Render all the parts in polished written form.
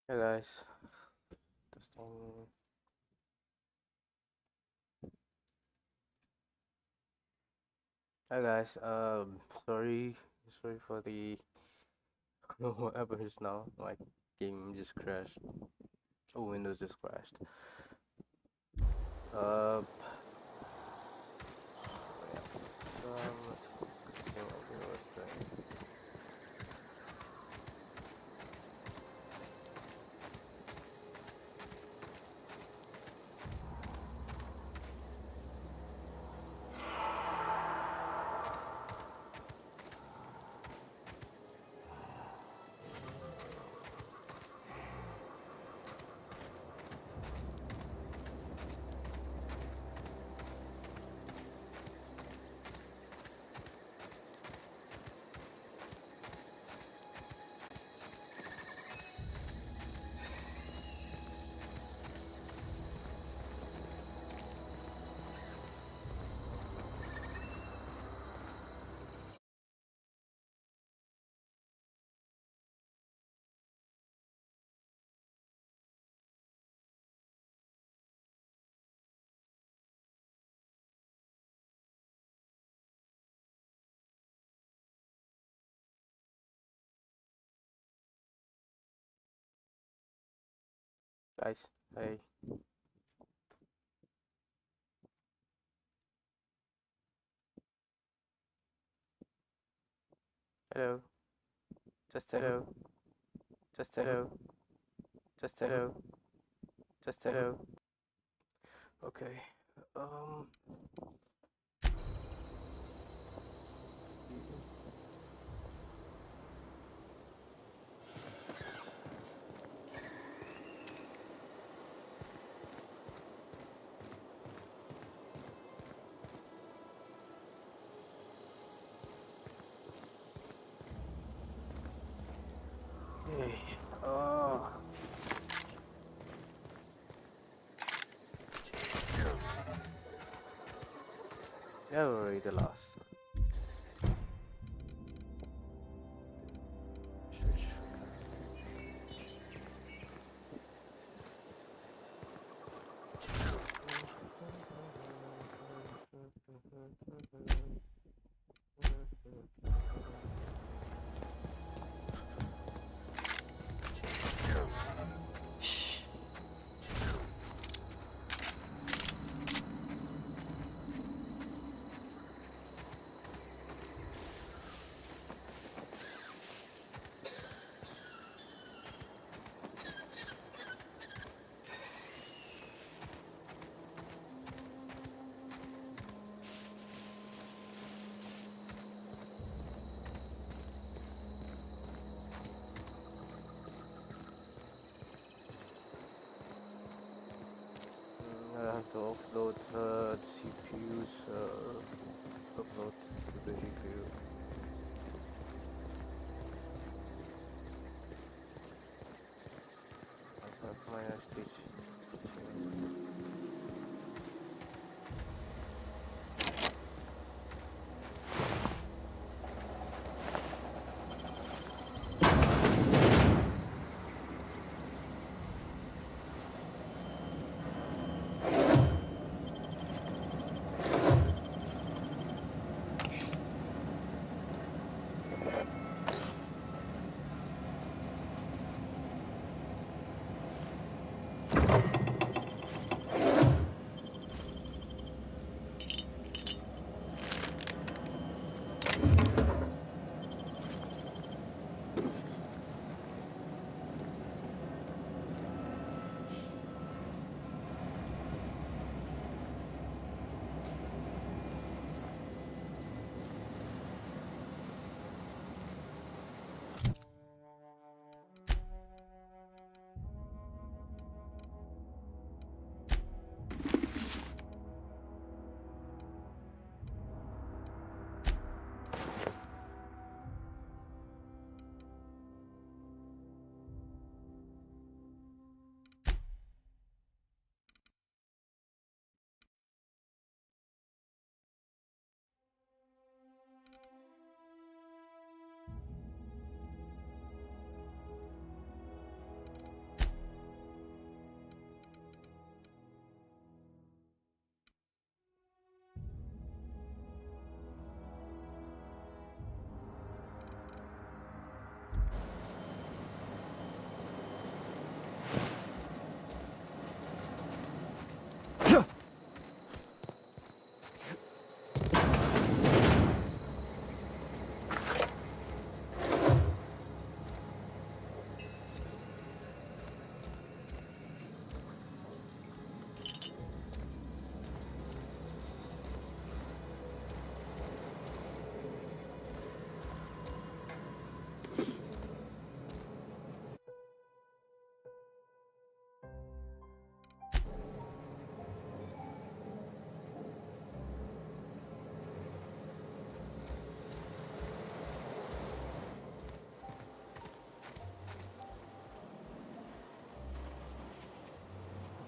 Hey guys, testing. Hi guys, sorry for the what happened just now. My game just crashed. Oh, Windows just crashed. Uh, yeah. Let's continue what we was doing. Guys, hey, hello, testing, testing, testing, testing. Okay. Um. Hey. Oh. Never already the last. I have to offload the CPU's upload to the GPU. That's my next teaching.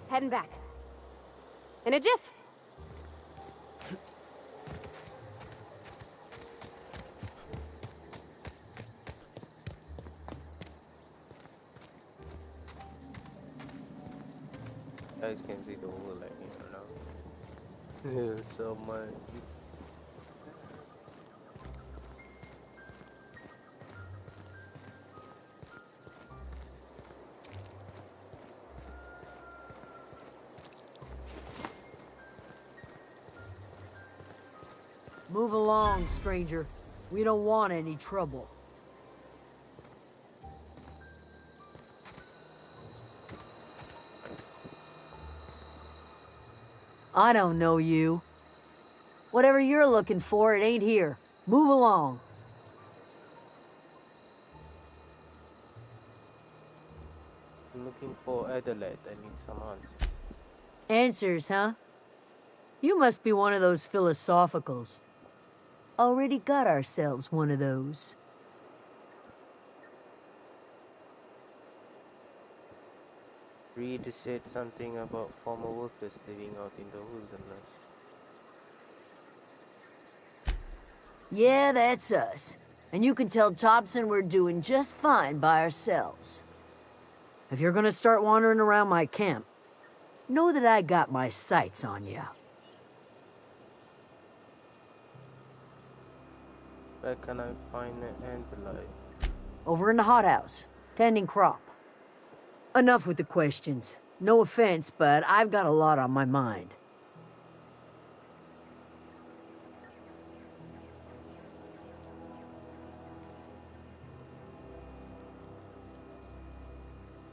Heading back. In a jiff. Guys can see the whole like now. So much. Move along, stranger. We don't want any trouble. I don't know you. Whatever you're looking for, it ain't here. Move along. I'm looking for Adelaide. I need some answers. Answers, huh? You must be one of those philosophicals. Already got ourselves one of those. Reed said something about former workers living out in the wilderness. Yeah, that's us. And you can tell Thompson we're doing just fine by ourselves. If you're gonna start wandering around my camp, know that I got my sights on you. Where can I find Adelaide? Over in the hothouse, tending crop. Enough with the questions. No offense, but I've got a lot on my mind.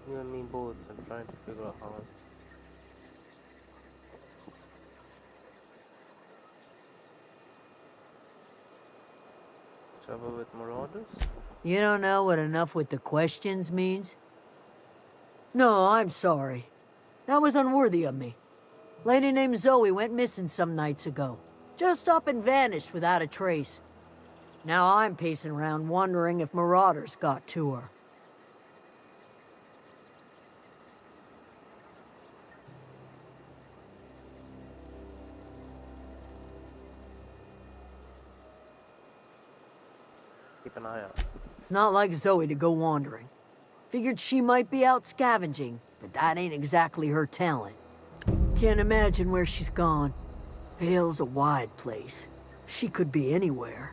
You and me both. I'm trying to figure out how. Trouble with marauders? You don't know what enough with the questions means? No, I'm sorry. That was unworthy of me. Lady named Zoe went missing some nights ago. Just up and vanished without a trace. Now I'm pacing around wondering if marauders got to her. Keep an eye out. It's not like Zoe to go wandering. Figured she might be out scavenging, but that ain't exactly her talent. Can't imagine where she's gone. Vale's a wide place. She could be anywhere.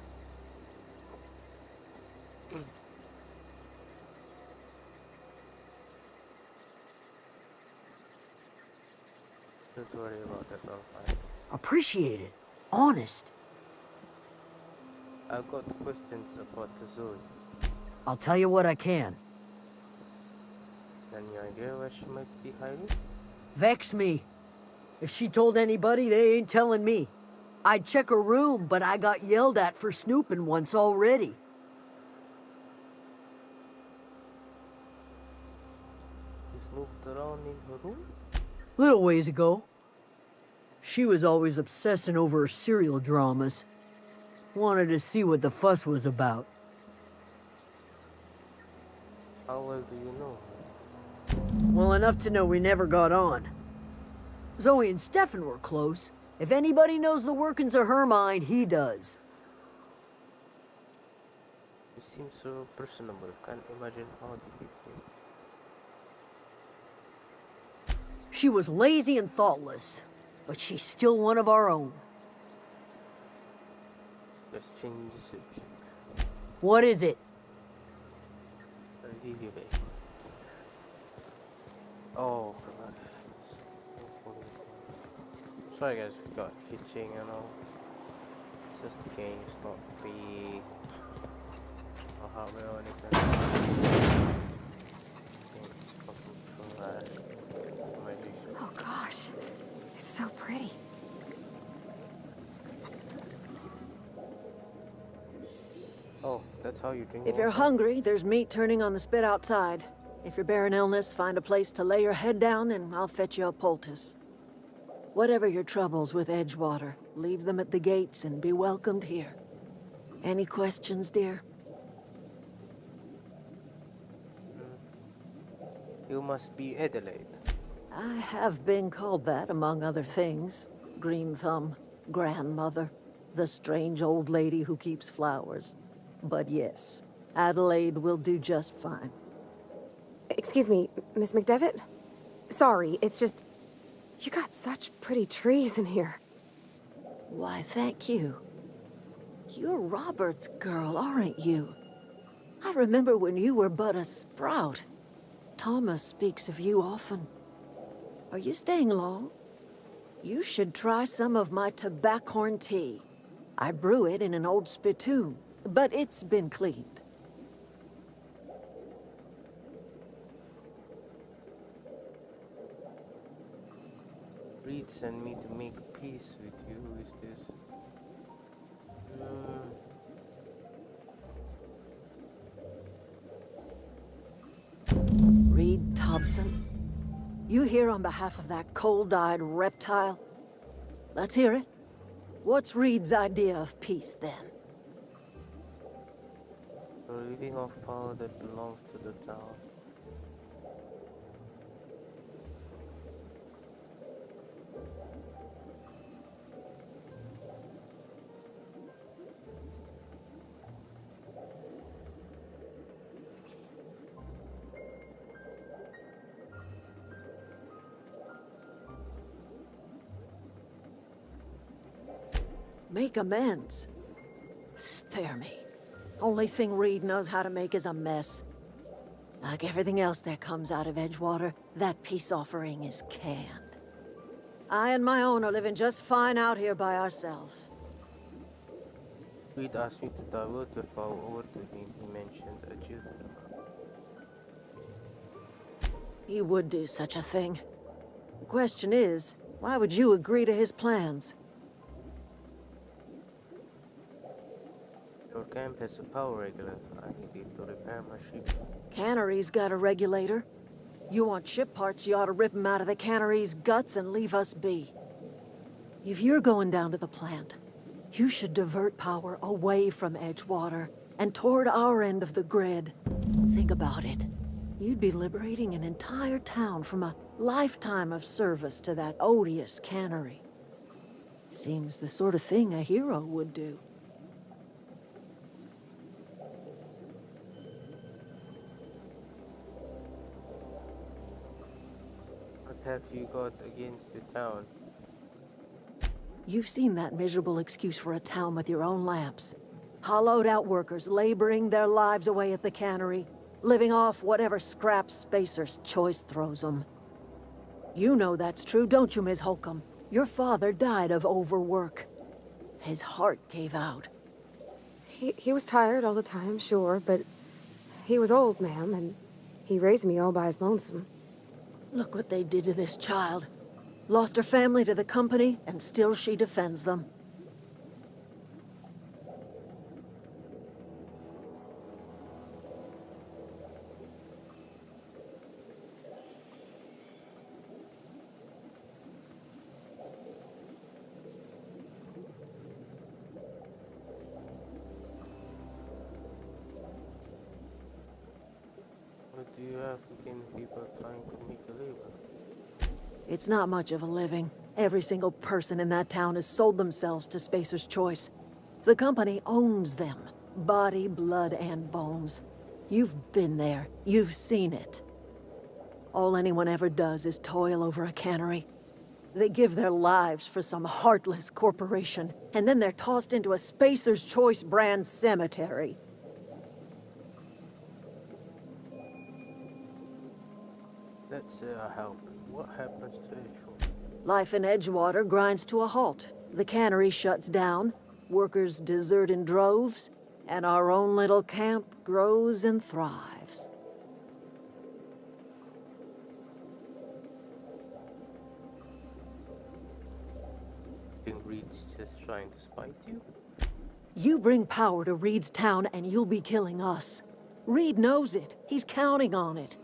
Don't worry about that, I'll find. Appreciate it. Honest. I've got questions about the Zoe. I'll tell you what I can. Any idea where she might be hiding? Vex me. If she told anybody, they ain't telling me. I'd check her room, but I got yelled at for snooping once already. You snooped around in her room? Little ways ago. She was always obsessing over her serial dramas. Wanted to see what the fuss was about. How well do you know her? Well, enough to know we never got on. Zoe and Stefan were close. If anybody knows the workings of her mind, he does. You seem so personable. Can't imagine how you became. She was lazy and thoughtless, but she's still one of our own. Let's change the subject. What is it? Lily Bay. Oh, sorry guys, we got hitching and all. It's just the game, it's not the hardware or anything. It's fucking trash. Oh gosh, it's so pretty. Oh, that's how you drink If you're water? hungry, there's meat turning on the spit outside. If you're bearing illness, find a place to lay your head down and I'll fetch you a poultice. Whatever your troubles with Edgewater, leave them at the gates and be welcomed here. Any questions, dear? You must be Adelaide. I have been called that, among other things. Green Thumb, grandmother, the strange old lady who keeps flowers. But yes, Adelaide will do just fine. Excuse me, Miss McDevitt? Sorry, it's just... You got such pretty trees in here. Why, thank you. You're Robert's girl, aren't you? I remember when you were but a sprout. Thomas speaks of you often. Are you staying long? You should try some of my tobaccorn tea. I brew it in an old spittoon, but it's been cleaned. Reed sent me to make peace with you. Who is this? Reed Thompson? You here on behalf of that cold-eyed reptile? Let's hear it. What's Reed's idea of peace, then? The relieving of power that belongs to the town. Make amends. Spare me. Only thing Reed knows how to make is a mess. Like everything else that comes out of Edgewater, that peace offering is canned. I and my own are living just fine out here by ourselves. Reed asked me to divert your power over to him. He mentioned a Judith. He would do such a thing. The question is, why would you agree to his plans? Your camp has a power regulator. I need it to repair my ship. Cannery's got a regulator. You want ship parts, you ought to rip 'em out of the cannery's guts and leave us be. If you're going down to the plant, you should divert power away from Edgewater and toward our end of the grid. Think about it. You'd be liberating an entire town from a lifetime of service to that odious cannery. Seems the sort of thing a hero would do. What have you got against the town? You've seen that miserable excuse for a town with your own lamps. Hollowed out workers laboring their lives away at the cannery, living off whatever scraps Spacer's Choice throws them. You know that's true, don't you, Ms. Holcomb? Your father died of overwork. His heart gave out. He was tired all the time, sure, but he was old, ma'am, and he raised me all by his lonesome. Look what they did to this child. Lost her family to the company, and still she defends them. What do you have against people trying to make a living? It's not much of a living. Every single person in that town has sold themselves to Spacer's Choice. The company owns them. Body, blood, and bones. You've been there. You've seen it. All anyone ever does is toil over a cannery. They give their lives for some heartless corporation, and then they're tossed into a Spacer's Choice brand cemetery. Let's say I help. What happens to Edgewater? Life in Edgewater grinds to a halt. The cannery shuts down, workers desert in droves, and our own little camp grows and thrives. Think Reed's just trying to spite you? You bring power to Reed's town and you'll be killing us. Reed knows it. He's counting on it.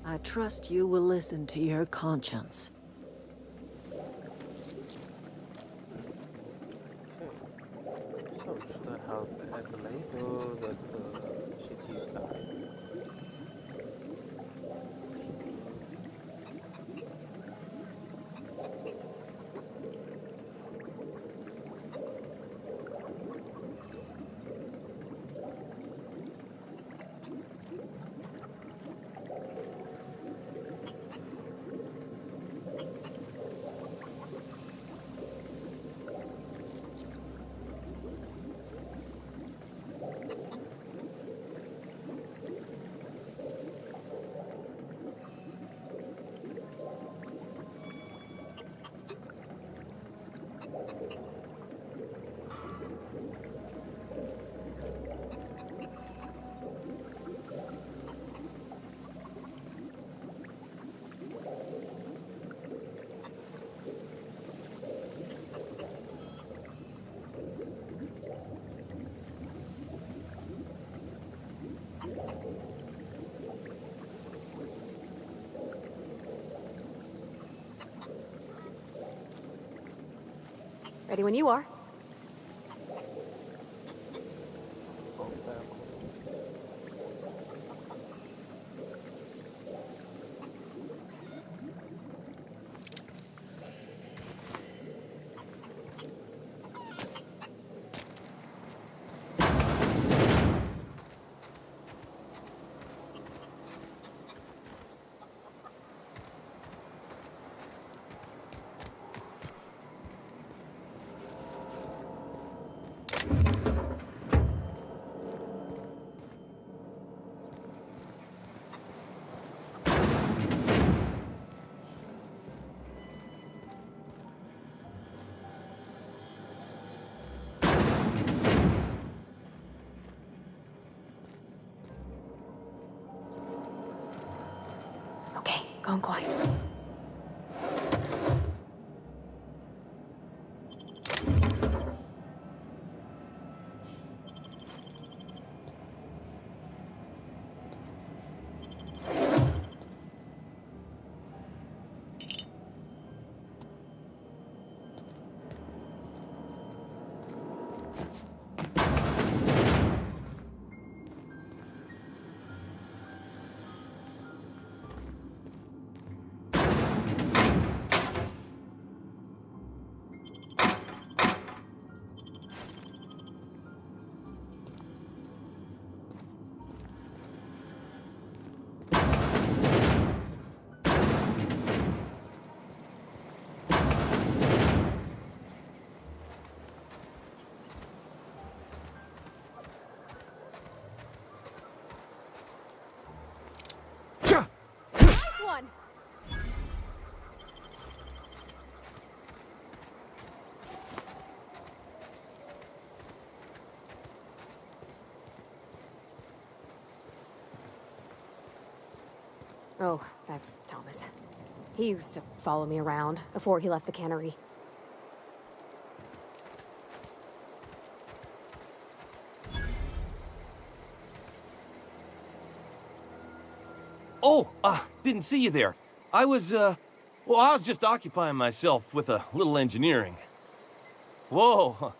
I trust you will listen to your conscience. Okay. So, should help Adelaide, that city guy. Ready when you are. Okay, going quiet. One. Oh, that's Thomas. He used to follow me around before he left the cannery. Oh, didn't see you there. I was just occupying myself with a little engineering. Whoa,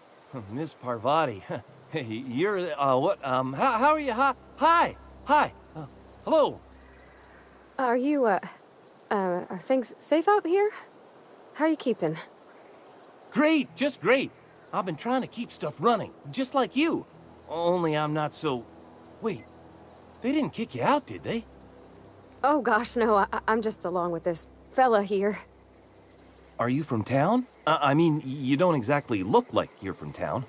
Miss Parvati. Hey, you're, what, how are you? Hi, hello. Are you, are things safe out here? How are you keeping? Great, just great. I've been trying to keep stuff running, just like you. Only I'm not so... Wait, they didn't kick you out, did they? Oh gosh, no, I'm just along with this fella here. Are you from town? I mean, you don't exactly look like you're from town.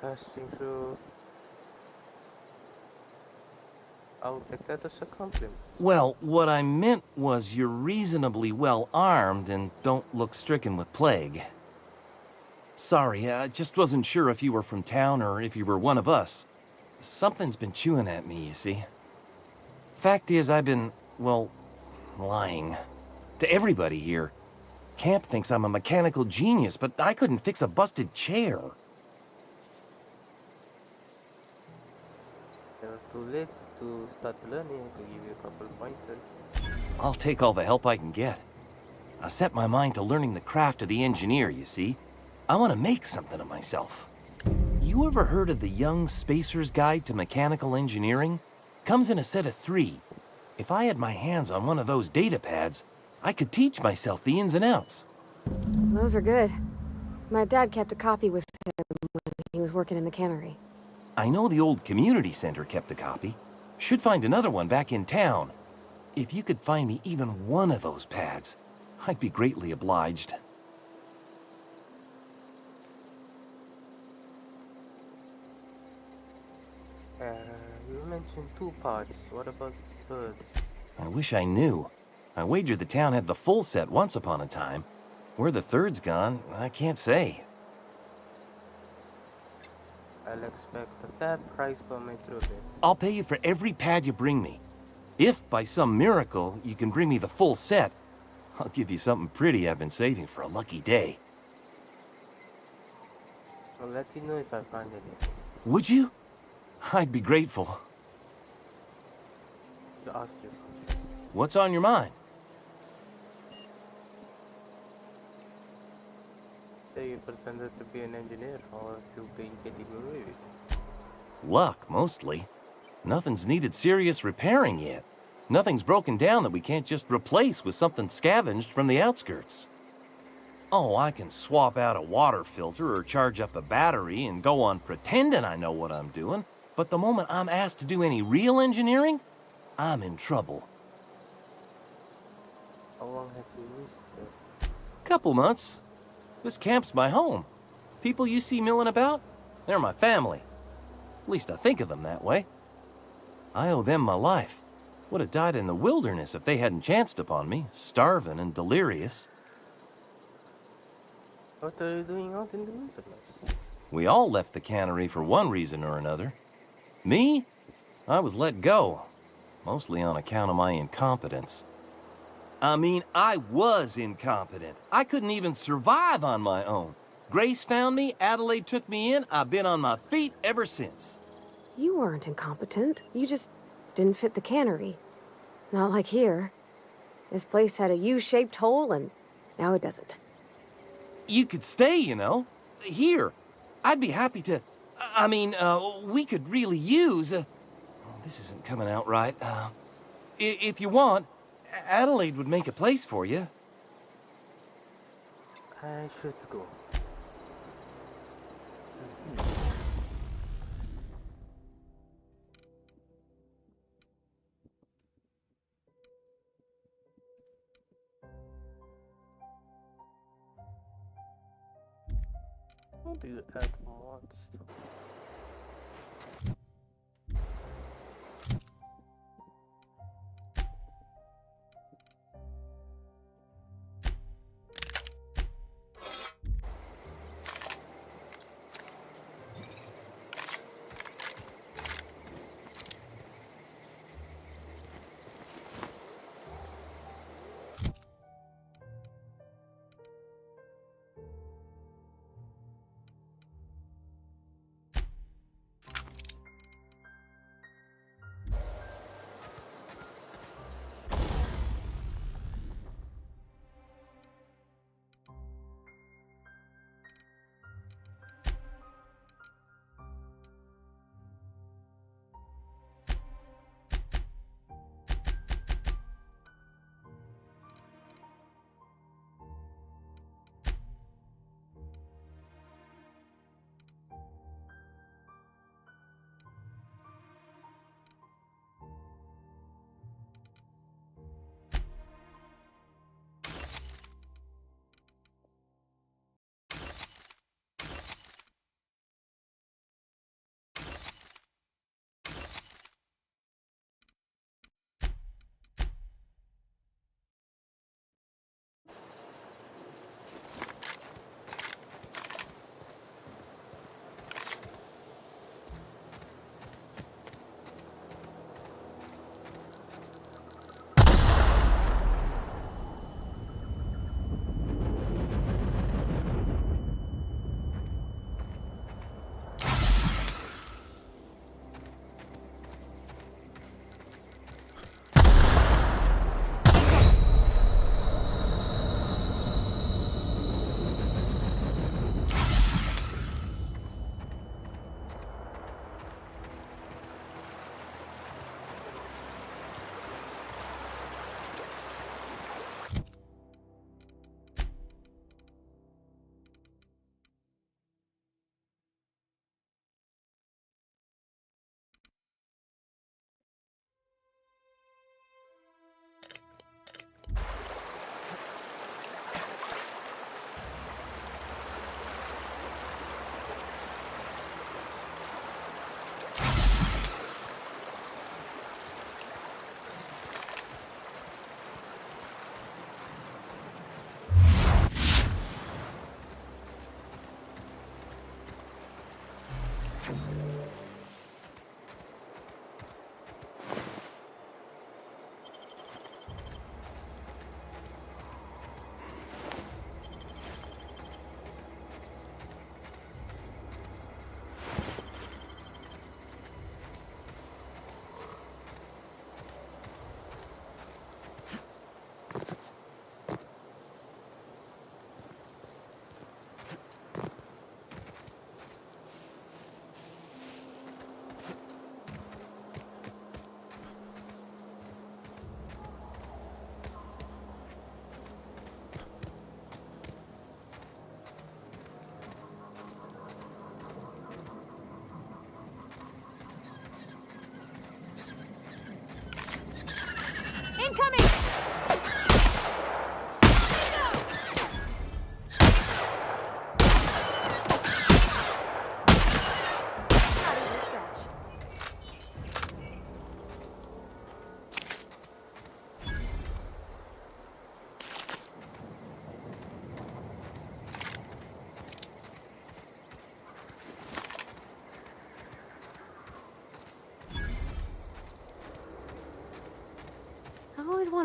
Passing through. I'll take that as a compliment. Well, what I meant was you're reasonably well armed and don't look stricken with plague. Sorry, I just wasn't sure if you were from town or if you were one of us. Something's been chewing at me, you see. Fact is, I've been, well, lying. To everybody here. Camp thinks I'm a mechanical genius, but I couldn't fix a busted chair. Never too late to start learning. I can give you a couple pointers. I'll take all the help I can get. I set my mind to learning the craft of the engineer, you see. I want to make something of myself. You ever heard of the Young Spacer's Guide to Mechanical Engineering? Comes in a set of 3. If I had my hands on one of those data pads, I could teach myself the ins and outs. Those are good. My dad kept a copy with him when he was working in the cannery. I know the old community center kept a copy. Should find another one back in town. If you could find me even one of those pads, I'd be greatly obliged. You mentioned 2 pods. What about the third? I wish I knew. I wager the town had the full set once upon a time. Where the third's gone, I can't say. I'll expect a fair price for my trophy. I'll pay you for every pad you bring me. If, by some miracle, you can bring me the full set, I'll give you something pretty I've been saving for a lucky day. I'll let you know if I find anything. Would you? I'd be grateful. You ask yourself. What's on your mind? Say you pretended to be an engineer, or if you've been getting away with it. Luck, mostly. Nothing's needed serious repairing yet. Nothing's broken down that we can't just replace with something scavenged from the outskirts. Oh, I can swap out a water filter or charge up a battery and go on pretending I know what I'm doing, but the moment I'm asked to do any real engineering, I'm in trouble. How long have you used it? Couple months. This camp's my home. People you see milling about, they're my family. At least I think of them that way. I owe them my life. Would have died in the wilderness if they hadn't chanced upon me, starving and delirious. What are you doing out in the wilderness? We all left the cannery for one reason or another. Me? I was let go, mostly on account of my incompetence. I mean, I was incompetent. I couldn't even survive on my own. Grace found me, Adelaide took me in, I've been on my feet ever since. You weren't incompetent. You just didn't fit the cannery. Not like here. This place had a U-shaped hole, and now it doesn't. You could stay, you know. Here. I'd be happy to... we could really use... oh, this isn't coming out right. If you want, Adelaide would make a place for you. I should go. How do you add mods?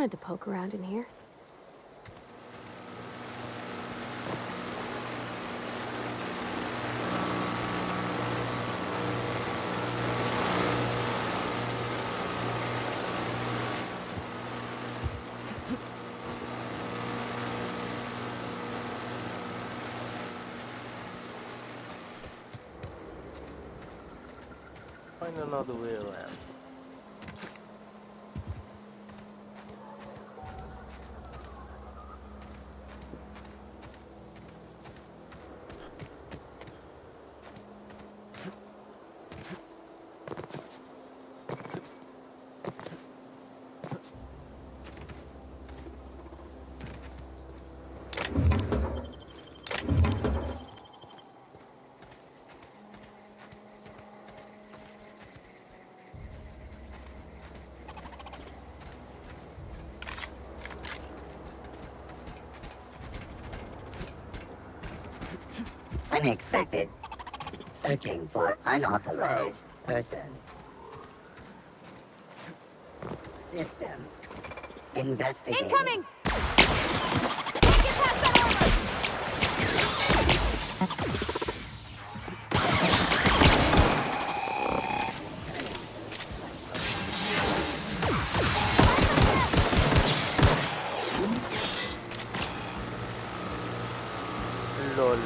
wanted to poke around in here. Find another way around. Unexpected. Searching for unauthorized persons. System. Investigating. Incoming! LOL.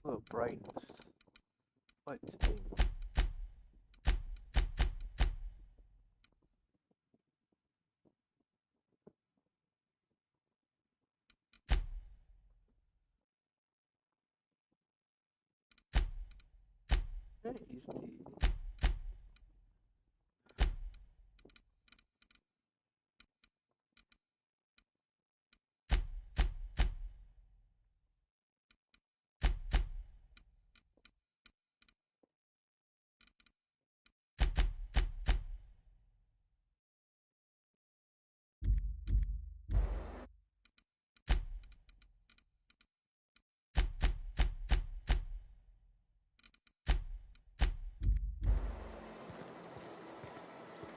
Oh, brightness. What? Where is the...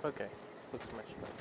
Okay, this looks much better.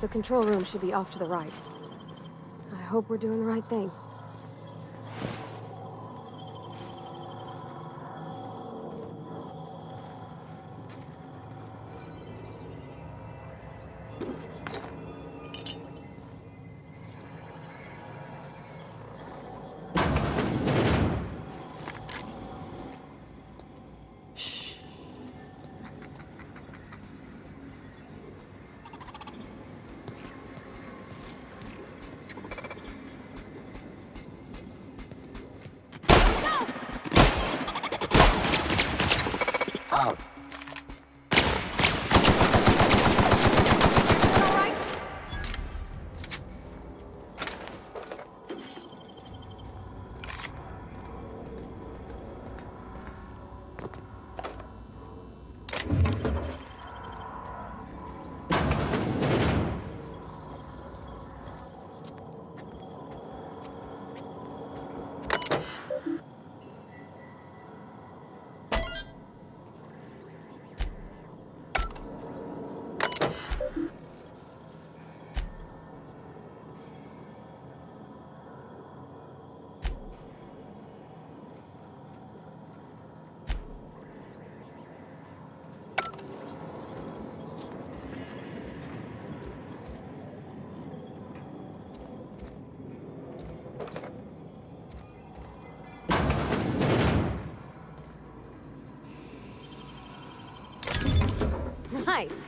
The control room should be off to the right. I hope we're doing the right thing. Oh, All right? Nice.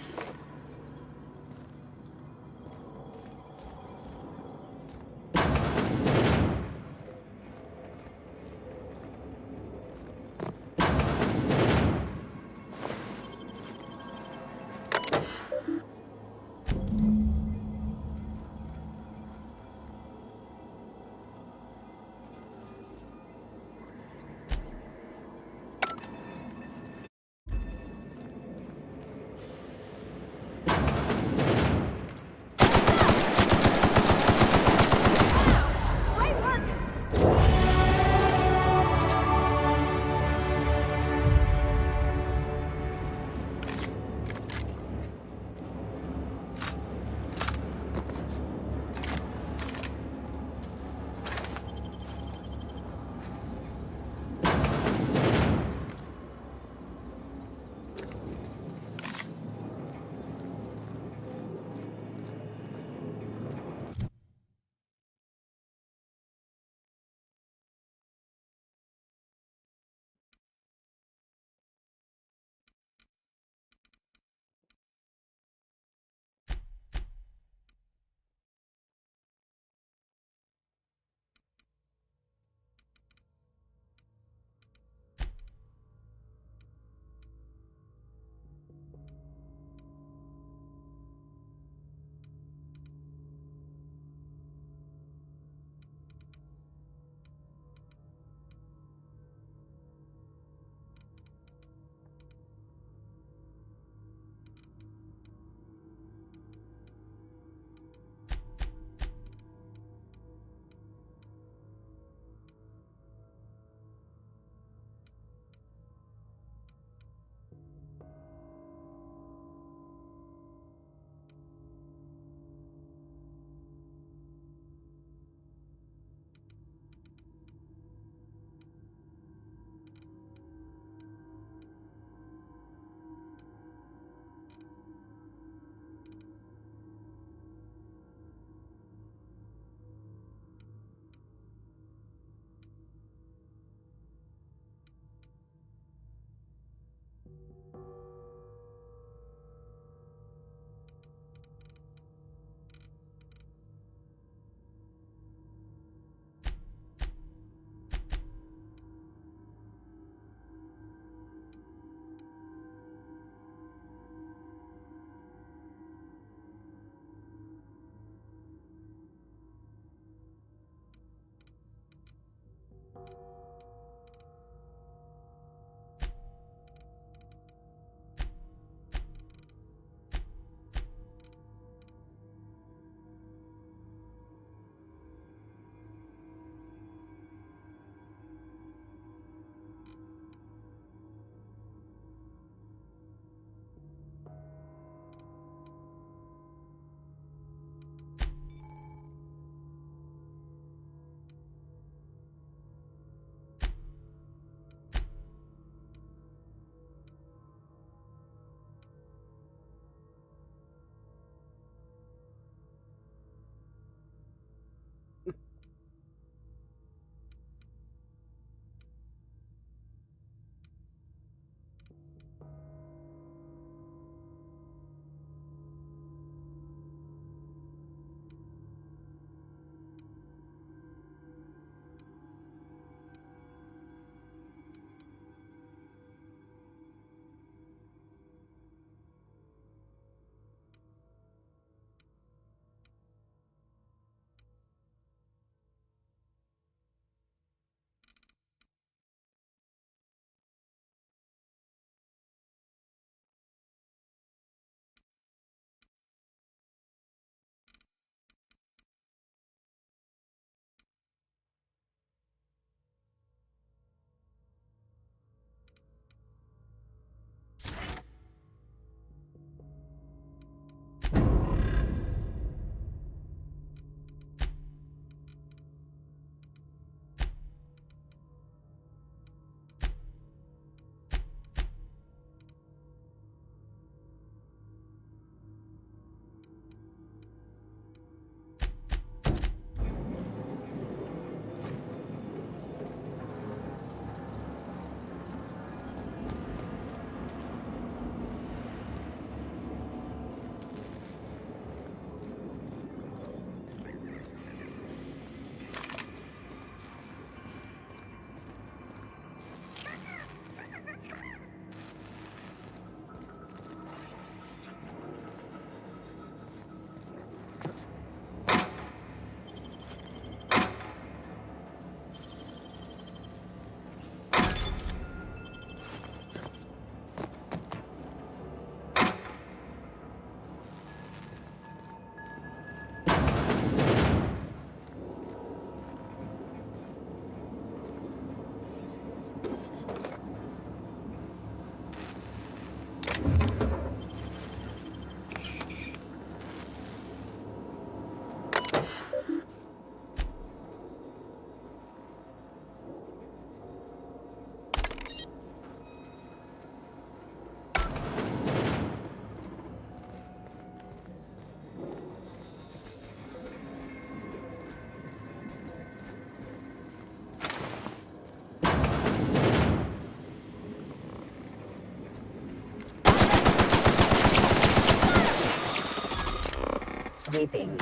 sweeping.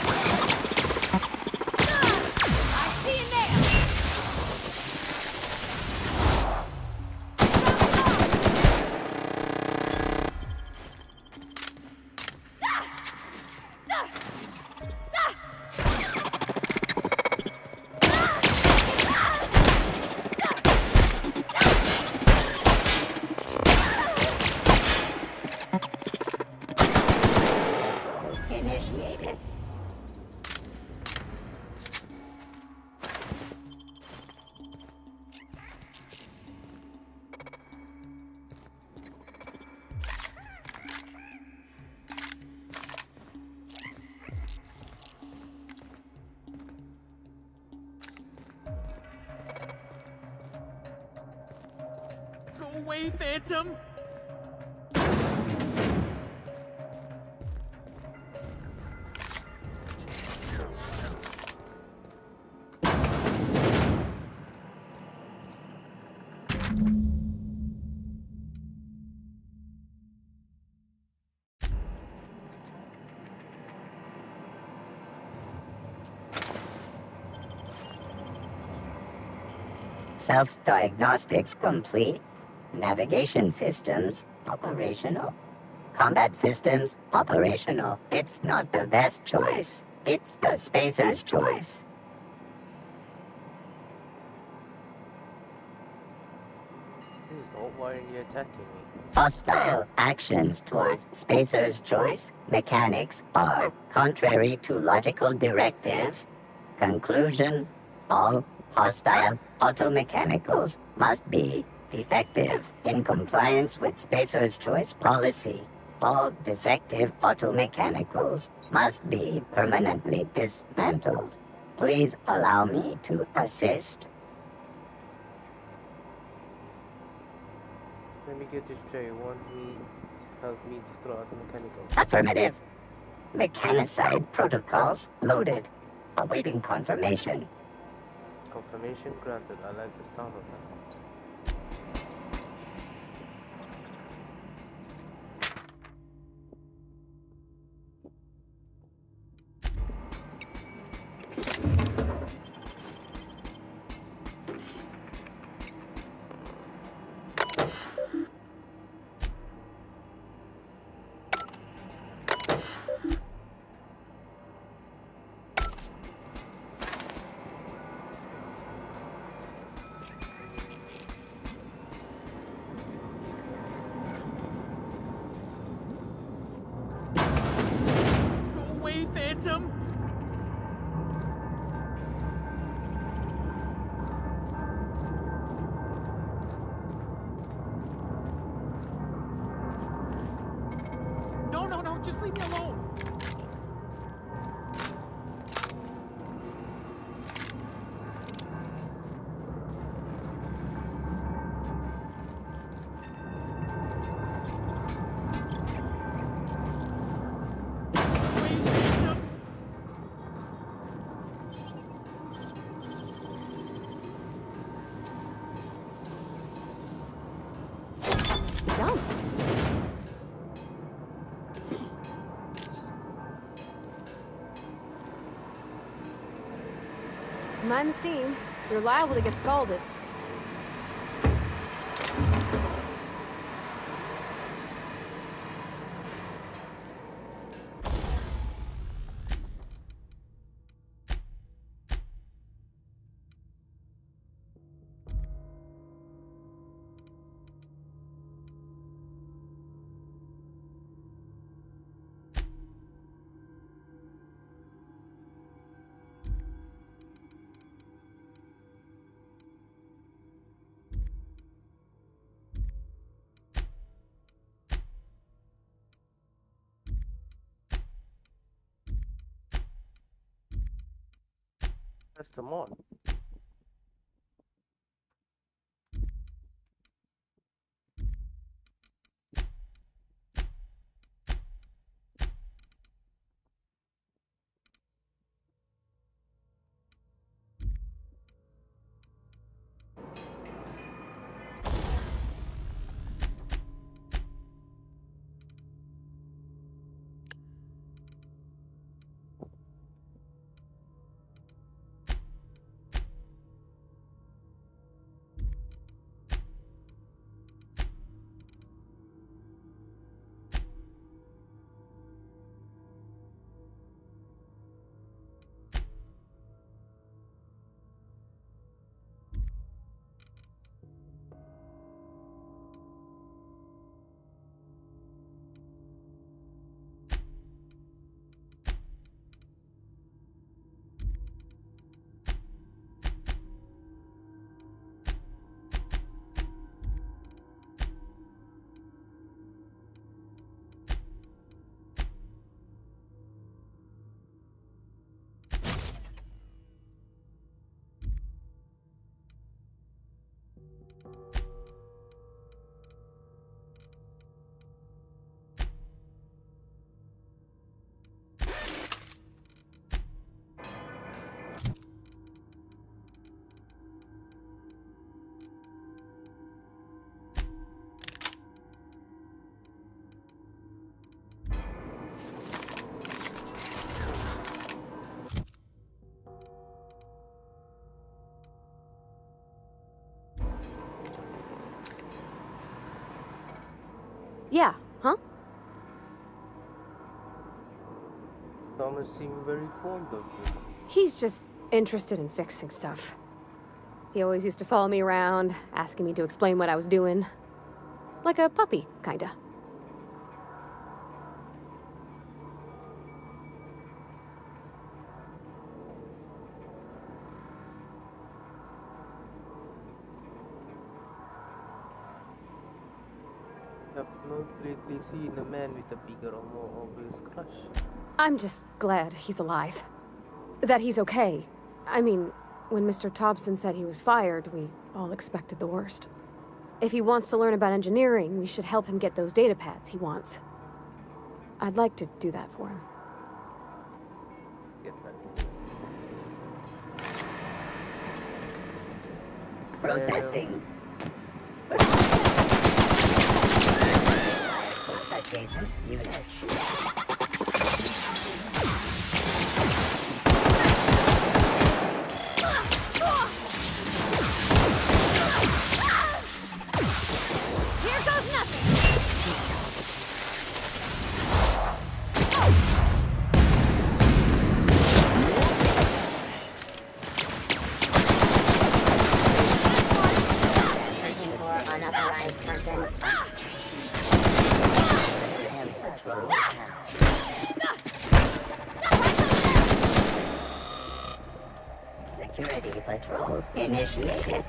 Initiated. Go away, Phantom! Self-diagnostics complete. Navigation systems operational. Combat systems operational. It's not the best choice. It's the spacer's choice. Oh, why are you attacking me? Hostile actions towards spacer's choice mechanics are contrary to logical directive. Conclusion: all hostile automechanicals must be defective in compliance with spacer's choice policy. All defective automechanicals must be permanently dismantled. Please allow me to assist. Let me get this straight. Want me to help me destroy automechanical? Affirmative. Mechanicide protocols loaded. Awaiting confirmation. Confirmation granted. I like the sound of that. Go away, Phantom! No, just leave me alone! Go away, Phantom! Sit down. Mind the steam. You're liable to get scalded. Press them on. Yeah, huh? Thomas seemed very fond of you. He's just interested in fixing stuff. He always used to follow me around, asking me to explain what I was doing. Like a puppy, kinda. I've not lately seen a man with a bigger or more obvious crush. I'm just glad he's alive. That he's okay. I mean, when Mr. Thompson said he was fired, we all expected the worst. If he wants to learn about engineering, we should help him get those data pads he wants. I'd like to do that for him. Get that. Processing. Adjacent unit. Here goes nothing! Searching for unauthorized person. Security patrol initiated.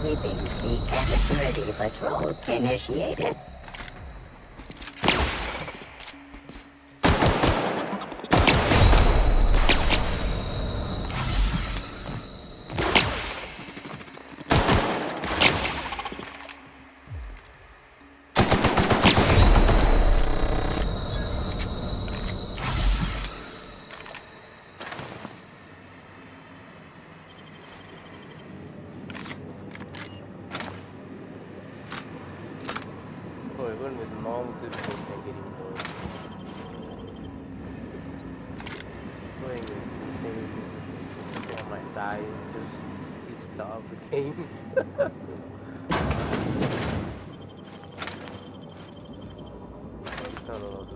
Sweeping the security patrol initiated. Oh, even with normal difficulty, I'm getting those. Going insane. I might die and just restart the game. What's that all do?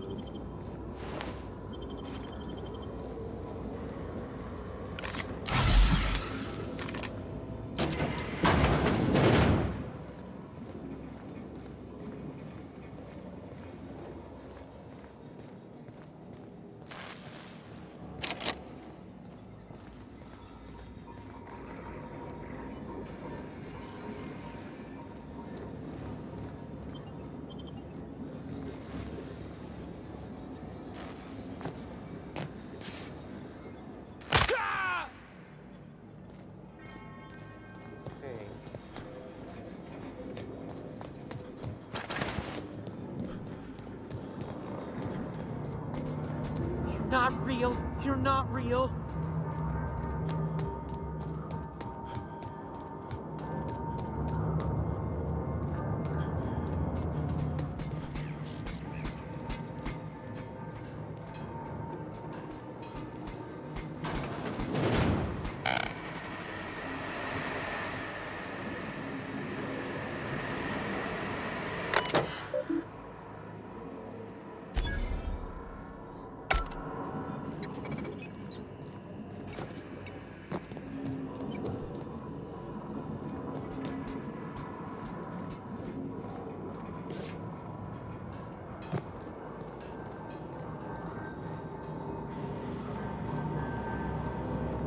Okay. You're not real. You're not real.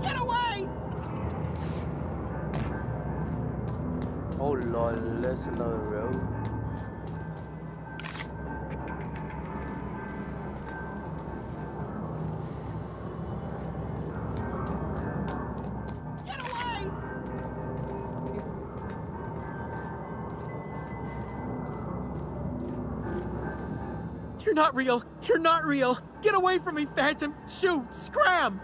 Get away! Oh lol, that's another road. Get away! You're not real. You're not real. Get away from me, Phantom. Shoot! Scram!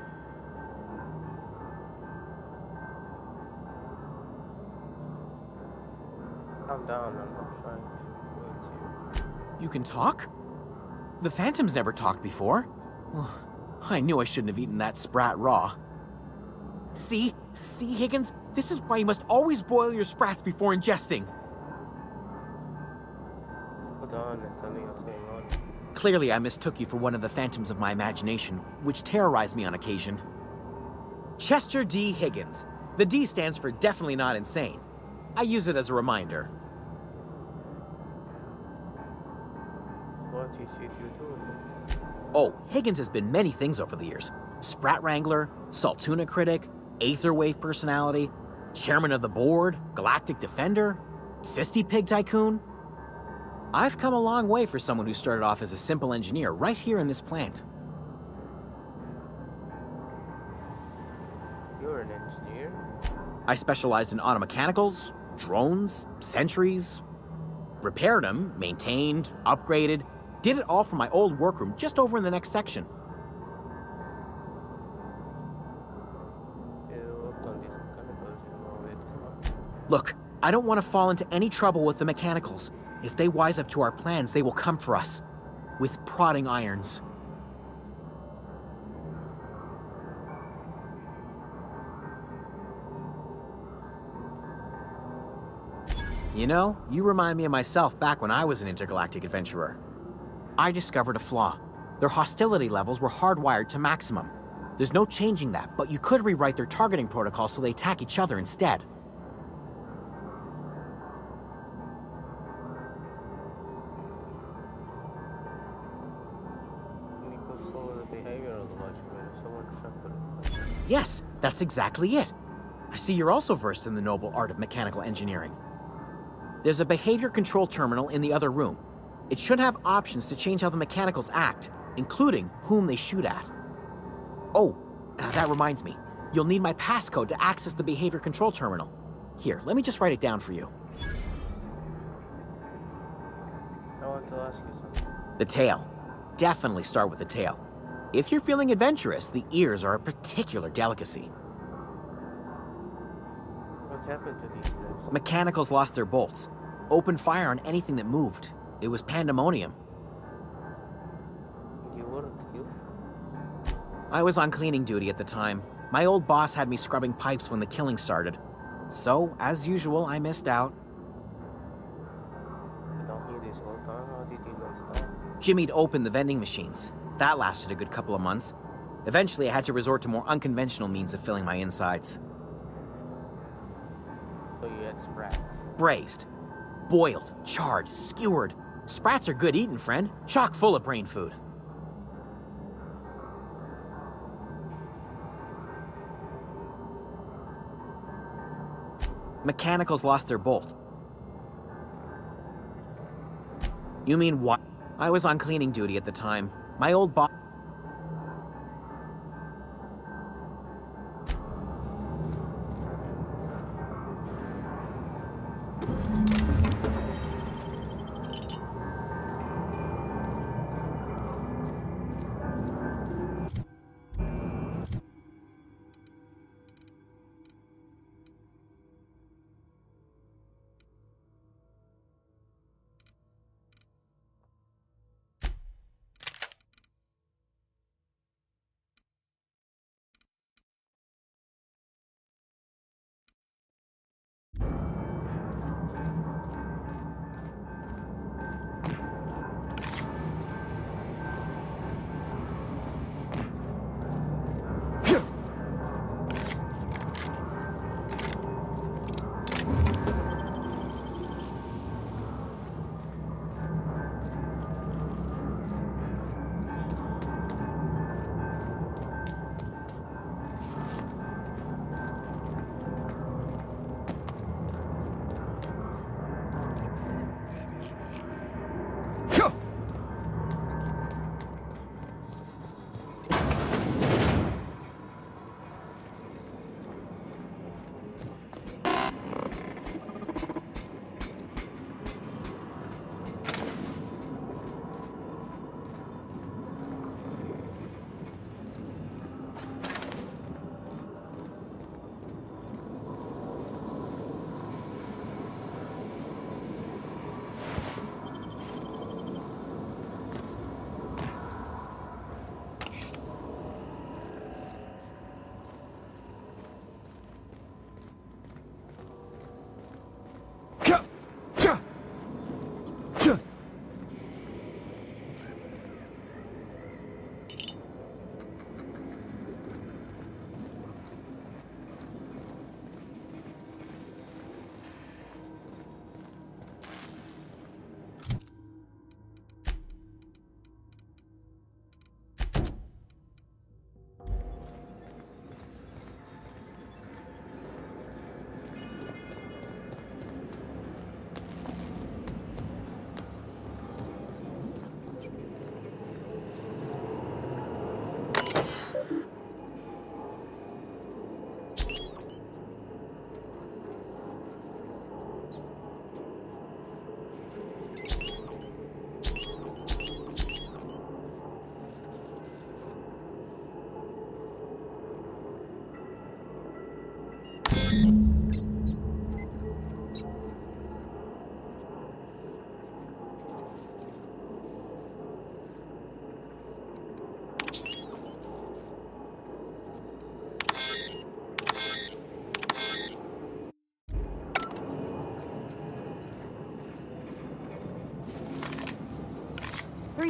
Calm down, I'm not trying to hurt you. You can talk? The Phantom's never talked before. Well, I knew I shouldn't have eaten that sprat raw. See? See, Higgins? This is why you must always boil your sprats before ingesting. Hold on and tell me what's going on. Clearly, I mistook you for one of the phantoms of my imagination, which terrorized me on occasion. Chester D. Higgins. The D stands for definitely not insane. I use it as a reminder. What is it you doing? Oh, Higgins has been many things over the years. Sprat Wrangler, Saltuna Critic, Aetherwave Personality, Chairman of the Board, Galactic Defender, Sisty Pig Tycoon. I've come a long way for someone who started off as a simple engineer right here in this plant. You're an engineer? I specialized in automechanicals, drones, sentries, repaired them, maintained, upgraded, did it all from my old workroom just over in the next section. You worked on these mechanicals, you know it. Look, I don't want to fall into any trouble with the mechanicals. If they wise up to our plans, they will come for us. With prodding irons. You know, you remind me of myself back when I was an intergalactic adventurer. I discovered a flaw. Their hostility levels were hardwired to maximum. There's no changing that, but you could rewrite their targeting protocol so they attack each other instead. Nico saw the behavioral logic when someone shut the... Yes, that's exactly it. I see you're also versed in the noble art of mechanical engineering. There's a behavior control terminal in the other room. It should have options to change how the mechanicals act, including whom they shoot at. Oh, that reminds me. You'll need my passcode to access the behavior control terminal. Here, let me just write it down for you. I want to ask you something. The tail. Definitely start with the tail. If you're feeling adventurous, the ears are a particular delicacy. What happened to these guys? Mechanicals lost their bolts. Opened fire on anything that moved. It was pandemonium. You weren't killed? I was on cleaning duty at the time. My old boss had me scrubbing pipes when the killing started. So, as usual, I missed out. I don't hear this whole time. How did you not stop? Jimmy'd opened the vending machines. That lasted a good couple of months. Eventually, I had to resort to more unconventional means of filling my insides. So you had sprats. Braised. Boiled, charred, skewered. Sprats are good eating, friend. Chock full of brain food. Mechanicals lost their bolts. You mean what? I was on cleaning duty at the time. My old boss...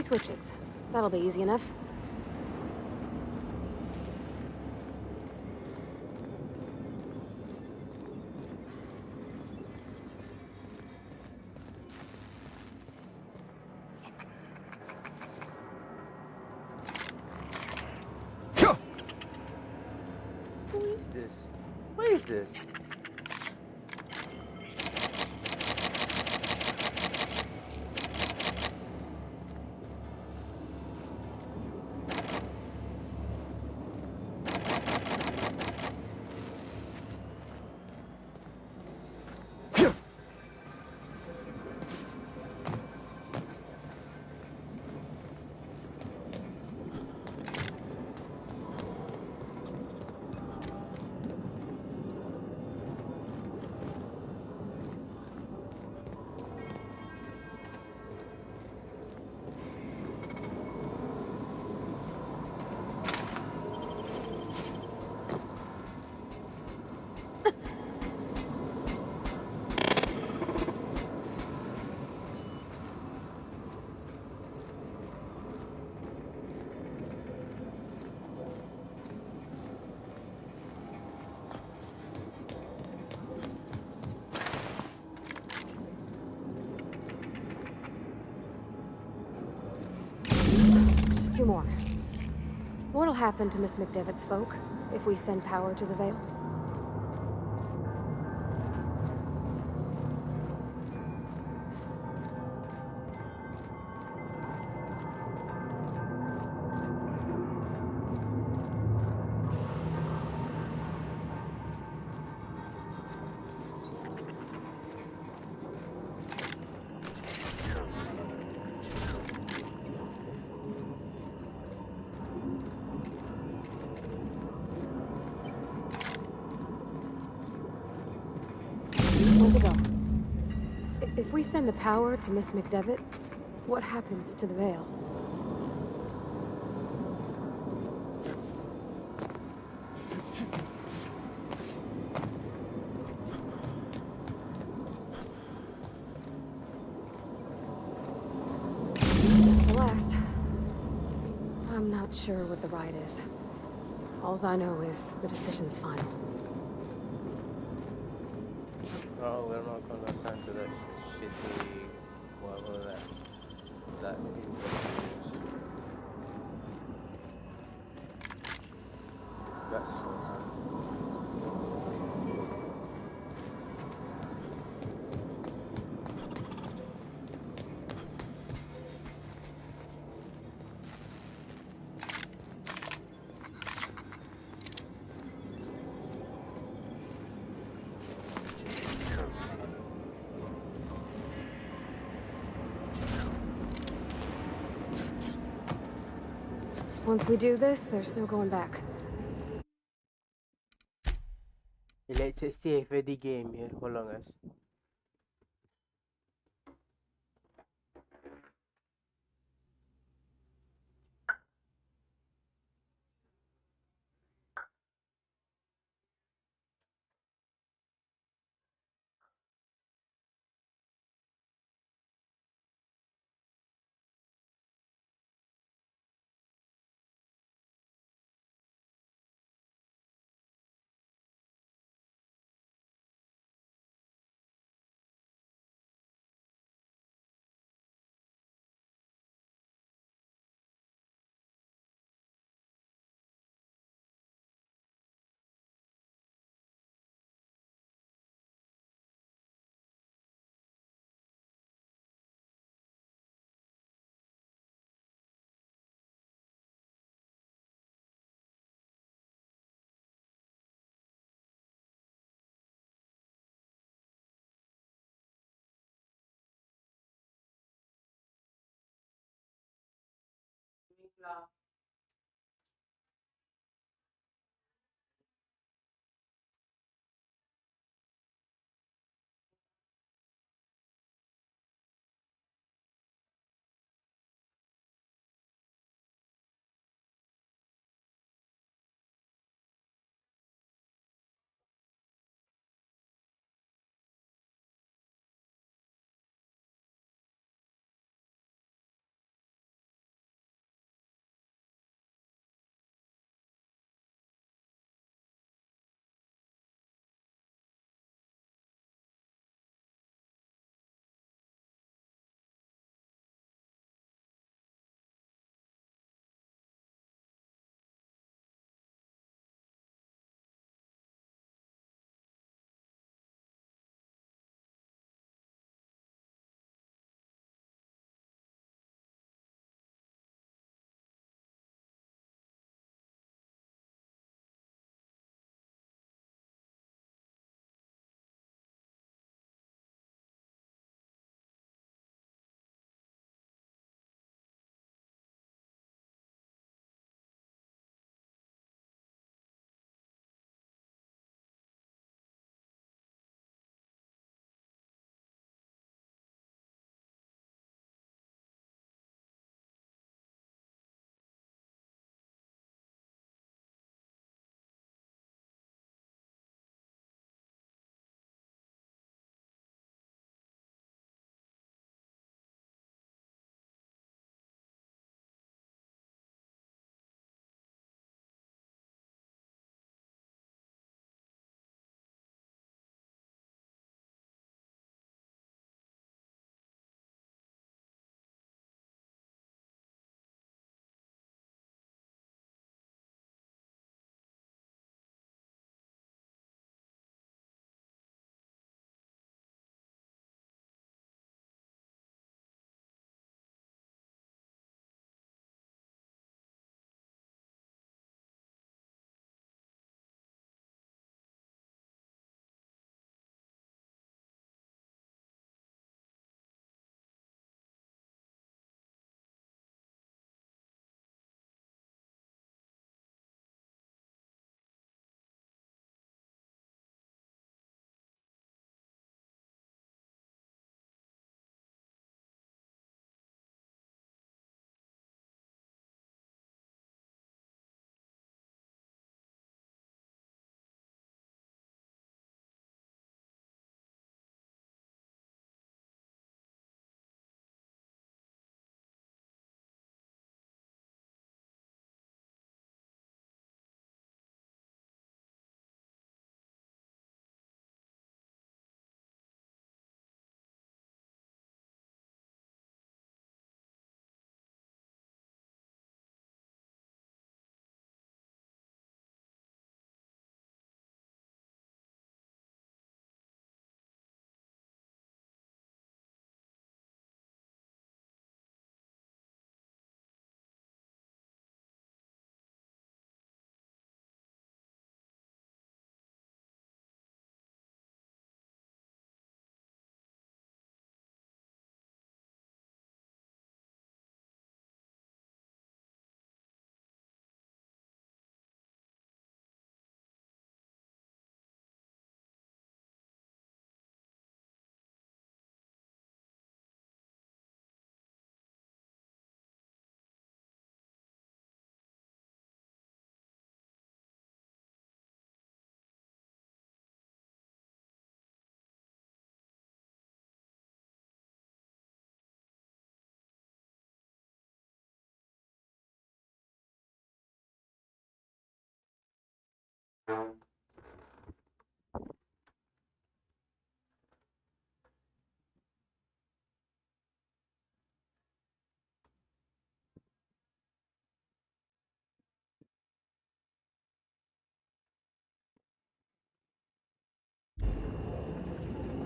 3 switches. That'll be easy enough. Who is this? What is this? Just 2 more. What'll happen to Miss McDevitt's folk if we send power to the Vale? Where to go? If we send the power to Miss McDevitt, what happens to the Vale? That's the last. I'm not sure what the right is. Alls I know is the decision's final. No, we're not gonna send to that shitty whatever that is. That's so sad. Once we do this, there's no going back. Let's save the game here. Hold on, guys.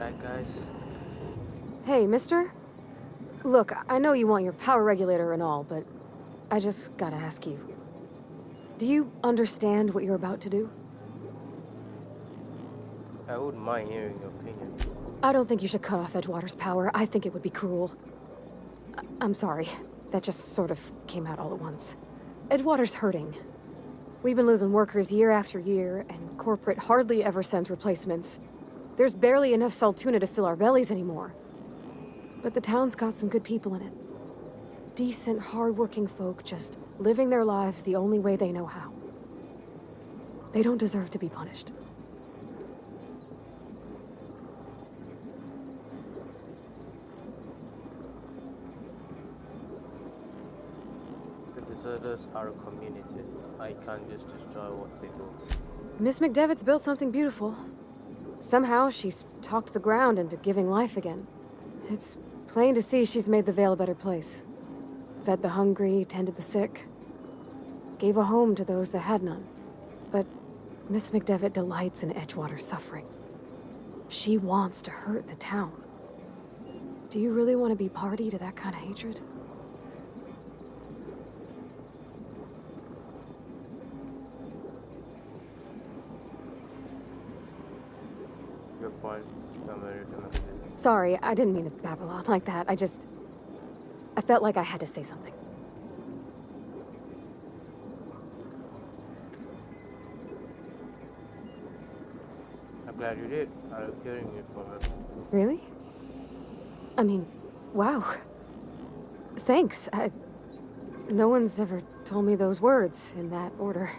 Right, guys? Hey, mister? Look, I know you want your power regulator and all, but I just gotta ask you. Do you understand what you're about to do? I wouldn't mind hearing your opinion. I don't think you should cut off Edgewater's power. I think it would be cruel. I'm sorry. That just sort of came out all at once. Edgewater's hurting. We've been losing workers year after year, and corporate hardly ever sends replacements. There's barely enough Saltuna to fill our bellies anymore. But the town's got some good people in it. Decent, hard-working folk just living their lives the only way they know how. They don't deserve to be punished. The deserters are a community. I can't just destroy what they built. Miss McDevitt's built something beautiful. Somehow, she's talked the ground into giving life again. It's plain to see she's made the Vale a better place. Fed the hungry, tended the sick. Gave a home to those that had none. But Miss McDevitt delights in Edgewater's suffering. She wants to hurt the town. Do you really want to be party to that kind of hatred? Good point. I'm very demanding. Sorry, I didn't mean to babble on like that. I felt like I had to say something. I'm glad you did. I love hearing it from her. Really? I mean, wow. Thanks. No one's ever told me those words in that order.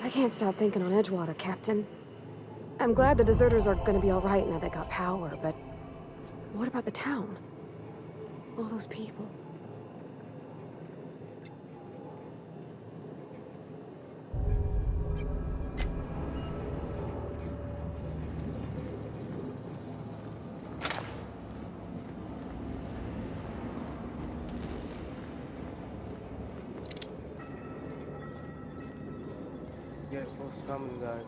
I can't stop thinking on Edgewater, Captain. I'm glad the deserters are gonna be alright now they got power, but what about the town? All those people. Yeah, what's coming, guys?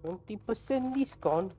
%20 discount.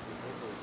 disabled.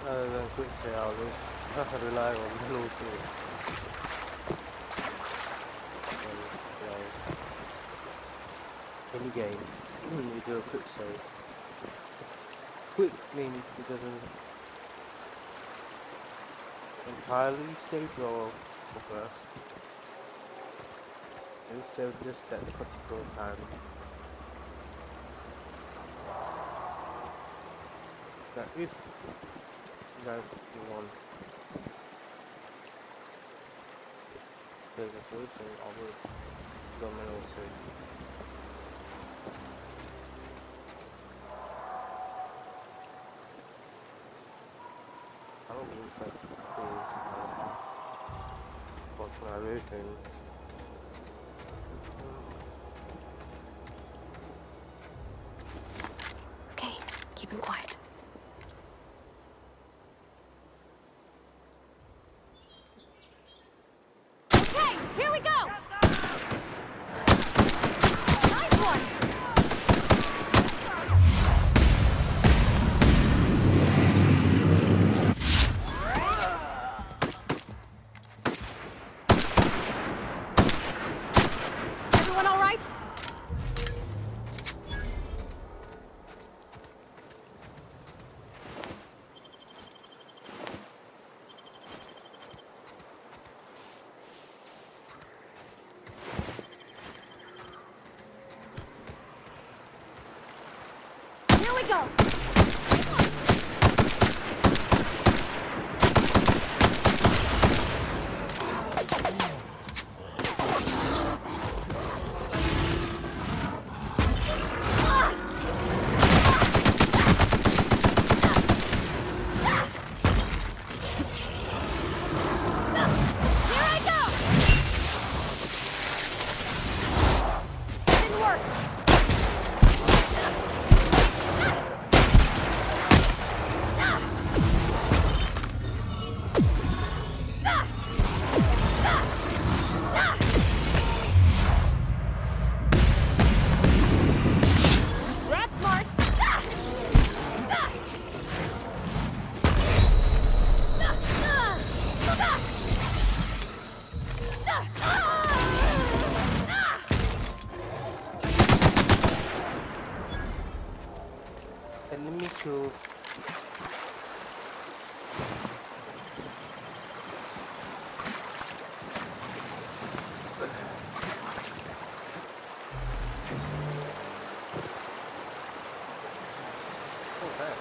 Rather than quick say I'll just rely on blue save. Any game, you do a quick save. Quick means it doesn't entirely save your progress. It saves just that particular time. Now if you guys want there's a solution, I will go manual save. I don't use like functional everything. Okay, keep him quiet. Okay, here we go! Nice one! Everyone all right? Here we go! Here I go! Didn't work! Rat smarts! Enemy kill. Oh, that.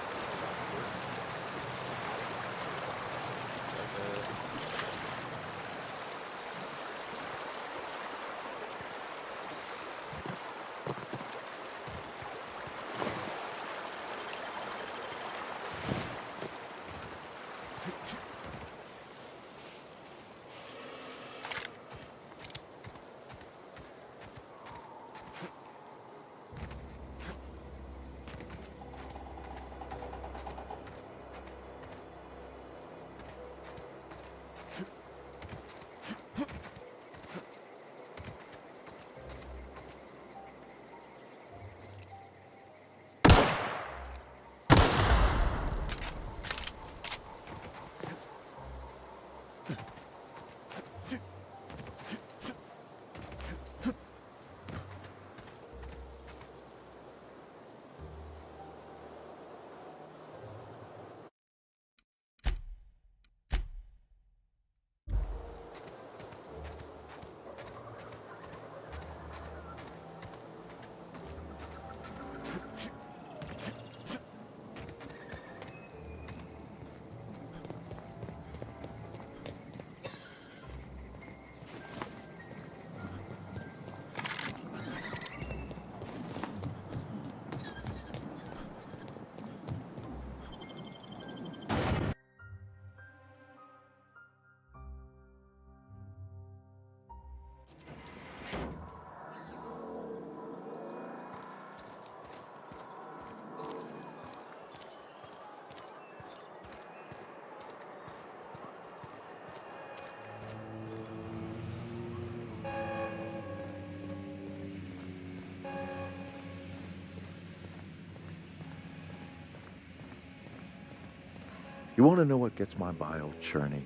You want to know what gets my bile churning?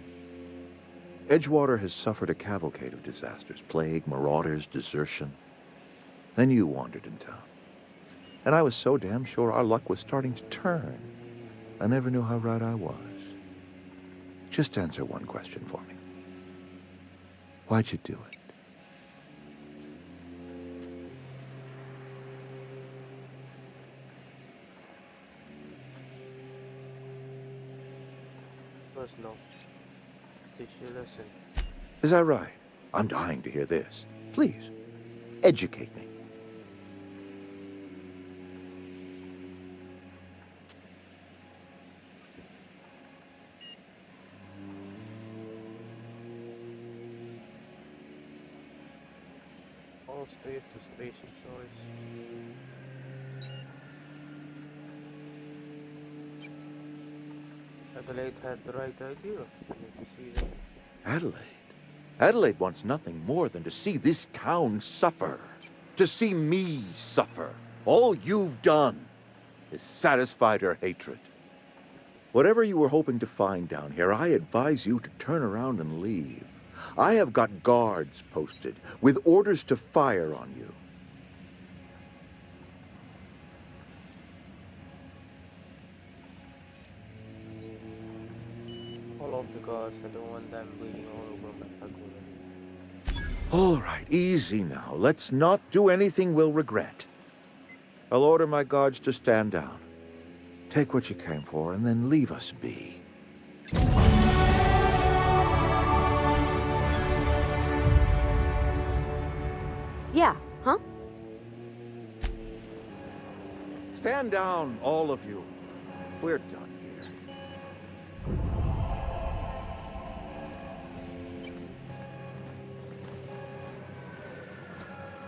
Edgewater has suffered a cavalcade of disasters. Plague, marauders, desertion. Then you wandered in town. And I was so damn sure our luck was starting to turn. I never knew how right I was. Just answer one question for me. Why'd you do it? First, no. Teach you a lesson. Is that right? I'm dying to hear this. Please, educate me. All space to space choice. Adelaide had the right idea. You see that? Adelaide? Adelaide wants nothing more than to see this town suffer. To see me suffer. All you've done is satisfied her hatred. Whatever you were hoping to find down here, I advise you to turn around and leave. I have got guards posted with orders to fire on you. All of the gods, I don't want them bleeding all over my Hakuna. All right, easy now. Let's not do anything we'll regret. I'll order my guards to stand down. Take what you came for, and then leave us be. Yeah, huh? Stand down, all of you. We're done here.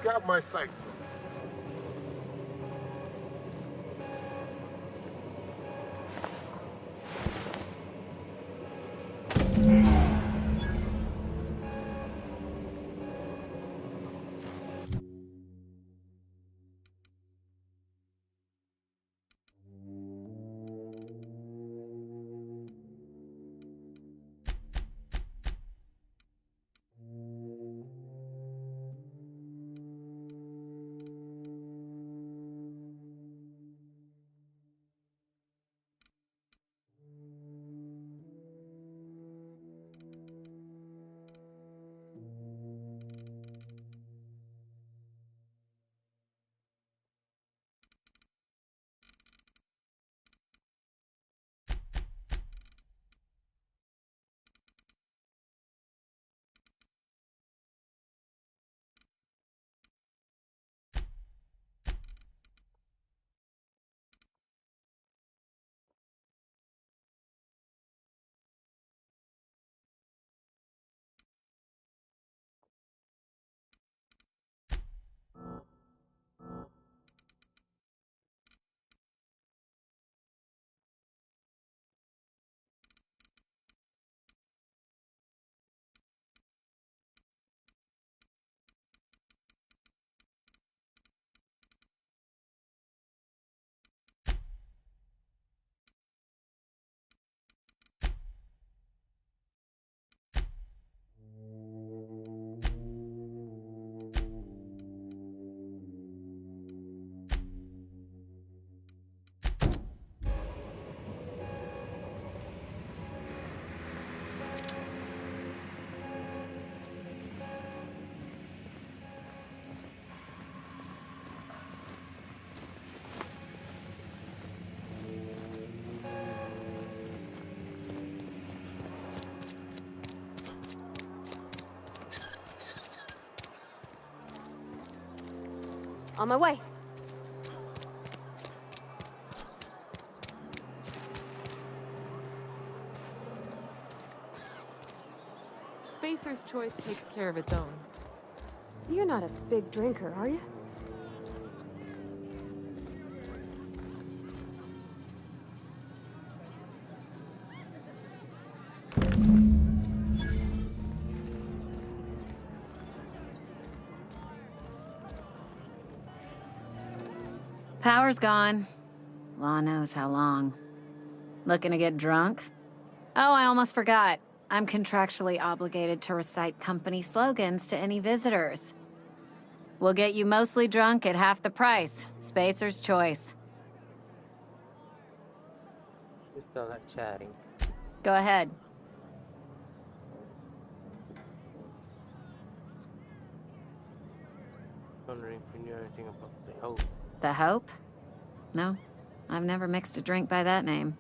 Got my sights. On my way. Spacer's Choice takes care of its own. You're not a big drinker, are you? Power's gone. Law knows how long. Looking to get drunk? Oh, I almost forgot. I'm contractually obligated to recite company slogans to any visitors. We'll get you mostly drunk at half the price. Spacer's choice. We still like chatting. Go ahead. Wondering if you knew anything about the Hope. The Hope? No, I've never mixed a drink by that name.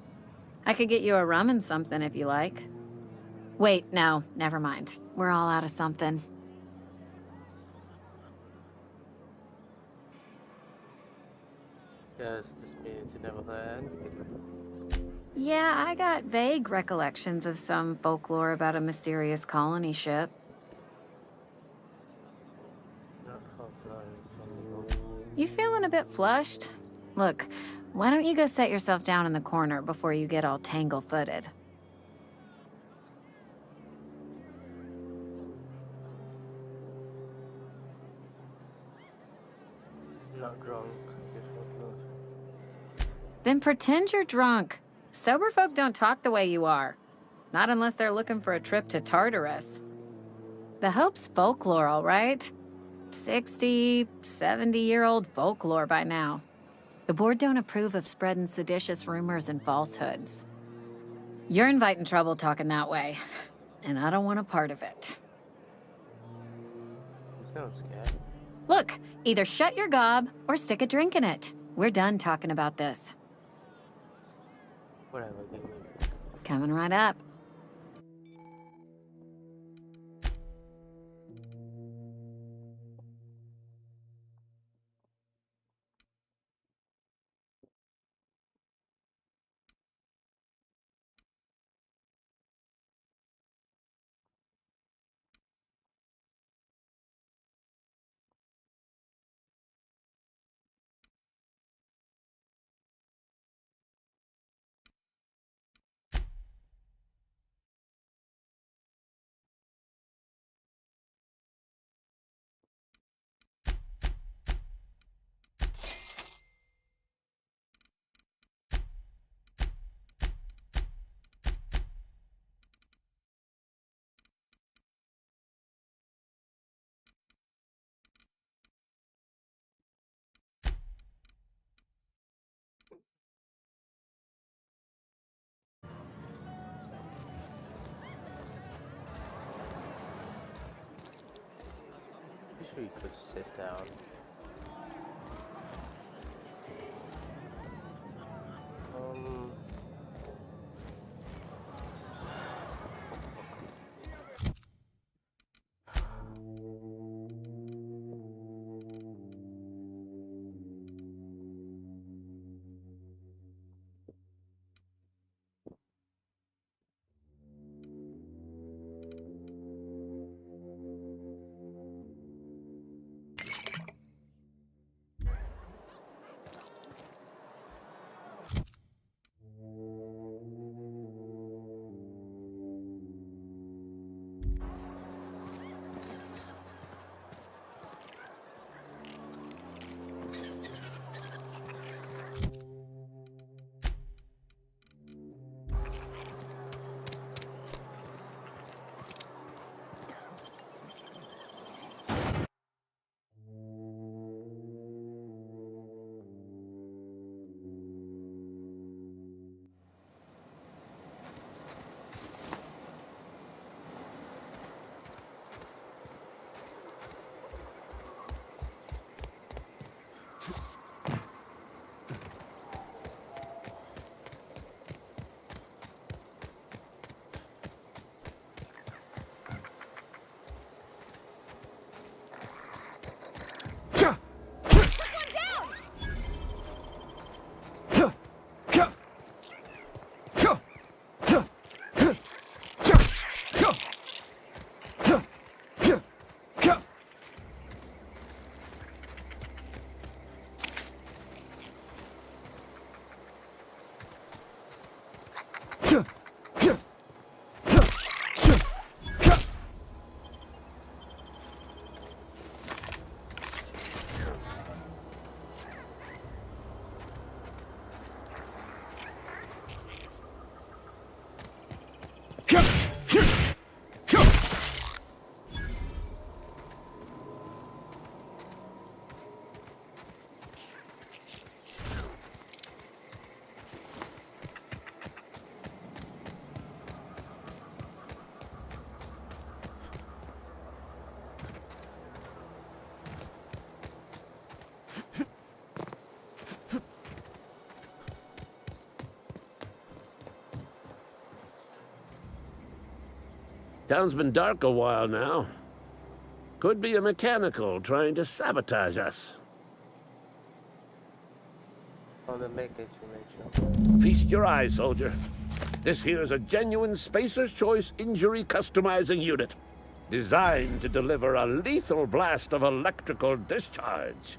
I could get you a rum and something if you like. Wait, no, never mind. We're all out of something. Does this mean it's Neverland? Yeah, I got vague recollections of some folklore about a mysterious colony ship. Not hotline. You feeling a bit flushed? Look, why don't you go set yourself down in the corner before you get all tangle-footed? Not drunk. Just what Then pretend you're drunk. Sober folk don't talk the way you are. Not unless they're looking for a trip to Tartarus. The Hope's folklore, all right? 60, 70-year-old folklore by now. The board don't approve of spreading seditious rumors and falsehoods. You're inviting trouble talking that way, and I don't want a part of it. You sound scared. Look, either shut your gob or stick a drink in it. We're done talking about this. Whatever, give me. Coming right up. Pretty sure you could sit down. Um. Town's been dark a while now. Could be a mechanical trying to sabotage us. On the make it, you mentioned. Feast your eyes, soldier. This here's a genuine Spacer's Choice injury customizing unit, designed to deliver a lethal blast of electrical discharge.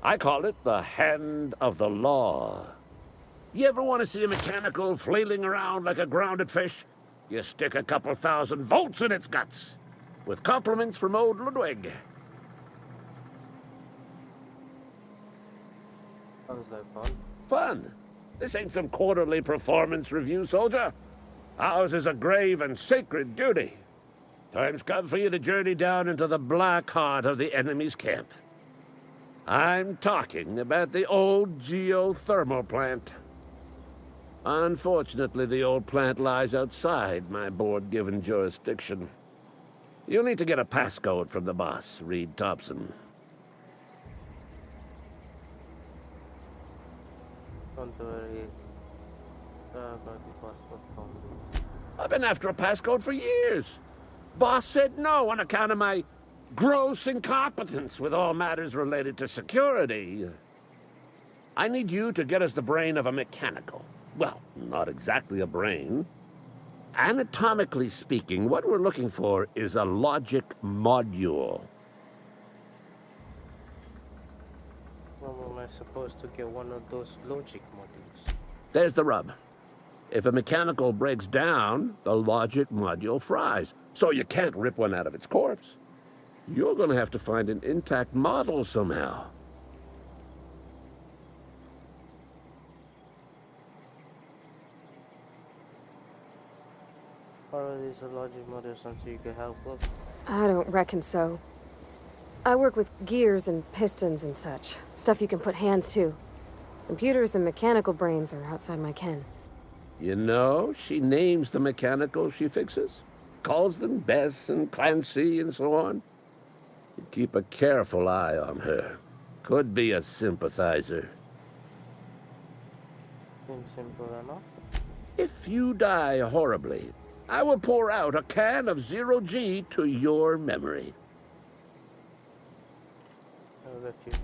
I call it the Hand of the Law. You ever want to see a mechanical flailing around like a grounded fish? You stick a couple thousand volts in its guts. With compliments from old Ludwig. Sounds like fun. Fun? This ain't some quarterly performance review, soldier. Ours is a grave and sacred duty. Time's come for you to journey down into the black heart of the enemy's camp. I'm talking about the old geothermal plant. Unfortunately, the old plant lies outside my board-given jurisdiction. You'll need to get a passcode from the boss, Reed Thompson. Don't worry. Got the passport from I've been after a passcode for years. Boss said no on account of my gross incompetence with all matters related to security. I need you to get us the brain of a mechanical. Well, not exactly a brain. Anatomically speaking, what we're looking for is a logic module. Well, am I supposed to get one of those logic modules? There's the rub. If a mechanical breaks down, the logic module fries, so you can't rip one out of its corpse. You're gonna have to find an intact model somehow. Or is a logic module something you can help with? I don't reckon so. I work with gears and pistons and such. Stuff you can put hands to. Computers and mechanical brains are outside my ken. You know, she names the mechanicals she fixes. Calls them Bess and Clancy and so on. You keep a careful eye on her. Could be a sympathizer. Seems simple enough. If you die horribly, I will pour out a can of Zero-G to your memory. I'll let you be.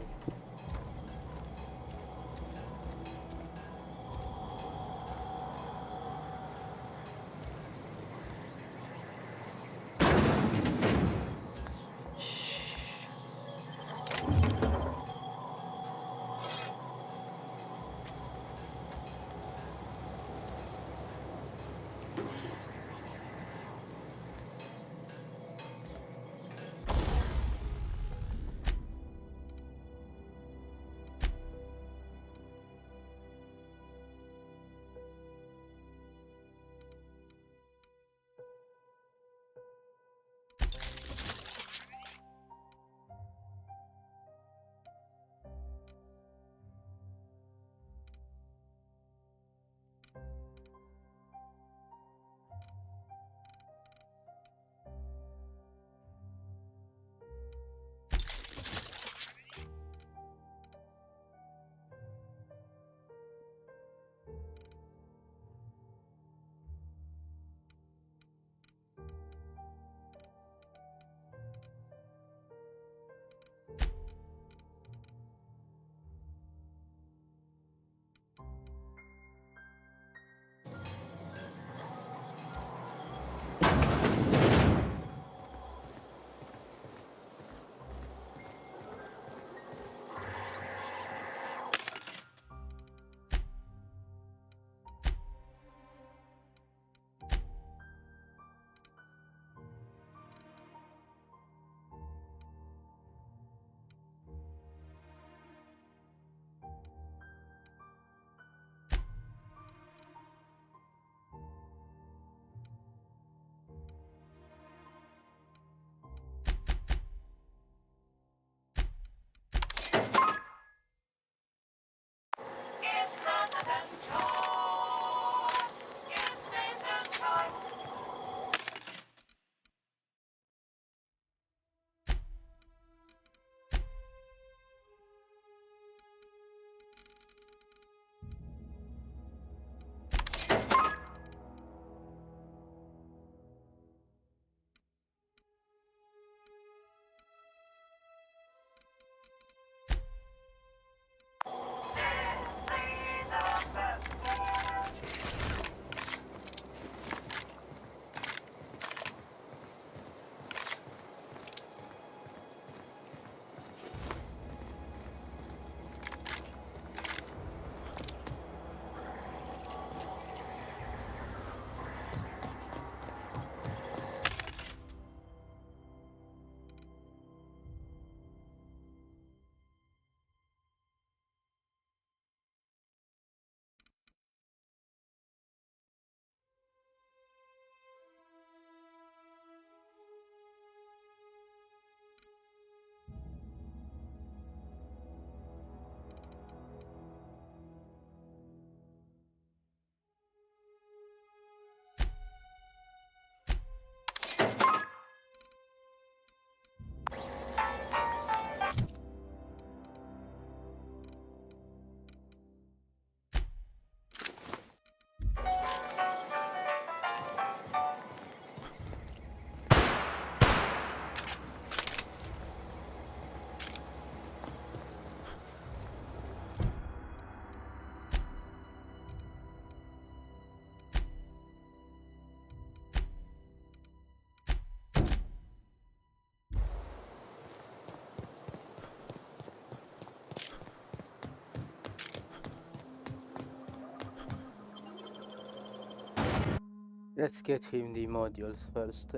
Let's get him the modules first.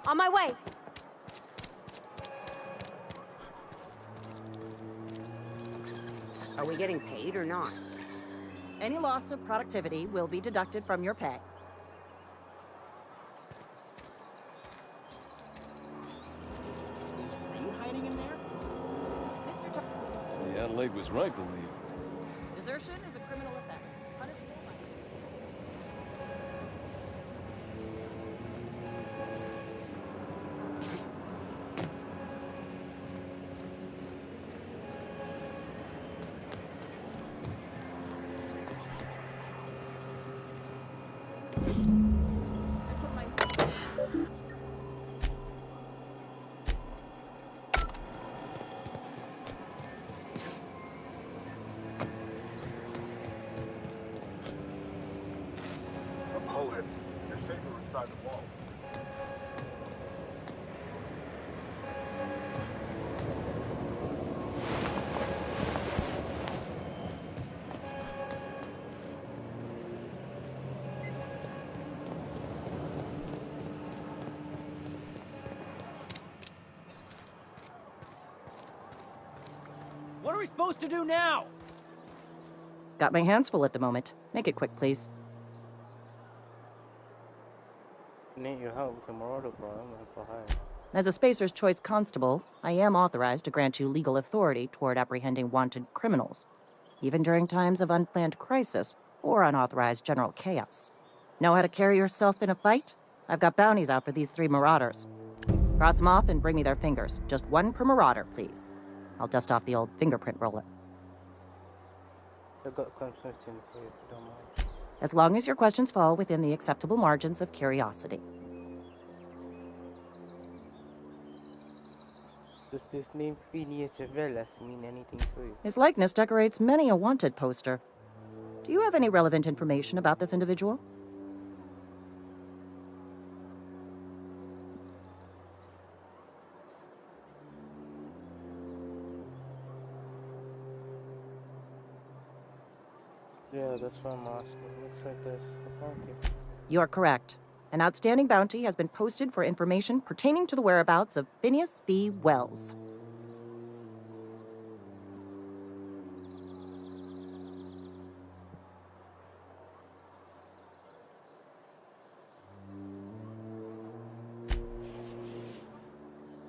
On my way! Are we getting paid or not? Any loss of productivity will be deducted from your pay. Is Reed hiding in there? Mr. Tar The Adelaide was right to leave. Desertion is a criminal offense. Punishable by... Hold it. They're safer inside the wall. What are we supposed to do now? Got my hands full at the moment. Make it quick, please. Need your help tomorrow, bro. I'm gonna go high. As a Spacer's Choice Constable, I am authorized to grant you legal authority toward apprehending wanted criminals, even during times of unplanned crisis or unauthorized general chaos. Know how to carry yourself in a fight? I've got bounties out for these 3 marauders. Cross them off and bring me their fingers. Just 1 per marauder, please. I'll dust off the old fingerprint roller. I got Clem 15 for you, if you don't mind. As long as your questions fall within the acceptable margins of curiosity. Does this name Phineas Velas mean anything to you? His likeness decorates many a wanted poster. Do you have any relevant information about this individual? Yeah, that's what I'm asking. Looks like there's a bounty. You're correct. An outstanding bounty has been posted for information pertaining to the whereabouts of Phineas V. Wells.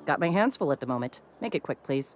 Got my hands full at the moment. Make it quick, please.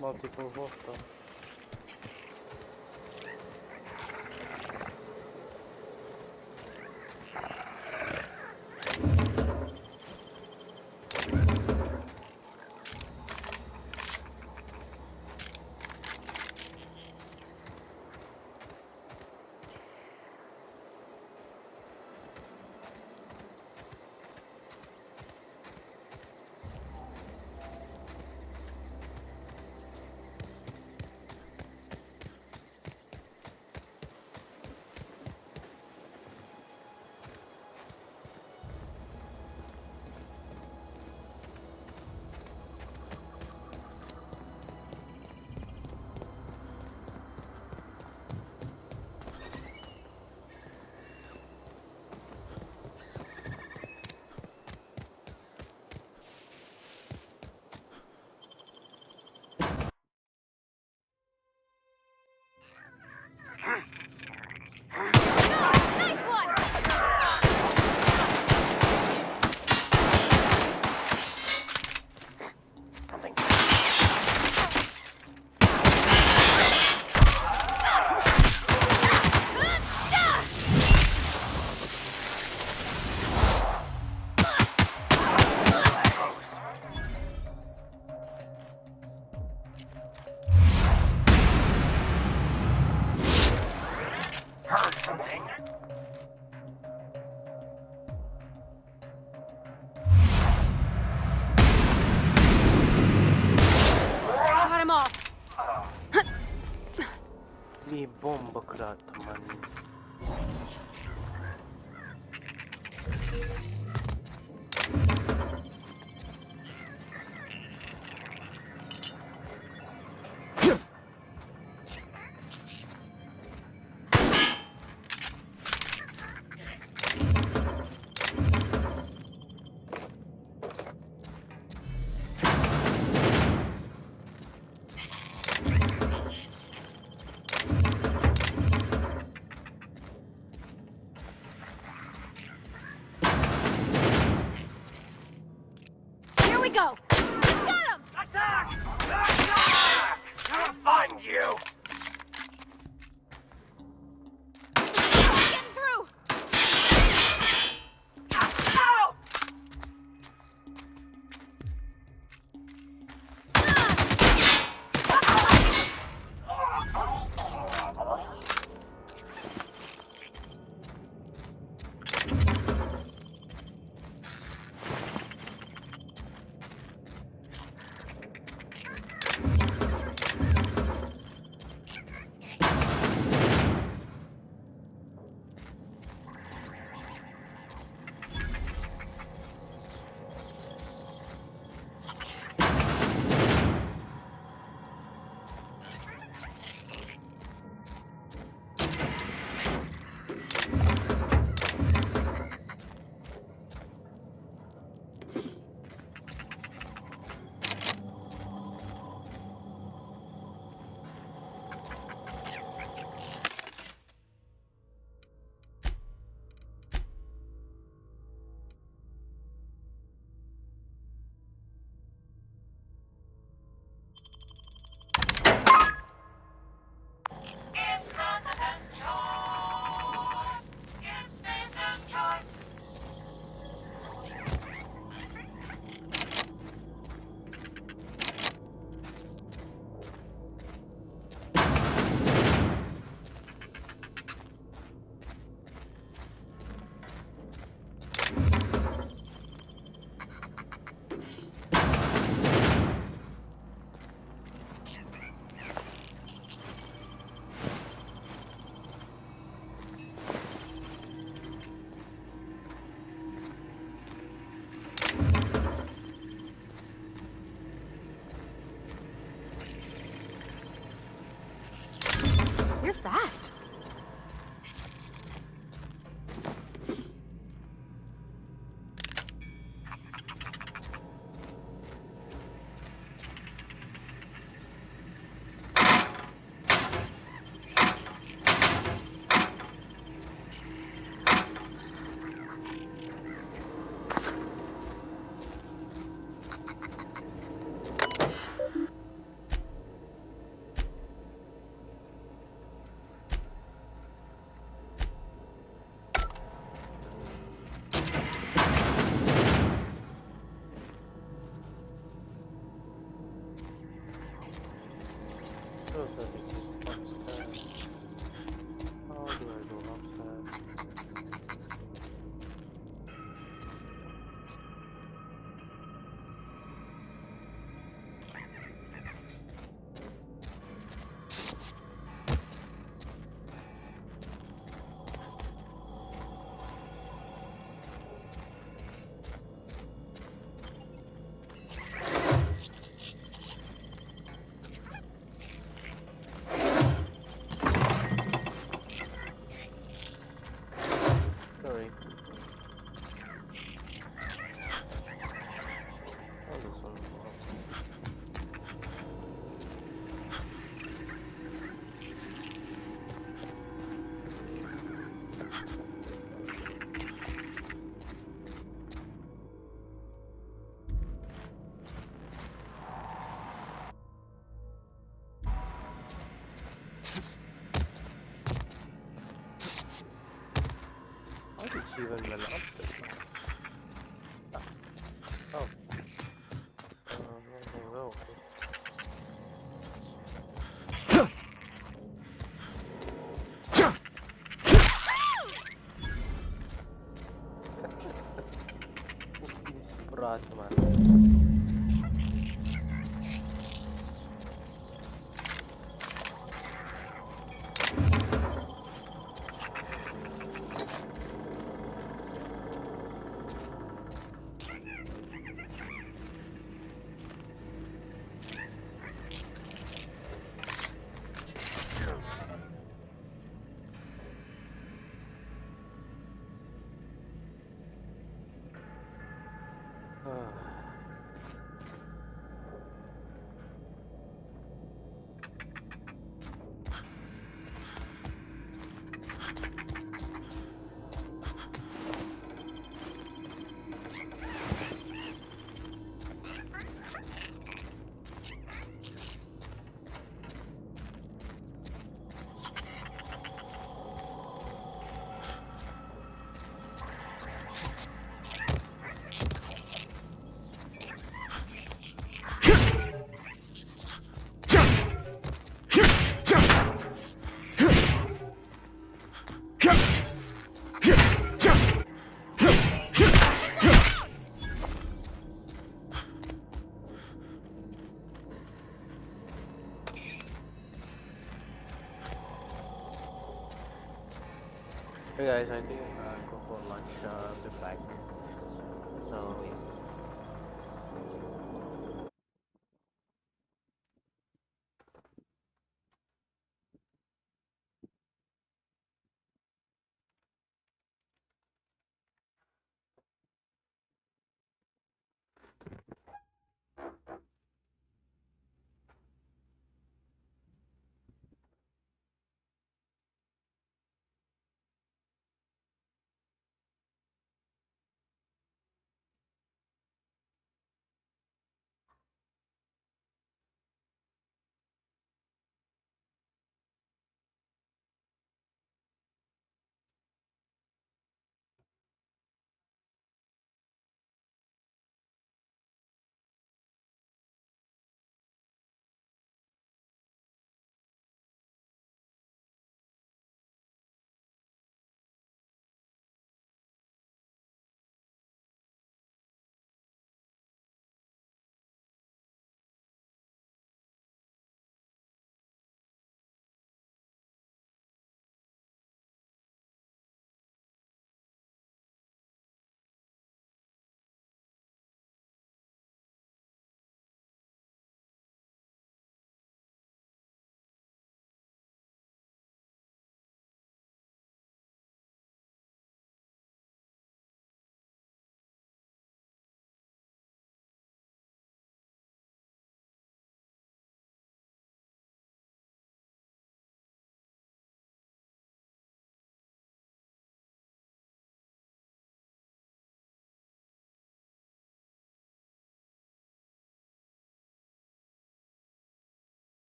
Multiple hostile. Cut him off. Mi bomba creata, man. Here we go. Got him. Attack! I'll find you! Getting through. Ow! You're fast. So that it's just upstairs. How do I go upstairs? Sorry. Oh, this one. How did she even run up this one? Oh. So, no. teman. Hey guys, I think go for lunch. Be back. So yeah.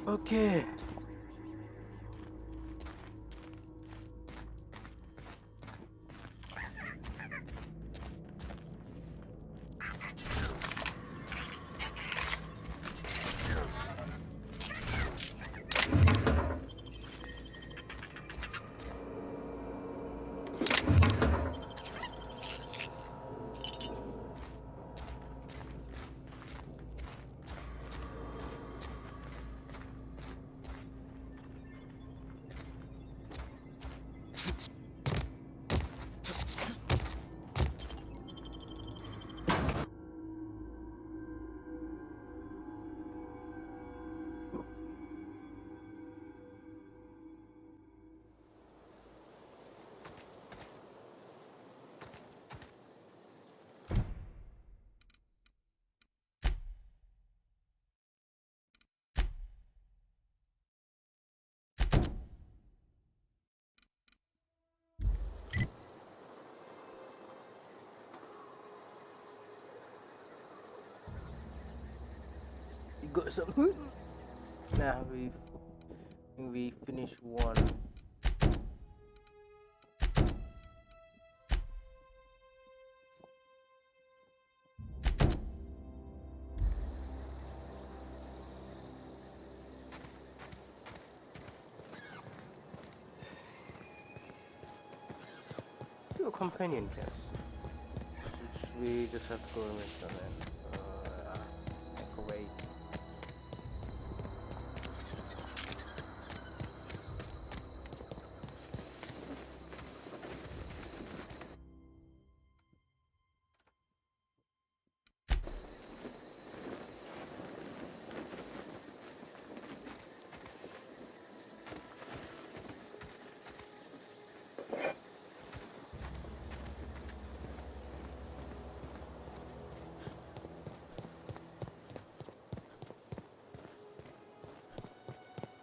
Okay. You got some? Nah, we finished one. Do a companion quest, which we just have to go and make them in. Great.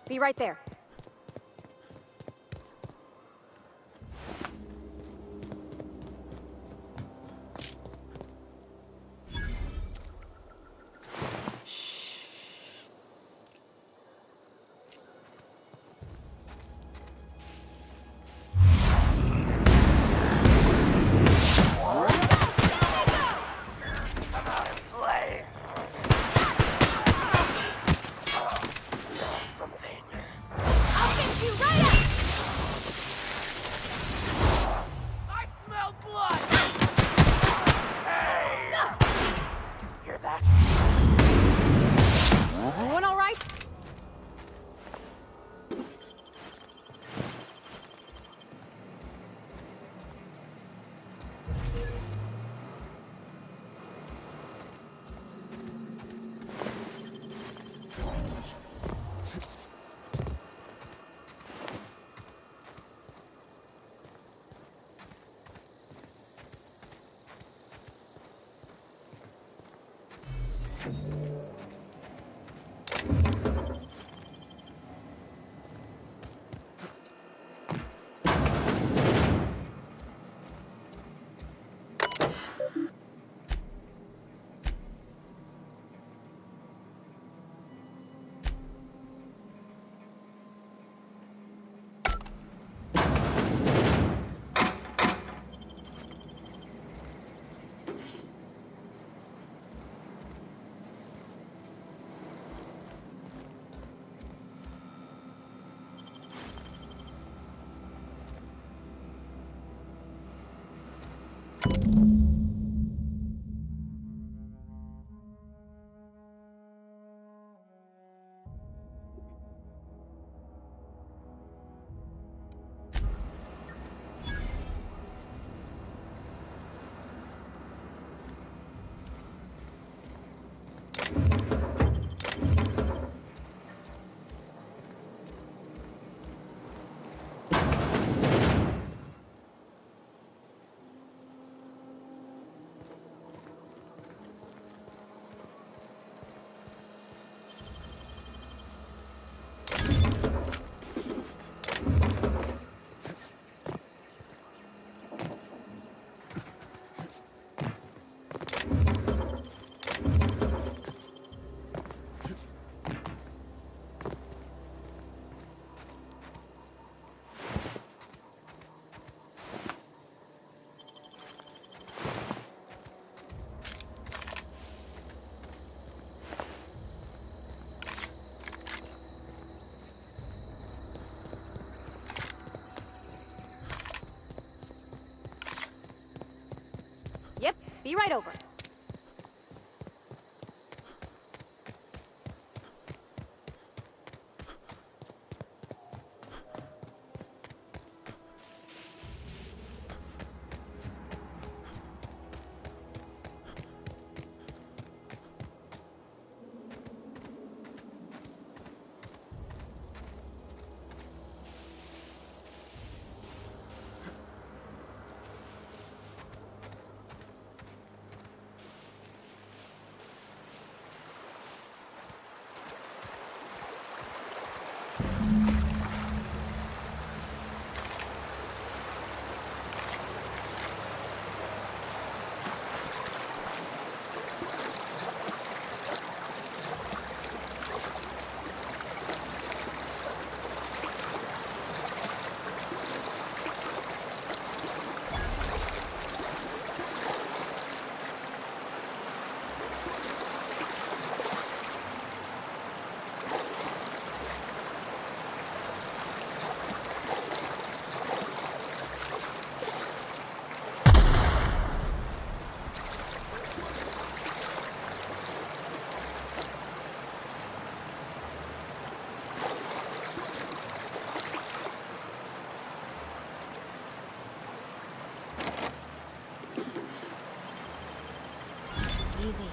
Be right there. Everyone all right? Be right over. Easy.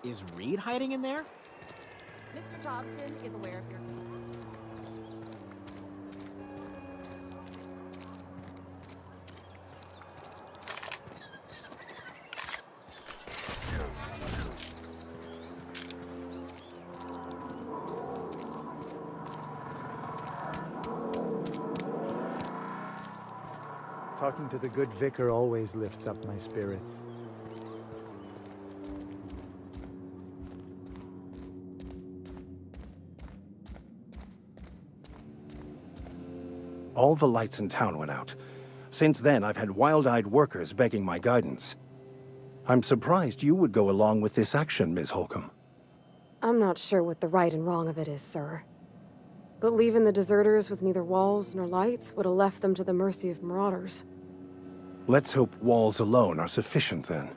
Is Reed hiding in there? Mr. Thompson is aware of your concern. Talking to the good vicar always lifts up my spirits. All the lights in town went out. Since then, I've had wild-eyed workers begging my guidance. I'm surprised you would go along with this action, Ms. Holcomb. I'm not sure what the right and wrong of it is, sir. But leaving the deserters with neither walls nor lights would have left them to the mercy of marauders. Let's hope walls alone are sufficient, then.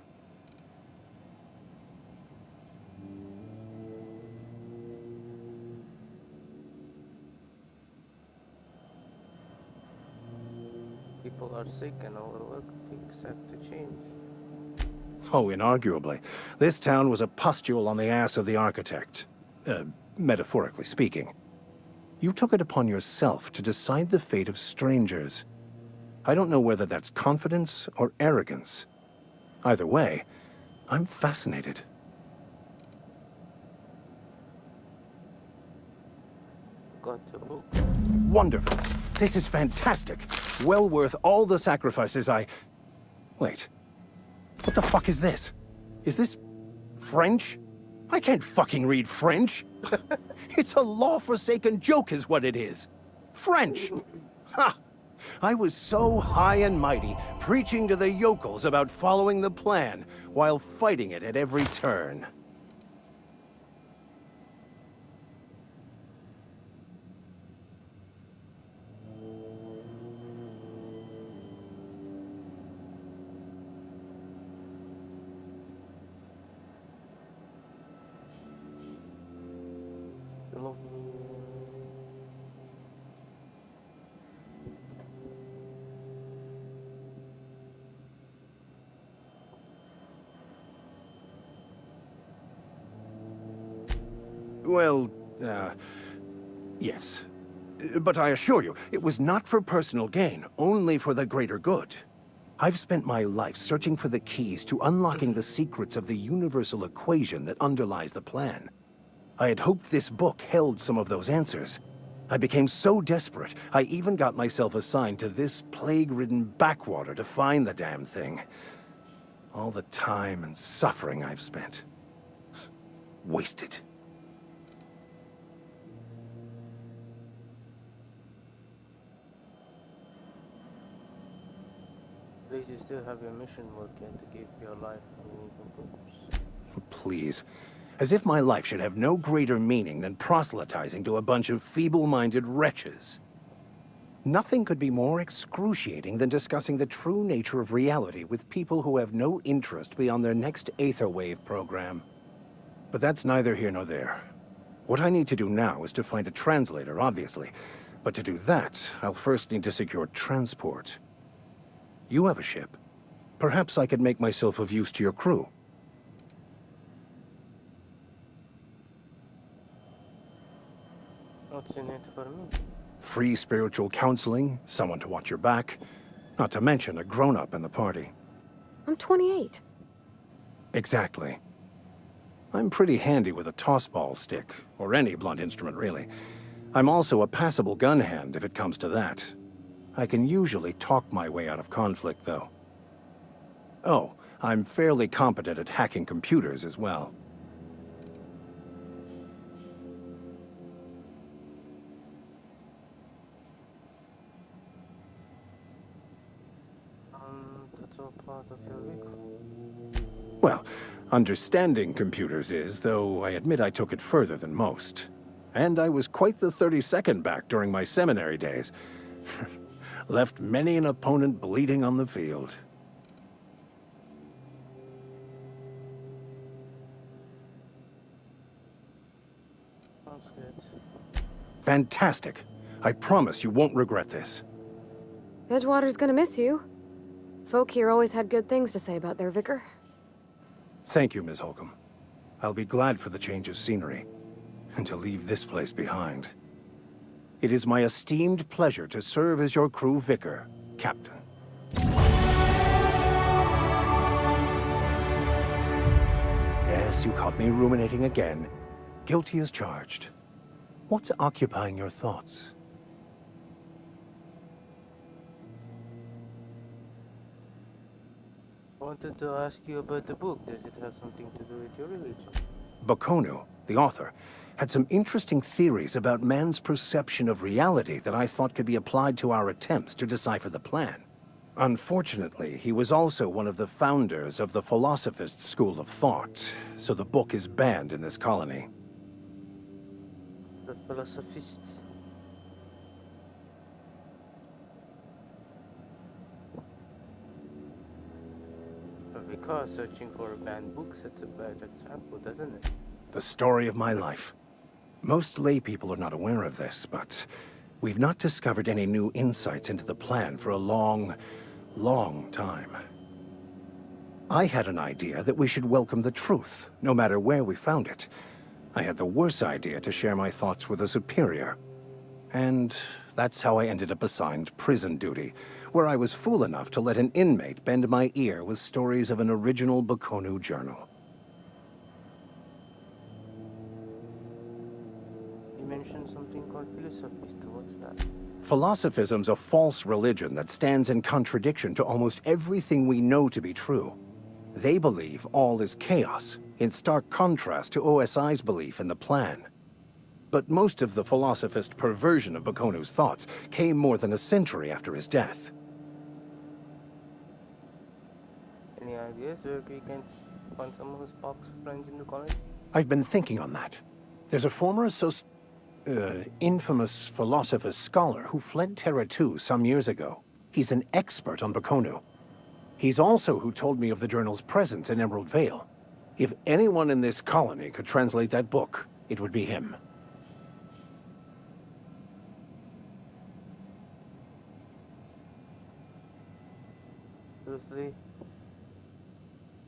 People are sick and overworked to accept the change. Oh, inarguably. This town was a pustule on the ass of the architect. Metaphorically speaking. You took it upon yourself to decide the fate of strangers. I don't know whether that's confidence or arrogance. Either way, I'm fascinated. Got the book. Wonderful. This is fantastic. Well worth all the sacrifices I... Wait. What the fuck is this? Is this... French? I can't fucking read French. It's a law-forsaken joke is what it is. French. Ha! I was so high and mighty, preaching to the yokels about following the plan, while fighting it at every turn. Well, yes. But I assure you, it was not for personal gain, only for the greater good. I've spent my life searching for the keys to unlocking the secrets of the universal equation that underlies the plan. I had hoped this book held some of those answers. I became so desperate, I even got myself assigned to this plague-ridden backwater to find the damn thing. All the time and suffering I've spent. Wasted. At least you still have your mission work yet to give your life a meaningful purpose. Please. As if my life should have no greater meaning than proselytizing to a bunch of feeble-minded wretches. Nothing could be more excruciating than discussing the true nature of reality with people who have no interest beyond their next Aetherwave program. But that's neither here nor there. What I need to do now is to find a translator, obviously. But to do that, I'll first need to secure transport. You have a ship. Perhaps I could make myself of use to your crew. What's in it for me? Free spiritual counseling, someone to watch your back, not to mention a grown-up in the party. I'm 28. Exactly. I'm pretty handy with a tossball stick, or any blunt instrument, really. I'm also a passable gun hand if it comes to that. I can usually talk my way out of conflict, though. Oh, I'm fairly competent at hacking computers as well. That's all part of your vehicle. Well, understanding computers is, though I admit I took it further than most. And I was quite the 32nd back during my seminary days. Left many an opponent bleeding on the field. Sounds good. Fantastic. I promise you won't regret this. Edgewater's gonna miss you. Folk here always had good things to say about their vicar. Thank you, Ms. Holcomb. I'll be glad for the change of scenery, and to leave this place behind. It is my esteemed pleasure to serve as your crew vicar, Captain. Yes, you caught me ruminating again. Guilty as charged. What's occupying your thoughts? I wanted to ask you about the book. Does it have something to do with your religion? Bakono, the author, had some interesting theories about man's perception of reality that I thought could be applied to our attempts to decipher the plan. Unfortunately, he was also one of the founders of the Philosophist school of thought, so the book is banned in this colony. The philosophist. Because searching for banned books, it's a bad example, doesn't it? The story of my life. Most lay people are not aware of this, but we've not discovered any new insights into the plan for a long time. I had an idea that we should welcome the truth, no matter where we found it. I had the worse idea to share my thoughts with a superior. And that's how I ended up assigned prison duty, where I was fool enough to let an inmate bend my ear with stories of an original Bakono journal. You mentioned something called philosophist. What's that? Philosophism's a false religion that stands in contradiction to almost everything we know to be true. They believe all is chaos, in stark contrast to OSI's belief in the plan. But most of the philosophist perversion of Bakono's thoughts came more than a century after his death. Any ideas where we can find some of Spock's friends in the colony? I've been thinking on that. There's a former infamous philosophist scholar who fled Terra 2 some years ago. He's an expert on Bakono. He's also who told me of the journal's presence in Emerald Vale. If anyone in this colony could translate that book, it would be him. Seriously?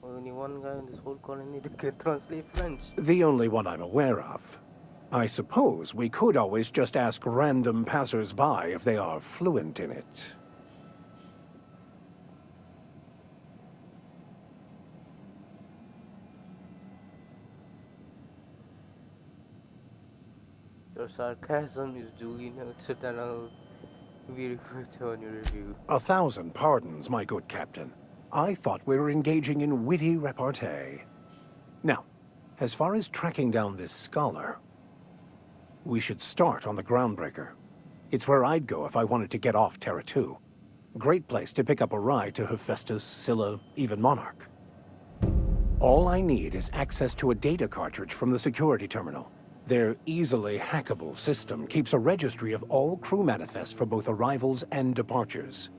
Only one guy in this whole colony that can translate French. The only one I'm aware of. I suppose we could always just ask random passers-by if they are fluent in it. Your sarcasm is duly noted and I'll be referred to on your review. 1,000 pardons, my good captain. I thought we were engaging in witty repartee. Now, as far as tracking down this scholar, we should start on the Groundbreaker. It's where I'd go if I wanted to get off Terra 2. Great place to pick up a ride to Hephaestus, Scylla, even Monarch. All I need is access to a data cartridge from the security terminal. Their easily hackable system keeps a registry of all crew manifests for both arrivals and departures.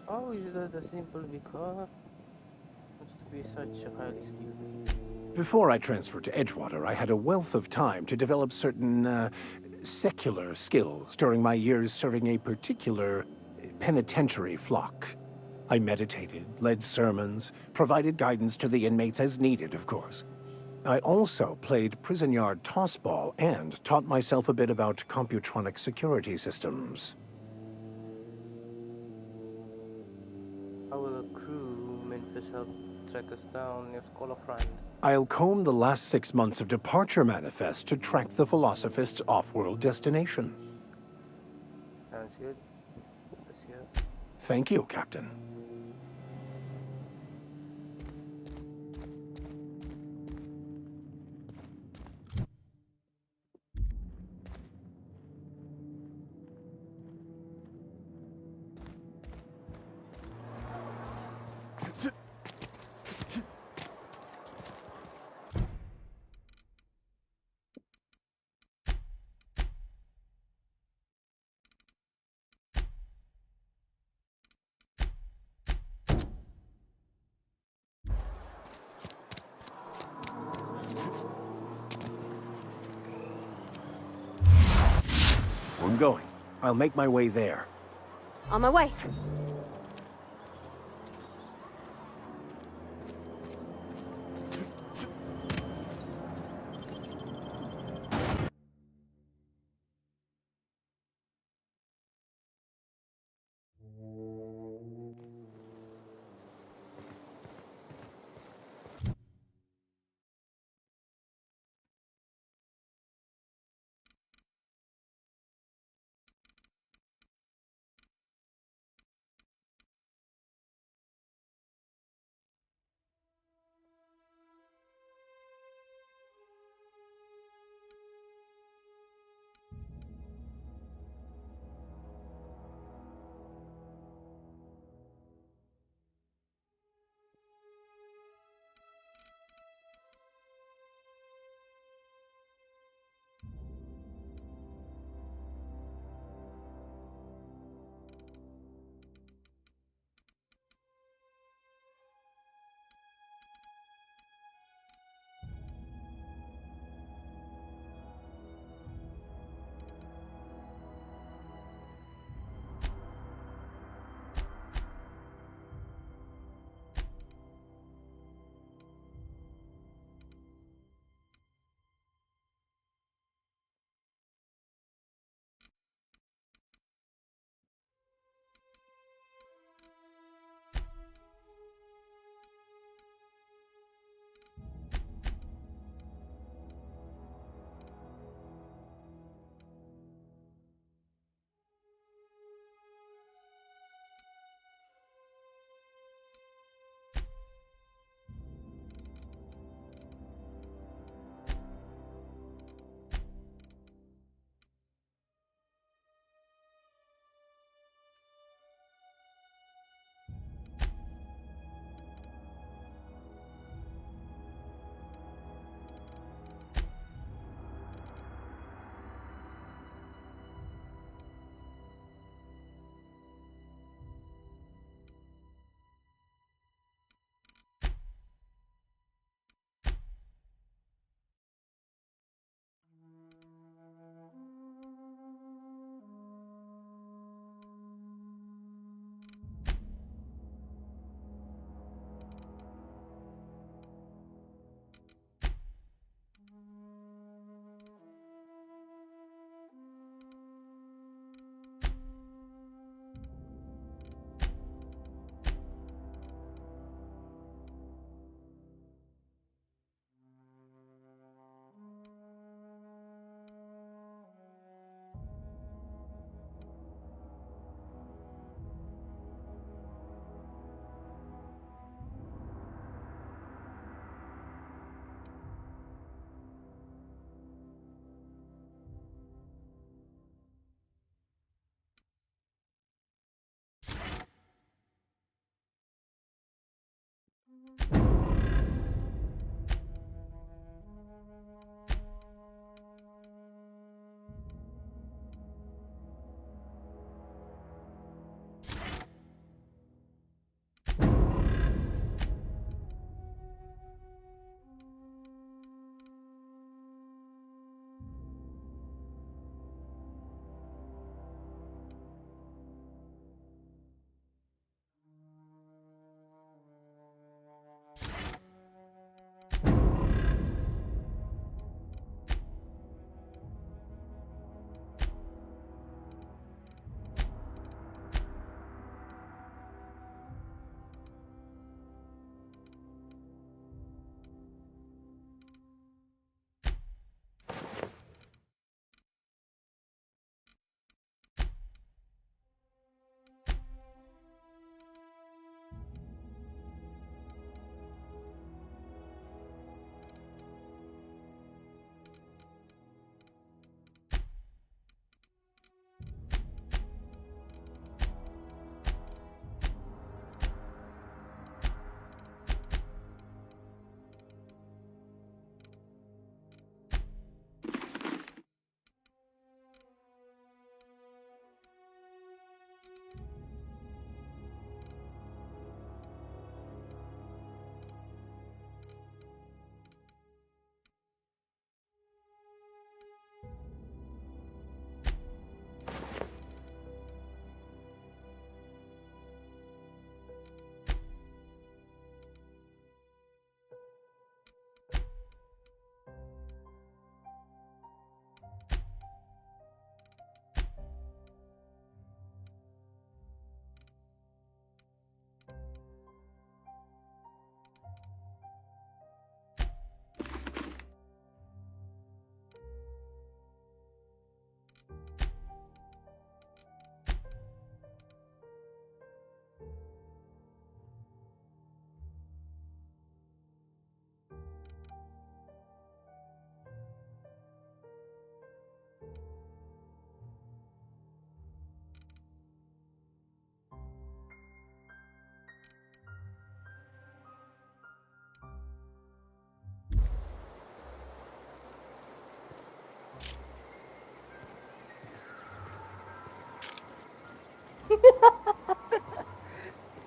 Oh, is that the simple because seems to be such a highly skilled. Before I transferred to Edgewater, I had a wealth of time to develop certain, secular skills during my years serving a particular penitentiary flock. I meditated, led sermons, provided guidance to the inmates as needed, of course. I also played prison yard tossball and taught myself a bit about computronic security systems. How will a crew Memphis help track us down if Colofrand? I'll comb the last 6 months of departure manifests to track the Philosophist's off-world destination. Sounds good. Let's hear. Thank you, Captain. I'm going. I'll make my way there. On my way.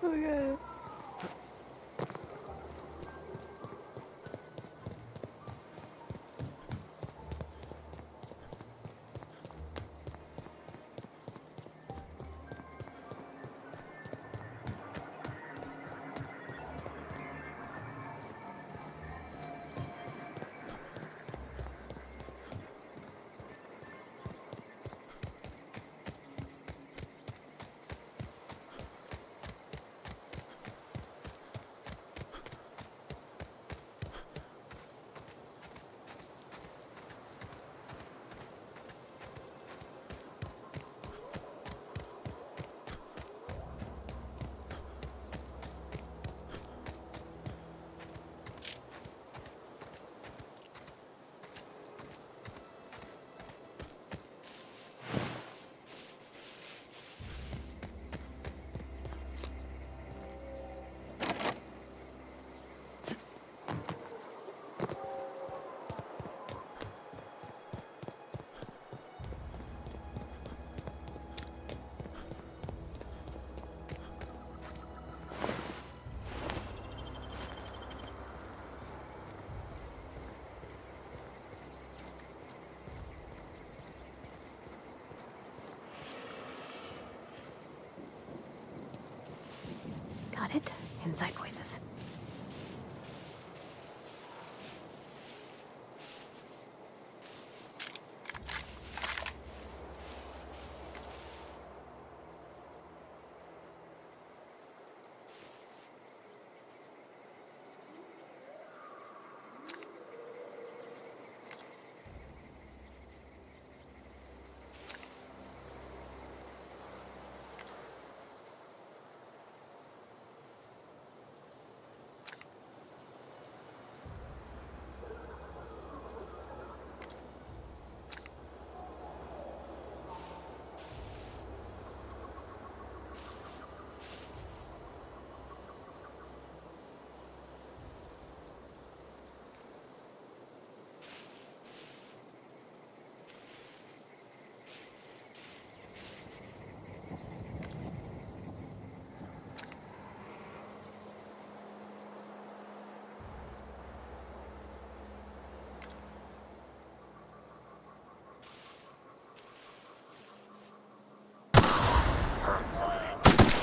Okay. Got it. Inside voices.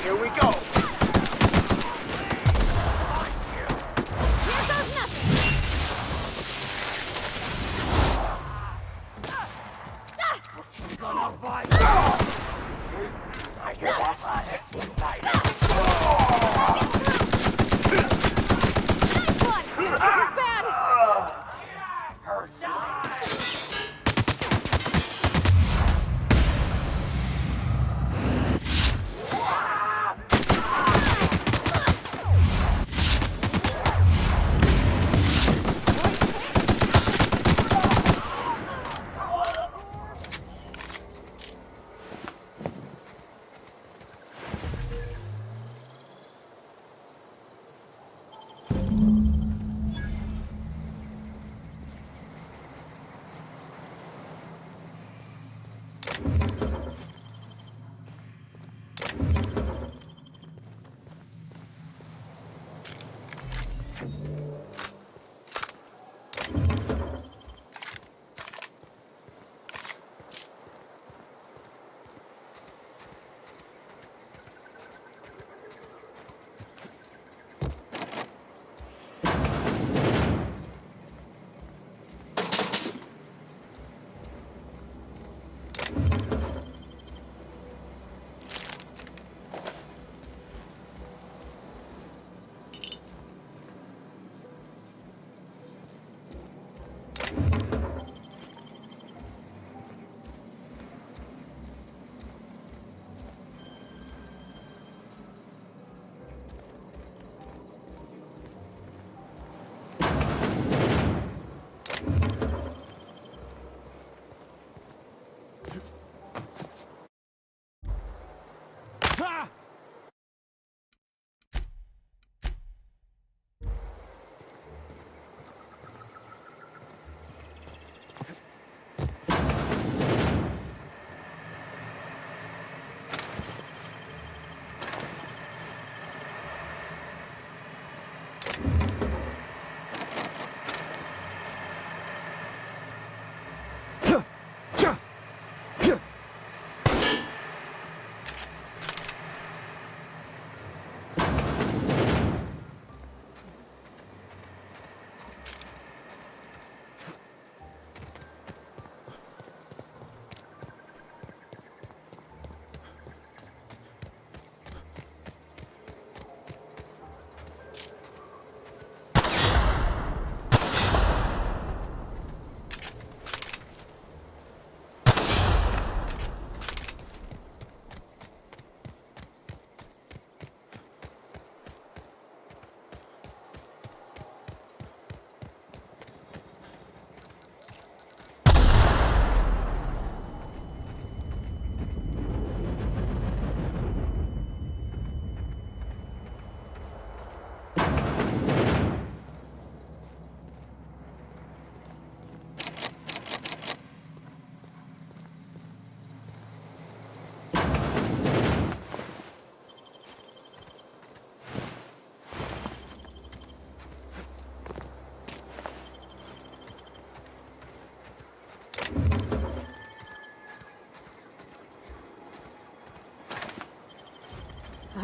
Here we go. I hear that. This is bad!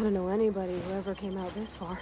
don't know anybody who ever came out this far.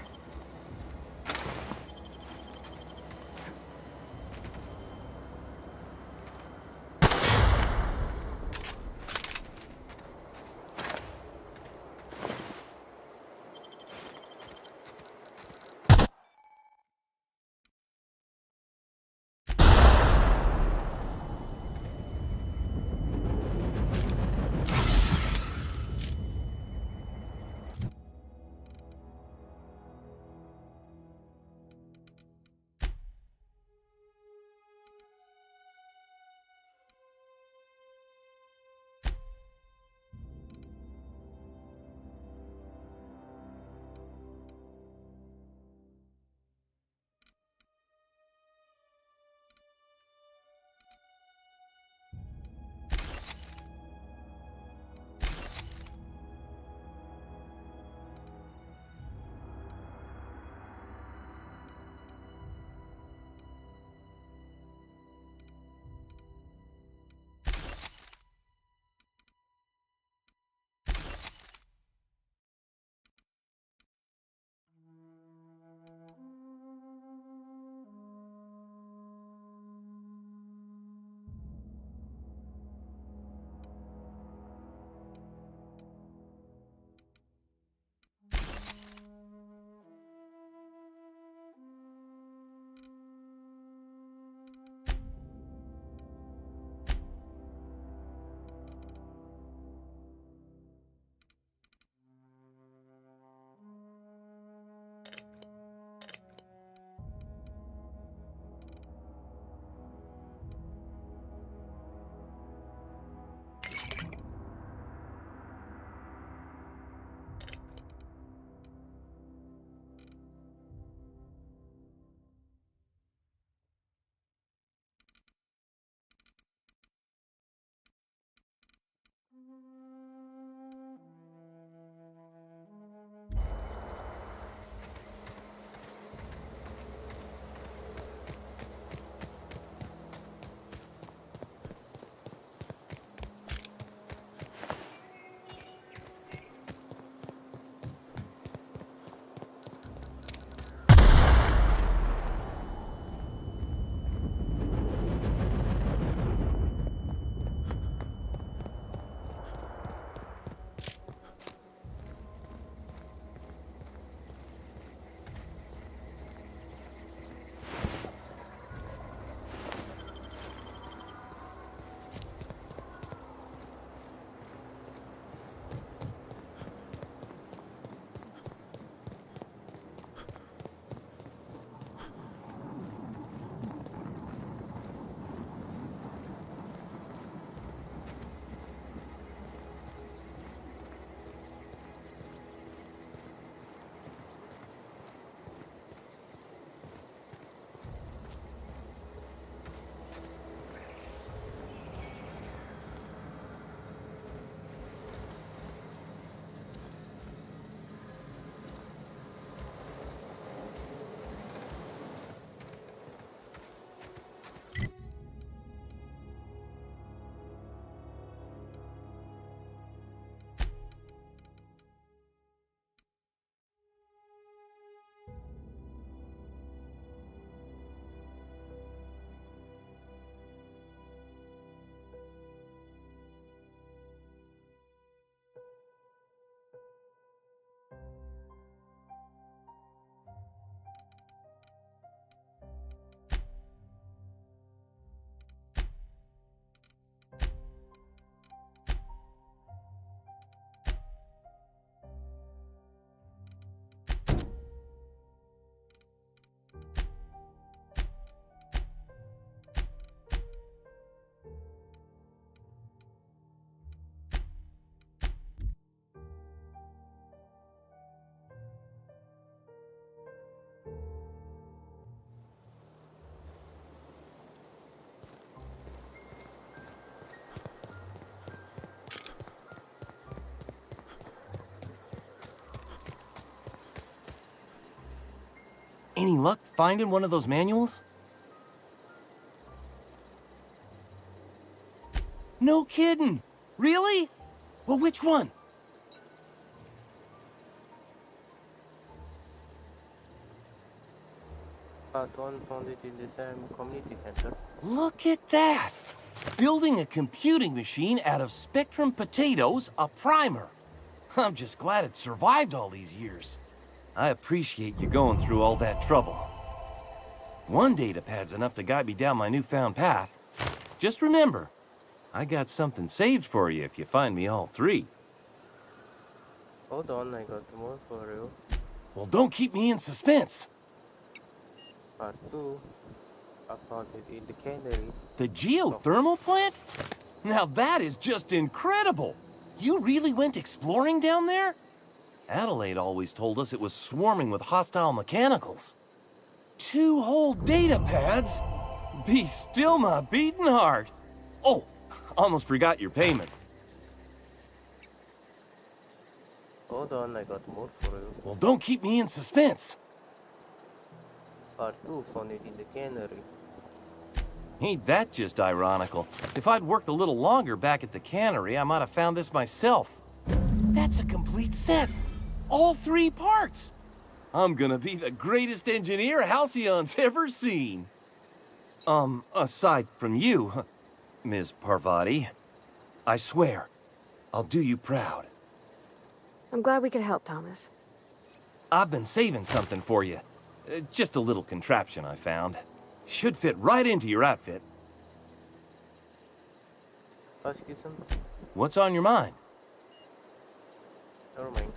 Any luck finding one of those manuals? No kidding! Really? Well, which one? Part 1 founded in the same community center. Look at that! Building a computing machine out of Spectrum potatoes, a primer. I'm just glad it survived all these years. I appreciate you going through all that trouble. One datapad's enough to guide me down my newfound path. Just remember, I got something saved for you if you find me all three. Hold on, I got more for you. Well, don't keep me in suspense. Part 2, I found it in the cannery. The geothermal plant? Now that is just incredible! You really went exploring down there? Adelaide always told us it was swarming with hostile mechanicals. 2 whole data pads? Be still my beating heart. Oh, almost forgot your payment. Hold on, I got more for you. Well, don't keep me in suspense. Part 2, found it in the cannery. Ain't that just ironical? If I'd worked a little longer back at the cannery, I might have found this myself. That's a complete set. All 3 parts. I'm gonna be the greatest engineer Halcyon's ever seen. Aside from you, Ms. Parvati, I swear, I'll do you proud. I'm glad we could help, Thomas. I've been saving something for you. Just a little contraption I found. Should fit right into your outfit. Ask you something? What's on your mind? Never mind.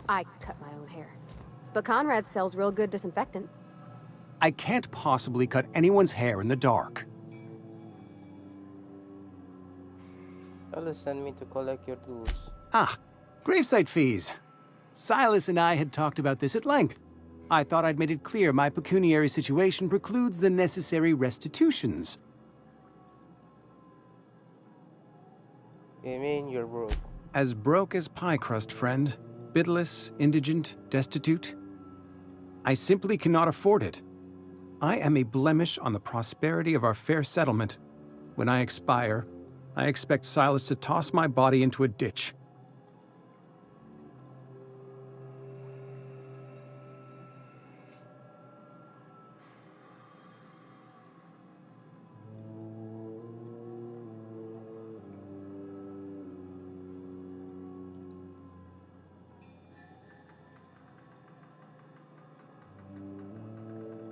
I cut my own hair. But Conrad sells real good disinfectant. I can't possibly cut anyone's hair in the dark. Silas sent me to collect your dues. Ah, gravesite fees. Silas and I had talked about this at length. I thought I'd made it clear my pecuniary situation precludes the necessary restitutions. You mean you're broke? As broke as pie crust, friend. Bidless, indigent, destitute. I simply cannot afford it. I am a blemish on the prosperity of our fair settlement. When I expire, I expect Silas to toss my body into a ditch.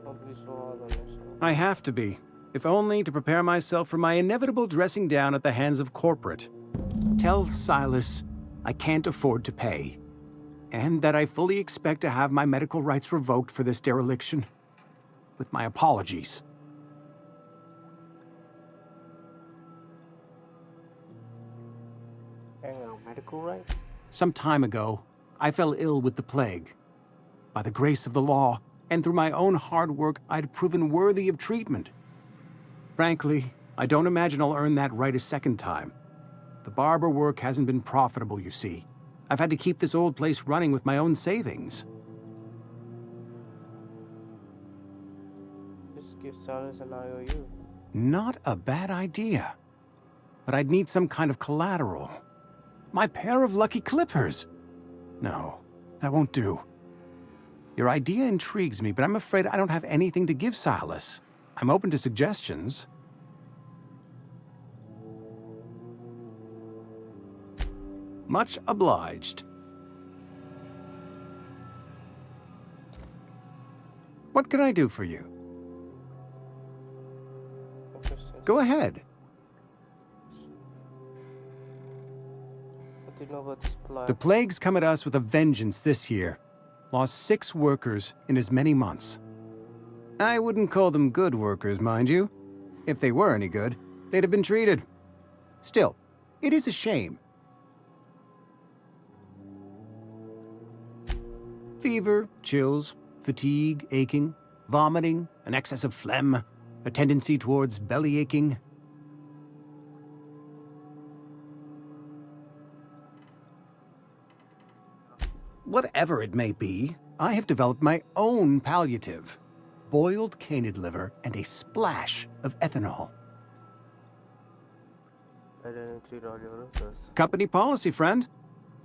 Don't be so hard on yourself. I have to be, if only to prepare myself for my inevitable dressing down at the hands of corporate. Tell Silas I can't afford to pay, and that I fully expect to have my medical rights revoked for this dereliction. With my apologies. Hang on, medical rights? Some time ago, I fell ill with the plague. By the grace of the law, and through my own hard work, I'd proven worthy of treatment. Frankly, I don't imagine I'll earn that right a second time. The barber work hasn't been profitable, you see. I've had to keep this old place running with my own savings. Just give Silas an IOU. Not a bad idea. But I'd need some kind of collateral. My pair of lucky clippers! No, that won't do. Your idea intrigues me, but I'm afraid I don't have anything to give Silas. I'm open to suggestions. Much obliged. What can I do for you? Go ahead. What do you know about this plague? The plague's come at us with a vengeance this year. Lost 6 workers in as many months. I wouldn't call them good workers, mind you. If they were any good, they'd have been treated. Still, it is a shame. Fever, chills, fatigue, aching, vomiting, an excess of phlegm, a tendency towards belly aching. Whatever it may be, I have developed my own palliative. Boiled canid liver and a splash of ethanol. I didn't treat all your workers. Company policy, friend.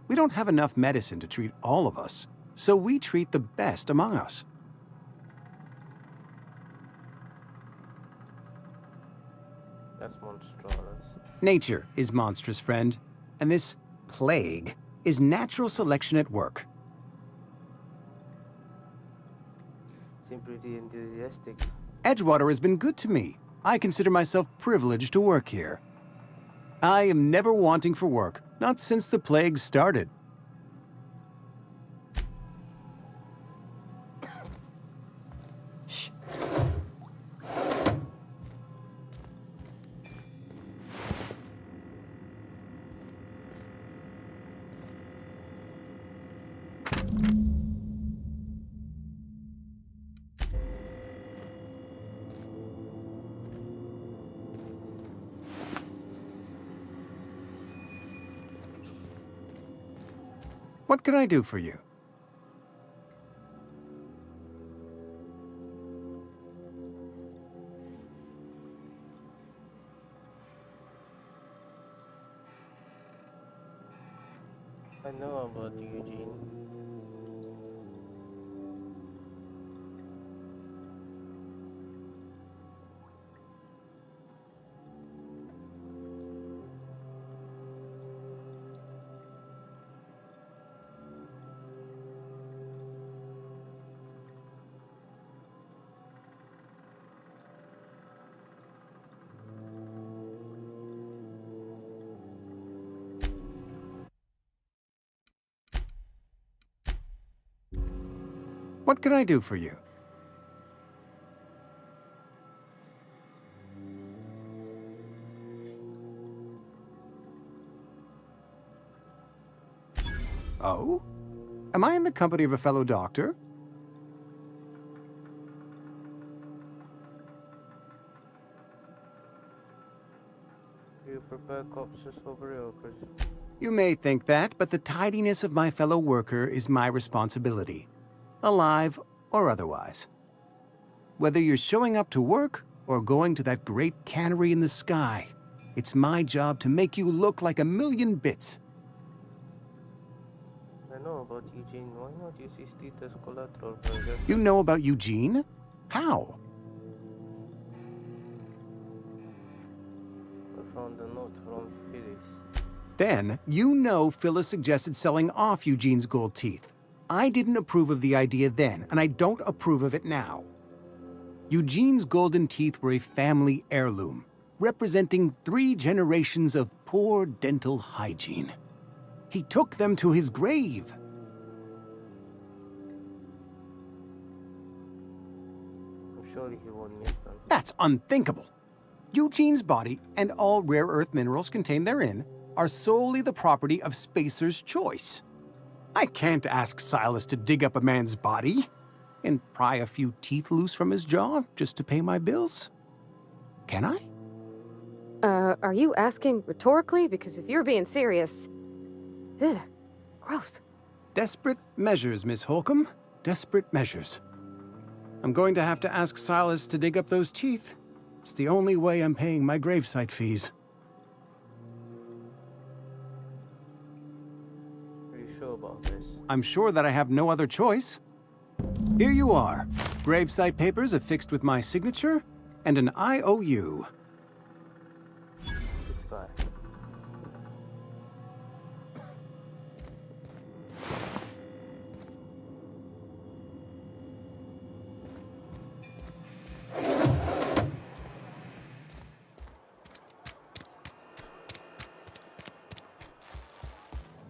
We don't have enough medicine to treat all of us, so we treat the best among us. That's monstrous. Nature is monstrous, friend, and this plague is natural selection at work. Seem pretty enthusiastic. Edgewater has been good to me. I consider myself privileged to work here. I am never wanting for work, not since the plague started. Shh. What can I do for you? I know about you, Eugene. What can I do for you? Oh? Am I in the company of a fellow doctor? You prepare corpses for burial, Chris. You may think that, but the tidiness of my fellow worker is my responsibility, alive or otherwise. Whether you're showing up to work or going to that great cannery in the sky, it's my job to make you look like a million bits. I know about Eugene. Why not use his teeth as collateral for this? You know about Eugene? How? I found a note from Phyllis. Then, you know Phyllis suggested selling off Eugene's gold teeth. I didn't approve of the idea then, and I don't approve of it now. Eugene's golden teeth were a family heirloom, representing 3 generations of poor dental hygiene. He took them to his grave. Surely he won't miss them. That's unthinkable. Eugene's body and all rare earth minerals contained therein are solely the property of Spacer's Choice. I can't ask Silas to dig up a man's body and pry a few teeth loose from his jaw just to pay my bills. Can I? Are you asking rhetorically? Because if you're being serious... Ugh, gross. Desperate measures, Miss Holcomb. Desperate measures. I'm going to have to ask Silas to dig up those teeth. It's the only way I'm paying my gravesite fees. Are you sure about this? I'm sure that I have no other choice. Here you are. Gravesite papers affixed with my signature and an IOU. Goodbye.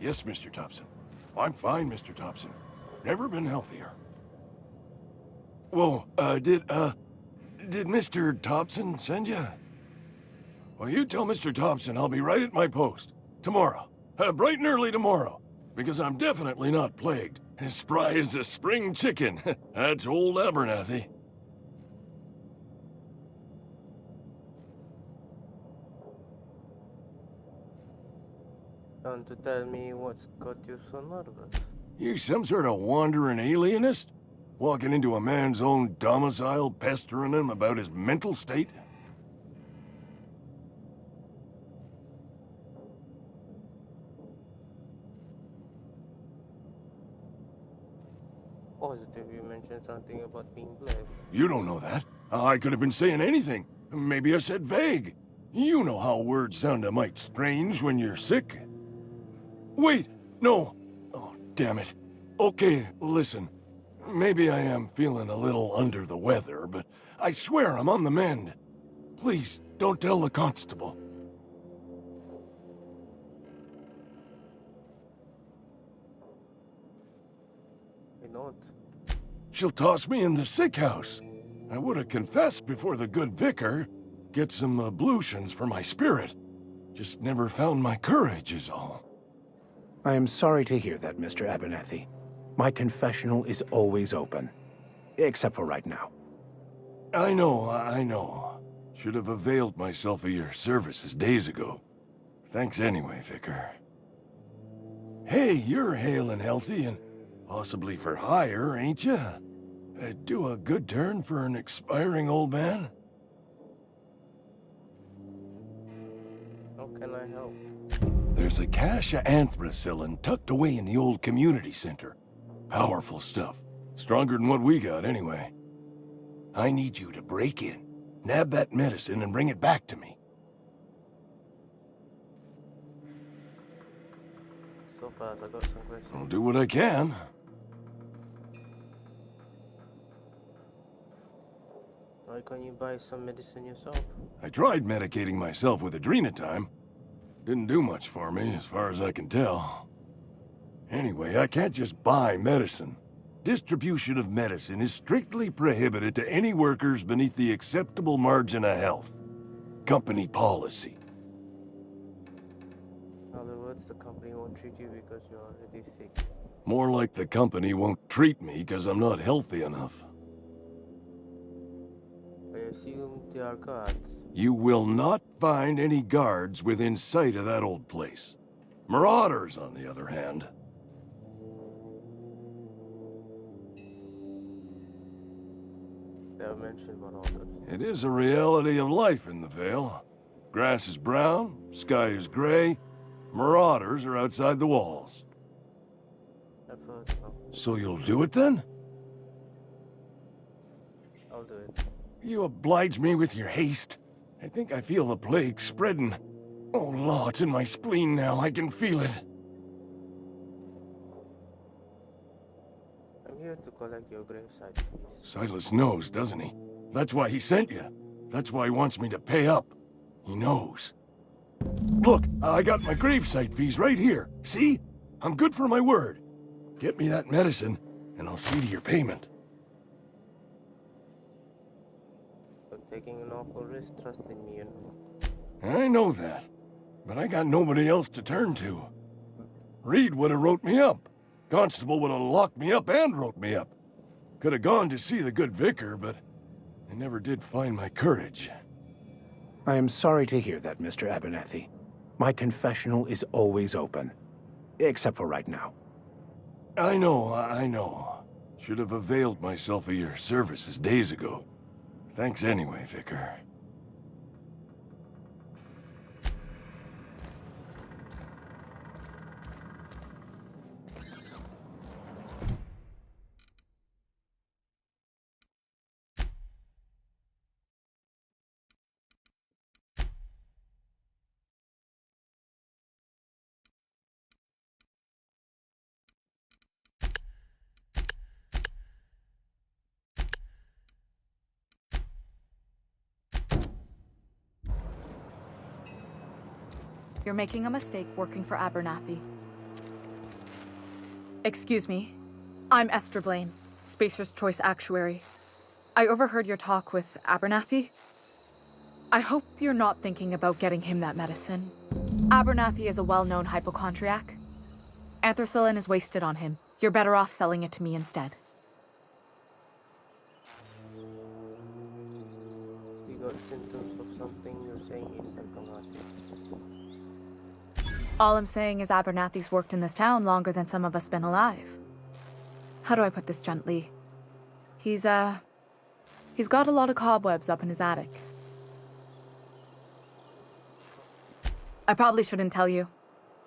Yes, Mr. Thompson. I'm fine, Mr. Thompson. Never been healthier. Whoa, did Mr. Thompson send you? Well, you tell Mr. Thompson I'll be right at my post. Tomorrow. Bright and early tomorrow. Because I'm definitely not plagued. As spry as a spring chicken. That's old Abernathy. Don't to tell me what's got you so nervous. You some sort of wandering alienist? Walking into a man's own domicile, pestering him about his mental state? Positive you mentioned something about being plagued. You don't know that. I could have been saying anything. Maybe I said vague. You know how words sound a mite strange when you're sick. Wait, no. Oh, damn it. Okay, listen. Maybe I am feeling a little under the weather, but I swear I'm on the mend. Please, don't tell the constable. I don't. She'll toss me in the sick house. I would have confessed before the good vicar. Get some ablutions for my spirit. Just never found my courage is all. I am sorry to hear that, Mr. Abernathy. My confessional is always open. Except for right now. I know. Should have availed myself of your services days ago. Thanks anyway, Vicar. Hey, you're hale and healthy and possibly for hire, ain't you? Do a good turn for an expiring old man? How can I help? There's a cache of anthracillin tucked away in the old community center. Powerful stuff. Stronger than what we got, anyway. I need you to break in, nab that medicine, and bring it back to me. So fast, I got some questions. I'll do what I can. Why can't you buy some medicine yourself? I tried medicating myself with Adrenatime. Didn't do much for me, as far as I can tell. Anyway, I can't just buy medicine. Distribution of medicine is strictly prohibited to any workers beneath the acceptable margin of health. Company policy. In other words, the company won't treat you because you're already sick. More like the company won't treat me because I'm not healthy enough. I assume they are guards. You will not find any guards within sight of that old place. Marauders, on the other hand. They have mentioned marauders. It is a reality of life in the Vale. Grass is brown, sky is gray. Marauders are outside the walls. I've heard so. So you'll do it then? I'll do it. You oblige me with your haste. I think I feel the plague spreading. Oh, law, it's in my spleen now. I can feel it. I'm here to collect your gravesite, please. Silas knows, doesn't he? That's why he sent you. That's why he wants me to pay up. He knows. Look, I got my gravesite fees right here. See? I'm good for my word. Get me that medicine, and I'll see to your payment. I'm taking an awful risk trusting me, you know. I know that, but I got nobody else to turn to. Reed would have wrote me up. Constable would have locked me up and wrote me up. Could have gone to see the good vicar, but I never did find my courage. I am sorry to hear that, Mr. Abernathy. My confessional is always open. Except for right now. I know. Should have availed myself of your services days ago. Thanks anyway, Vicar. You're making a mistake working for Abernathy. Excuse me. I'm Esther Blaine, Spacer's Choice Actuary. I overheard your talk with Abernathy. I hope you're not thinking about getting him that medicine. Abernathy is a well-known hypochondriac. Anthracillin is wasted on him. You're better off selling it to me instead. You got symptoms of something you're saying is psychotic. All I'm saying is Abernathy's worked in this town longer than some of us been alive. How do I put this gently? He's got a lot of cobwebs up in his attic. I probably shouldn't tell you.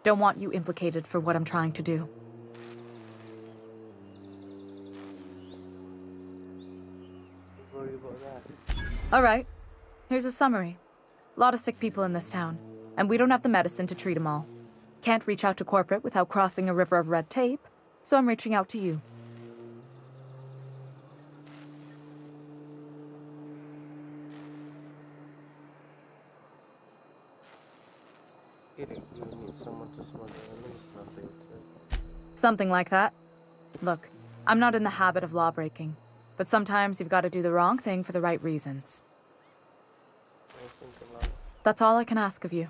Don't want you implicated for what I'm trying to do. Don't worry about that. All right. Here's a summary. A lot of sick people in this town, and we don't have the medicine to treat them all. Can't reach out to corporate without crossing a river of red tape, so I'm reaching out to you. You need someone to smuggle a bit. Something like that. Look, I'm not in the habit of law breaking, but sometimes you've got to do the wrong thing for the right reasons. That's all I can ask of you.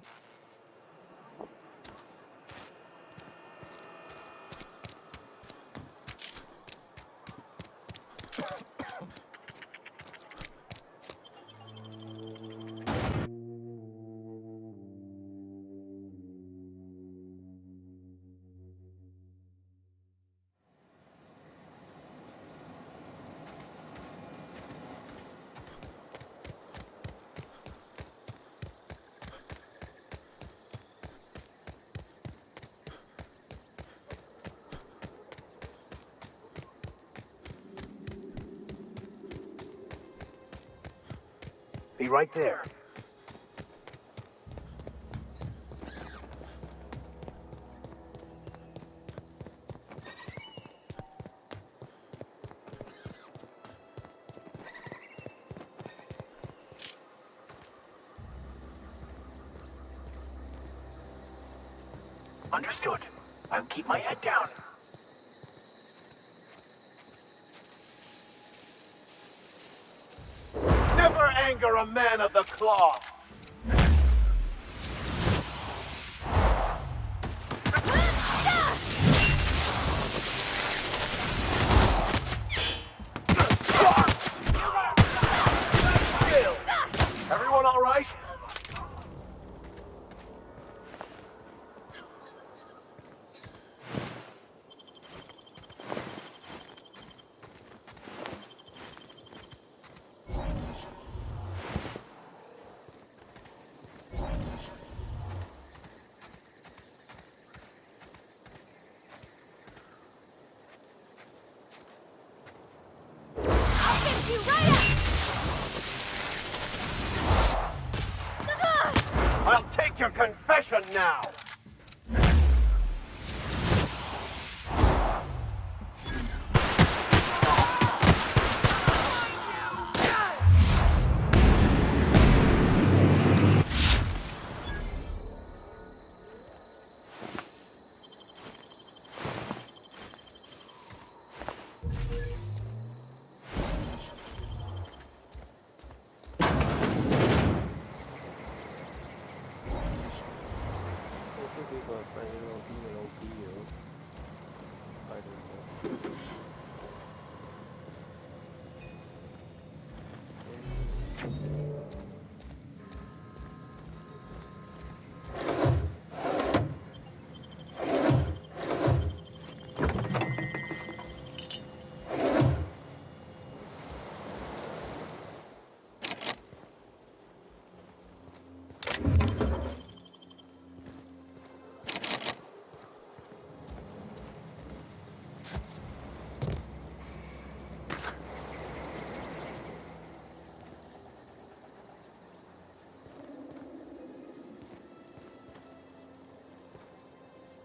Be right there. Understood. I'll keep my head down. longer a man of the cloth. Everyone all right? I'll take your confession now!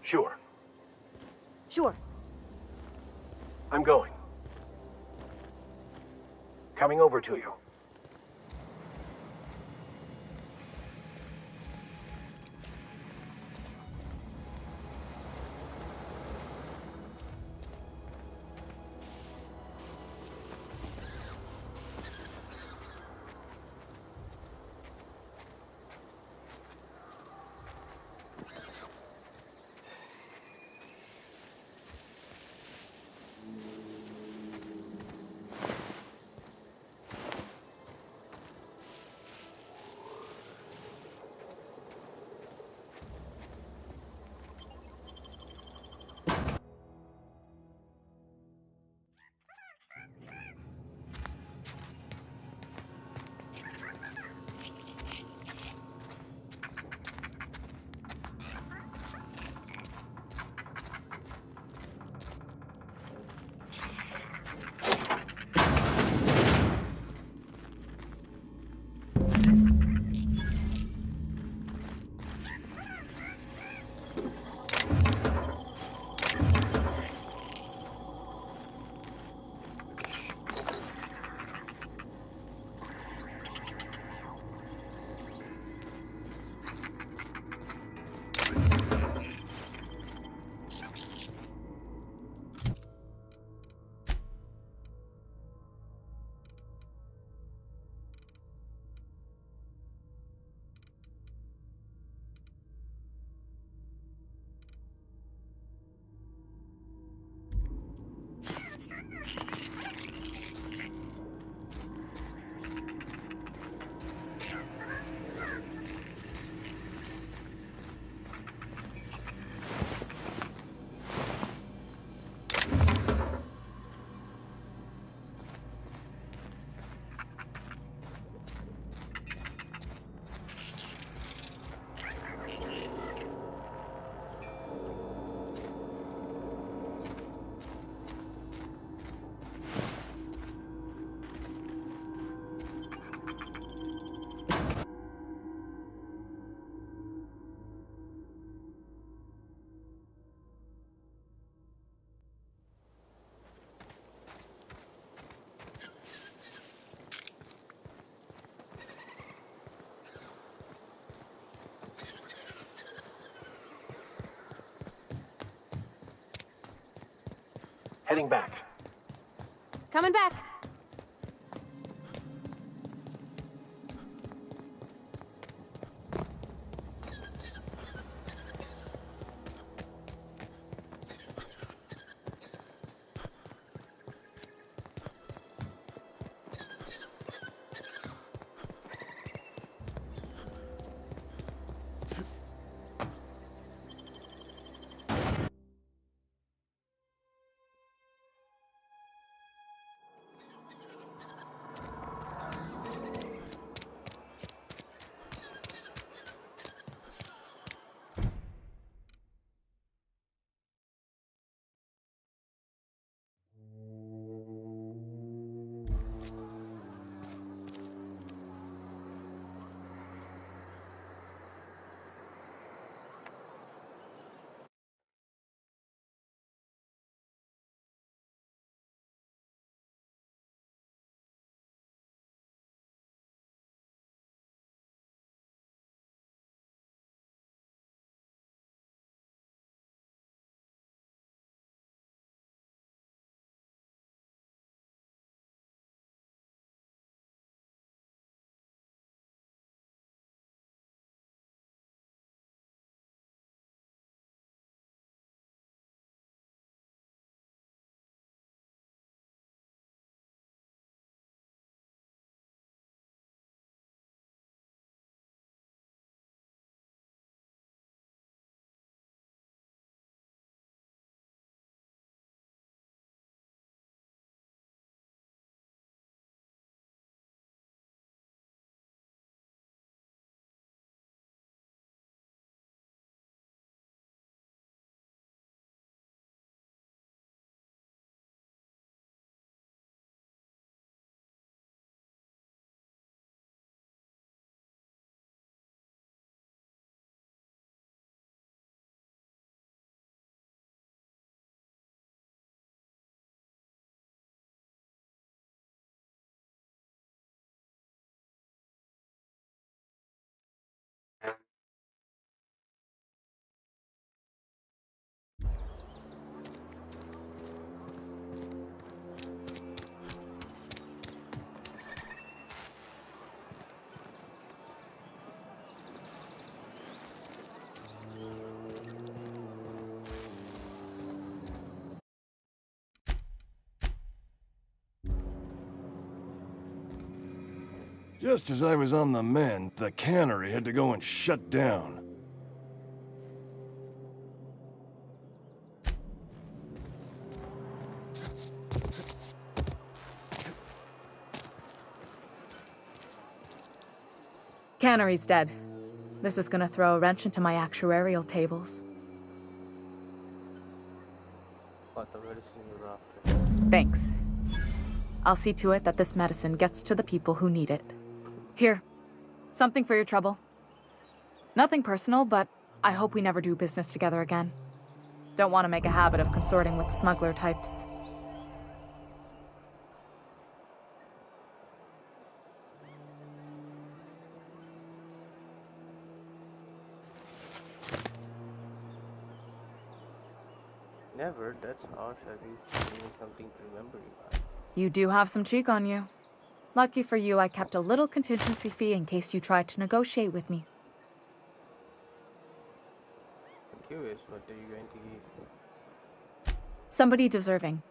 Sure. Sure. I'm going. Coming over to you. Heading back. Coming back. Just as I was on the mend, the cannery had to go and shut down. Cannery's dead. This is gonna throw a wrench into my actuarial tables. Got the medicine you're after. Thanks. I'll see to it that this medicine gets to the people who need it. Here, something for your trouble. Nothing personal, but I hope we never do business together again. Don't want to make a habit of consorting with smuggler types. Never, that's harsh. At least give me something to remember you by. You do have some cheek on you. Lucky for you, I kept a little contingency fee in case you tried to negotiate with me. I'm curious, what are you going to give? Somebody deserving.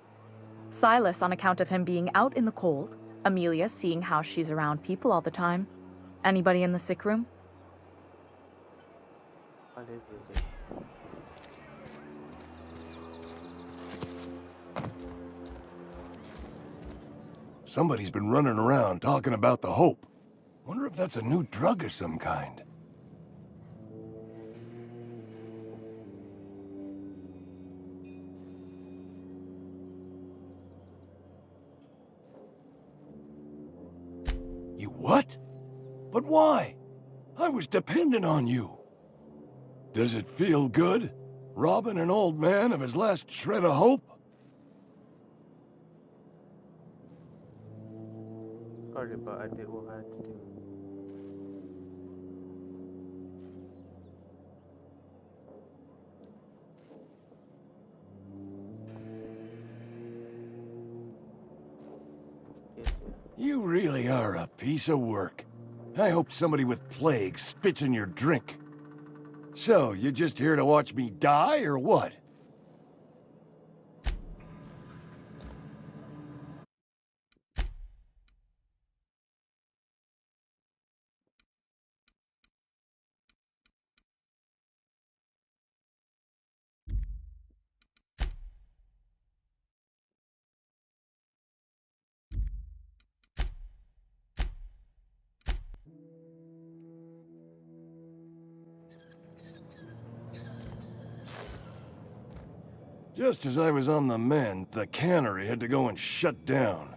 Silas on account of him being out in the cold. Amelia seeing how she's around people all the time. Anybody in the sick room? What is it? Somebody's been running around talking about the Hope. Wonder if that's a new drug of some kind. You what? But why? I was dependent on you. Does it feel good? Robbing an old man of his last shred of hope? Sorry, but I did what I had to do. You really are a piece of work. I hope somebody with plague spits in your drink. So, you just here to watch me die, or what? Just as I was on the mend, the cannery had to go and shut down.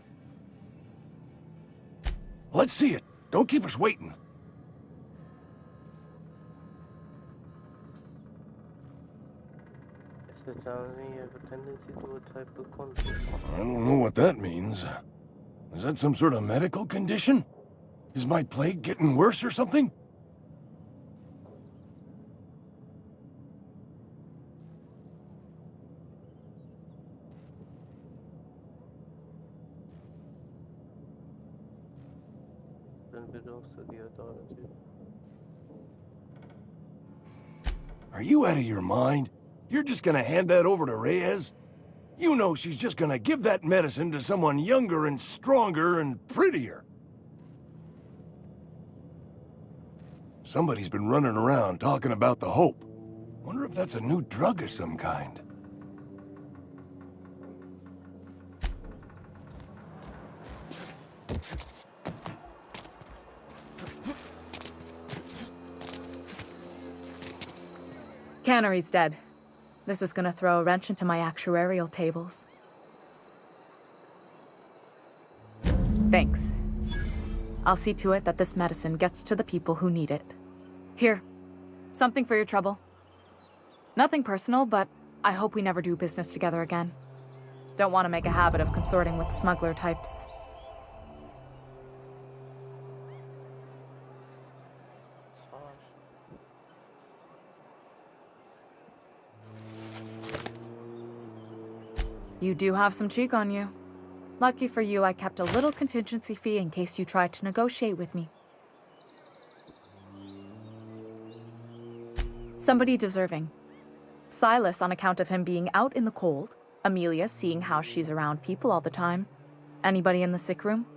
Let's see it. Don't keep us waiting. Guess it tells me you have a tendency to a type of conflict. I don't know what that means. Is that some sort of medical condition? Is my plague getting worse or something? Are you out of your mind? You're just gonna hand that over to Reyes? You know she's just gonna give that medicine to someone younger and stronger and prettier. Somebody's been running around talking about the Hope. Wonder if that's a new drug of some kind. Cannery's dead. This is gonna throw a wrench into my actuarial tables. Thanks. I'll see to it that this medicine gets to the people who need it. Here, something for your trouble. Nothing personal, but I hope we never do business together again. Don't want to make a habit of consorting with smuggler types. You do have some cheek on you. Lucky for you, I kept a little contingency fee in case you tried to negotiate with me. Somebody deserving. Silas on account of him being out in the cold. Amelia seeing how she's around people all the time. Anybody in the sick room?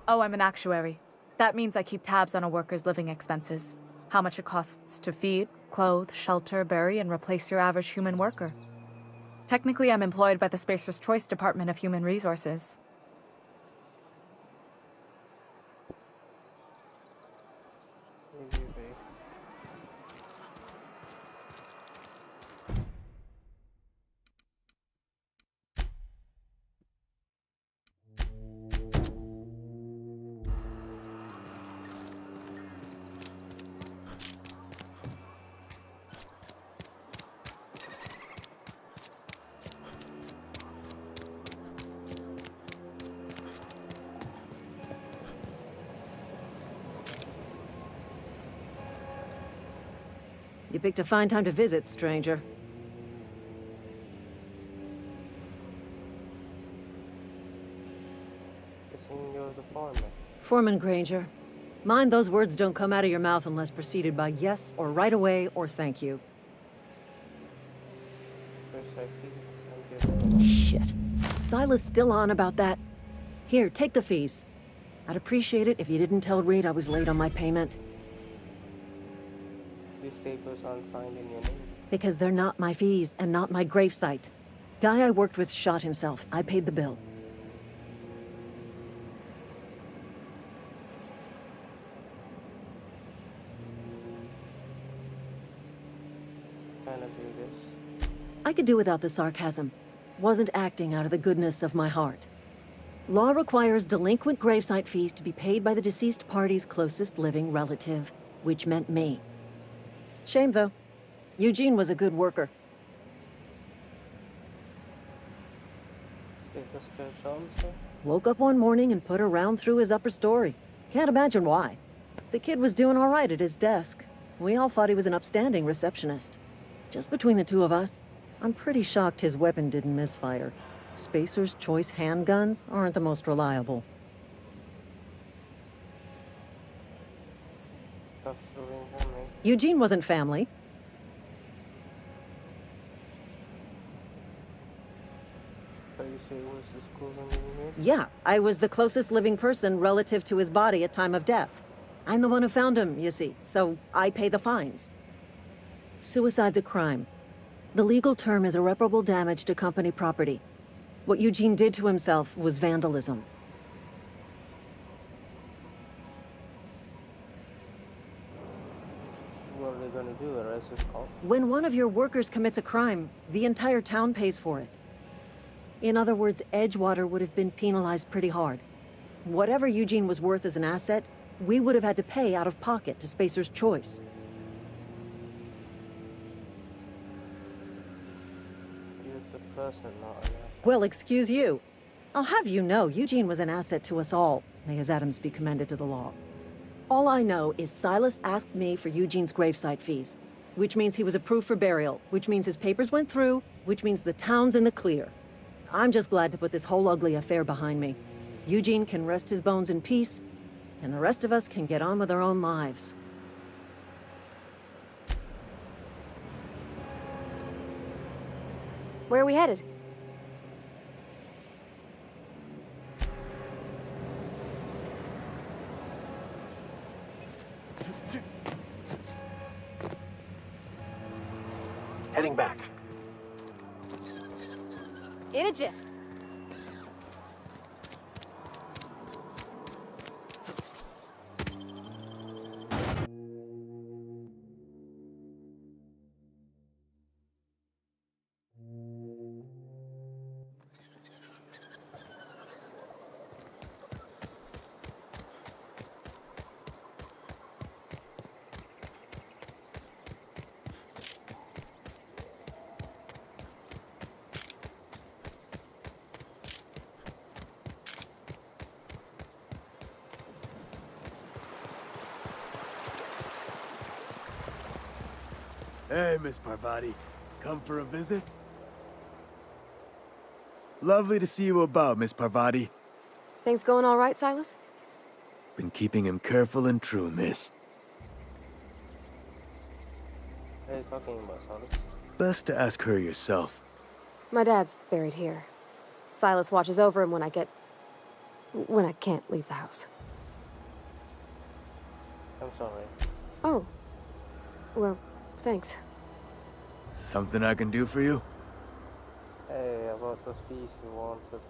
Oh, I'm an actuary. That means I keep tabs on a worker's living expenses. How much it costs to feed, clothe, shelter, bury, and replace your average human worker. Technically, I'm employed by the Spacer's Choice Department of Human Resources. You picked a fine time to visit, stranger. Foreman Granger. Mind those words don't come out of your mouth unless preceded by yes, or right away, or thank you. Shit. Silas still on about that. Here, take the fees. I'd appreciate it if you didn't tell Reed I was late on my payment. These papers aren't signed in your name. Because they're not my fees and not my gravesite. Guy I worked with shot himself. I paid the bill. I could do without the sarcasm. Wasn't acting out of the goodness of my heart. Law requires delinquent gravesite fees to be paid by the deceased party's closest living relative, which meant me. Shame, though. Eugene was a good worker. Woke up one morning and put a round through his upper story. Can't imagine why. The kid was doing all right at his desk. We all thought he was an upstanding receptionist. Just between the two of us, I'm pretty shocked his weapon didn't misfire. Spacer's Choice handguns aren't the most reliable. Eugene wasn't family. Yeah, I was the closest living person relative to his body at time of death. I'm the one who found him, you see, so I pay the fines. Suicide's a crime. The legal term is irreparable damage to company property. What Eugene did to himself was vandalism. What are they gonna do? Arrest his cop? When one of your workers commits a crime, the entire town pays for it. In other words, Edgewater would have been penalized pretty hard. Whatever Eugene was worth as an asset, we would have had to pay out of pocket to Spacer's Choice. He's a person, not an asset. Well, excuse you. I'll have you know, Eugene was an asset to us all. May his atoms be commended to the law. All I know is Silas asked me for Eugene's gravesite fees, which means he was approved for burial, which means his papers went through, which means the town's in the clear. I'm just glad to put this whole ugly affair behind me. Eugene can rest his bones in peace, and the rest of us can get on with our own lives. Where are we headed? Heading back. In a jiff. Hey, Miss Parvati. Come for a visit? Lovely to see you about, Miss Parvati. Things going all right, Silas? Been keeping him careful and true, miss. What are you talking about, Silas? Best to ask her yourself. My dad's buried here. Silas watches over him when I get when I can't leave the house. I'm sorry. Oh. Well, thanks. Something I can do for you? Hey, about the fees you wanted.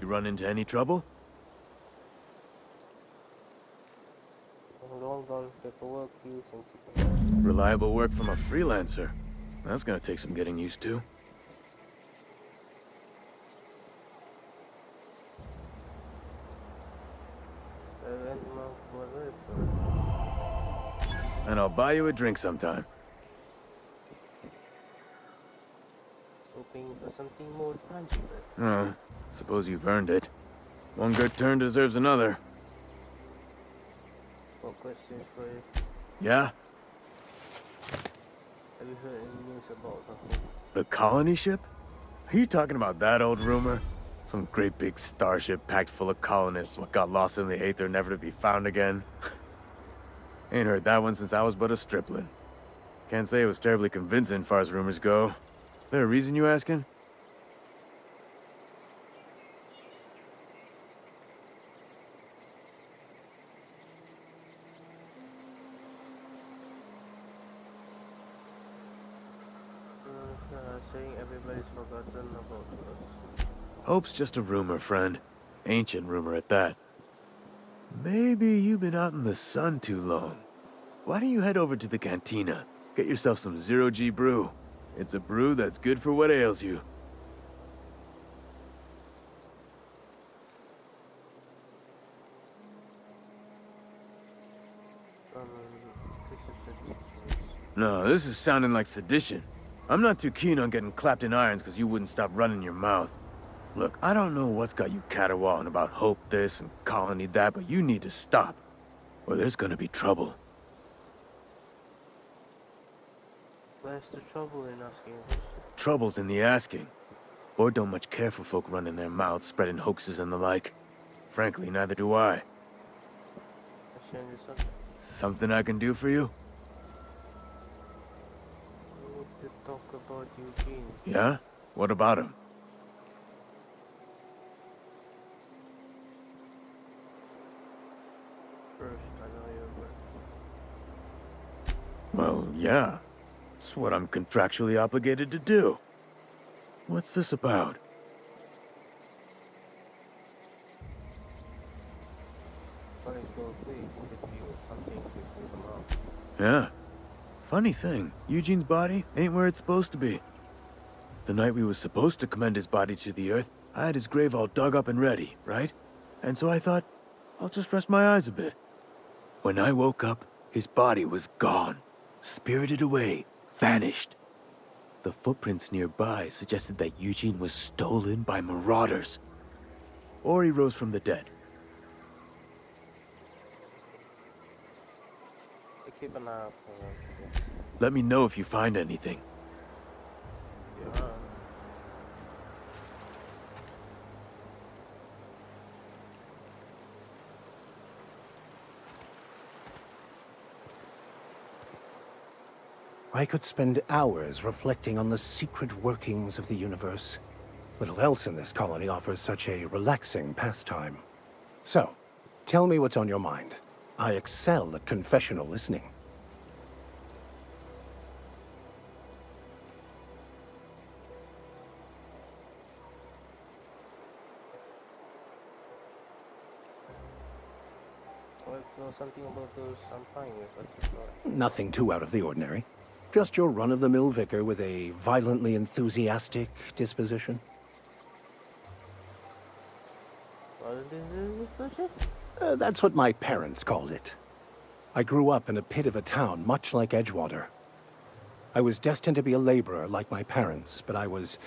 You run into any trouble? Long done paperwork fees and Reliable work from a freelancer. That's gonna take some getting used to. And I'll buy you a drink sometime. hoping for something more tangible. Oh, suppose you've earned it. One good turn deserves another. What questions for you? Yeah? Have you heard any news about the The colony ship? Are you talking about that old rumor? Some great big starship packed full of colonists what got lost in the aether never to be found again? Ain't heard that one since I was but a stripling. Can't say it was terribly convincing far as rumors go. There a reason you asking? saying everybody's forgotten about us. Hope's just a rumor, friend. Ancient rumor at that. Maybe you've been out in the sun too long. Why don't you head over to the cantina? Get yourself some zero-G brew. It's a brew that's good for what ails you. No, this is sounding like sedition. I'm not too keen on getting clapped in irons because you wouldn't stop running your mouth. Look, I don't know what's got you caterwauling about Hope this and Colony that, but you need to stop, or there's gonna be trouble. Where's the trouble in asking this? Trouble's in the asking. Or don't much care for folk running their mouths, spreading hoaxes and the like. Frankly, neither do I. Let's change the subject. Something I can do for you? We need to talk about Eugene. Yeah? What about him? First, I know your birth. Well, yeah. It's what I'm contractually obligated to do. What's this about? But it goes quick if you something to prove them out. Yeah. Funny thing, Eugene's body ain't where it's supposed to be. The night we was supposed to commend his body to the earth, I had his grave all dug up and ready, right? And so I thought, I'll just rest my eyes a bit. When I woke up, his body was gone. Spirited away. Vanished. The footprints nearby suggested that Eugene was stolen by marauders. Or he rose from the dead. So keep an eye out for them. Let me know if you find anything. Yeah. I could spend hours reflecting on the secret workings of the universe. Little else in this colony offers such a relaxing pastime. So, tell me what's on your mind. I excel at confessional listening. Well, if there's something about those I'm fine with. That's all. Nothing too out of the ordinary. Just your run-of-the-mill vicar with a violently enthusiastic disposition. What is this bullshit? That's what my parents called it. I grew up in a pit of a town much like Edgewater. I was destined to be a laborer like my parents, but I was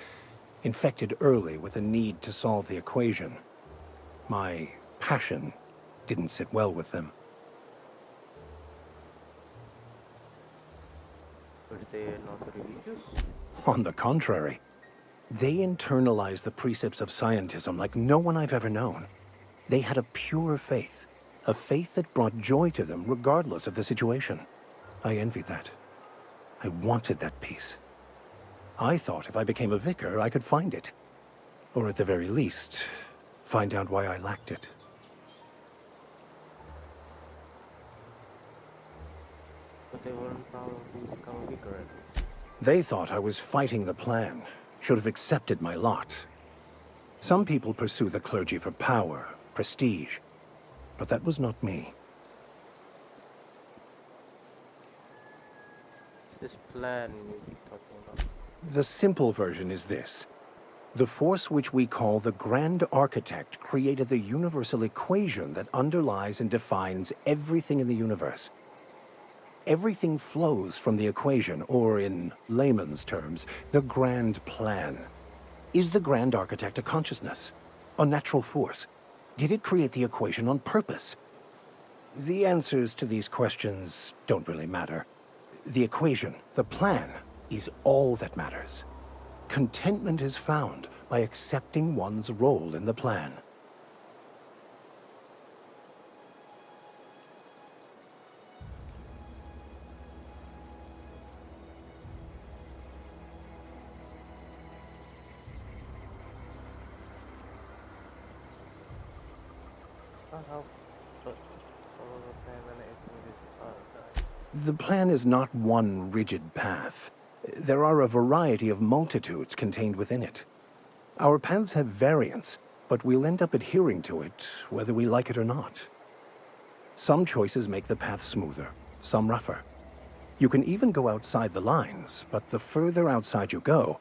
infected early with a need to solve the equation. My passion didn't sit well with them. Were they not religious? On the contrary, they internalized the precepts of scientism like no one I've ever known. They had a pure faith, a faith that brought joy to them regardless of the situation. I envied that. I wanted that peace. I thought if I became a vicar, I could find it. Or at the very least, Find out why I lacked it. But they weren't proud of become weaker. They thought I was fighting the plan, should have accepted my lot. Some people pursue the clergy for power, prestige, but that was not me. This plan you're talking about. The simple version is this. The force which we call the Grand Architect created the universal equation that underlies and defines everything in the universe. Everything flows from the equation, or in layman's terms, the grand plan. Is the Grand Architect a consciousness? A natural force? Did it create the equation on purpose? The answers to these questions don't really matter. The equation, the plan, is all that matters. Contentment is found by accepting one's role in the plan. The plan is not one rigid path. There are a variety of multitudes contained within it. Our paths have variance, but we'll end up adhering to it, whether we like it or not. Some choices make the path smoother, some rougher. You can even go outside the lines, but the further outside you go,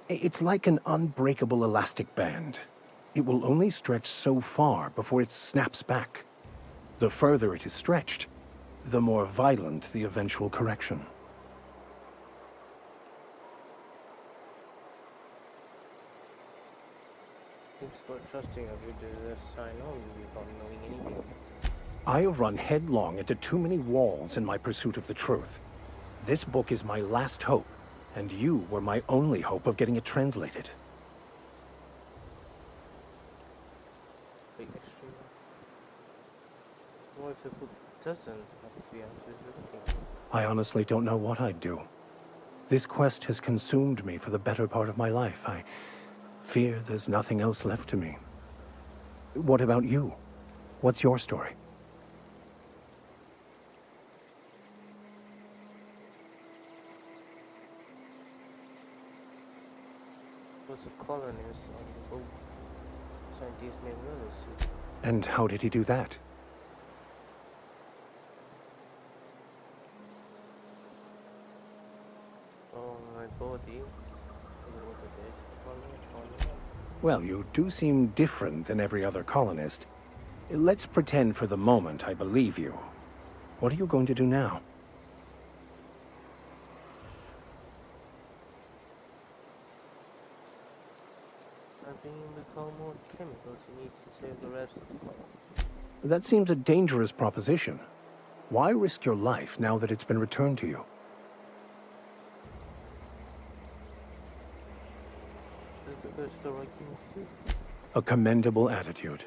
it's like an unbreakable elastic band. It will only stretch so far before it snaps back. The further it is stretched, the more violent the eventual correction. Seems quite trusting of you to just sign on without knowing anything. I have run headlong into too many walls in my pursuit of the truth. This book is my last hope, and you were my only hope of getting it translated. Big extreme. What if the book doesn't have the answers you're looking for? I honestly don't know what I'd do. This quest has consumed me for the better part of my life. I fear there's nothing else left to me. What about you? What's your story? Was a colonist on the boat. Scientist named Willis. And how did he do that? Oh, my body. Well, you do seem different than every other colonist. Let's pretend for the moment I believe you. What are you going to do now? I'm bringing the more chemicals he needs to save the rest of the world. That seems a dangerous proposition. Why risk your life now that it's been returned to you? Because the right thing to do. A commendable attitude.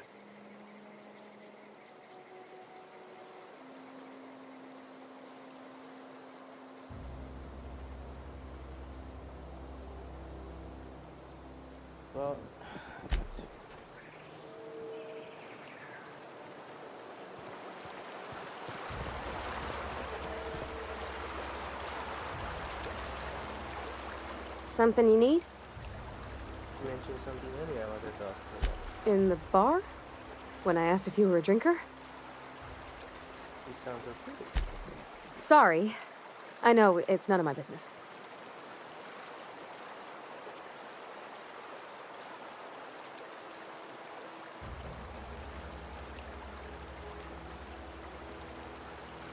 Well, Something you need? you mentioned something earlier I wanted to ask you about. In the bar? When I asked if you were a drinker? He sounds okay. Sorry. I know, it's none of my business.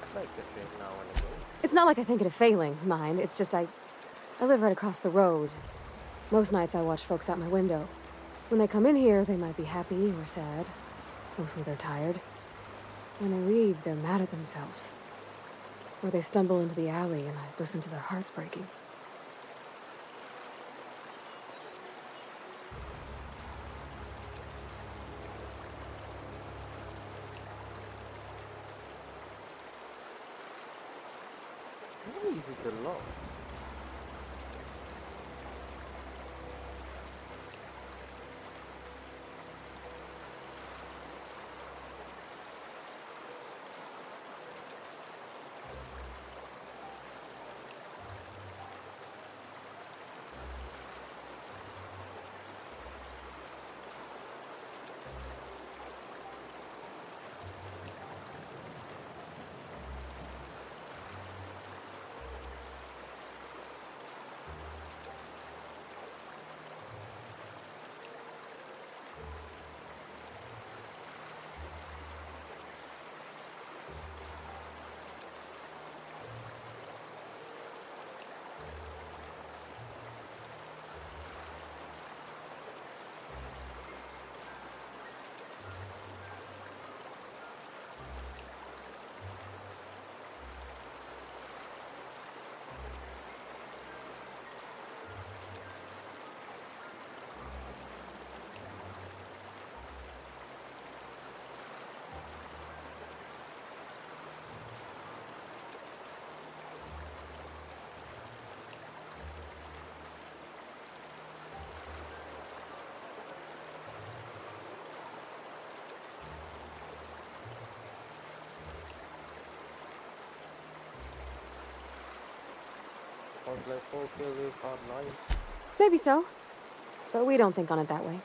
I like to drink now and again. It's not like I think it a failing, mind. It's just I live right across the road. Most nights I watch folks out my window. When they come in here, they might be happy or sad. Mostly they're tired. When they leave, they're mad at themselves. Or they stumble into the alley and I listen to their hearts breaking. Why is it a lot? Sounds like fulfilling hard life. Maybe so, but we don't think on it that way.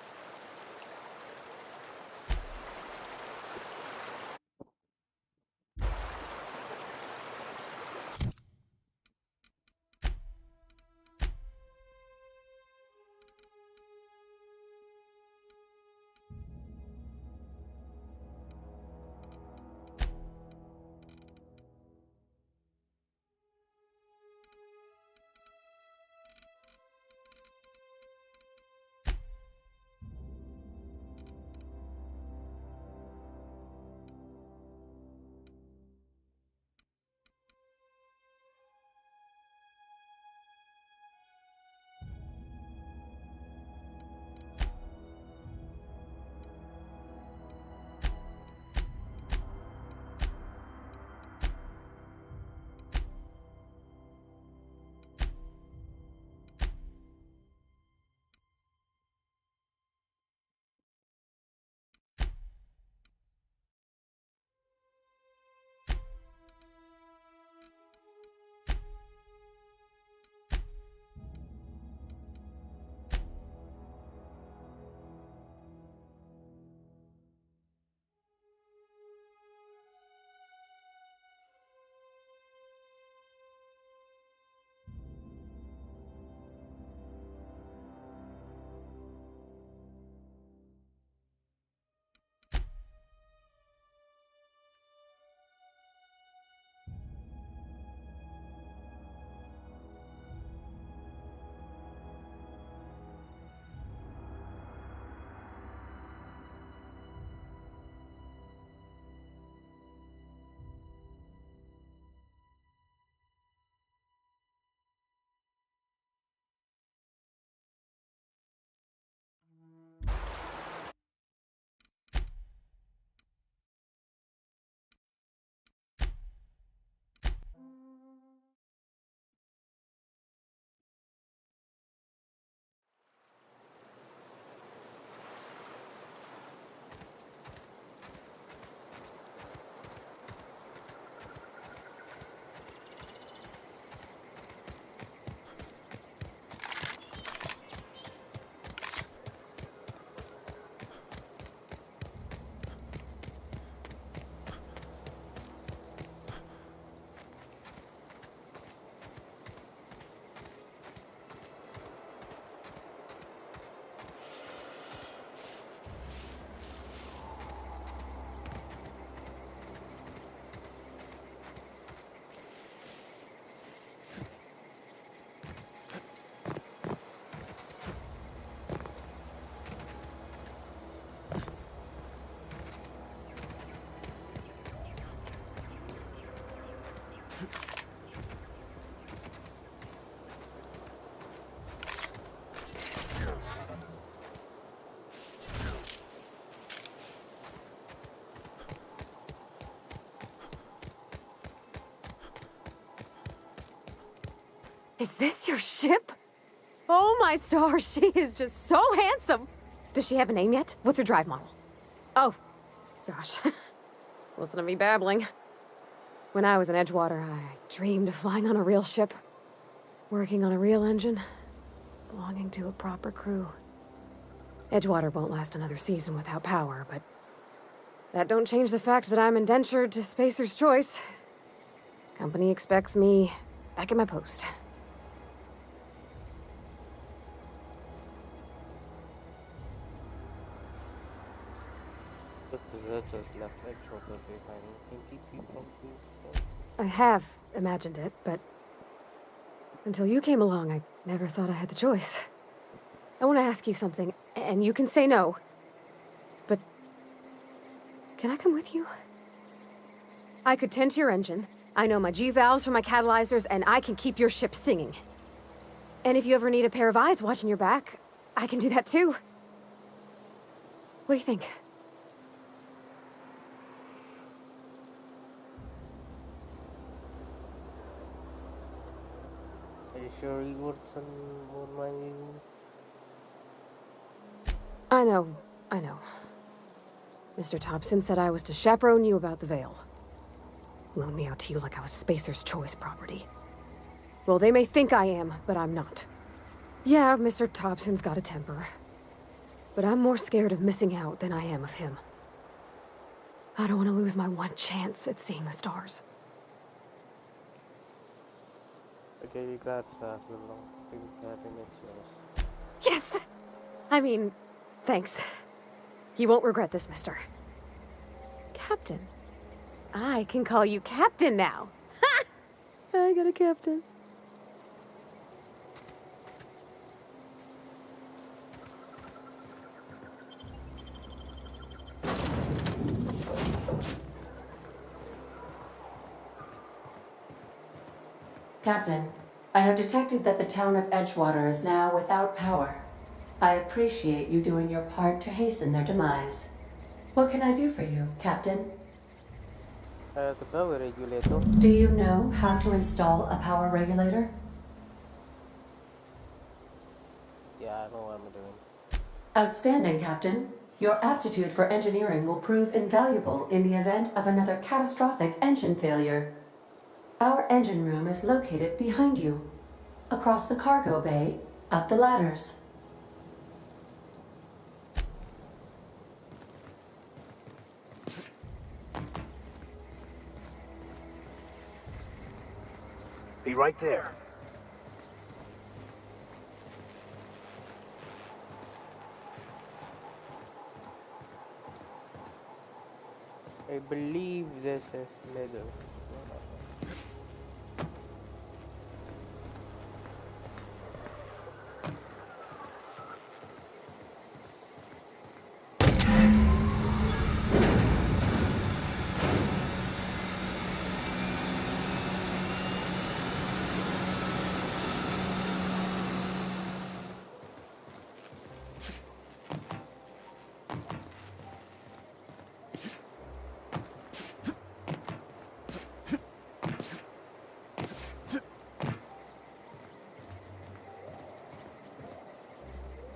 Is this your ship? Oh my stars, she is just so handsome! Does she have a name yet? What's her drive model? Oh, gosh. Listen to me babbling. When I was in Edgewater, I dreamed of flying on a real ship, working on a real engine, belonging to a proper crew. Edgewater won't last another season without power, but that don't change the fact that I'm indentured to Spacer's Choice. Company expects me back at my post. I have imagined it, but until you came along, I never thought I had the choice. I want to ask you something, and you can say no, but can I come with you? I could tend to your engine. I know my G-valves from my catalyzers, and I can keep your ship singing. And if you ever need a pair of eyes watching your back, I can do that too. What do you think? Are you sure you won't mind leaving? I know. Mr. Thompson said I was to chaperone you about the Veil. Loan me out to you like I was Spacer's Choice property. Well, they may think I am, but I'm not. Yeah, Mr. Thompson's got a temper. But I'm more scared of missing out than I am of him. I don't want to lose my one chance at seeing the stars. Okay, you got Yes! I mean, thanks. You won't regret this, mister. Captain. I can call you Captain now. Ha! I got a captain. Captain, I have detected that the town of Edgewater is now without power. I appreciate you doing your part to hasten their demise. What can I do for you, Captain? The power regulator. Do you know how to install a power regulator? Yeah, I know what I'm doing. Outstanding, Captain. Your aptitude for engineering will prove invaluable in the event of another catastrophic engine failure. Our engine room is located behind you, across the cargo bay, up the ladders. Be right there. I believe this is leather.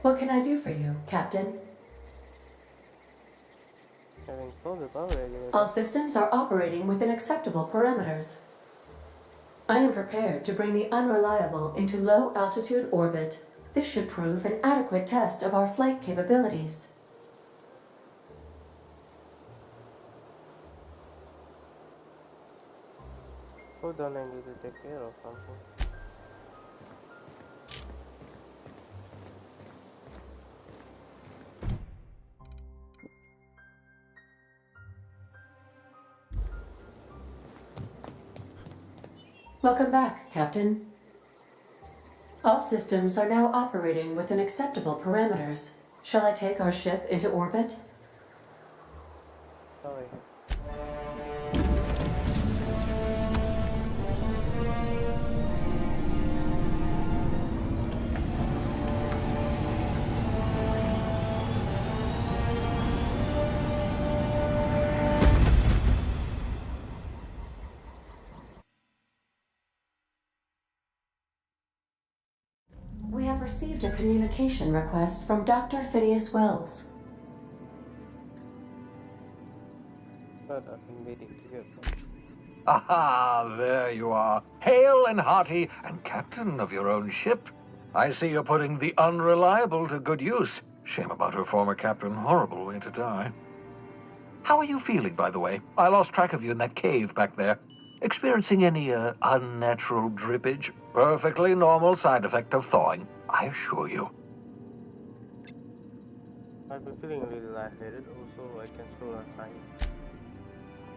What can I do for you, Captain? I've installed the power regulator. All systems are operating within acceptable parameters. I am prepared to bring the Unreliable into low-altitude orbit. This should prove an adequate test of our flight capabilities. Hold on, I need to take care of something. Welcome back, Captain. All systems are now operating within acceptable parameters. Shall I take our ship into orbit? Sorry. We have received a communication request from Dr. Phineas Wells. But I've been waiting to get one. Aha, there you are. Hale and hearty, and captain of your own ship. I see you're putting the Unreliable to good use. Shame about her former captain. Horrible way to die. How are you feeling, by the way? I lost track of you in that cave back there. Experiencing any, unnatural drippage? Perfectly normal side effect of thawing, I assure you. I've been feeling a little lightheaded, also I can slow down time.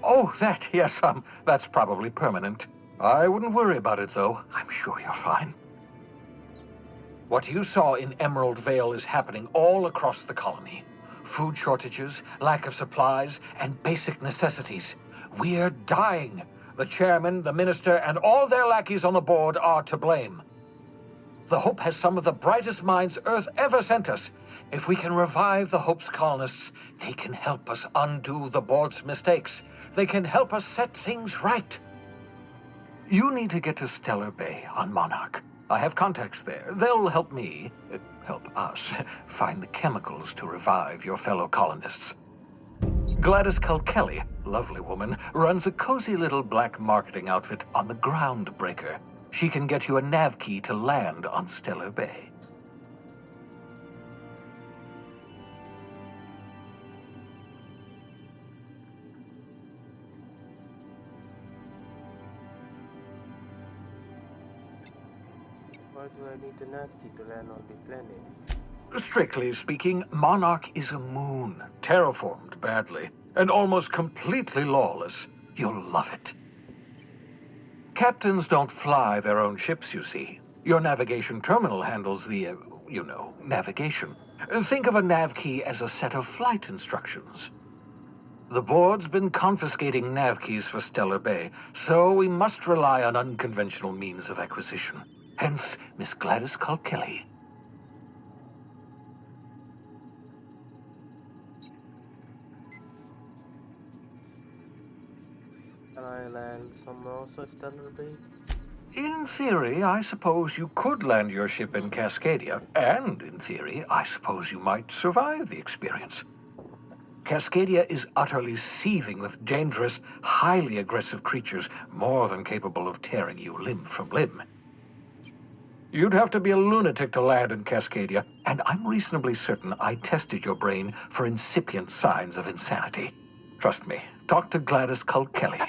Oh, that, yes, that's probably permanent. I wouldn't worry about it, though. I'm sure you're fine. What you saw in Emerald Vale is happening all across the colony. Food shortages, lack of supplies, and basic necessities. We're dying. The chairman, the minister, and all their lackeys on the board are to blame. The Hope has some of the brightest minds Earth ever sent us. If we can revive the Hope's colonists, they can help us undo the board's mistakes. They can help us set things right. You need to get to Stellar Bay on Monarch. I have contacts there. They'll help me, help us, find the chemicals to revive your fellow colonists. Gladys Kilkelly, lovely woman, runs a cozy little black marketing outfit on the Groundbreaker. She can get you a nav key to land on Stellar Bay. Why do I need the nav key to land on the planet? Strictly speaking, Monarch is a moon, terraformed badly, and almost completely lawless. You'll love it. Captains don't fly their own ships, you see. Your navigation terminal handles the, navigation. Think of a nav key as a set of flight instructions. The board's been confiscating nav keys for Stellar Bay, so we must rely on unconventional means of acquisition. Hence, Miss Gladys Culkelly. Can I land somewhere also Stellar Bay? In theory, I suppose you could land your ship in Cascadia, and in theory, I suppose you might survive the experience. Cascadia is utterly seething with dangerous, highly aggressive creatures, more than capable of tearing you limb from limb. You'd have to be a lunatic to land in Cascadia, and I'm reasonably certain I tested your brain for incipient signs of insanity. Trust me, talk to Gladys Culkelly.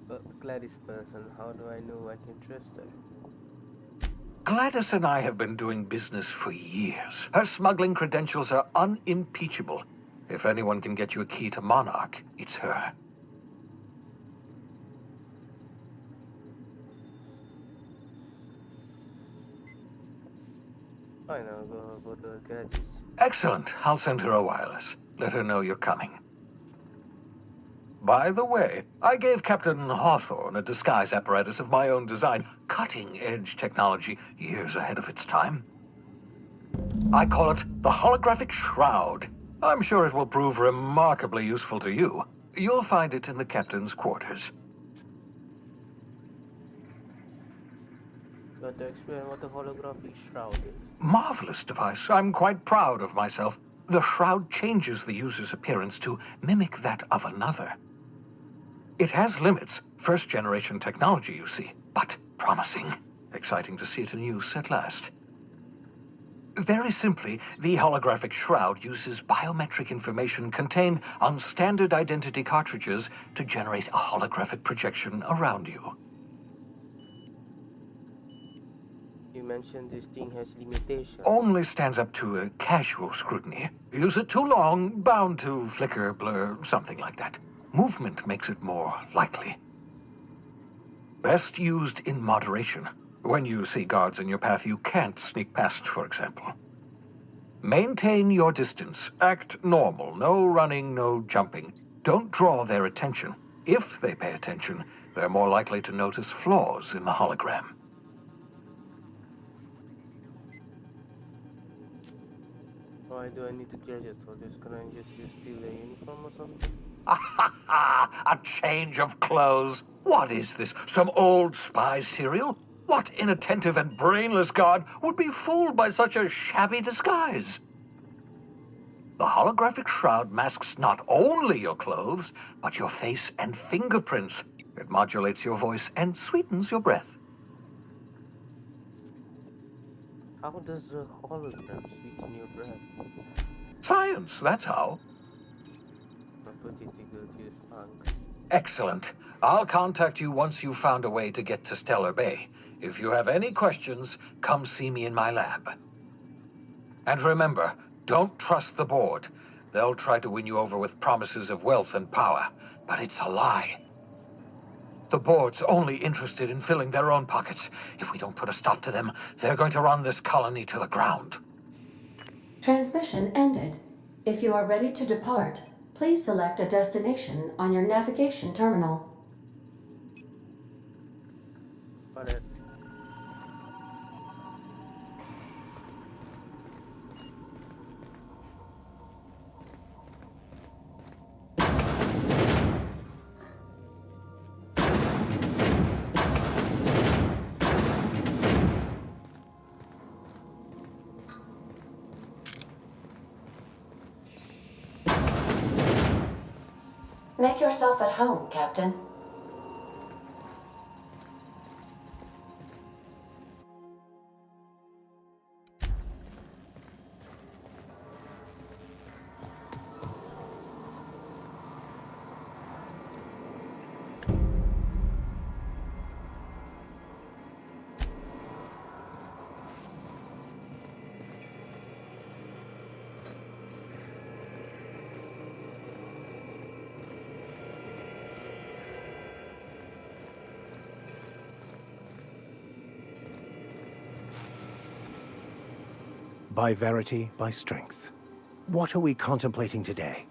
But Gladys person, how do I know I can trust her? Gladys and I have been doing business for years. Her smuggling credentials are unimpeachable. If anyone can get you a key to Monarch, it's her. I know, go to Gladys. Excellent. I'll send her a wireless. Let her know you're coming. By the way, I gave Captain Hawthorne a disguise apparatus of my own design, cutting-edge technology years ahead of its time. I call it the Holographic Shroud. I'm sure it will prove remarkably useful to you. You'll find it in the captain's quarters. Got to explain what the holographic shroud is. Marvelous device. I'm quite proud of myself. The shroud changes the user's appearance to mimic that of another. It has limits. First-generation technology, you see, but promising. Exciting to see it in use at last. Very simply, the holographic shroud uses biometric information contained on standard identity cartridges to generate a holographic projection around you. You mentioned this thing has limitations. Only stands up to a casual scrutiny. Use it too long, bound to flicker, blur, something like that. Movement makes it more likely. Best used in moderation. When you see guards in your path you can't sneak past, for example. Maintain your distance. Act normal. No running, no jumping. Don't draw their attention. If they pay attention, they're more likely to notice flaws in the hologram. Why do I need to gadget for this? Can I just steal a uniform or something? A change of clothes. What is this? Some old spy serial? What inattentive and brainless guard would be fooled by such a shabby disguise? The holographic shroud masks not only your clothes, but your face and fingerprints. It modulates your voice and sweetens your breath. How does the hologram sweeten your breath? Science, that's how. Excellent. I'll contact you once you've found a way to get to Stellar Bay. If you have any questions, come see me in my lab. And remember, don't trust the board. They'll try to win you over with promises of wealth and power, but it's a lie. The board's only interested in filling their own pockets. If we don't put a stop to them, they're going to run this colony to the ground. Transmission ended. If you are ready to depart, please select a destination on your navigation terminal. Got it. Make yourself at home, Captain. By verity, by strength. What are we contemplating today?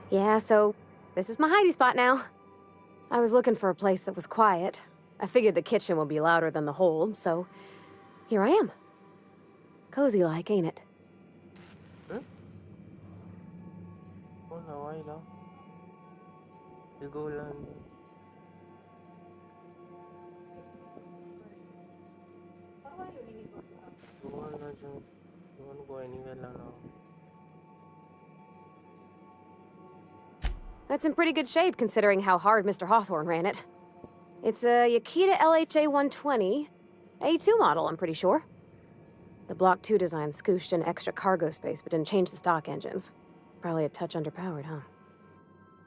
Yeah, so this is my hidey spot now. I was looking for a place that was quiet. I figured the kitchen would be louder than the hold, so here I am. Cozy-like, ain't it? Oh no, why no? You go lang. You wanna go anywhere lang now? That's in pretty good shape considering how hard Mr. Hawthorne ran it. It's a Yakita LHA 120, A2 model, I'm pretty sure. The Block 2 design scooshed in extra cargo space but didn't change the stock engines. Probably a touch underpowered, huh?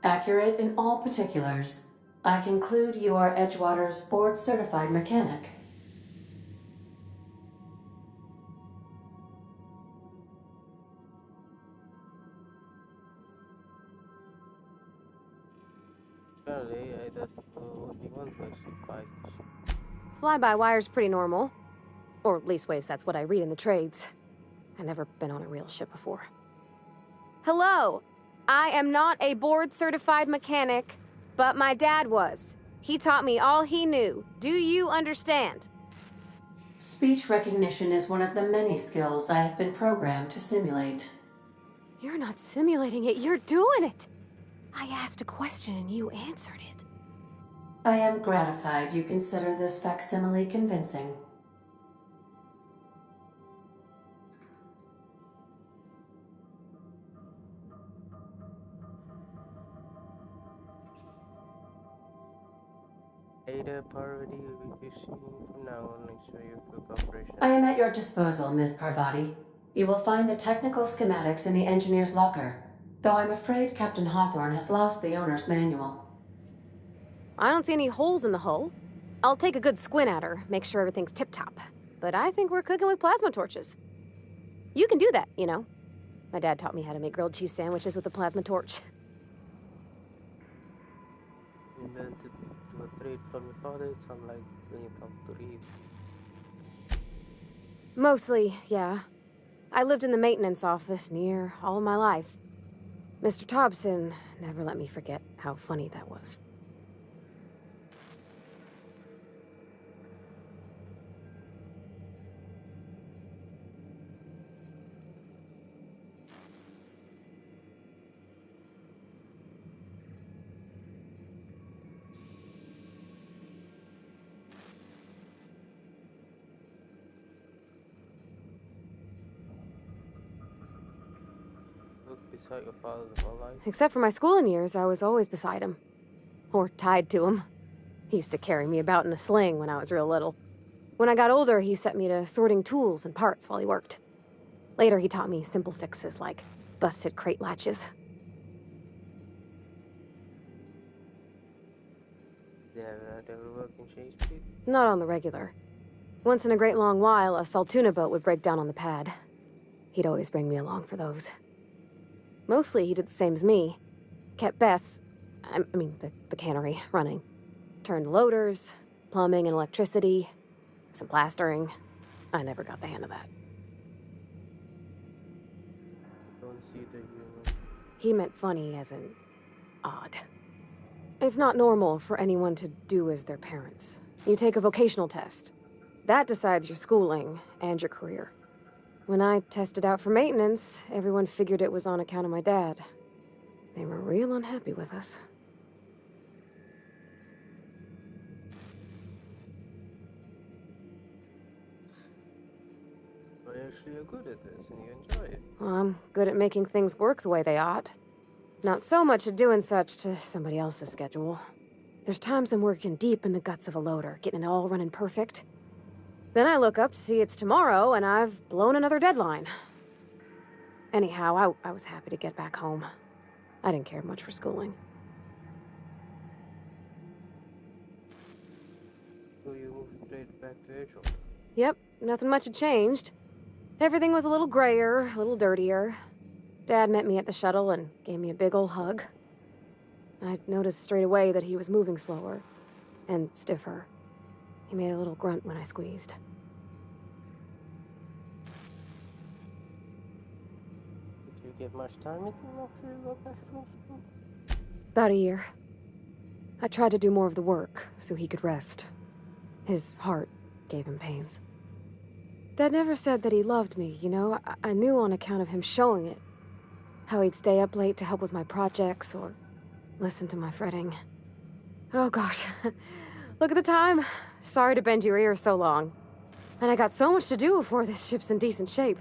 Accurate in all particulars. I conclude you are Edgewater's board-certified mechanic. Apparently, that's only one person buys the ship. Fly-by-wire's pretty normal. Or leastways, that's what I read in the trades. I've never been on a real ship before. Hello! I am not a board-certified mechanic, but my dad was. He taught me all he knew. Do you understand? Speech recognition is one of the many skills I have been programmed to simulate. You're not simulating it, you're doing it! I asked a question and you answered it. I am gratified you consider this facsimile convincing. Ada Parvati will be pushing from now on. Make sure you full cooperation. I am at your disposal, Ms. Parvati. You will find the technical schematics in the engineer's locker, though I'm afraid Captain Hawthorne has lost the owner's manual. I don't see any holes in the hull. I'll take a good squint at her, make sure everything's tip-top. But I think we're cooking with plasma torches. You can do that, you know. My dad taught me how to make grilled cheese sandwiches with a plasma torch. Invented to a trade from your father. It sounds like when you come to read. Mostly, yeah. I lived in the maintenance office near all my life. Mr. Thompson never let me forget how funny that was. Look beside your father all life. Except for my schooling years, I was always beside him. Or tied to him. He used to carry me about in a sling when I was real little. When I got older, he set me to sorting tools and parts while he worked. Later, he taught me simple fixes like busted crate latches. Yeah, they ever work in Shakespeare? Not on the regular. Once in a great long while, a Saltuna boat would break down on the pad. He'd always bring me along for those. Mostly, he did the same as me. Kept Bess, the cannery, running. Turned loaders, plumbing and electricity, some plastering. I never got the hang of that. Don't see the humor. He meant funny as in odd. It's not normal for anyone to do as their parents. You take a vocational test. That decides your schooling and your career. When I tested out for maintenance, everyone figured it was on account of my dad. They were real unhappy with us. But actually, you're good at this and you enjoy it. Well, I'm good at making things work the way they ought. Not so much at doing such to somebody else's schedule. There's times I'm working deep in the guts of a loader, getting it all running perfect. Then I look up to see it's tomorrow, and I've blown another deadline. Anyhow, I was happy to get back home. I didn't care much for schooling. So you moved straight back to Edgewater? Yep, nothing much had changed. Everything was a little grayer, a little dirtier. Dad met me at the shuttle and gave me a big ol' hug. I noticed straight away that he was moving slower and stiffer. He made a little grunt when I squeezed. Did you get much time with him after you got back from school? About a year. I tried to do more of the work so he could rest. His heart gave him pains. Dad never said that he loved me, you know? I knew on account of him showing it. How he'd stay up late to help with my projects or listen to my fretting. Oh gosh. Look at the time. Sorry to bend your ears so long. And I got so much to do before this ship's in decent shape.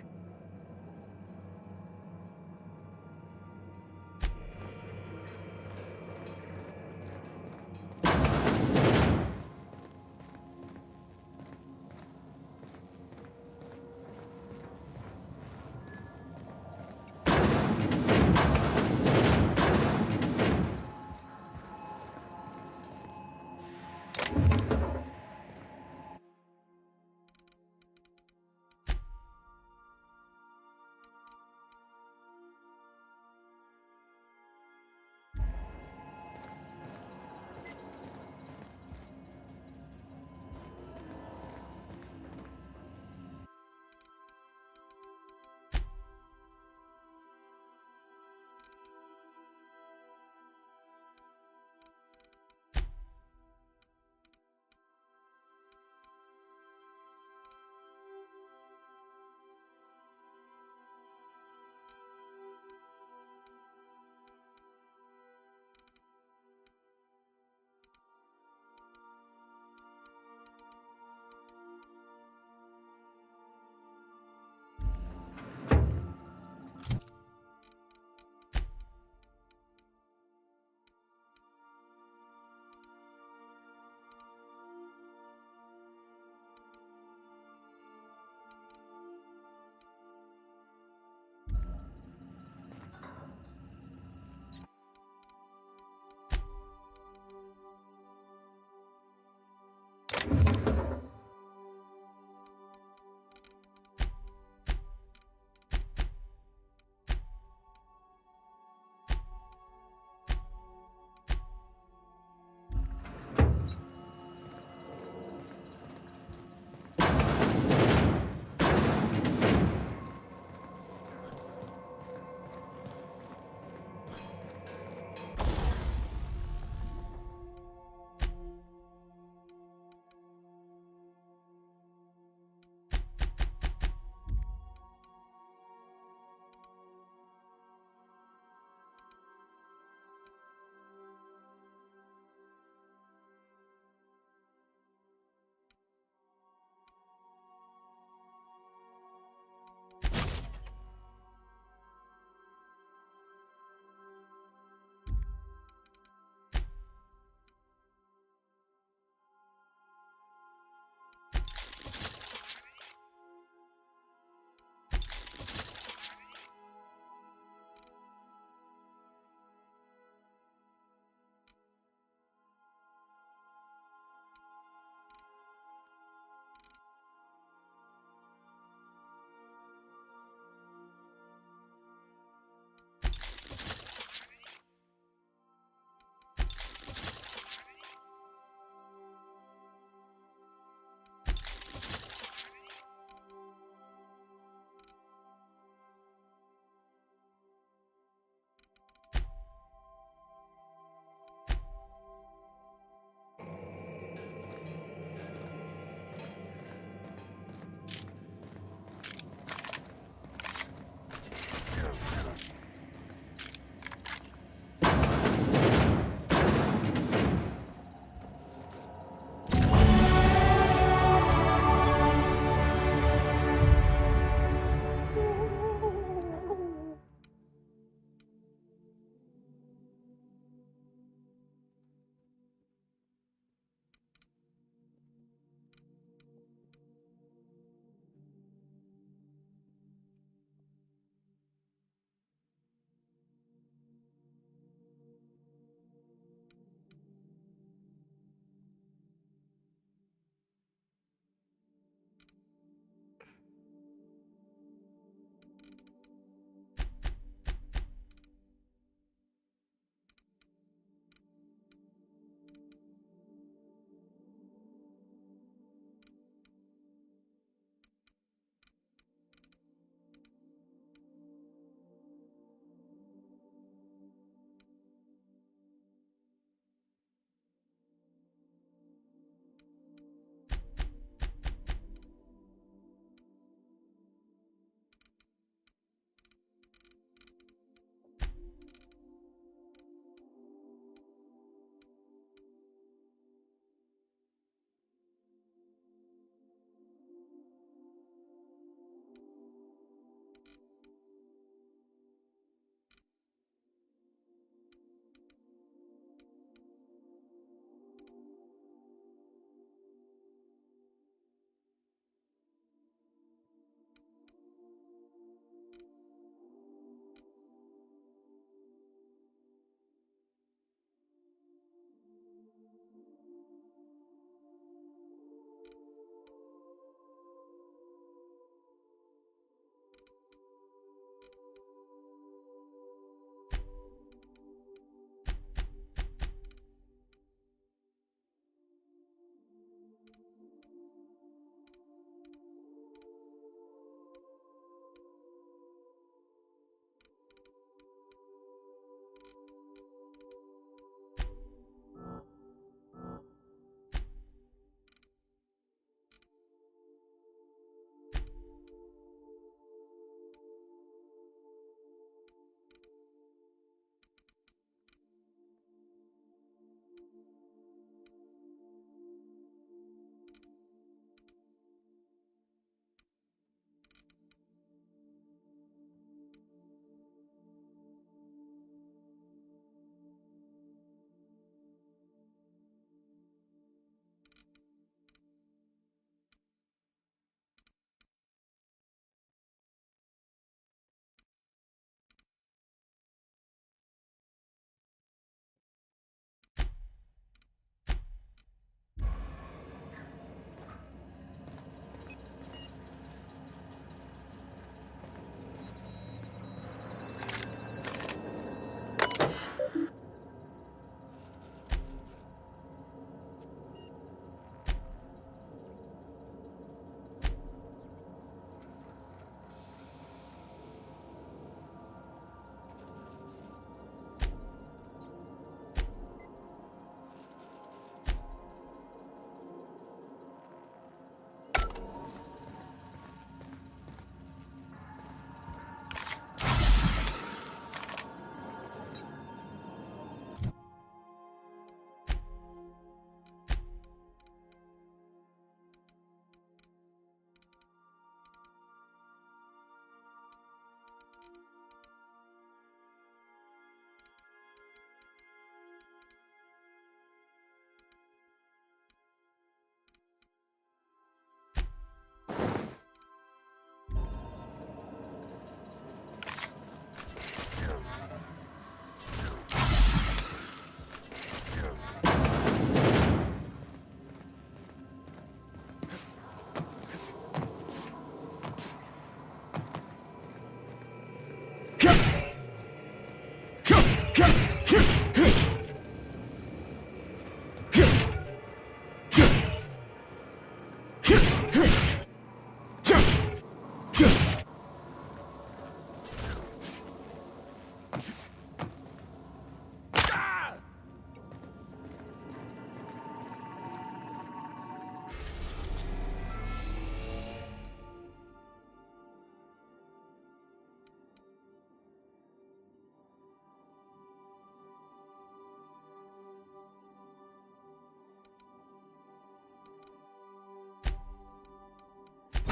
We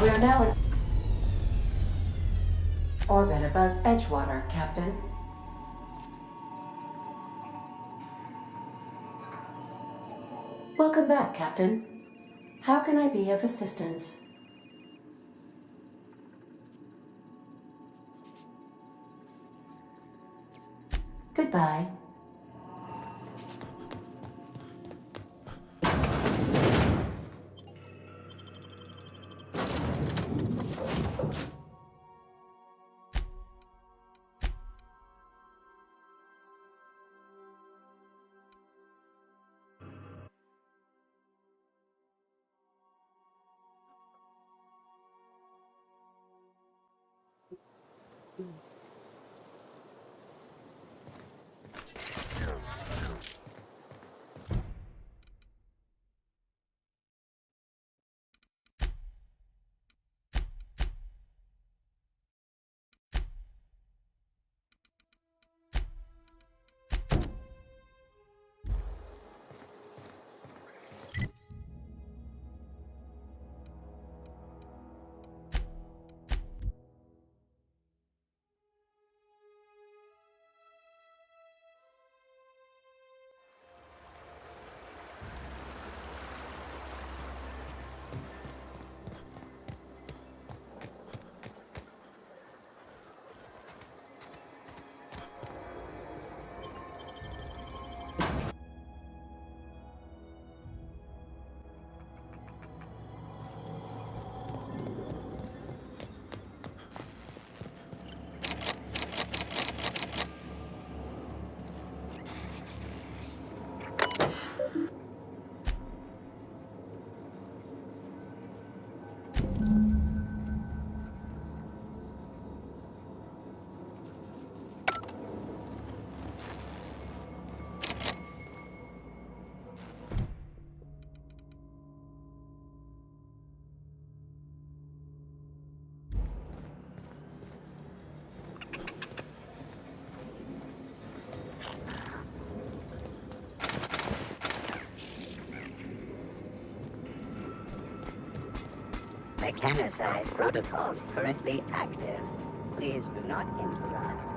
are now in orbit above Edgewater, Captain. Welcome back, Captain. How can I be of assistance? Goodbye. Mechanicide protocols currently active. Please do not interrupt.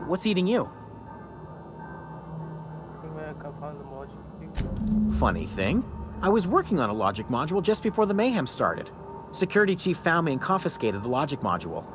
What's eating you? Funny thing, I was working on a logic module just before the mayhem started. Security chief found me and confiscated the logic module.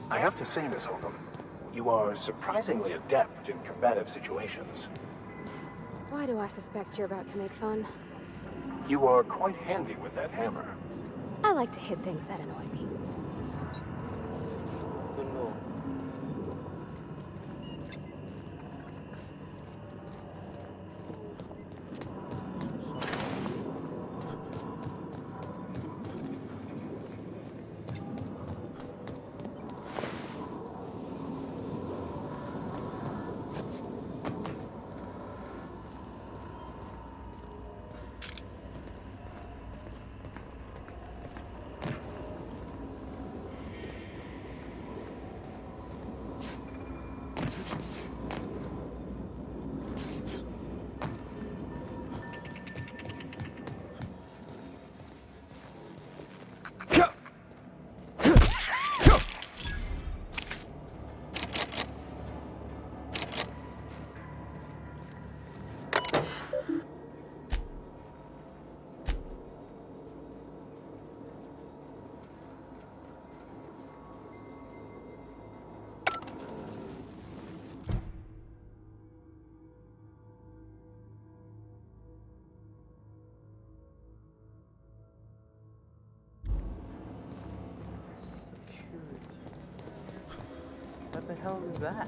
I have to say, Miss Holcomb, you are surprisingly adept in combative situations. Why do I suspect you're about to make fun? You are quite handy with that hammer. I like to hit things that annoy me. What the hell is that?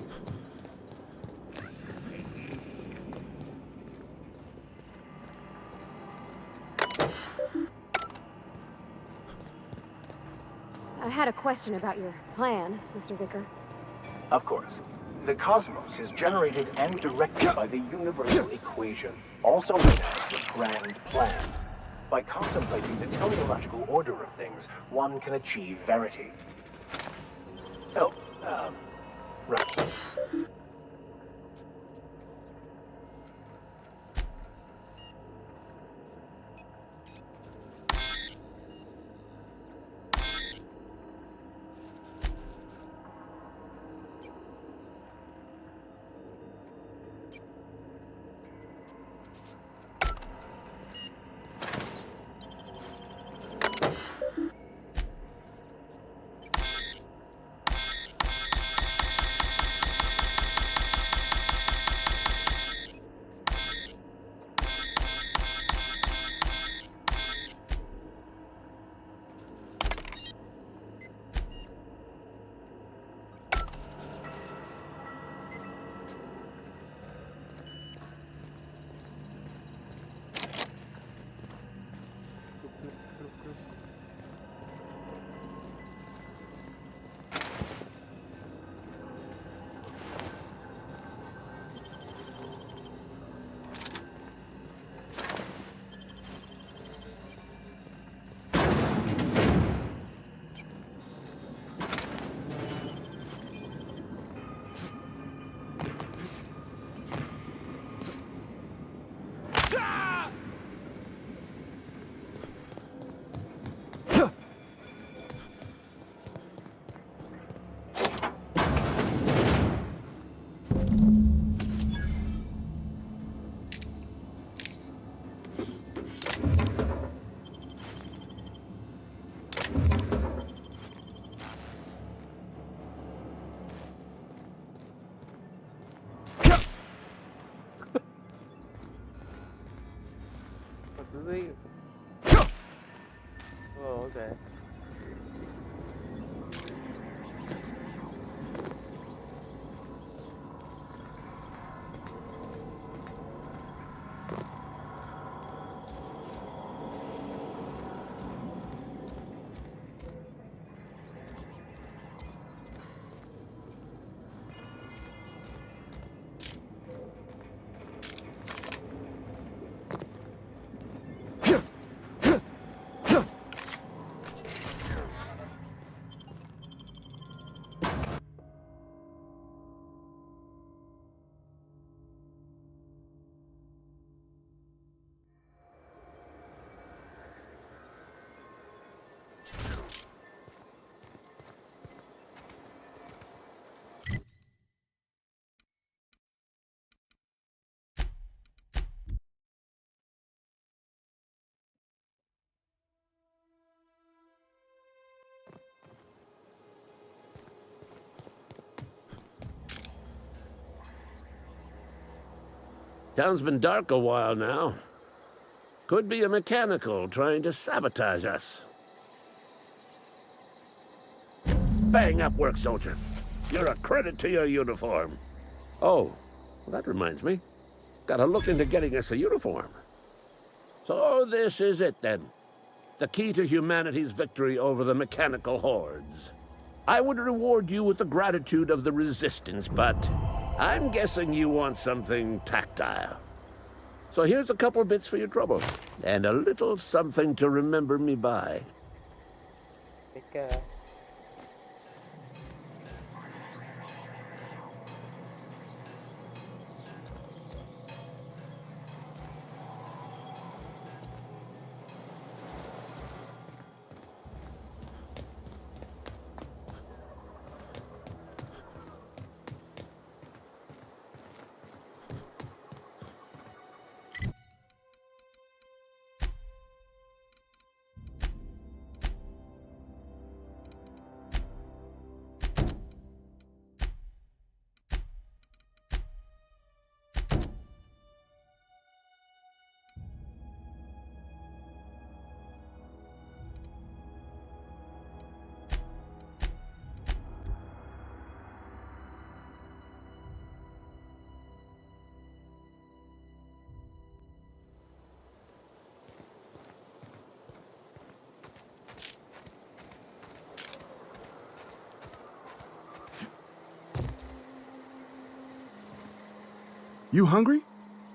I had a question about your plan, Mr. Vicker. Of course. The cosmos is generated and directed by the universal equation, also known as the Grand Plan. By contemplating the teleological order of things, one can achieve verity. Oh, right. Leave. Oh, okay. Town's been dark a while now. Could be a mechanical trying to sabotage us. Bang up work, soldier. You're a credit to your uniform. Oh, well, that reminds me. Gotta look into getting us a uniform. So this is it, then. The key to humanity's victory over the mechanical hordes. I would reward you with the gratitude of the Resistance, but I'm guessing you want something tactile. So here's a couple bits for your trouble, and a little something to remember me by. You hungry?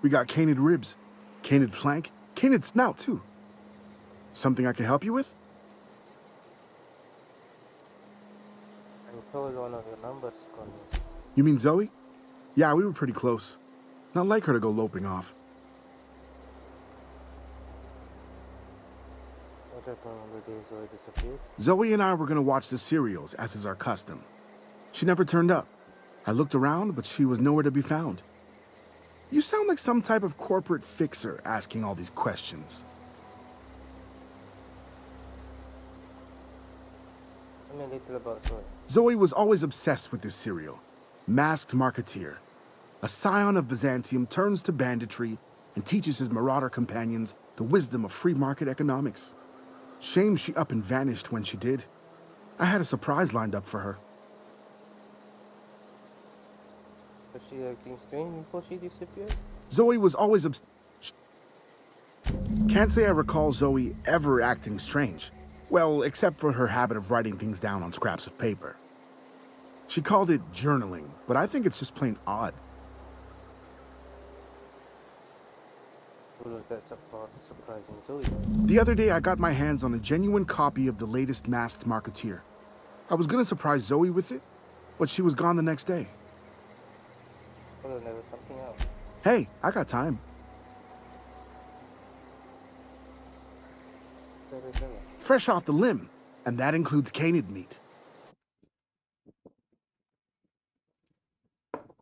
We got canid ribs, canid flank, canid snout too. Something I can help you with? I'm told one of your numbers called. You mean Zoe? Yeah, we were pretty close. Not like her to go loping off. What happened on the day Zoe disappeared? Zoe and I were gonna watch the serials, as is our custom. She never turned up. I looked around, but she was nowhere to be found. You sound like some type of corporate fixer asking all these questions. Tell me a little about Zoe. Zoe was always obsessed with this serial. Masked Marketeer. A scion of Byzantium turns to banditry and teaches his marauder companions the wisdom of free market economics. Shame she up and vanished when she did. I had a surprise lined up for her. Was she acting strange before she disappeared? Zoe was always Can't say I recall Zoe ever acting strange. Well, except for her habit of writing things down on scraps of paper. She called it journaling, but I think it's just plain odd. What was that surprising Zoe? The other day, I got my hands on a genuine copy of the latest Masked Marketeer. I was gonna surprise Zoe with it, but she was gone the next day. Well, there was something else. Hey, I got time. Fresh off the limb, and that includes canid meat.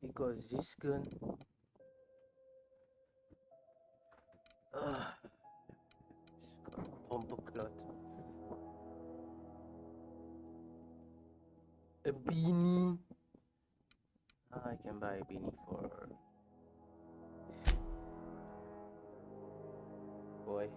Because this gun. It's got a bomb clot. A beanie. I can buy a beanie for boy.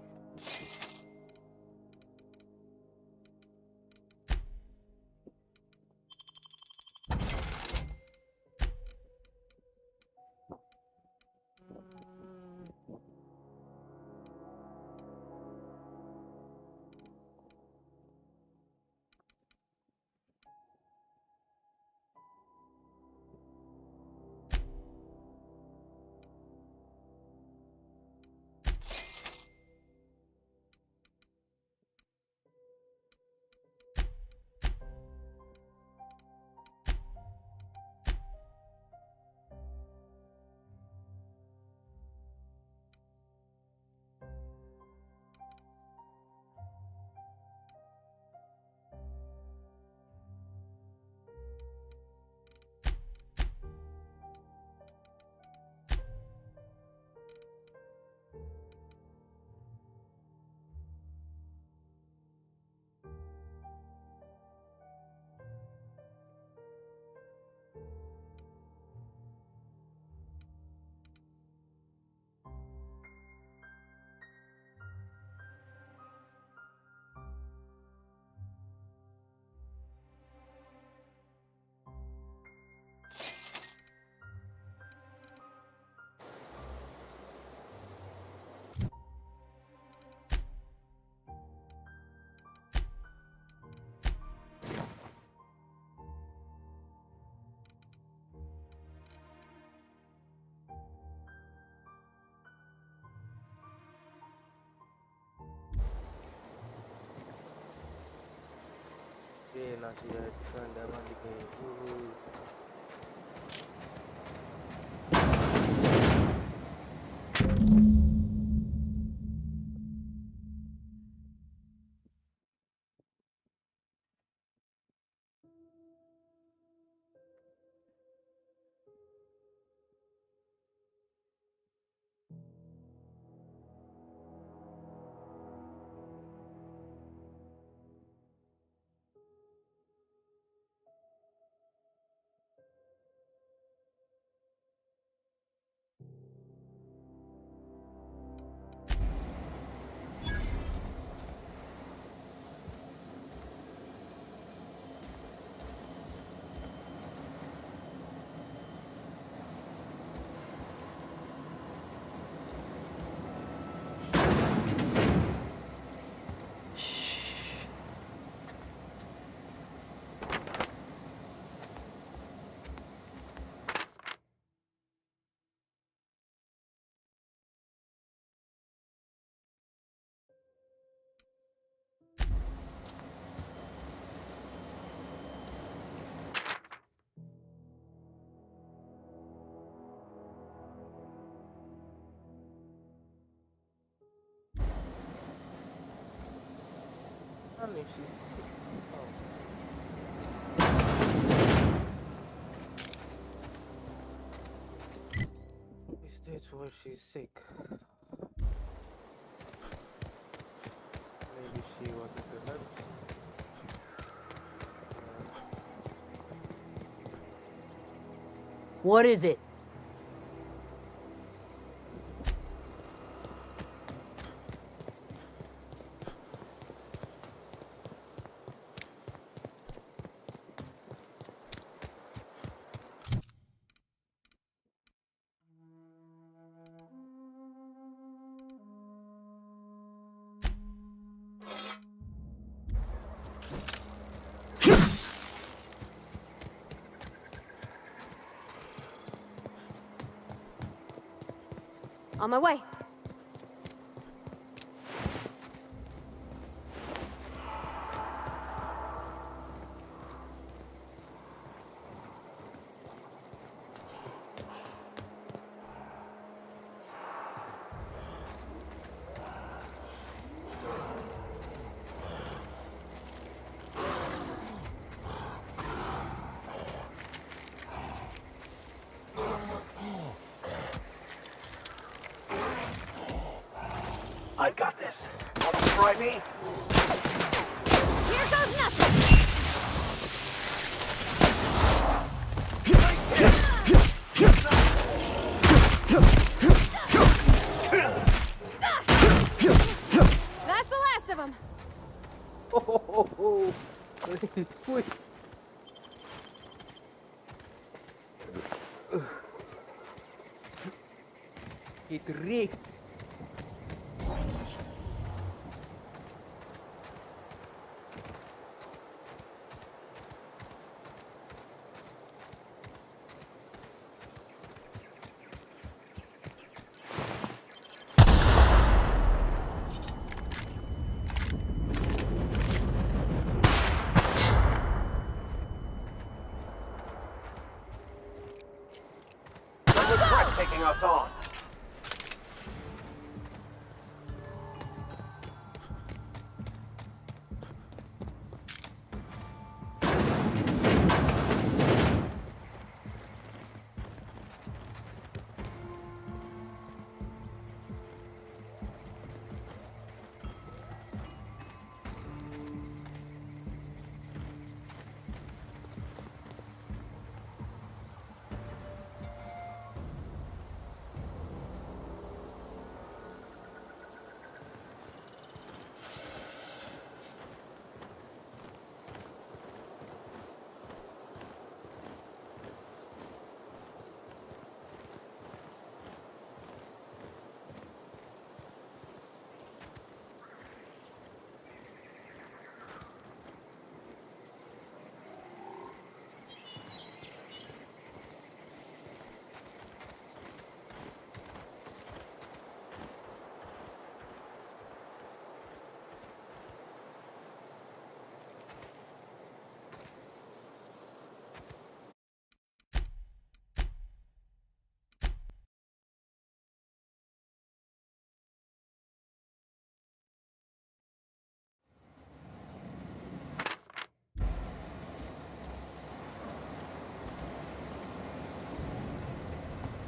Okay, nasi guys, ikan dalam dikit. I mean, she's sick. Oh. He states where she's sick. Maybe she wanted to help. What is it? On my way. I've got this. Want to try me? Here goes nothing! That's the last of them! Oh, quick. It rigged. No regret taking us on.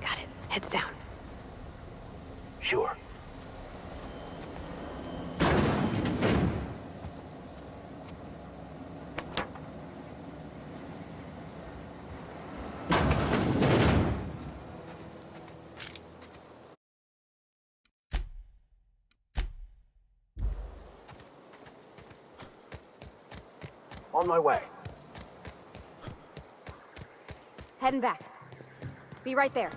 Got it. Heads down. Sure. On my way. Heading back. Be right there.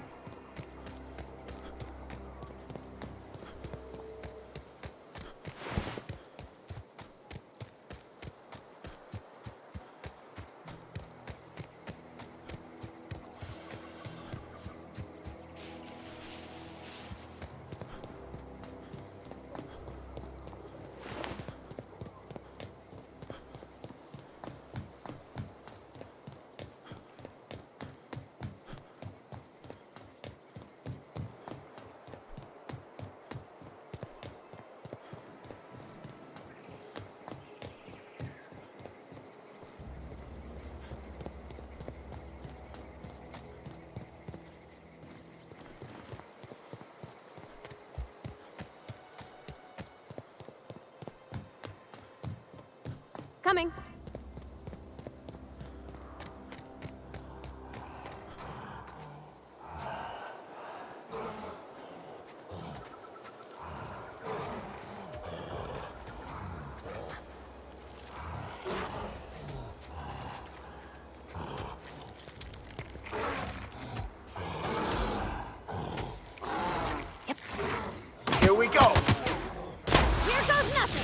Coming. Here we go. Here goes nothing.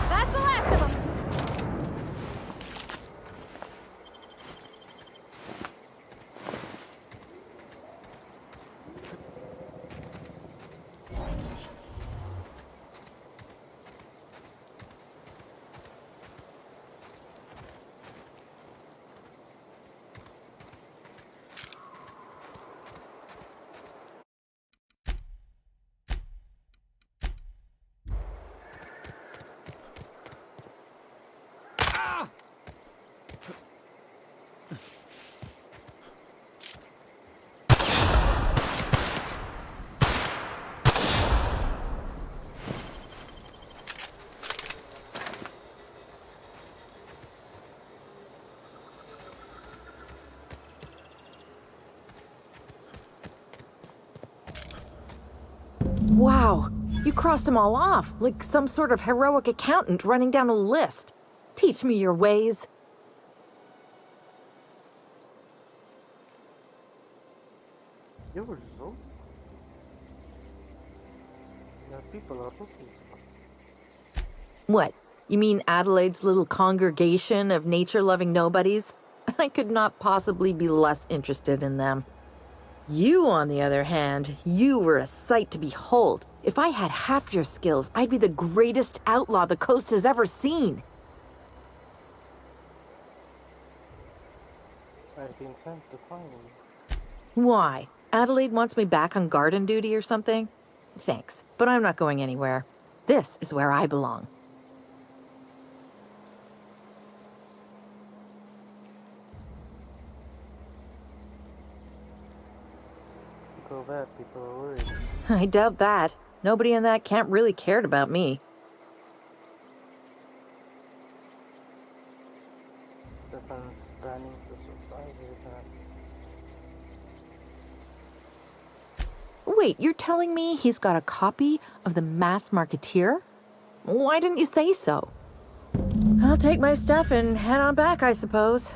That's the last of them. Wow, you crossed them all off, like some sort of heroic accountant running down a list. Teach me your ways. You were so. Yeah, people are looking. What? You mean Adelaide's little congregation of nature-loving nobodies? I could not possibly be less interested in them. You, on the other hand, you were a sight to behold. If I had half your skills, I'd be the greatest outlaw the coast has ever seen. I've been sent to find you. Why? Adelaide wants me back on garden duty or something? Thanks, but I'm not going anywhere. This is where I belong. Go back, people are worried. I doubt that. Nobody in that camp really cared about me. Stefan's planning to surprise you. Wait, you're telling me he's got a copy of the Masked Marketeer? Why didn't you say so? I'll take my stuff and head on back, I suppose.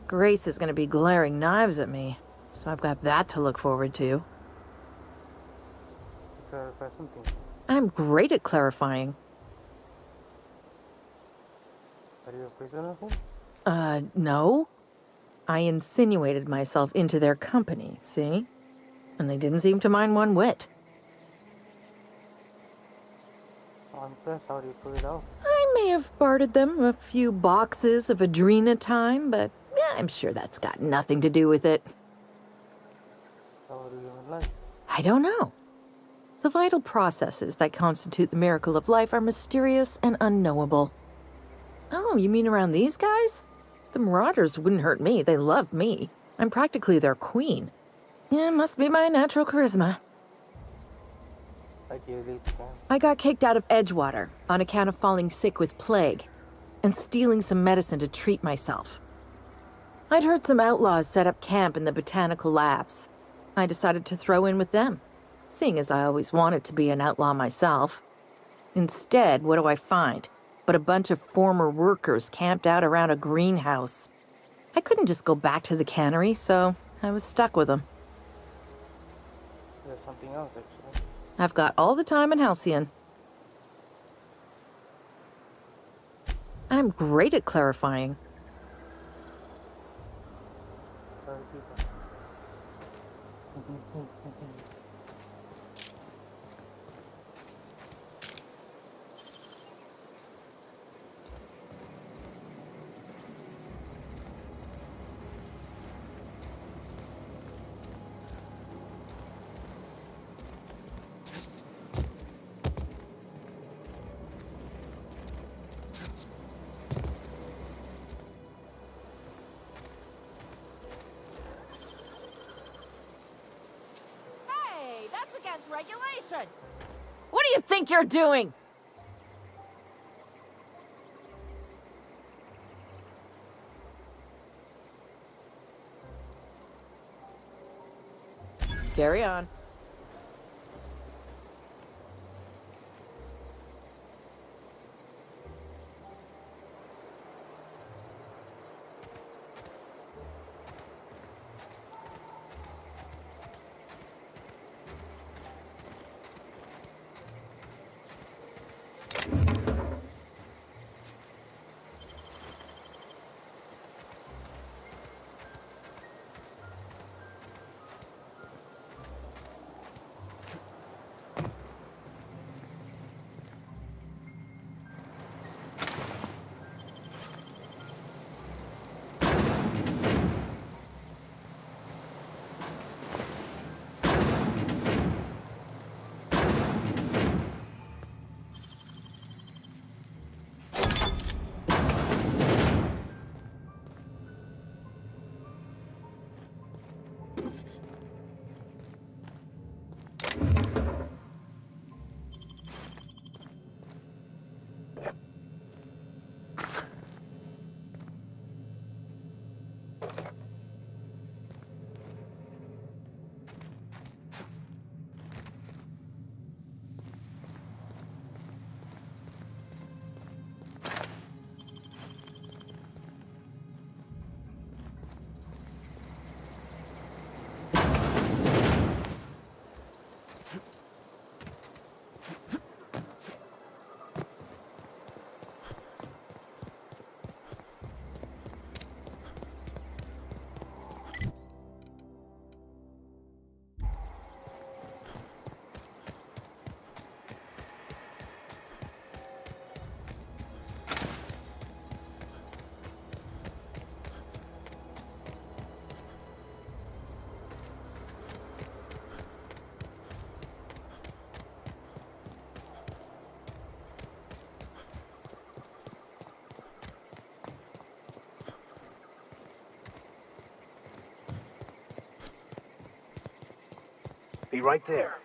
Grace is gonna be glaring knives at me, so I've got that to look forward to. Clarify something. I'm great at clarifying. Are you a prisoner of him? No. I insinuated myself into their company, see? And they didn't seem to mind one whit. I'm impressed. How do you pull it off? I may have bartered them a few boxes of Adrena time, but yeah, I'm sure that's got nothing to do with it. How do you even like? I don't know. The vital processes that constitute the miracle of life are mysterious and unknowable. Oh, you mean around these guys? The Marauders wouldn't hurt me. They love me. I'm practically their queen. Yeah, must be my natural charisma. Like you leave the camp. I got kicked out of Edgewater on account of falling sick with plague and stealing some medicine to treat myself. I'd heard some outlaws set up camp in the botanical labs. I decided to throw in with them, seeing as I always wanted to be an outlaw myself. Instead, what do I find? But a bunch of former workers camped out around a greenhouse. I couldn't just go back to the cannery, so I was stuck with them. There's something else, actually. I've got all the time in Halcyon. I'm great at clarifying. Sorry, people. regulation! What do you think you're doing? Carry on. Be right there.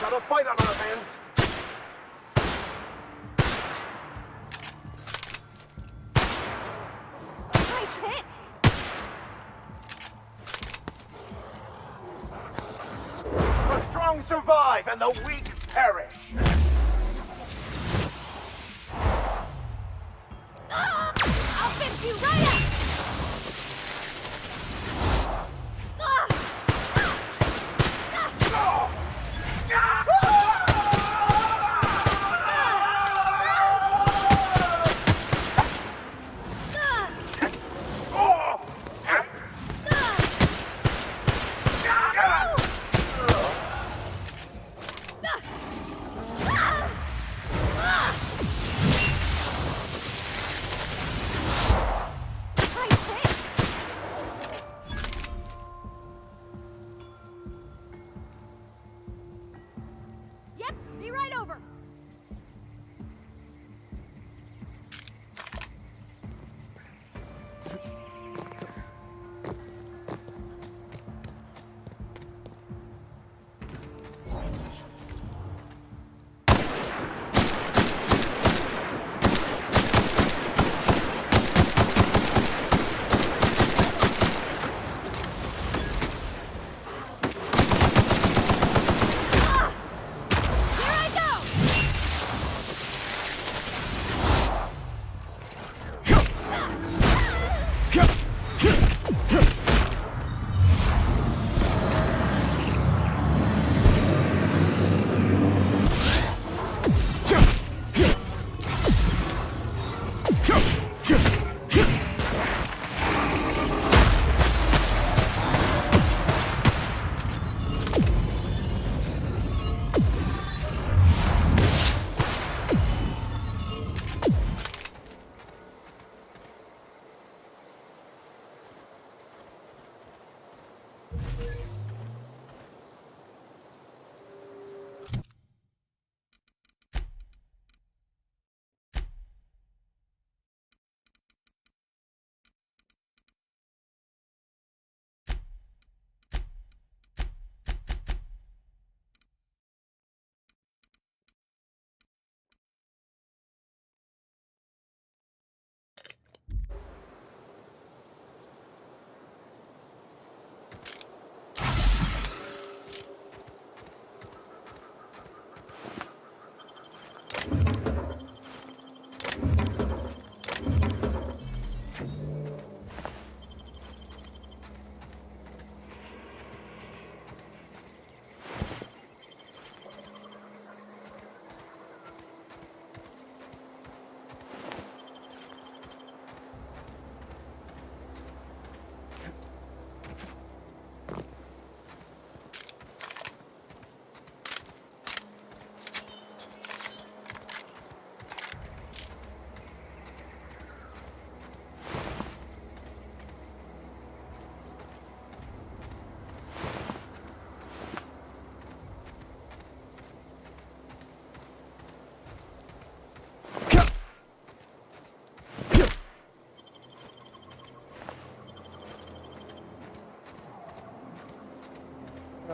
Got a fight on our hands. Nice hit! The strong survive and the weak perish. I'll fix you right up! Yep, be right over. Here I go!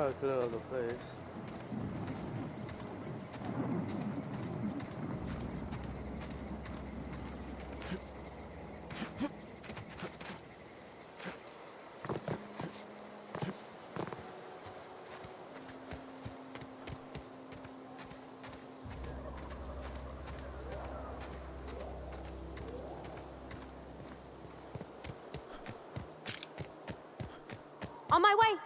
I clean out the place. On my way!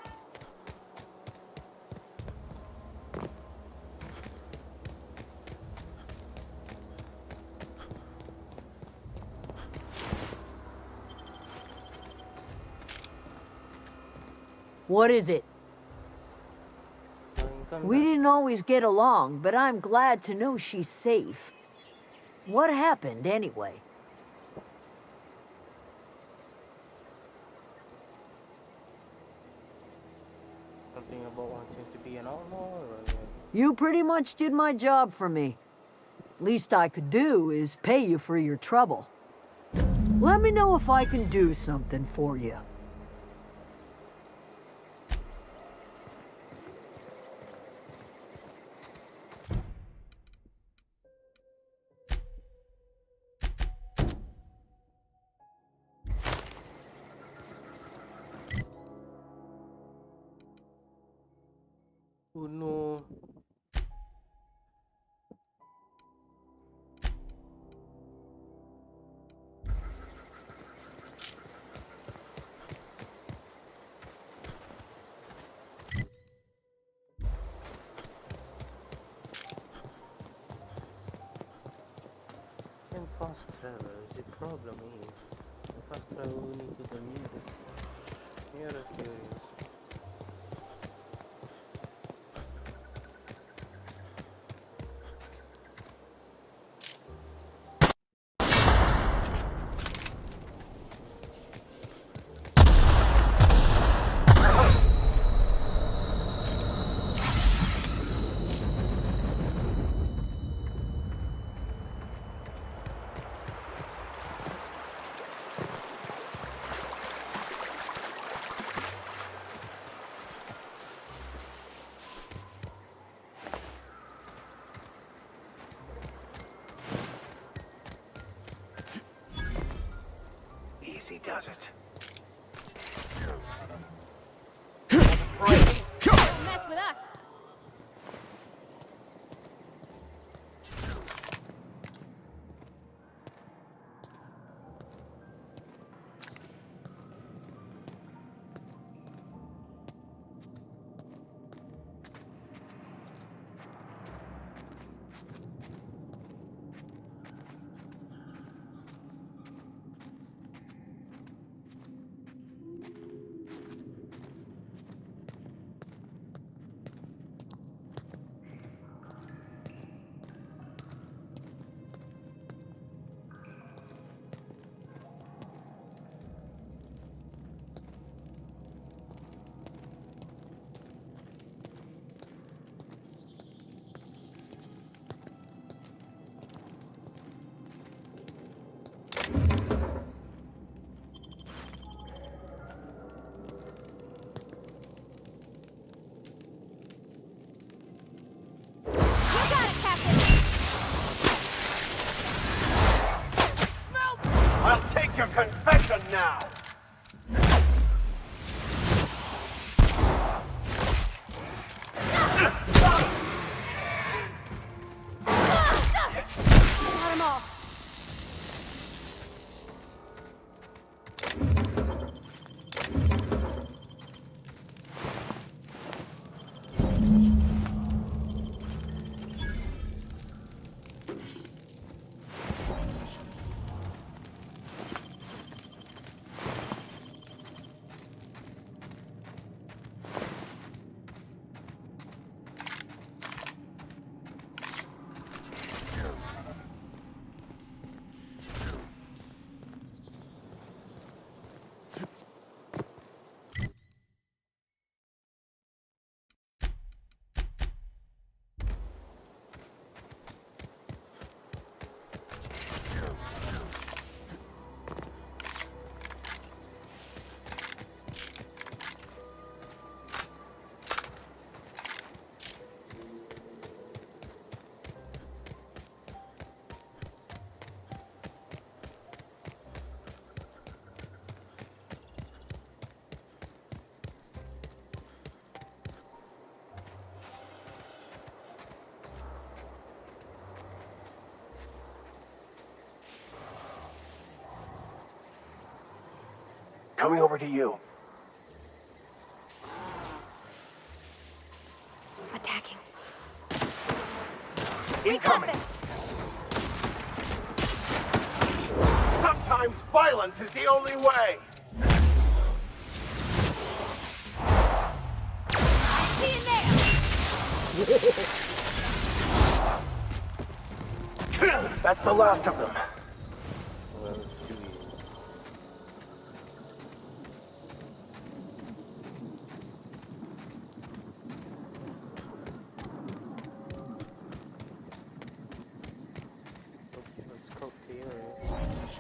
What is it? We didn't always get along, but I'm glad to know she's safe. What happened, anyway? Something about wanting to be an outlaw, or You pretty much did my job for me. Least I could do is pay you for your trouble. Let me know if I can do something for you. oh no. And fast travel, the problem is, fast travel we need to the nearest areas. Easy does it. Don't mess with us! I'll take your confession now! Got him off! Coming over to you. Attacking. Incoming! Sometimes violence is the only way! That's the last of them. Let's go clear it.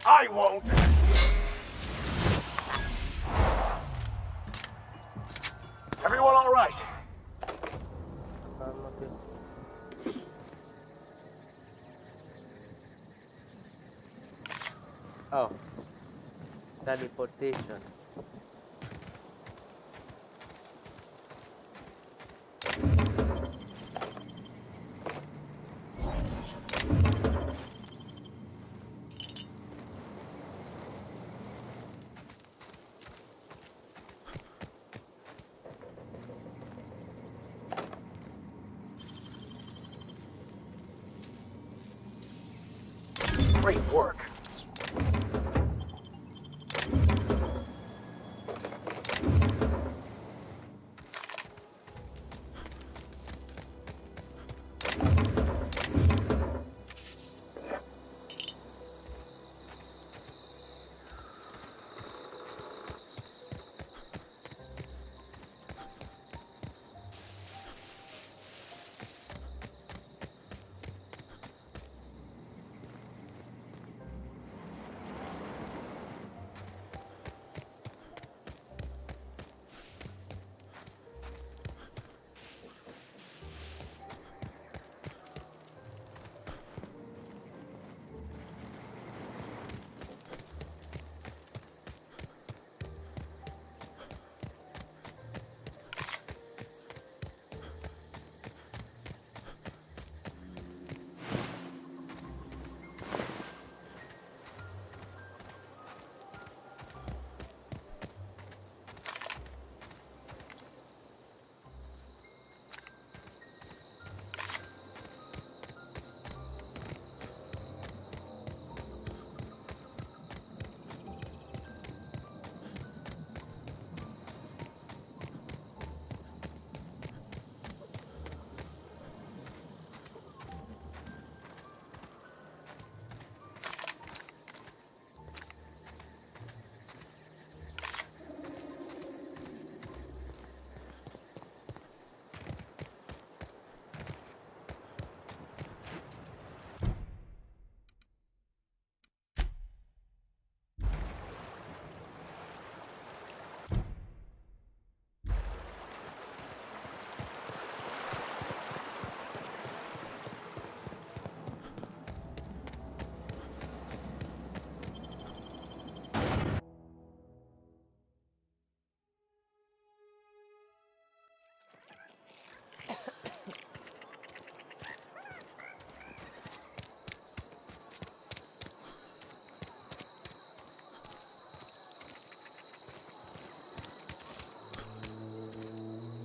I won't! Everyone all right? Oh. Teleportation. Great work.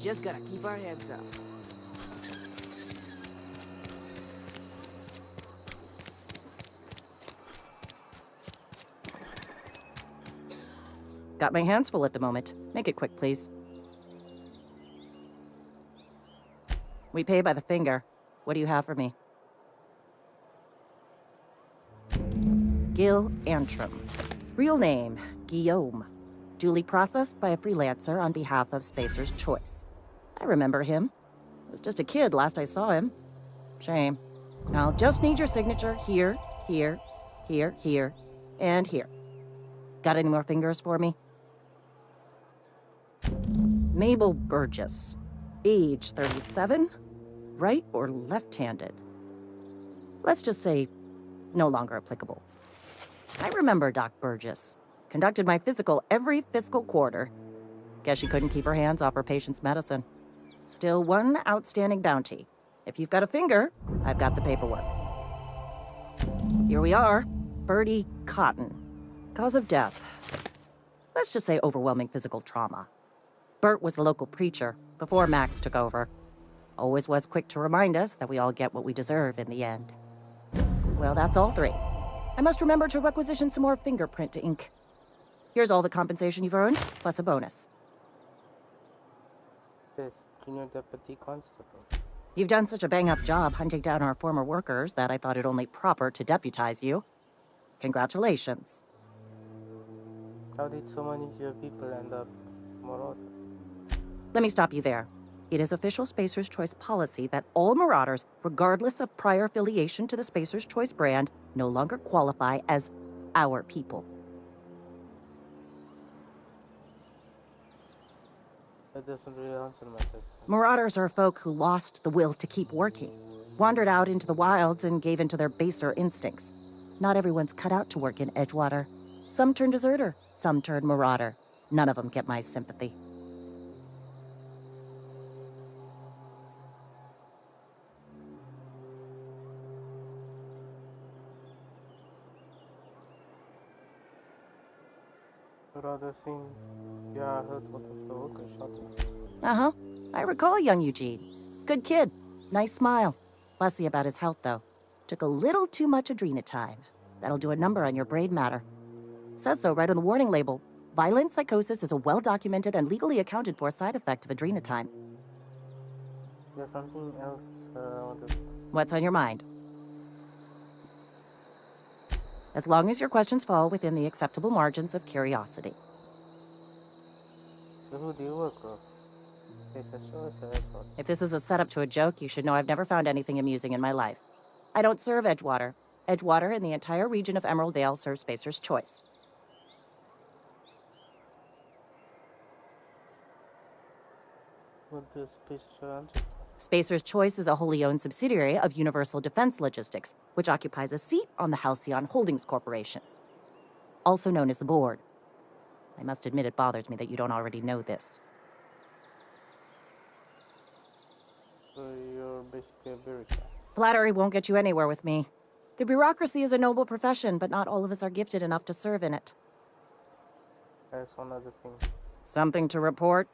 just gotta keep our heads up. Got my hands full at the moment. Make it quick, please. We pay by the finger. What do you have for me? Gil Antrim. Real name, Guillaume. Duly processed by a freelancer on behalf of Spacer's Choice. I remember him. I was just a kid last I saw him. Shame. I'll just need your signature here, here, here, here, and here. Got any more fingers for me? Mabel Burgess. Age 37? Right or left-handed? Let's just say no longer applicable. I remember Doc Burgess. Conducted my physical every fiscal quarter. Guess she couldn't keep her hands off her patient's medicine. Still one outstanding bounty. If you've got a finger, I've got the paperwork. Here we are. Bertie Cotton. Cause of death. Let's just say overwhelming physical trauma. Bert was the local preacher before Max took over. Always was quick to remind us that we all get what we deserve in the end. Well, that's all three. I must remember to requisition some more fingerprint ink. Here's all the compensation you've earned, plus a bonus. This junior deputy constable. You've done such a bang-up job hunting down our former workers that I thought it only proper to deputize you. Congratulations. How did so many of your people end up Marauder? Let me stop you there. It is official Spacer's Choice policy that all Marauders, regardless of prior affiliation to the Spacer's Choice brand, no longer qualify as our people. That doesn't really answer my question. Marauders are folk who lost the will to keep working, wandered out into the wilds and gave into their baser instincts. Not everyone's cut out to work in Edgewater. Some turn deserter, some turn marauder. None of them get my sympathy. Rather seen, yeah, I heard what of the worker shot him. Uh-huh. I recall young Eugene. Good kid. Nice smile. Fussy about his health, though. Took a little too much adrenatime. That'll do a number on your brain matter. Says so right on the warning label. Violent psychosis is a well-documented and legally accounted for side effect of adrenatime. There's something else I wanted to... What's on your mind? As long as your questions fall within the acceptable margins of curiosity. So who do you work with? Spacer's Choice or Edgewater? If this is a setup to a joke, you should know I've never found anything amusing in my life. I don't serve Edgewater. Edgewater and the entire region of Emerald Vale serve Spacer's Choice. What does Spacer's Choice? Spacer's Choice is a wholly owned subsidiary of Universal Defense Logistics, which occupies a seat on the Halcyon Holdings Corporation, also known as the Board. I must admit it bothers me that you don't already know this. So you're basically a bureaucrat. Flattery won't get you anywhere with me. The bureaucracy is a noble profession, but not all of us are gifted enough to serve in it. There's one other thing. Something to report?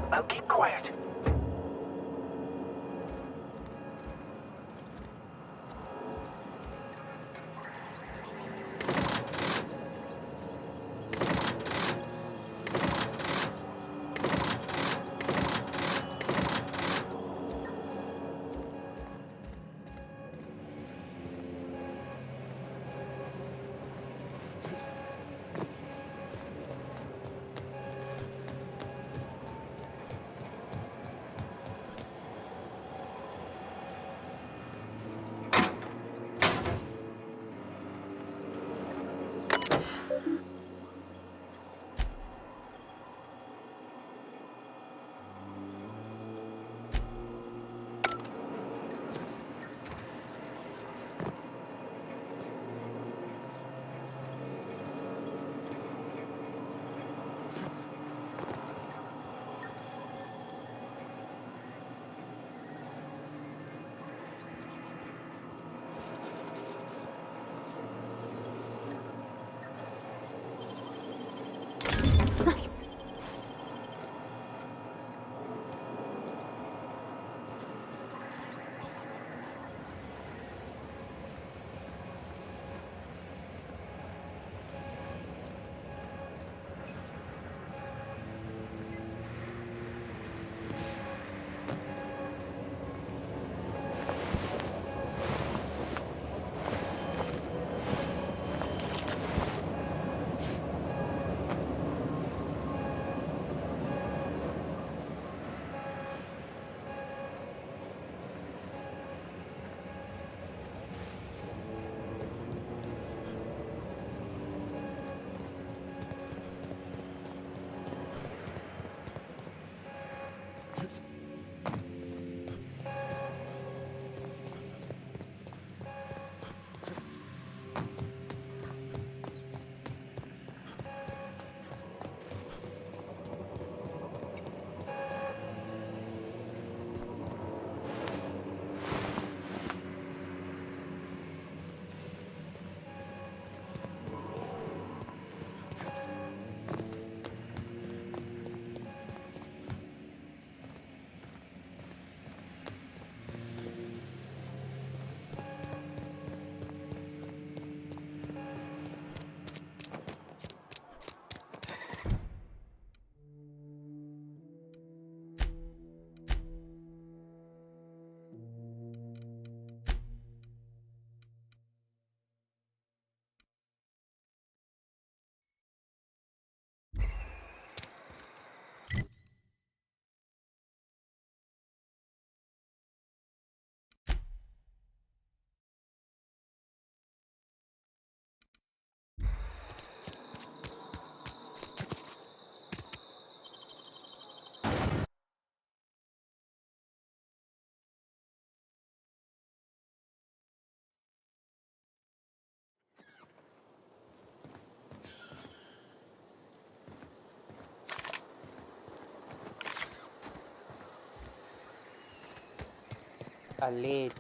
Now keep quiet. late.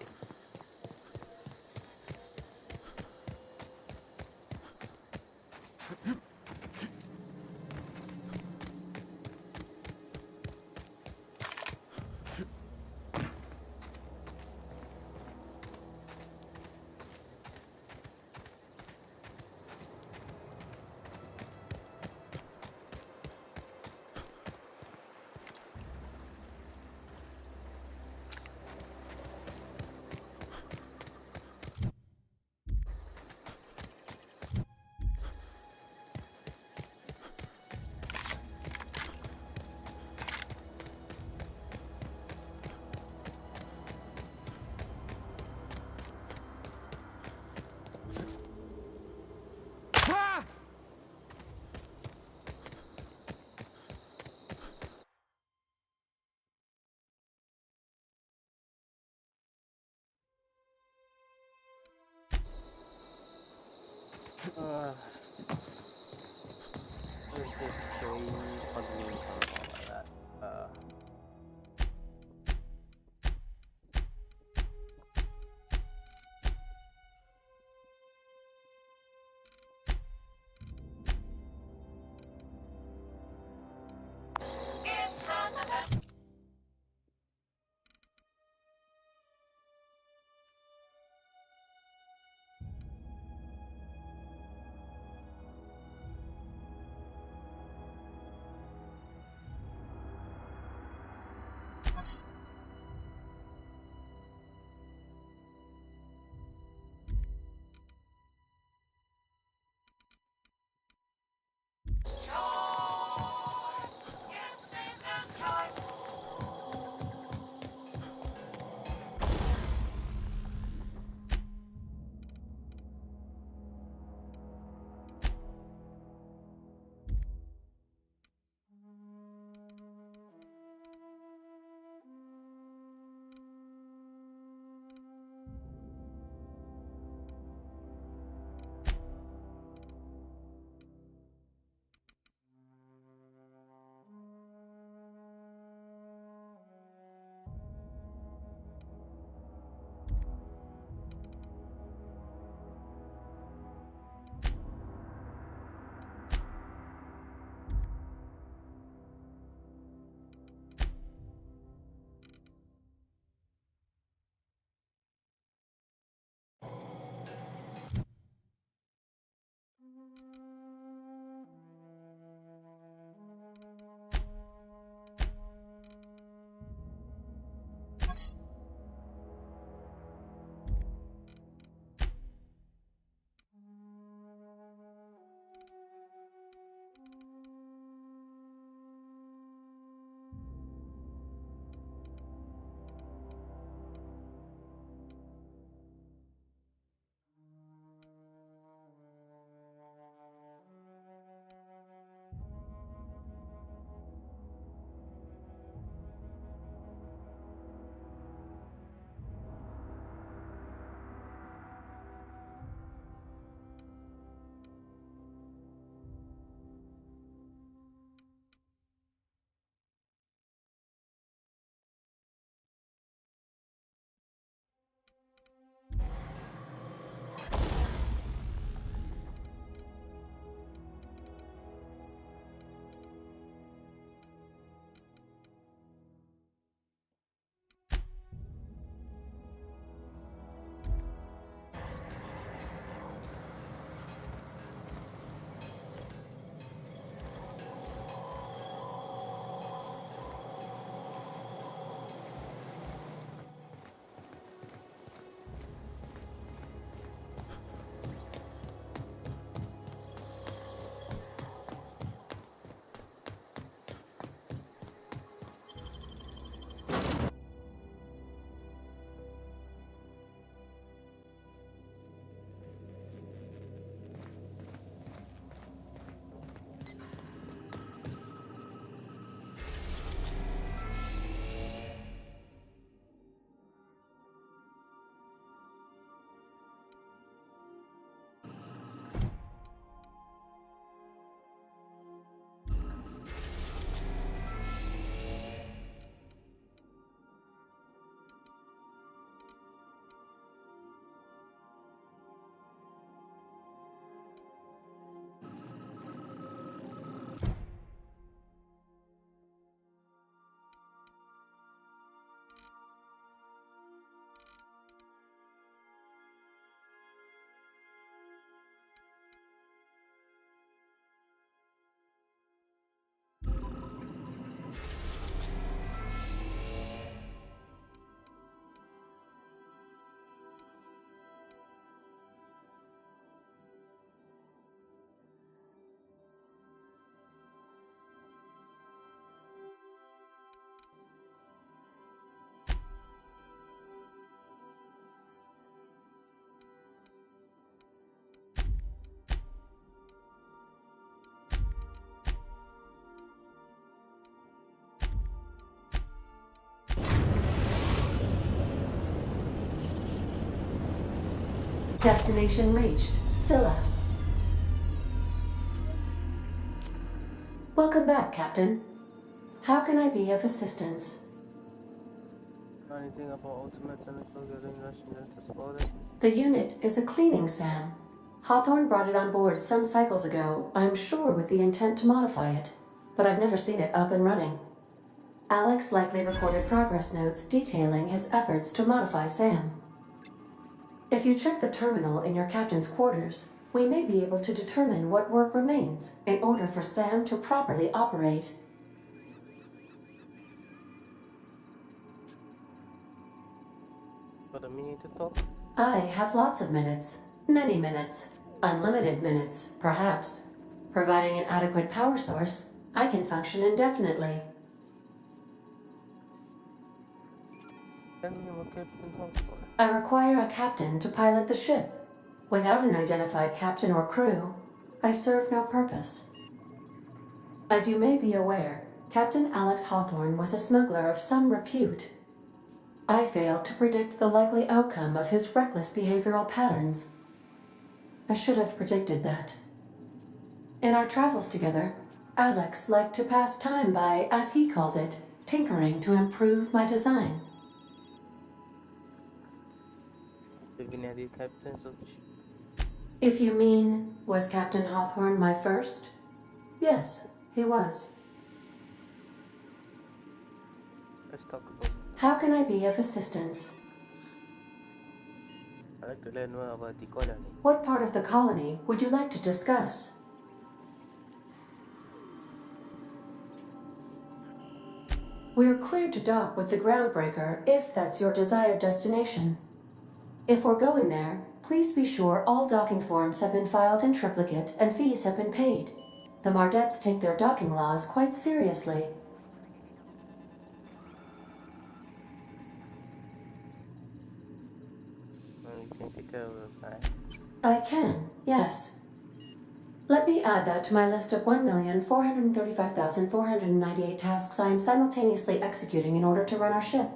Destination reached. Scylla. Welcome back, Captain. How can I be of assistance? Anything about Ultimate Tentacle getting Russian exploded? The unit is a cleaning SAM. Hawthorne brought it on board some cycles ago, I'm sure with the intent to modify it, but I've never seen it up and running. Alex likely recorded progress notes detailing his efforts to modify SAM. If you check the terminal in your captain's quarters, we may be able to determine what work remains in order for SAM to properly operate. Got a minute to talk? I have lots of minutes. Many minutes. Unlimited minutes, perhaps. Providing an adequate power source, I can function indefinitely. I require a captain to pilot the ship. Without an identified captain or crew, I serve no purpose. As you may be aware, Captain Alex Hawthorne was a smuggler of some repute. I failed to predict the likely outcome of his reckless behavioral patterns. I should have predicted that. In our travels together, Alex liked to pass time by, as he called it, tinkering to improve my design. If you mean, was Captain Hawthorne my first? Yes, he was. Let's talk about. How can I be of assistance? I'd like to learn more about the colony. What part of the colony would you like to discuss? We're cleared to dock with the Groundbreaker if that's your desired destination. If we're going there, please be sure all docking forms have been filed in triplicate and fees have been paid. The Mardettes take their docking laws quite seriously. I can, yes. Let me add that to my list of 1,435,498 tasks I am simultaneously executing in order to run our ship.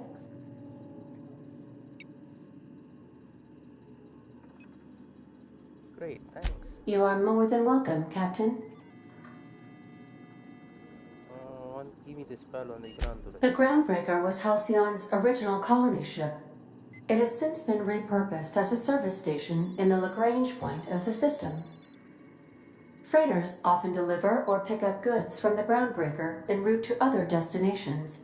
Great, thanks. You are more than welcome, Captain. Give me the spell on the ground. The Groundbreaker was Halcyon's original colony ship. It has since been repurposed as a service station in the Lagrange point of the system. Freighters often deliver or pick up goods from the Groundbreaker en route to other destinations.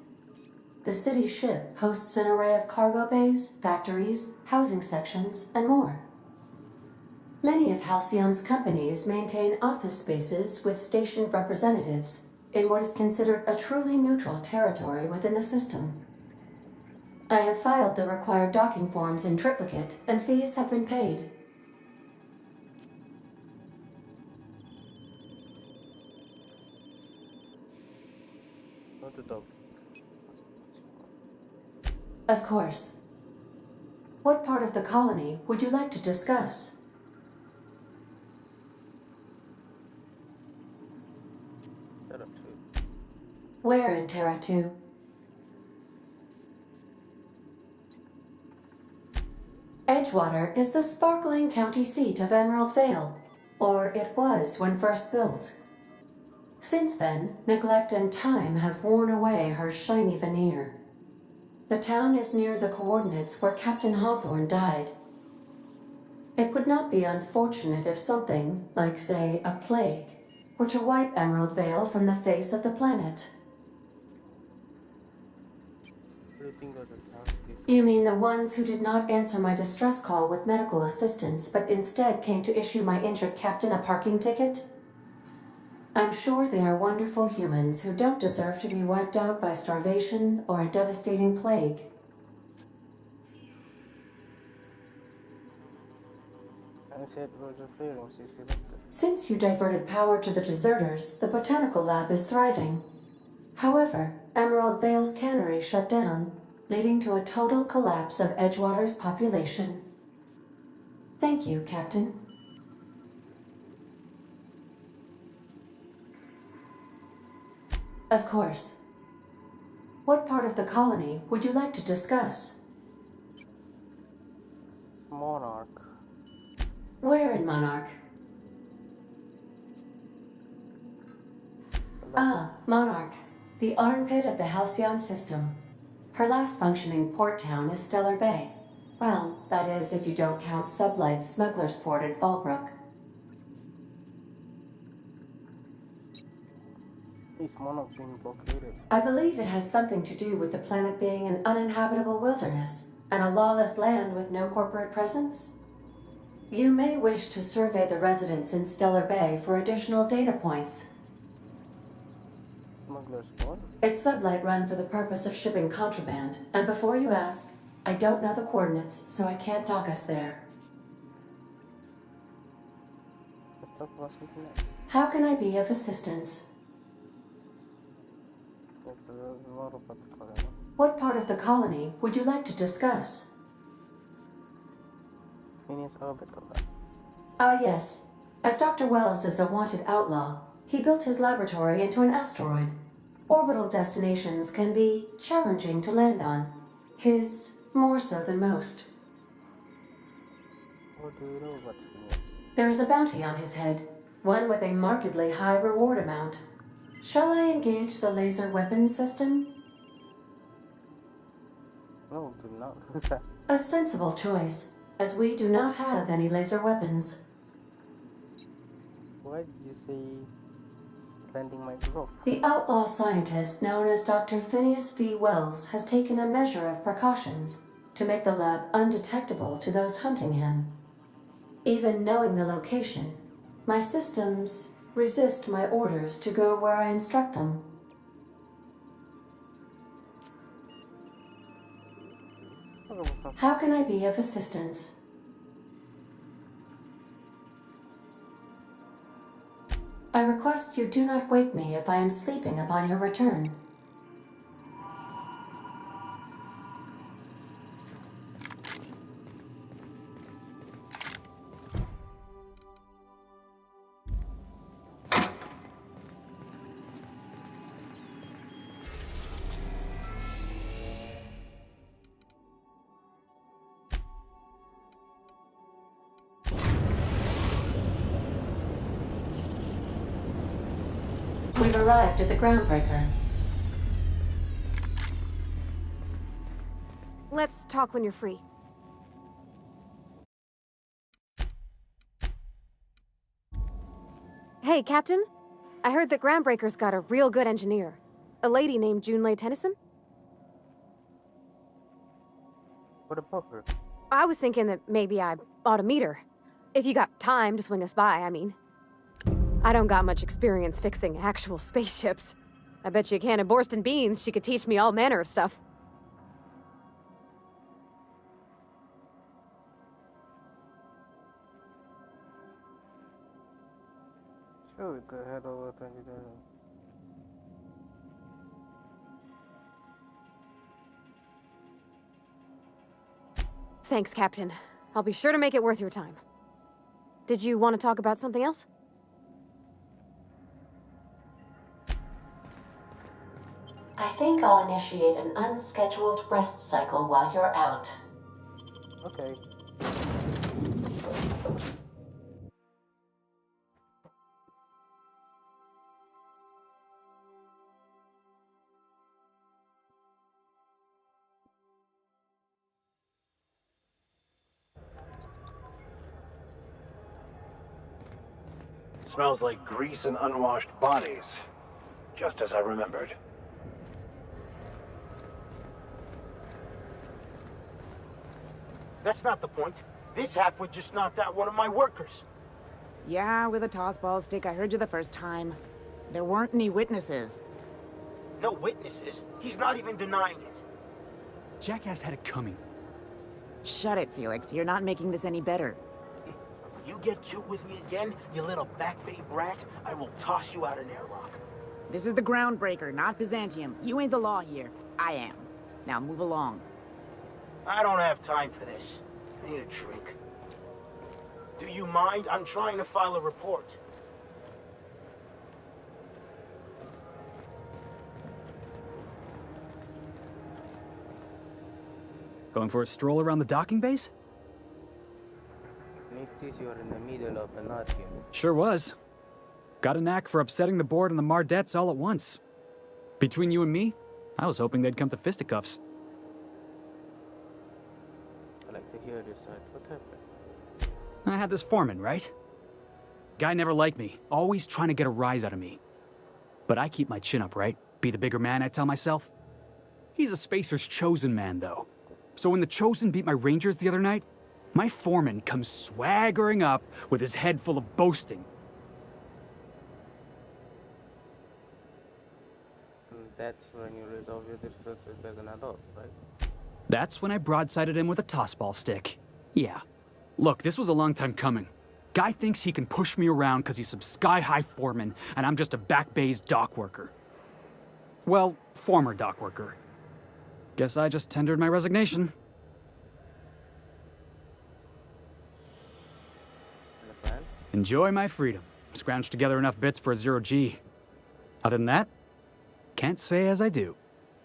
The city ship hosts an array of cargo bays, factories, housing sections, and more. Many of Halcyon's companies maintain office spaces with stationed representatives in what is considered a truly neutral territory within the system. I have filed the required docking forms in triplicate, and fees have been paid. Not to talk. Of course. What part of the colony would you like to discuss? Where in Terra 2? Edgewater is the sparkling county seat of Emerald Vale, or it was when first built. Since then, neglect and time have worn away her shiny veneer. The town is near the coordinates where Captain Hawthorne died. It would not be unfortunate if something, like say, a plague, were to wipe Emerald Vale from the face of the planet. You mean the ones who did not answer my distress call with medical assistance, but instead came to issue my injured captain a parking ticket? I'm sure they are wonderful humans who don't deserve to be wiped out by starvation or a devastating plague. Since you diverted power to the deserters, the botanical lab is thriving. However, Emerald Vale's cannery shut down, leading to a total collapse of Edgewater's population. Thank you, Captain. Of course. What part of the colony would you like to discuss? Monarch. Where in Monarch? Ah, Monarch. The armpit of the Halcyon system. Her last functioning port town is Stellar Bay. Well, that is if you don't count Sublight's Smuggler's Port at Fallbrook. Is Monarch being blockaded? I believe it has something to do with the planet being an uninhabitable wilderness and a lawless land with no corporate presence. You may wish to survey the residents in Stellar Bay for additional data points. Smuggler's Port? It's Sublight run for the purpose of shipping contraband, and before you ask, I don't know the coordinates, so I can't dock us there. Let's talk about something else. How can I be of assistance? There's a lot about the colony. What part of the colony would you like to discuss? Phineas Orbital. Ah, yes. As Dr. Wells is a wanted outlaw, he built his laboratory into an asteroid. Orbital destinations can be challenging to land on. His more so than most. What do you know about Phineas? There is a bounty on his head, one with a markedly high reward amount. Shall I engage the laser weapon system? No, do not. A sensible choice, as we do not have any laser weapons. Why did you say landing my bro? The outlaw scientist known as Dr. Phineas V. Wells has taken a measure of precautions to make the lab undetectable to those hunting him. Even knowing the location, my systems resist my orders to go where I instruct them. How can I be of assistance? I request you do not wake me if I am sleeping upon your return. We've arrived at the Groundbreaker. Let's talk when you're free. Hey, Captain. I heard that Groundbreaker's got a real good engineer. A lady named Junlei Tennyson. What about her? I was thinking that maybe I ought to meet her. If you got time to swing us by, I mean. I don't got much experience fixing actual spaceships. I bet you a can of Borston beans she could teach me all manner of stuff. Sure, we could head over to the... Thanks, Captain. I'll be sure to make it worth your time. Did you want to talk about something else? I think I'll initiate an unscheduled rest cycle while you're out. Okay. Smells like grease and unwashed bodies. Just as I remembered. That's not the point. This halfwit just knocked out one of my workers. Yeah, with a tossball stick. I heard you the first time. There weren't any witnesses. No witnesses? He's not even denying it. Jackass had it coming. Shut it, Felix. You're not making this any better. You get cute with me again, you little Back Bay brat, I will toss you out an airlock. This is the Groundbreaker, not Byzantium. You ain't the law here. I am. Now move along. I don't have time for this. I need a drink. Do you mind? I'm trying to file a report. Going for a stroll around the docking base? Need this, you're in the middle of an argument. Sure was. Got a knack for upsetting the board and the Mardettes all at once. Between you and me, I was hoping they'd come to fisticuffs. I like to hear this side. What happened? I had this foreman, right? Guy never liked me, always trying to get a rise out of me. But I keep my chin up, right? Be the bigger man, I tell myself. He's a Spacer's chosen man, though. So when the Chosen beat my Rangers the other night, my foreman comes swaggering up with his head full of boasting. And that's when you resolve your differences as an adult, right? That's when I broadsided him with a tossball stick. Yeah. Look, this was a long time coming. Guy thinks he can push me around because he's some sky-high foreman, and I'm just a back bay's dock worker. Well, former dock worker. Guess I just tendered my resignation. Enjoy my freedom. Scrounged together enough bits for a 0G. Other than that, can't say as I do.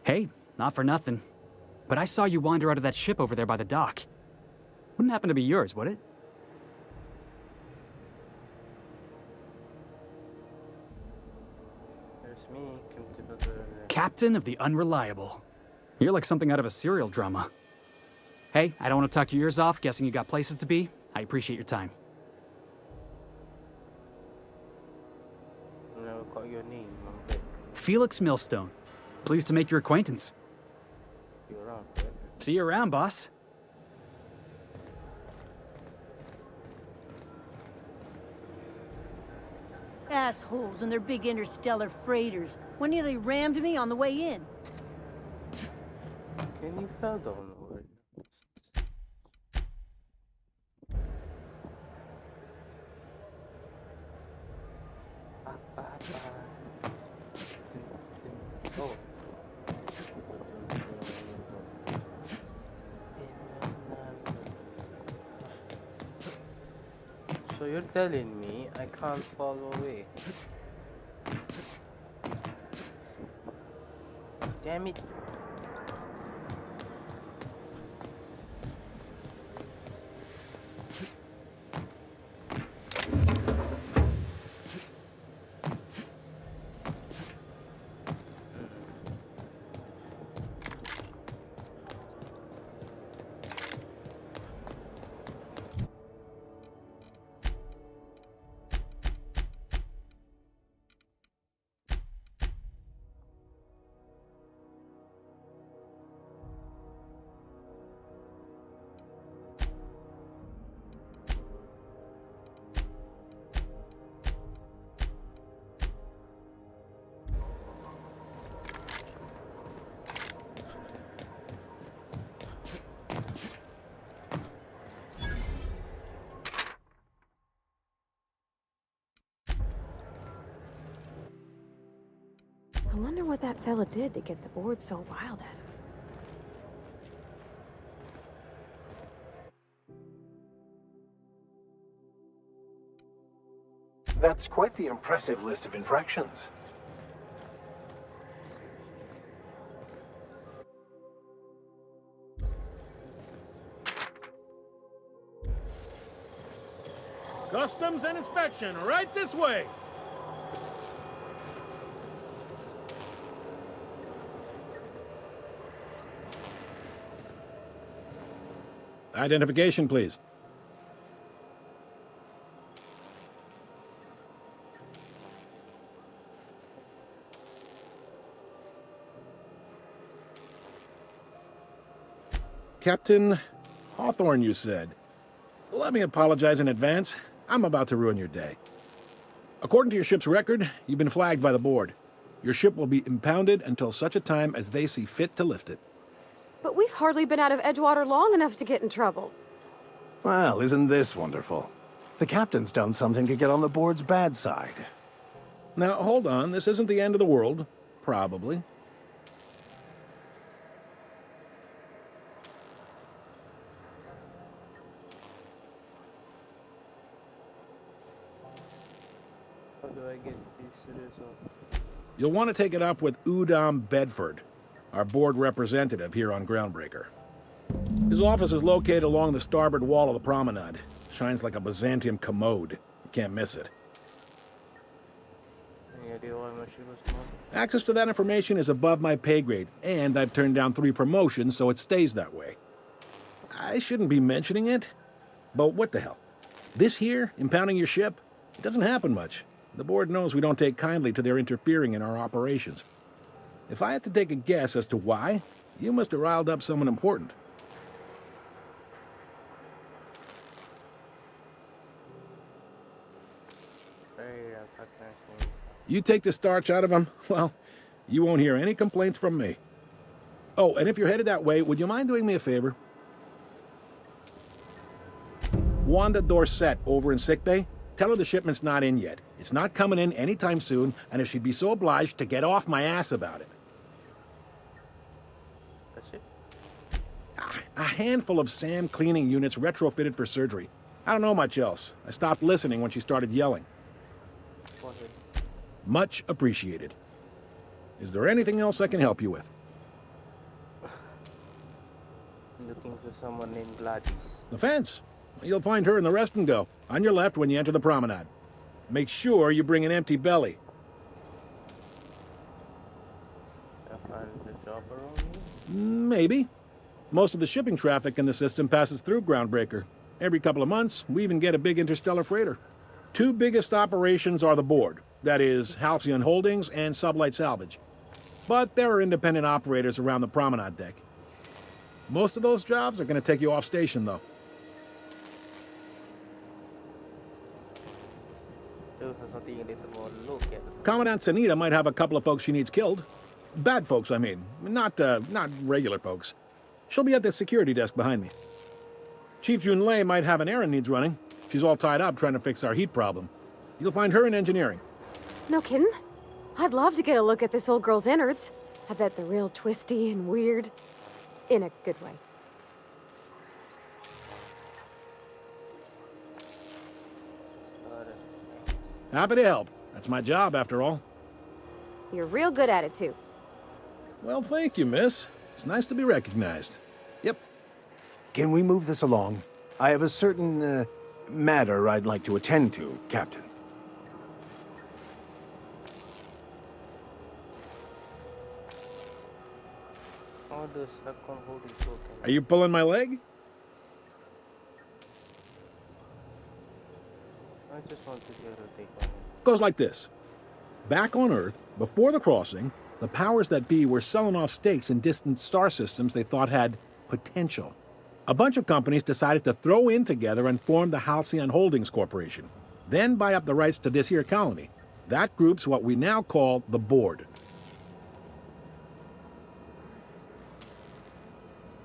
Hey, not for nothing, but I saw you wander out of that ship over there by the dock. Wouldn't happen to be yours, would it? There's me, Captain. Captain of the Unreliable. You're like something out of a serial drama. Hey, I don't want to talk your ears off, guessing you got places to be. I appreciate your time. I never caught your name, okay. Felix Millstone. Pleased to make your acquaintance. See you around, right? See you around, boss. Assholes and their big interstellar freighters. When nearly rammed me on the way in. And you fell down already. Oh. So you're telling me I can't fall away? Damn it. I wonder what that fella did to get the board so wild at him. That's quite the impressive list of infractions. Customs and inspection, right this way! Identification, please. Captain Hawthorne, you said. Let me apologize in advance. I'm about to ruin your day. According to your ship's record, you've been flagged by the board. Your ship will be impounded until such a time as they see fit to lift it. But we've hardly been out of Edgewater long enough to get in trouble. Well, isn't this wonderful? The captain's done something to get on the board's bad side. Now, hold on. This isn't the end of the world. Probably. How do I get this result? You'll want to take it up with Udom Bedford, our board representative here on Groundbreaker. His office is located along the starboard wall of the promenade. Shines like a Byzantium commode. You can't miss it. Any idea why my ship was small? Access to that information is above my pay grade, and I've turned down 3 promotions, so it stays that way. I shouldn't be mentioning it, but what the hell? This here, impounding your ship, it doesn't happen much. The board knows we don't take kindly to their interfering in our operations. If I had to take a guess as to why, you must have riled up someone important. You take the starch out of them, well, you won't hear any complaints from me. Oh, and if you're headed that way, would you mind doing me a favor? Wanda Dorset over in sickbay, tell her the shipment's not in yet. It's not coming in anytime soon, and if she'd be so obliged to get off my ass about it. That's it? A handful of SAM cleaning units retrofitted for surgery. I don't know much else. I stopped listening when she started yelling. Much appreciated. Is there anything else I can help you with? Looking for someone named Gladys. The fence. You'll find her in the rest and go, on your left when you enter the promenade. Make sure you bring an empty belly. I find the job around here? Maybe. Most of the shipping traffic in the system passes through Groundbreaker. Every couple of months, we even get a big interstellar freighter. 2 biggest operations are the board. That is, Halcyon Holdings and Sublight Salvage. But there are independent operators around the promenade deck. Most of those jobs are going to take you off station, though. Commandant Sanita might have a couple of folks she needs killed. Bad folks, I mean. Not regular folks. She'll be at the security desk behind me. Chief Junlei might have an errand needs running. She's all tied up trying to fix our heat problem. You'll find her in engineering. No kidding? I'd love to get a look at this old girl's innards. I bet they're real twisty and weird. In a good way. Happy to help. That's my job, after all. You're real good at it, too. Well, thank you, miss. It's nice to be recognized. Yep. Can we move this along? I have a certain, matter I'd like to attend to, Captain. Are you pulling my leg? I just want to get a take on it. Goes like this. Back on Earth, before the crossing, the powers that be were selling off stakes in distant star systems they thought had potential. A bunch of companies decided to throw in together and form the Halcyon Holdings Corporation, then buy up the rights to this here colony. That group's what we now call the Board.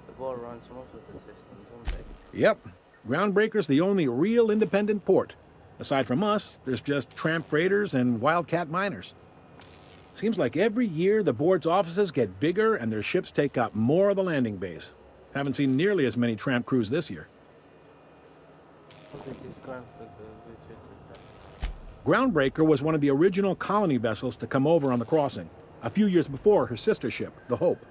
The board runs most of the system, don't they? Yep. Groundbreaker's the only real independent port. Aside from us, there's just tramp freighters and wildcat miners. Seems like every year the board's offices get bigger and their ships take up more of the landing base. Haven't seen nearly as many tramp crews this year. Groundbreaker was one of the original colony vessels to come over on the crossing, a few years before her sister ship, the Hope.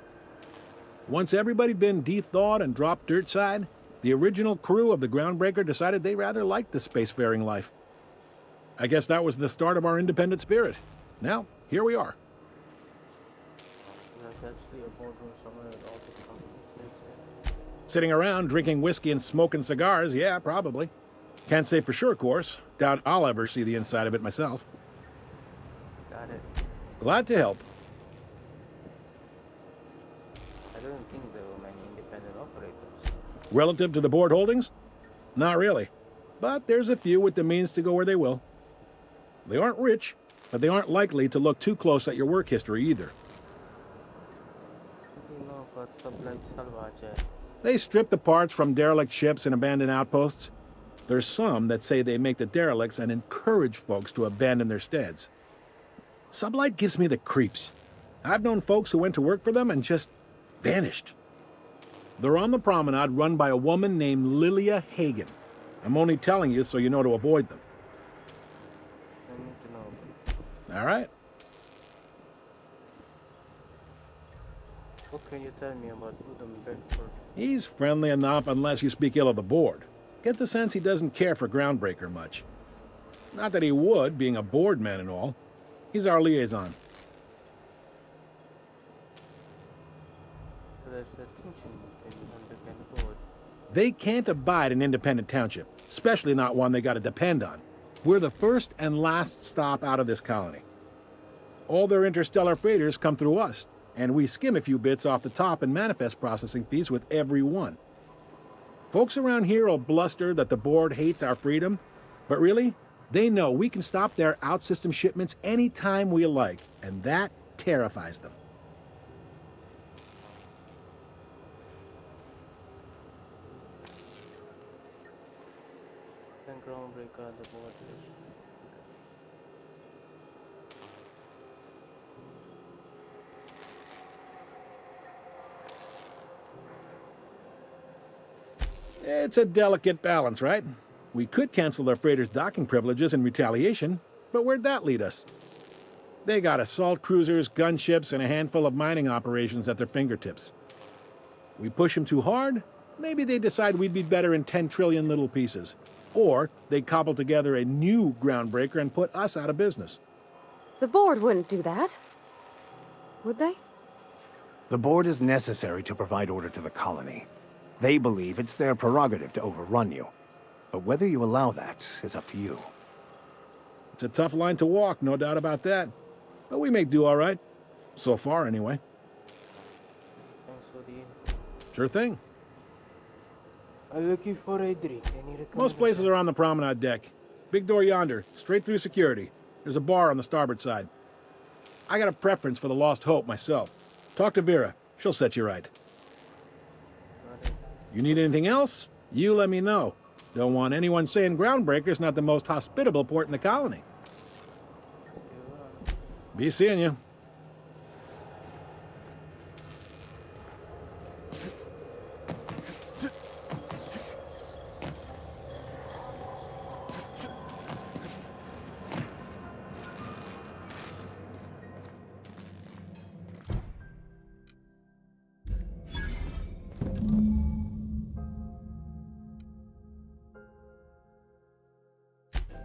Once everybody'd been de-thawed and dropped dirt side, the original crew of the Groundbreaker decided they rather liked the spacefaring life. I guess that was the start of our independent spirit. Now, here we are. There's actually a boardroom somewhere with all these companies. Sitting around drinking whiskey and smoking cigars, yeah, probably. Can't say for sure, of course. Doubt I'll ever see the inside of it myself. Got it. Glad to help. I don't think there were many independent operators. Relative to the board holdings? Not really. But there's a few with the means to go where they will. They aren't rich, but they aren't likely to look too close at your work history either. What do you know about Sublight Salvage? They strip the parts from derelict ships and abandoned outposts. There's some that say they make the derelicts and encourage folks to abandon their steads. Sublight gives me the creeps. I've known folks who went to work for them and just vanished. They're on the promenade run by a woman named Lilia Hagen. I'm only telling you so you know to avoid them. I need to know. All right. What can you tell me about Udom Bedford? He's friendly enough unless you speak ill of the board. Get the sense he doesn't care for Groundbreaker much. Not that he would, being a board man and all. He's our liaison. So that's the tension between Underground and the board. They can't abide an independent township, especially not one they gotta depend on. We're the first and last stop out of this colony. All their interstellar freighters come through us, and we skim a few bits off the top in manifest processing fees with every one. Folks around here will bluster that the board hates our freedom, but really, they know we can stop their out-system shipments anytime we like, and that terrifies them. Then Groundbreaker and the board is... It's a delicate balance, right? We could cancel their freighters' docking privileges in retaliation, but where'd that lead us? They got assault cruisers, gunships, and a handful of mining operations at their fingertips. We push them too hard, maybe they decide we'd be better in 10 trillion little pieces. Or they cobble together a new Groundbreaker and put us out of business. The board wouldn't do that. Would they? The board is necessary to provide order to the colony. They believe it's their prerogative to overrun you. But whether you allow that is up to you. It's a tough line to walk, no doubt about that. But we make do all right. So far, anyway. Thanks for the... Sure thing. I'm looking for a drink. Most places are on the promenade deck. Big door yonder, straight through security. There's a bar on the starboard side. I got a preference for the Lost Hope myself. Talk to Vera. She'll set you right. You need anything else? You let me know. Don't want anyone saying Groundbreaker's not the most hospitable port in the colony. Be seeing you.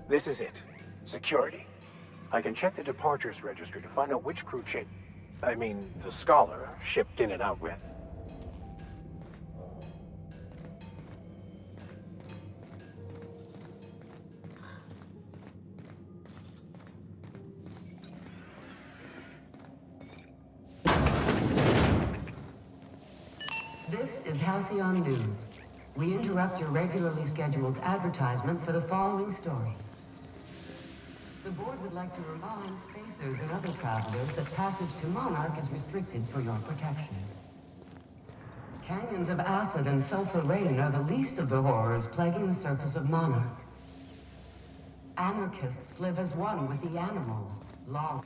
This is it. Security. I can check the departures registry to find out which crew the Scholar shipped in and out with. This is Halcyon News. We interrupt your regularly scheduled advertisement for the following story. The board would like to remind spacers and other travelers that passage to Monarch is restricted for your protection. Canyons of acid and sulfur rain are the least of the horrors plaguing the surface of Monarch. Anarchists live as one with the animals, law.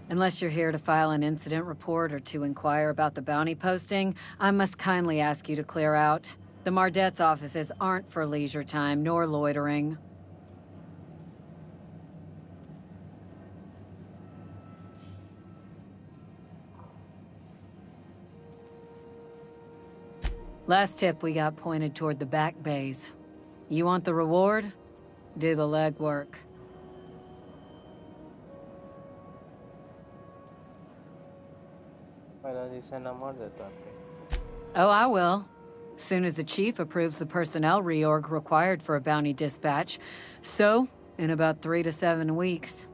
Unless you're here to file an incident report or to inquire about the bounty posting, I must kindly ask you to clear out. The Mardet's offices aren't for leisure time nor loitering. Last tip we got pointed toward the back bays. You want the reward? Do the legwork. Why don't you send a more that one? Oh, I will. Soon as the chief approves the personnel reorg required for a bounty dispatch. So, in about 3 to 7 weeks.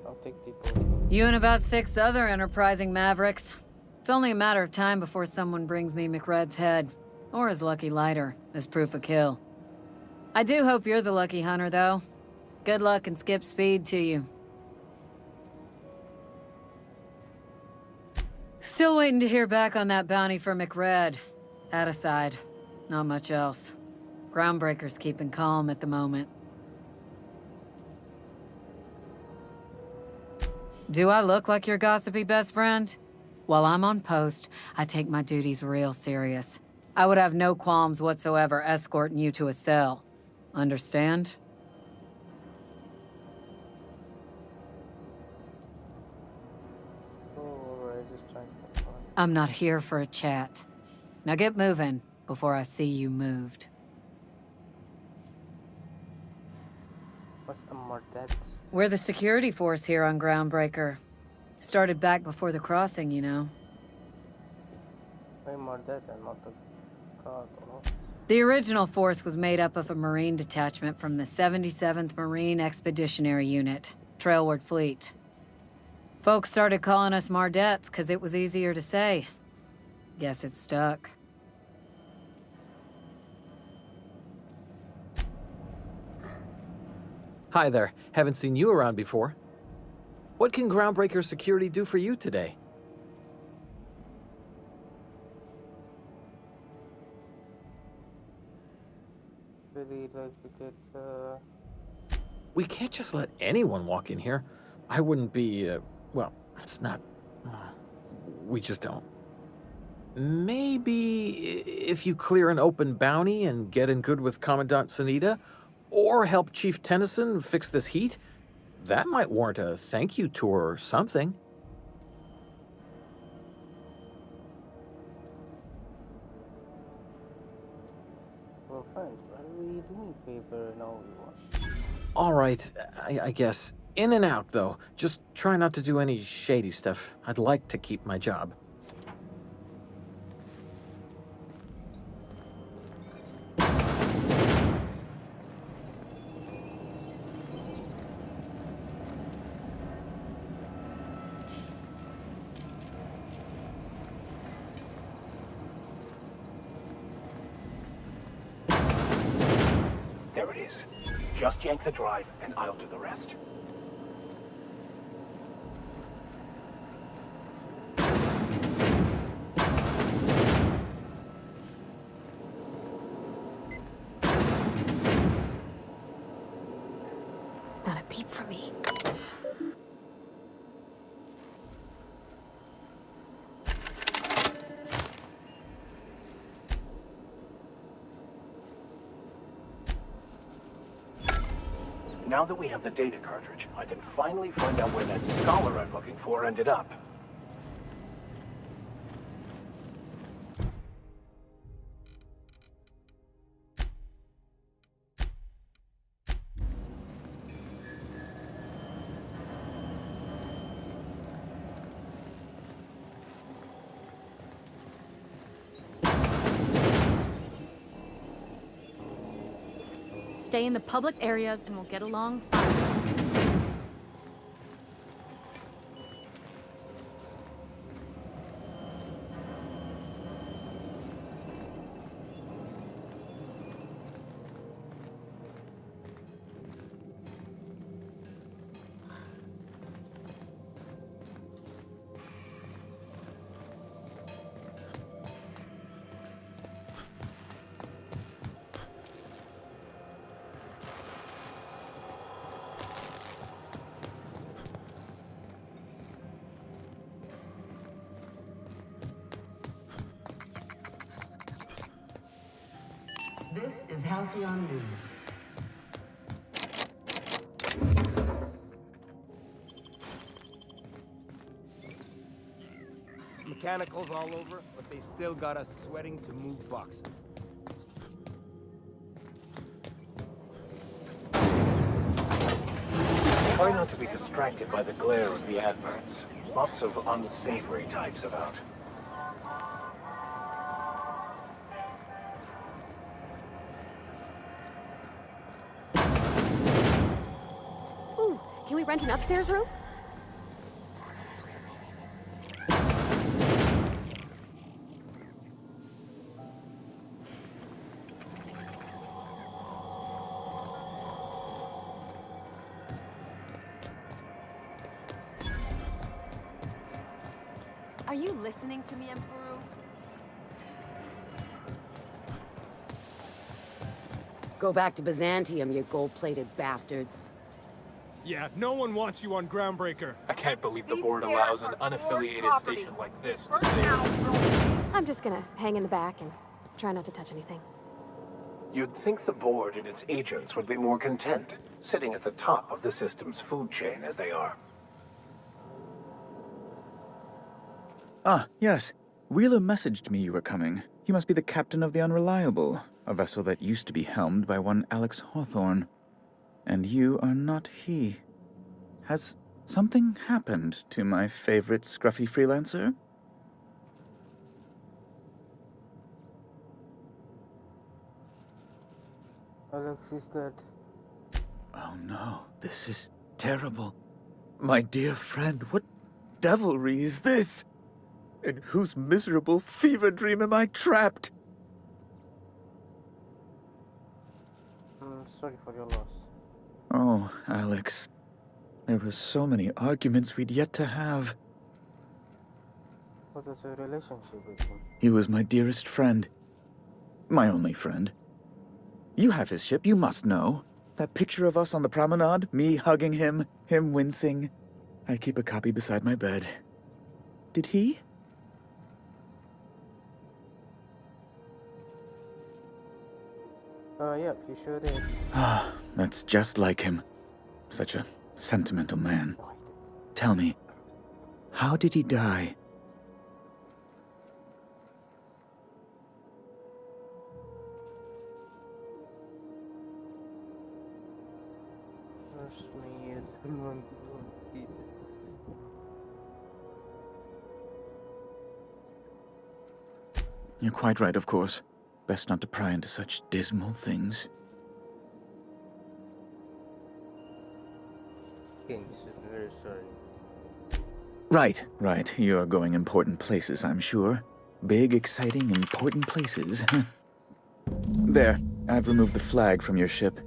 I'll take the... You and about 6 other enterprising mavericks. It's only a matter of time before someone brings me McRed's head. Or his lucky lighter, as proof of kill. I do hope you're the lucky hunter, though. Good luck and skip speed to you. Still waiting to hear back on that bounty for McRed. That aside, not much else. Groundbreaker's keeping calm at the moment. Do I look like your gossipy best friend? While I'm on post, I take my duties real serious. I would have no qualms whatsoever escorting you to a cell. Understand? I'm not here for a chat. Now get moving before I see you moved. What's a Mardet? We're the security force here on Groundbreaker. Started back before the crossing, you know. The original force was made up of a Marine detachment from the 77th Marine Expeditionary Unit, Trailward Fleet. Folks started calling us Mardets because it was easier to say. Guess it stuck. Hi there. Haven't seen you around before. What can Groundbreaker Security do for you today? Really like to get, We can't just let anyone walk in here. I wouldn't be, well, it's not... we just don't. Maybe if you clear an open bounty and get in good with Commandant Sunita, or help Chief Tennyson fix this heat, that might warrant a thank you tour or something. Well, fine. Why do we do me a favor and all we want? All right, I guess. In and out, though. Just try not to do any shady stuff. I'd like to keep my job. There it is. Just yank the drive, and I'll do the rest. Not a peep from me. Now that we have the data cartridge, I can finally find out where that scholar I'm looking for ended up. Stay in the public areas and we'll get along fine. This is Halcyon News. Mechanicals all over, but they still got us sweating to move boxes. Try not to be distracted by the glare of the adverts. Lots of unsavory types about. Ooh, can we rent an upstairs room? Are you listening to me, Emperor? Go back to Byzantium, you gold-plated bastards. Yeah, no one wants you on Groundbreaker. I can't believe the board allows an unaffiliated station like this to stay. I'm just gonna hang in the back and try not to touch anything. You'd think the board and its agents would be more content, sitting at the top of the system's food chain as they are. Ah, yes. Wheeler messaged me you were coming. You must be the captain of the Unreliable, a vessel that used to be helmed by one Alex Hawthorne. And you are not he. Has something happened to my favorite scruffy freelancer? Alex is dead. Oh no, this is terrible. My dear friend, what devilry is this? In whose miserable fever dream am I trapped? Sorry for your loss. Oh, Alex. There were so many arguments we'd yet to have. What was your relationship with him? He was my dearest friend. My only friend. You have his ship, you must know. That picture of us on the promenade, me hugging him, him wincing. I keep a copy beside my bed. Did he? Yep, he sure did. Ah, that's just like him. Such a sentimental man. Tell me, how did he die? You're quite right, of course. Best not to pry into such dismal things. King's very sorry. Right. You're going important places, I'm sure. Big, exciting, important places. There, I've removed the flag from your ship.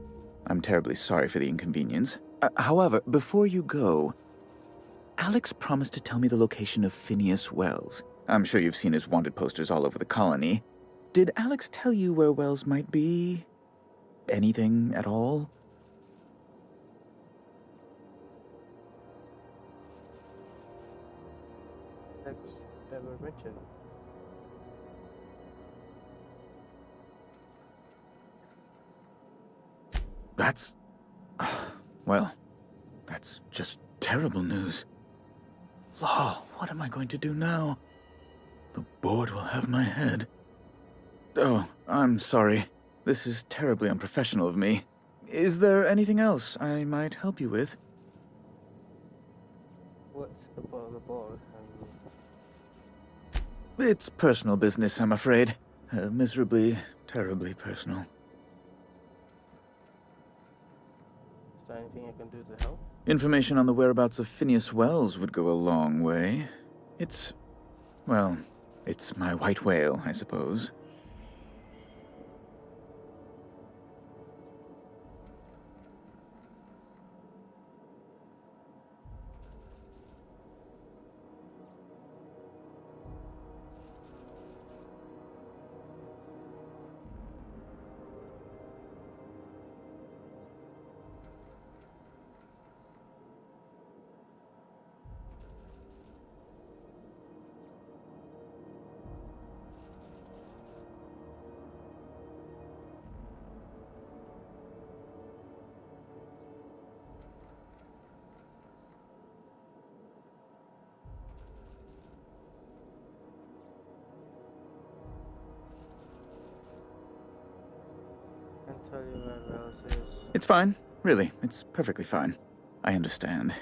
I'm terribly sorry for the inconvenience. However, before you go, Alex promised to tell me the location of Phineas Wells. I'm sure you've seen his wanted posters all over the colony. Did Alex tell you where Wells might be? Anything at all? Alex never mentioned. That's... well, that's just terrible news. Law, what am I going to do now? The board will have my head. Oh, I'm sorry. This is terribly unprofessional of me. Is there anything else I might help you with? What's the ball? It's personal business, I'm afraid. Miserably, terribly personal. Is there anything I can do to help? Information on the whereabouts of Phineas Wells would go a long way. It's... well, it's my white whale, I suppose. Tell you where Wells is. It's fine. Really, it's perfectly fine. I understand.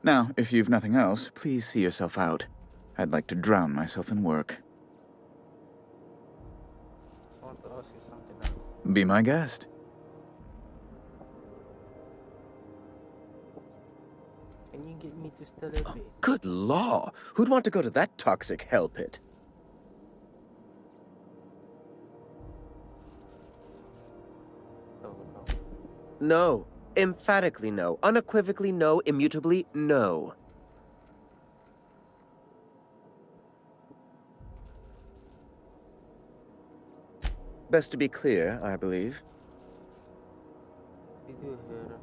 Now, if you've nothing else, please see yourself out. I'd like to drown myself in work. I want to ask you something else. Be my guest. Can you get me to still a bit? Good law! Who'd want to go to that toxic hell pit? No. Emphatically no. Unequivocally no. Immutably no. Best to be clear, I believe. We do hear.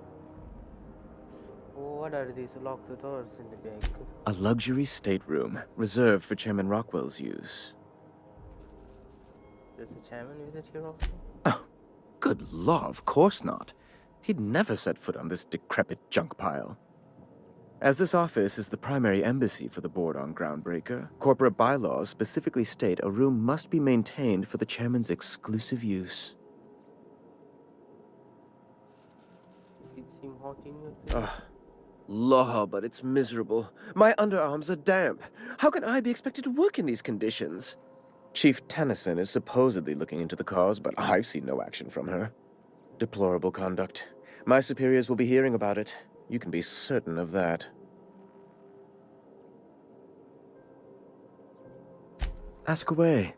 What are these? Lock the doors in the back. A luxury stateroom reserved for Chairman Rockwell's use. Does the chairman visit here also? Oh, good law, of course not. He'd never set foot on this decrepit junk pile. As this office is the primary embassy for the board on Groundbreaker, corporate bylaws specifically state a room must be maintained for the chairman's exclusive use. Did it seem hot in here? Ugh. Law, but it's miserable. My underarms are damp. How can I be expected to work in these conditions? Chief Tennyson is supposedly looking into the cause, but I've seen no action from her. Deplorable conduct. My superiors will be hearing about it. You can be certain of that. Ask away.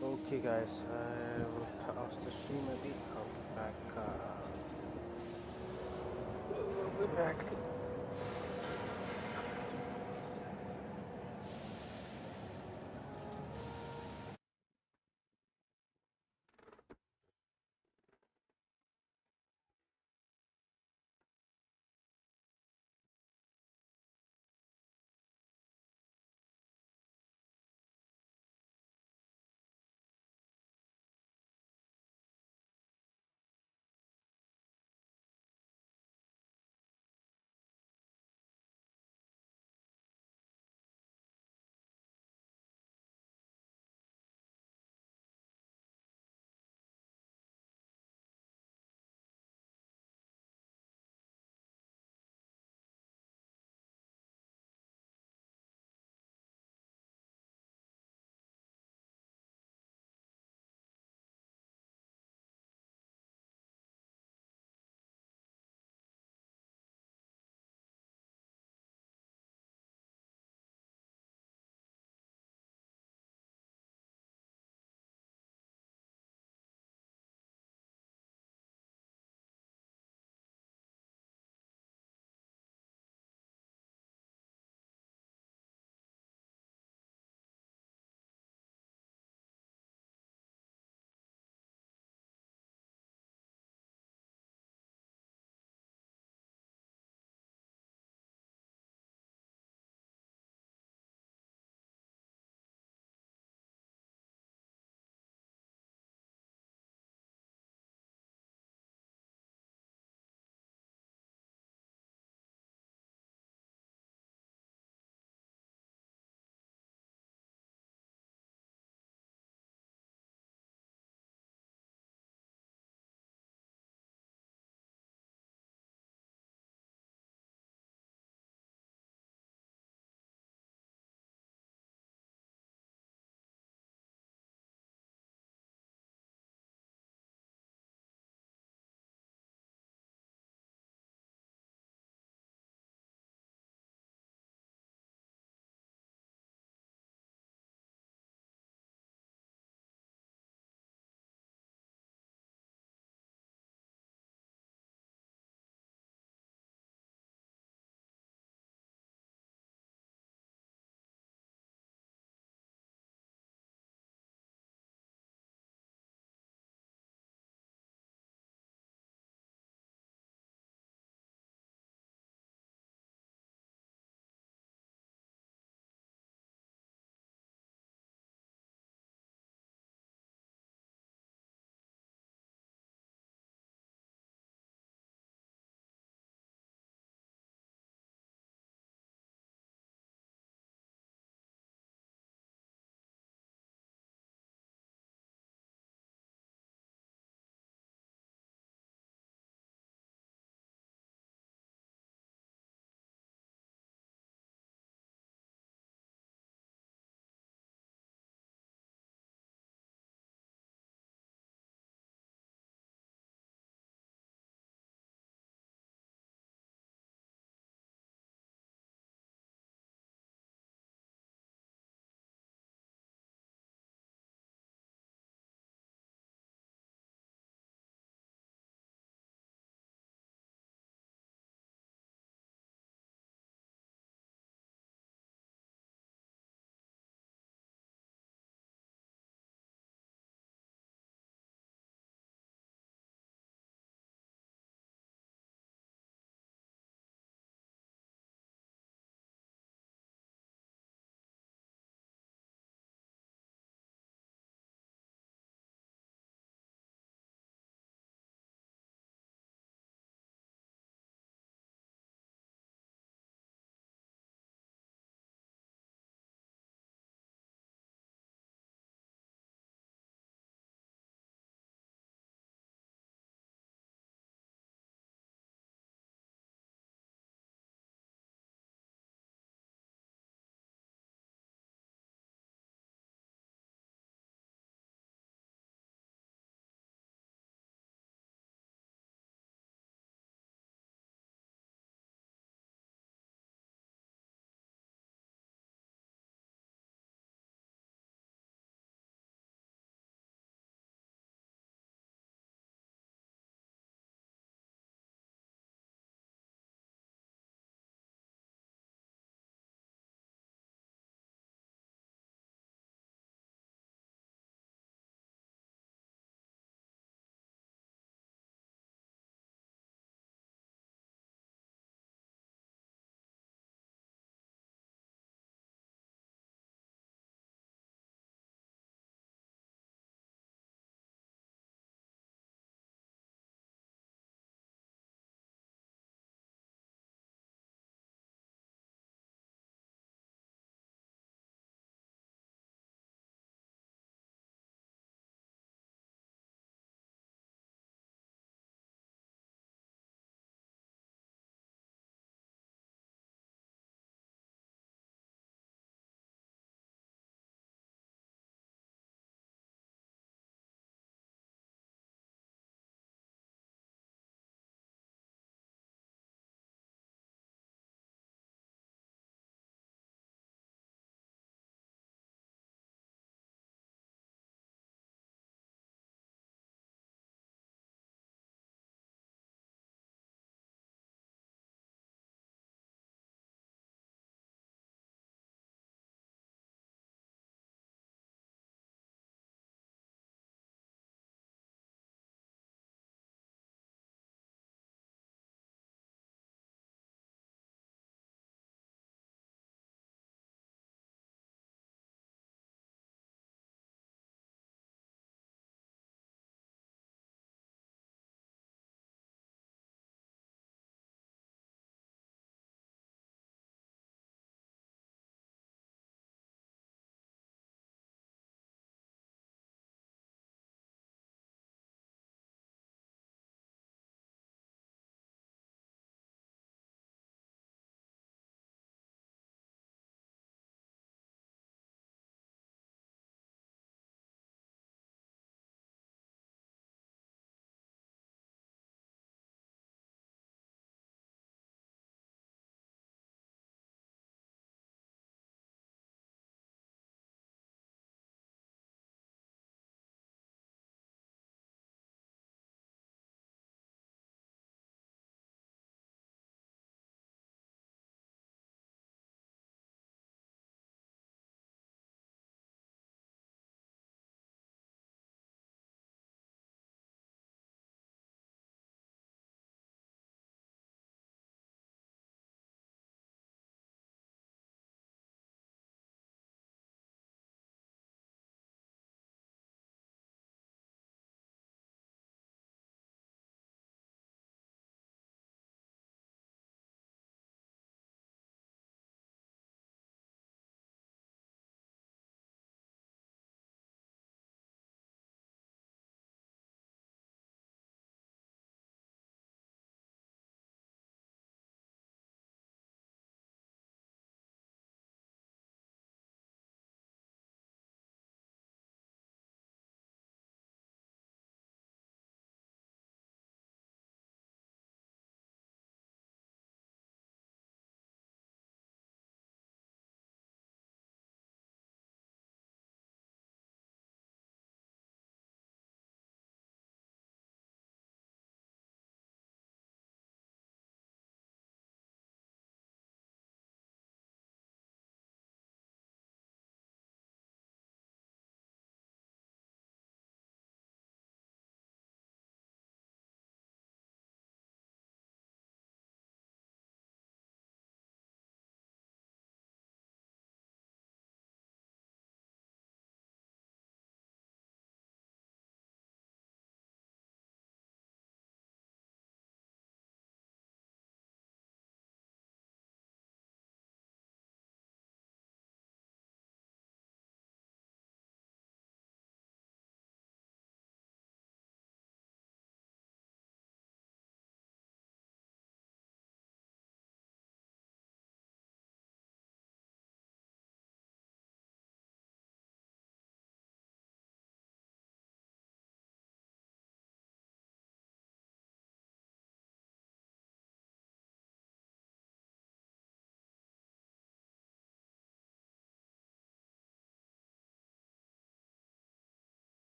Okay guys, I will pause the stream a bit. I'll be back.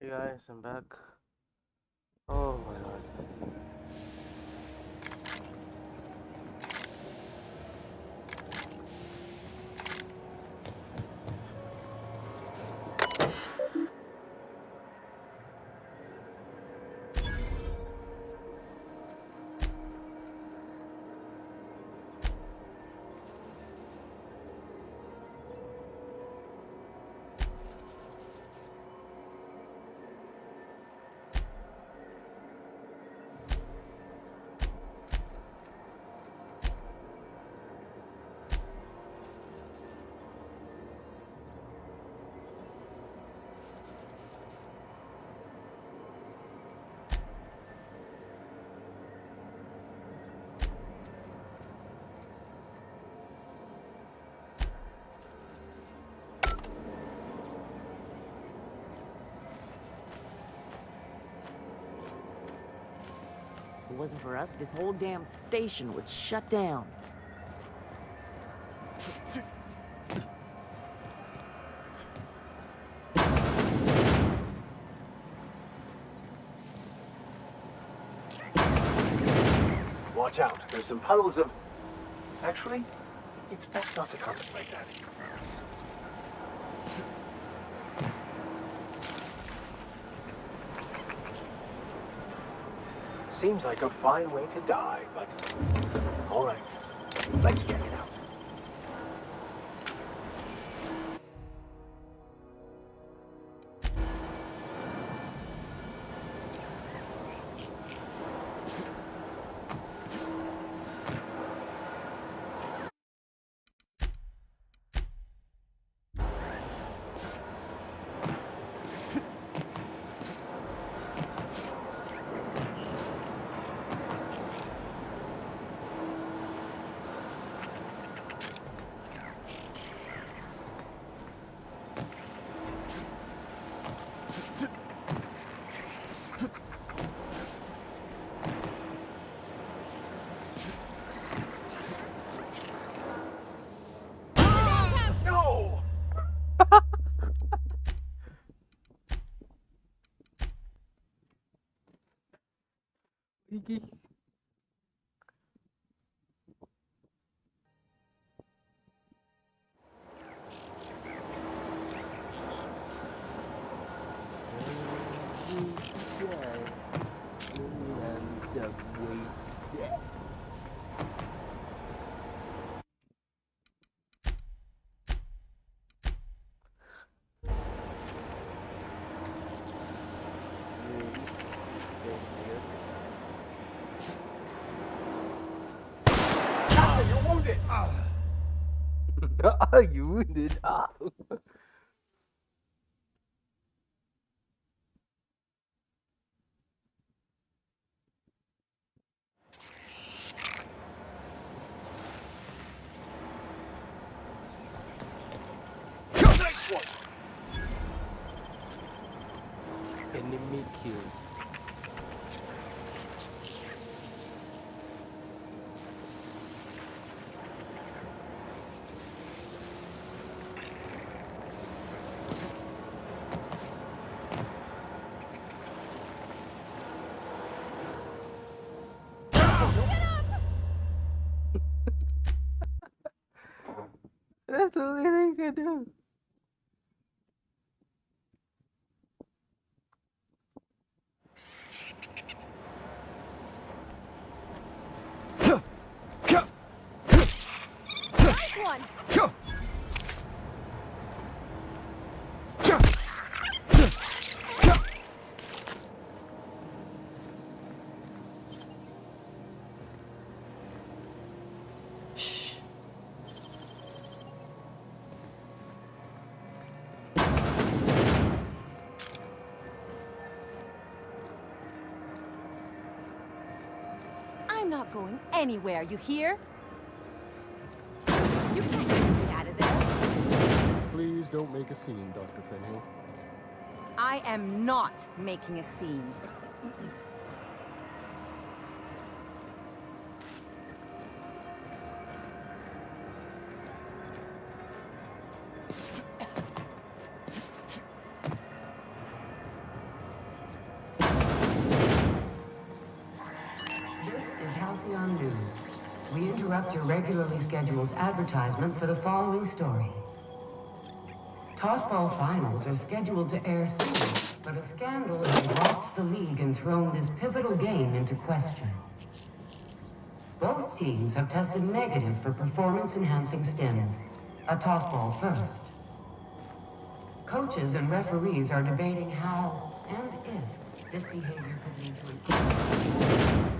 Hey guys, I'm back. Oh my god. If it wasn't for us, this whole damn station would shut down. Watch out. There's some puddles of... Actually, it's best not to contemplate that. Seems like a fine way to die, but... All right. Let's check it out. You wounded. Ah. Nice one. Enemy kill. That's the only thing I do. Nice one! I'm not going anywhere, you hear? You can't get me out of there. Please don't make a scene, Dr. Fenhill. I am not making a scene. interrupt your regularly scheduled advertisement for the following story. Tossball finals are scheduled to air soon, but a scandal has rocked the league and thrown this pivotal game into question. Both teams have tested negative for performance-enhancing stims. A tossball first. Coaches and referees are debating how and if this behavior could lead to an...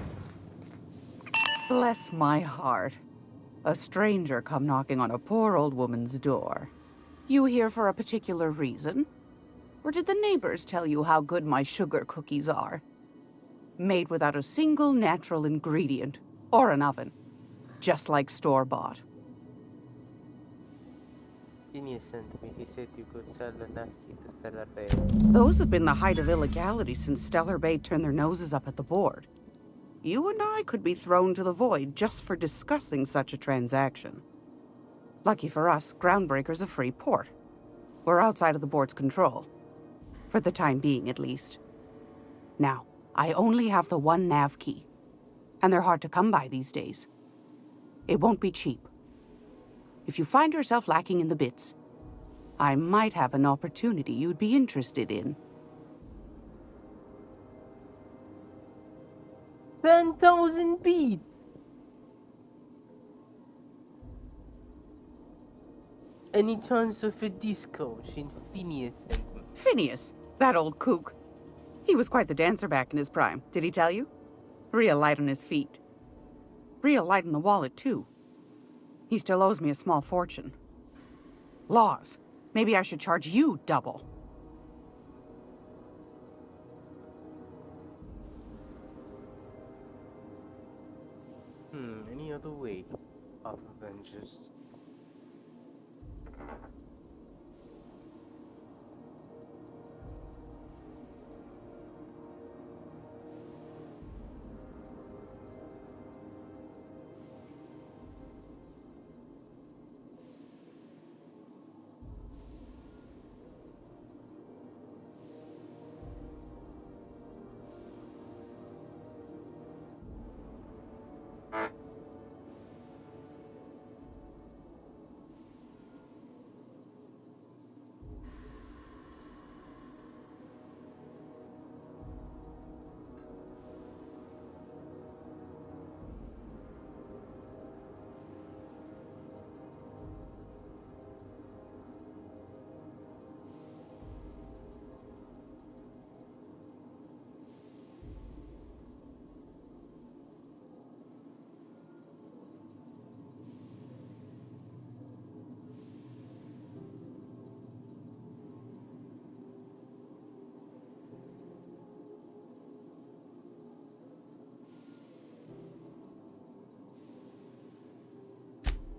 Bless my heart. A stranger come knocking on a poor old woman's door. You here for a particular reason? Or did the neighbors tell you how good my sugar cookies are? Made without a single natural ingredient, or an oven. Just like store-bought. Phineas sent me. He said you could sell the napkin to Stellar Bay. Those have been the height of illegality since Stellar Bay turned their noses up at the board. You and I could be thrown to the void just for discussing such a transaction. Lucky for us, Groundbreaker's a free port. We're outside of the board's control. For the time being, at least. Now, I only have the one nav key. And they're hard to come by these days. It won't be cheap. If you find yourself lacking in the bits, I might have an opportunity you'd be interested in. 10,000 beats! Any chance of a discount in Phineas sent me? Phineas, that old kook. He was quite the dancer back in his prime, did he tell you? Real light on his feet. Real light on the wallet, too. He still owes me a small fortune. Laws. Maybe I should charge you double. Any other way other than just...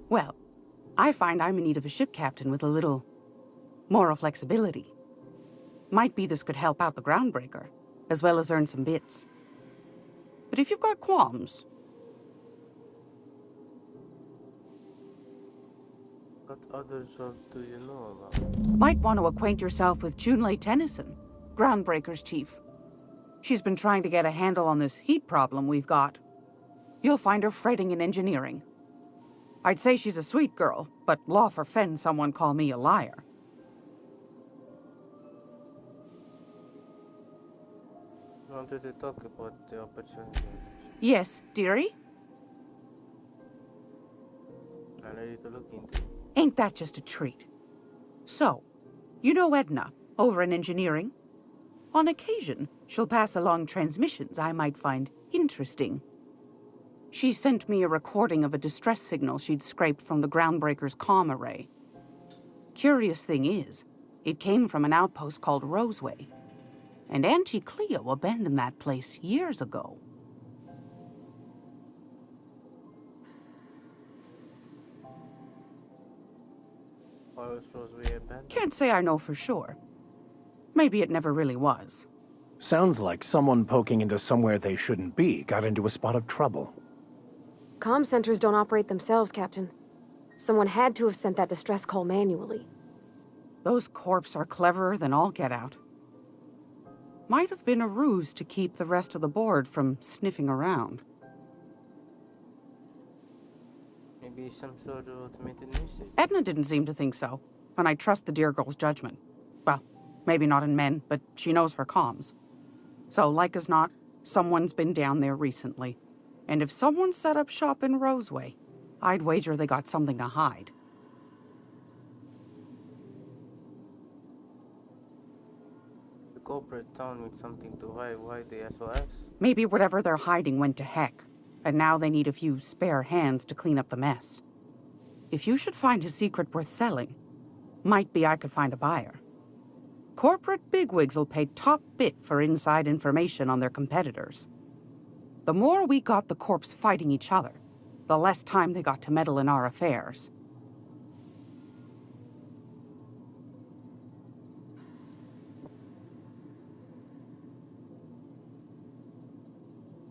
Well, I find I'm in need of a ship captain with a little moral flexibility. Might be this could help out the Groundbreaker, as well as earn some bits. But if you've got qualms... What other job do you know about? Might want to acquaint yourself with Junlei Tennyson, Groundbreaker's chief. She's been trying to get a handle on this heat problem we've got. You'll find her fretting in engineering. I'd say she's a sweet girl, but law forfend someone call me a liar. Wanted to talk about the opportunity. Yes, dearie? I'm ready to look into it. Ain't that just a treat? So, you know Edna, over in engineering? On occasion, she'll pass along transmissions I might find interesting. She sent me a recording of a distress signal she'd scraped from the Groundbreaker's comm array. Curious thing is, it came from an outpost called Roseway. And Auntie Cleo abandoned that place years ago. Why was Roseway abandoned? Can't say I know for sure. Maybe it never really was. Sounds like someone poking into somewhere they shouldn't be got into a spot of trouble. Comm centers don't operate themselves, Captain. Someone had to have sent that distress call manually. Those corps are cleverer than all get out. Might have been a ruse to keep the rest of the board from sniffing around. Maybe some sort of automated message. Edna didn't seem to think so, and I trust the dear girl's judgment. Well, maybe not in men, but she knows her comms. So, like as not, someone's been down there recently. And if someone set up shop in Roseway, I'd wager they got something to hide. The corporate town with something to hide. Why the SOS? Maybe whatever they're hiding went to heck, and now they need a few spare hands to clean up the mess. If you should find a secret worth selling, might be I could find a buyer. Corporate bigwigs will pay top bit for inside information on their competitors. The more we got the corps fighting each other, the less time they got to meddle in our affairs.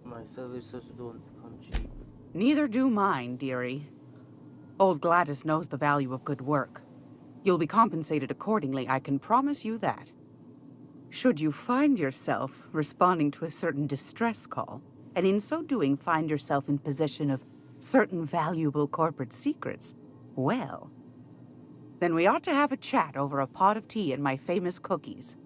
My services don't come cheap. Neither do mine, dearie. Old Gladys knows the value of good work. You'll be compensated accordingly, I can promise you that. Should you find yourself responding to a certain distress call, and in so doing find yourself in possession of certain valuable corporate secrets, well, then we ought to have a chat over a pot of tea and my famous cookies.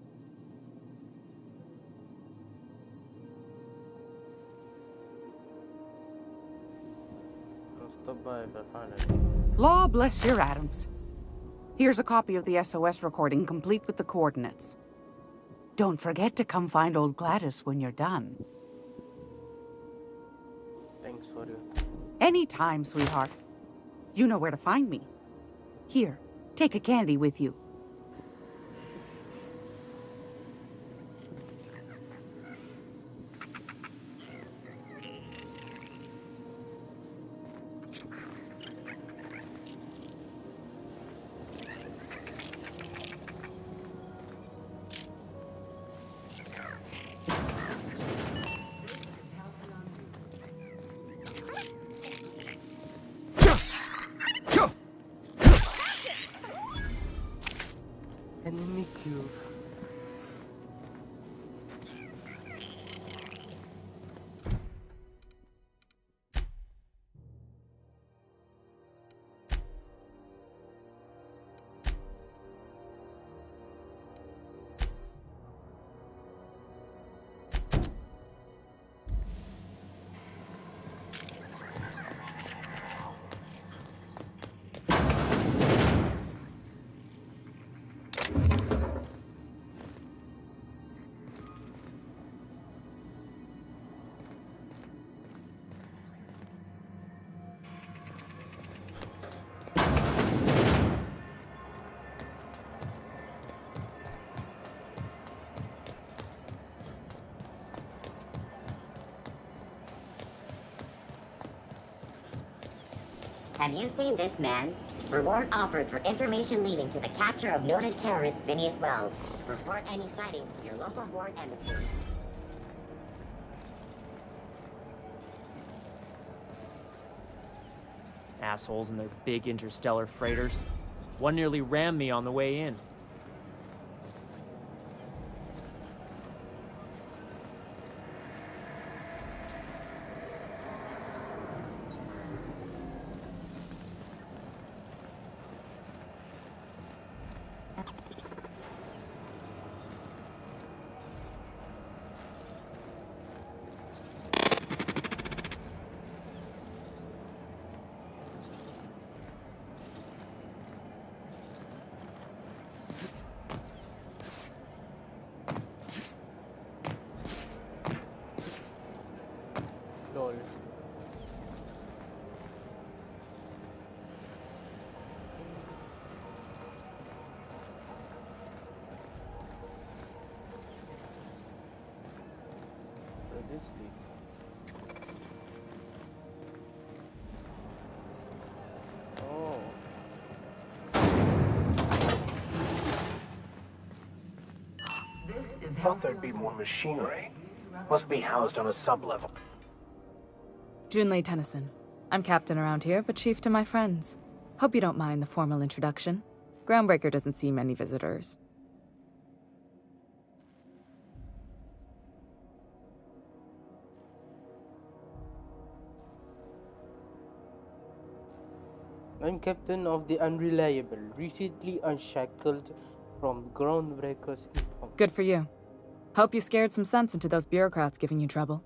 I'll stop by if I find it. Law bless your atoms. Here's a copy of the SOS recording, complete with the coordinates. Don't forget to come find old Gladys when you're done. Thanks for your time. Anytime, sweetheart. You know where to find me. Here, take a candy with you. Enemy killed. Have you seen this man? Reward offered for information leading to the capture of noted terrorist Phineas Wells. Report any sightings to your local board embassy. Assholes and their big interstellar freighters. One nearly rammed me on the way in. Lol. Where this lead? Oh. Thought there'd be more machinery. Must be housed on a sub-level. Junlei Tennyson. I'm captain around here, but chief to my friends. Hope you don't mind the formal introduction. Groundbreaker doesn't see many visitors. I'm captain of the Unreliable, recently unshackled from Groundbreaker's impound. Good for you. Hope you scared some sense into those bureaucrats giving you trouble.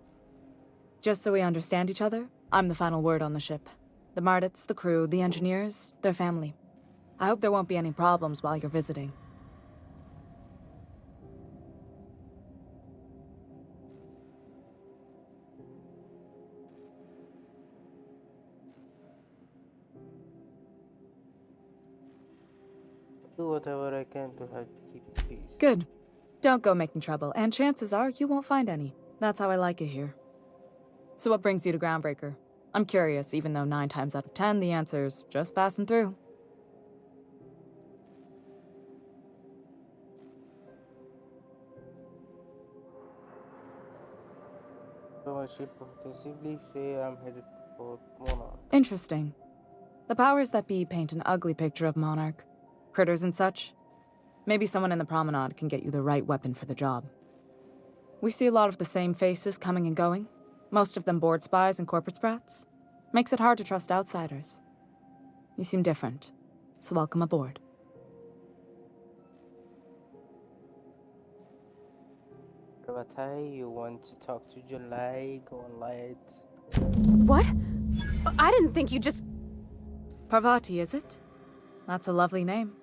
Just so we understand each other, I'm the final word on the ship. The Mardits, the crew, the engineers, their family. I hope there won't be any problems while you're visiting. Do whatever I can to help keep peace. Good. Don't go making trouble, and chances are you won't find any. That's how I like it here. So what brings you to Groundbreaker? I'm curious, even though 9 times out of 10 the answer's just passing through. So my ship can simply say I'm headed for Monarch. Interesting. The powers that be paint an ugly picture of Monarch. Critters and such. Maybe someone in the promenade can get you the right weapon for the job. We see a lot of the same faces coming and going. Most of them board spies and corporate sprats. Makes it hard to trust outsiders. You seem different, so welcome aboard. Parvati, you want to talk to Junlei? Go on, light. What? I didn't think you just... Parvati, is it? That's a lovely name.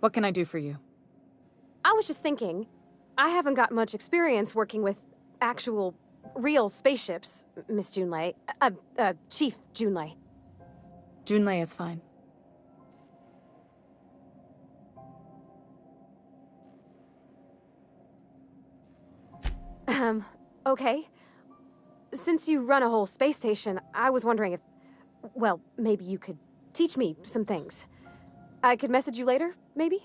What can I do for you? I was just thinking, I haven't got much experience working with actual, real spaceships, Miss Junlei. Chief Junlei. Junlei is fine. Okay. Since you run a whole space station, I was wondering if... Well, maybe you could teach me some things. I could message you later, maybe?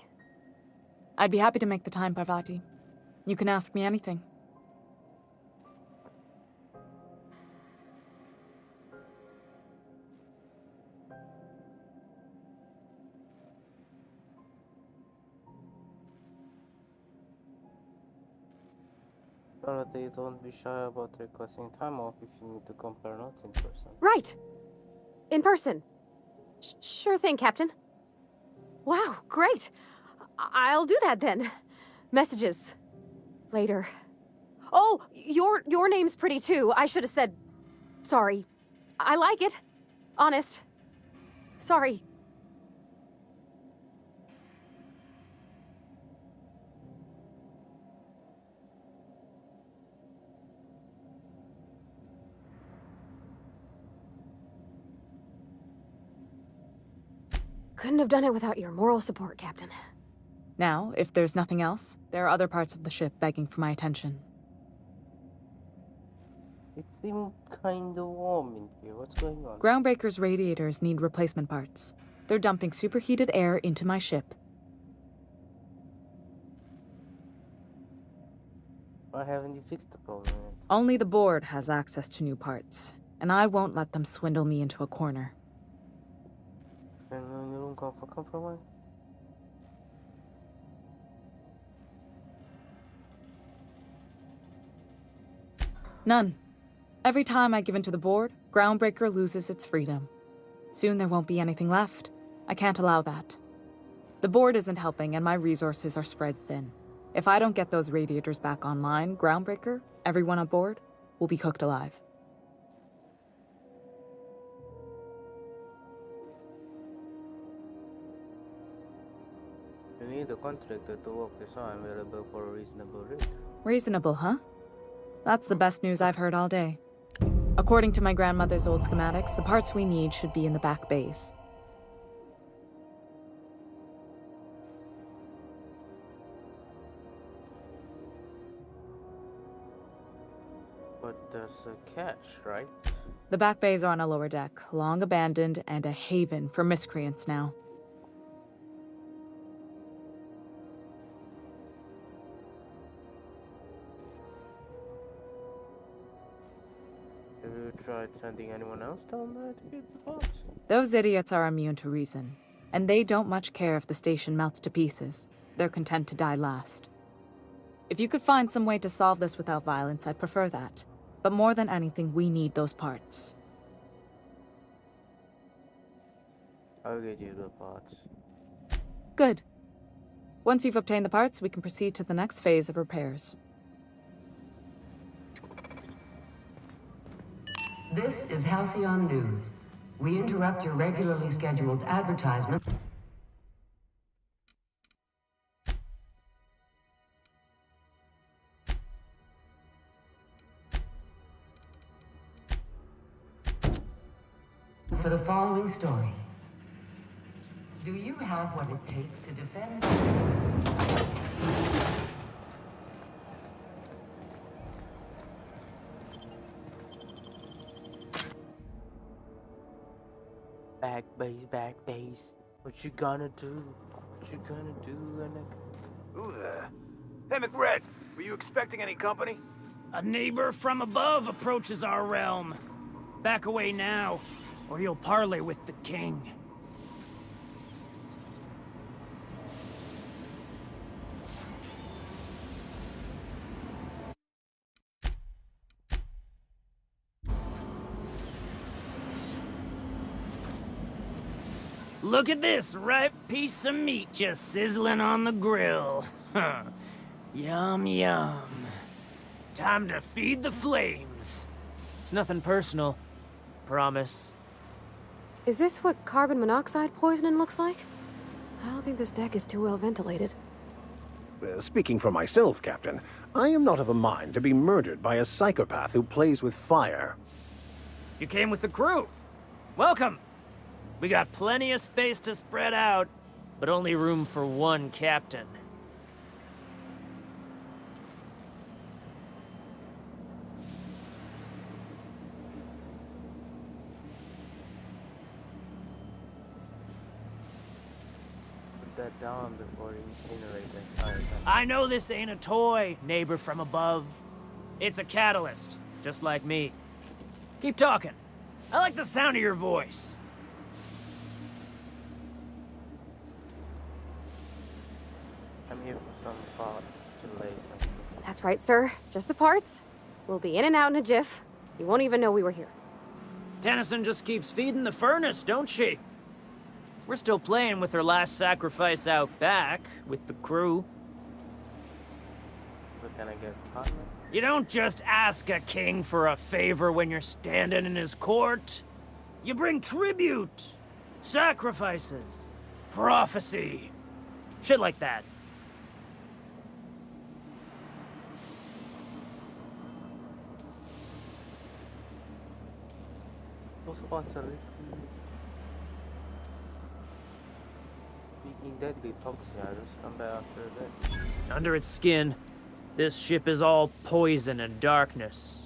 I'd be happy to make the time, Parvati. You can ask me anything. Parvati, don't be shy about requesting time off if you need to compare notes in person. Right! In person. Sure thing, Captain. Wow, great! I'll do that then. Messages. Later. Oh, your name's pretty too. I should have said... Sorry. I like it. Honest. Sorry. Couldn't have done it without your moral support, Captain. Now, if there's nothing else, there are other parts of the ship begging for my attention. It seemed kind of warm in here. What's going on? Groundbreaker's radiators need replacement parts. They're dumping superheated air into my ship. Why haven't you fixed the problem yet? Only the board has access to new parts, and I won't let them swindle me into a corner. Can you room come for compromise? None. Every time I give in to the board, Groundbreaker loses its freedom. Soon there won't be anything left. I can't allow that. The board isn't helping and my resources are spread thin. If I don't get those radiators back online, Groundbreaker, everyone aboard, will be cooked alive. You need a contractor to work this out available for a reasonable rate. Reasonable, huh? That's the best news I've heard all day. According to my grandmother's old schematics, the parts we need should be in the back bays. But there's a catch, right? The back bays are on a lower deck, long abandoned and a haven for miscreants now. Have you tried sending anyone else down there to get the parts? Those idiots are immune to reason, and they don't much care if the station melts to pieces. They're content to die last. If you could find some way to solve this without violence, I'd prefer that. But more than anything, we need those parts. I'll get you the parts. Good. Once you've obtained the parts, we can proceed to the next phase of repairs. This is Halcyon News. We interrupt your regularly scheduled advertisement. For the following story. Do you have what it takes to defend? Back base. What you gonna do? What you gonna do, nigga? Who there? Hey, McRed, were you expecting any company? A neighbor from above approaches our realm. Back away now, or you'll parley with the king. Look at this ripe piece of meat just sizzling on the grill. Yum, yum. Time to feed the flames. It's nothing personal. Promise. Is this what carbon monoxide poisoning looks like? I don't think this deck is too well ventilated. Speaking for myself, Captain, I am not of a mind to be murdered by a psychopath who plays with fire. You came with the crew. Welcome. We got plenty of space to spread out, but only room for one captain. Put that down before you incinerate the entire thing. I know this ain't a toy, neighbor from above. It's a catalyst, just like me. Keep talking. I like the sound of your voice. I'm here for some parts to lay something. That's right, sir. Just the parts. We'll be in and out in a jiff. You won't even know we were here. Tennyson just keeps feeding the furnace, don't she? We're still playing with her last sacrifice out back, with the crew. But can I get partner? You don't just ask a king for a favor when you're standing in his court. You bring tribute, sacrifices, prophecy, shit like that. What's a liquid? Speaking deadly toxin, I just come back after a bit. Under its skin, this ship is all poison and darkness.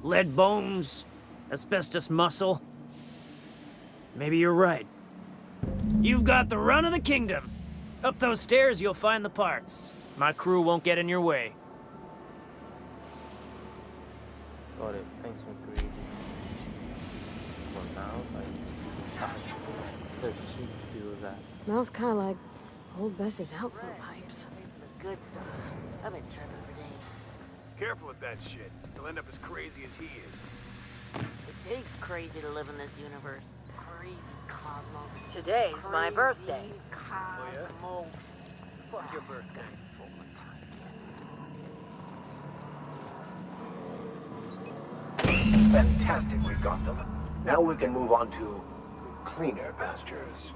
Lead bones, asbestos muscle. Maybe you're right. You've got the run of the kingdom. Up those stairs, you'll find the parts. My crew won't get in your way. Got it. Thanks, McCready. Well, now, there's sheep to do that. Smells kind of like old Bess's outflow pipes. Good stuff. I've been tripping for days. Careful with that shit. You'll end up as crazy as he is. It takes crazy to live in this universe. Crazy cosmos. Today's my birthday. Cosmos. Oh, yeah? Fuck your birthday. Fantastic, we got them. Now we can move on to cleaner pastures.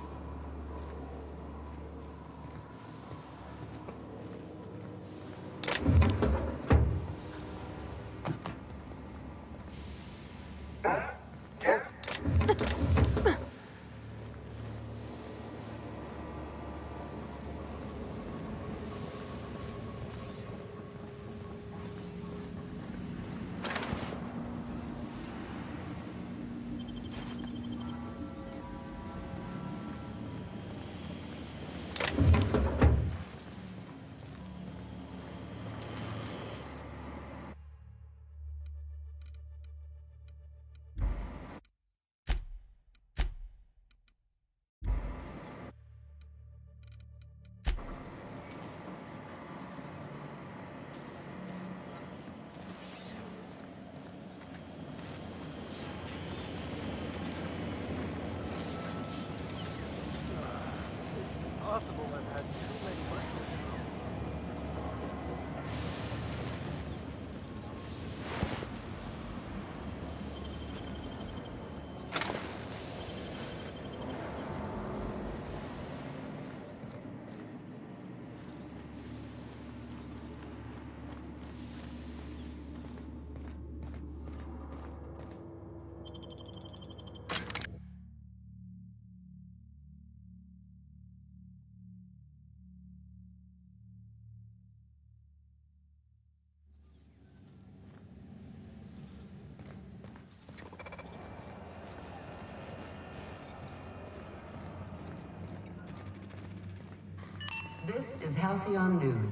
This is Halcyon News.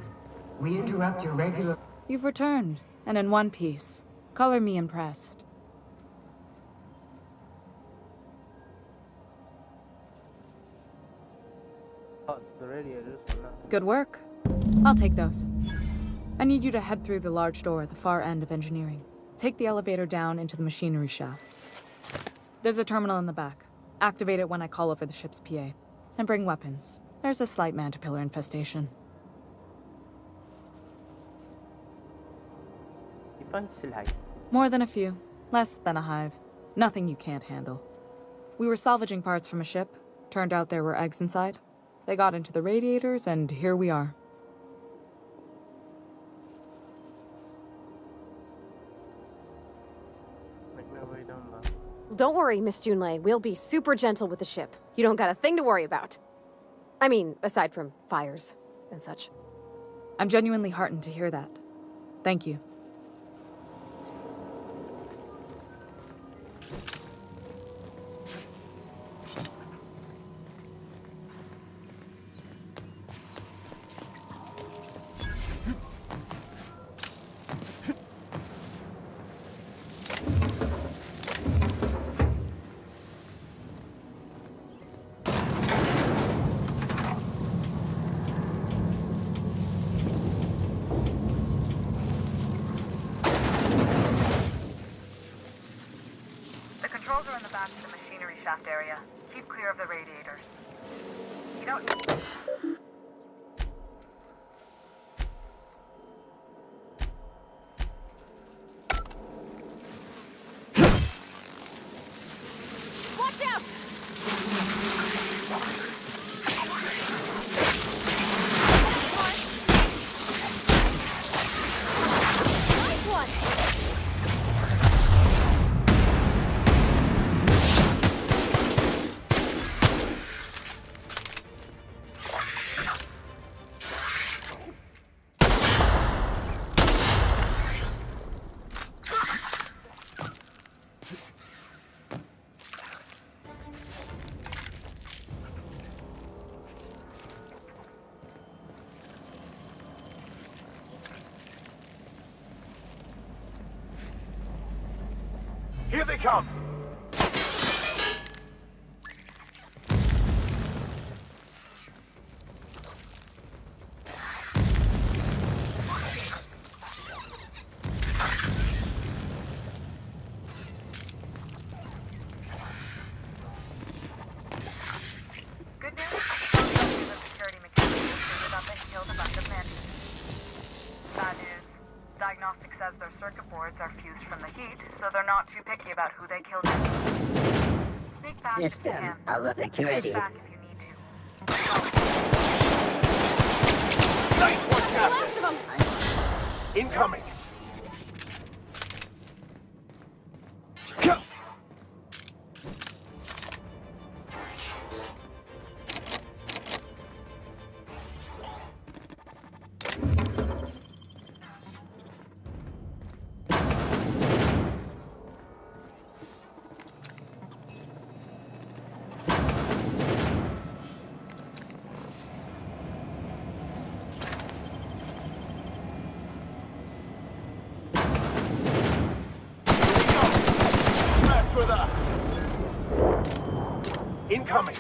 We interrupt your regular... You've returned, and in one piece. Color me impressed. Oh, the radiators. Good work. I'll take those. I need you to head through the large door at the far end of engineering. Take the elevator down into the machinery shaft. There's a terminal in the back. Activate it when I call over the ship's PA. And bring weapons. There's a slight Mantipillar infestation. More than a few. Less than a hive. Nothing you can't handle. We were salvaging parts from a ship. Turned out there were eggs inside. They got into the radiators, and here we are. Don't worry, Miss Junlei. We'll be super gentle with the ship. You don't got a thing to worry about. I mean, aside from fires and such. I'm genuinely heartened to hear that. Thank you. Area. Keep clear of the radiators. You don't... Watch out! Nice one! Here they come! Good news? The security mechanics figured out they killed a bunch of men. Bad news. Diagnostic says their circuit boards are fused from the heat, so they're not too picky about who they killed. Sneak back System if you can. of security. Sneak back if you need to. Nice one, Captain! Incoming! Incoming!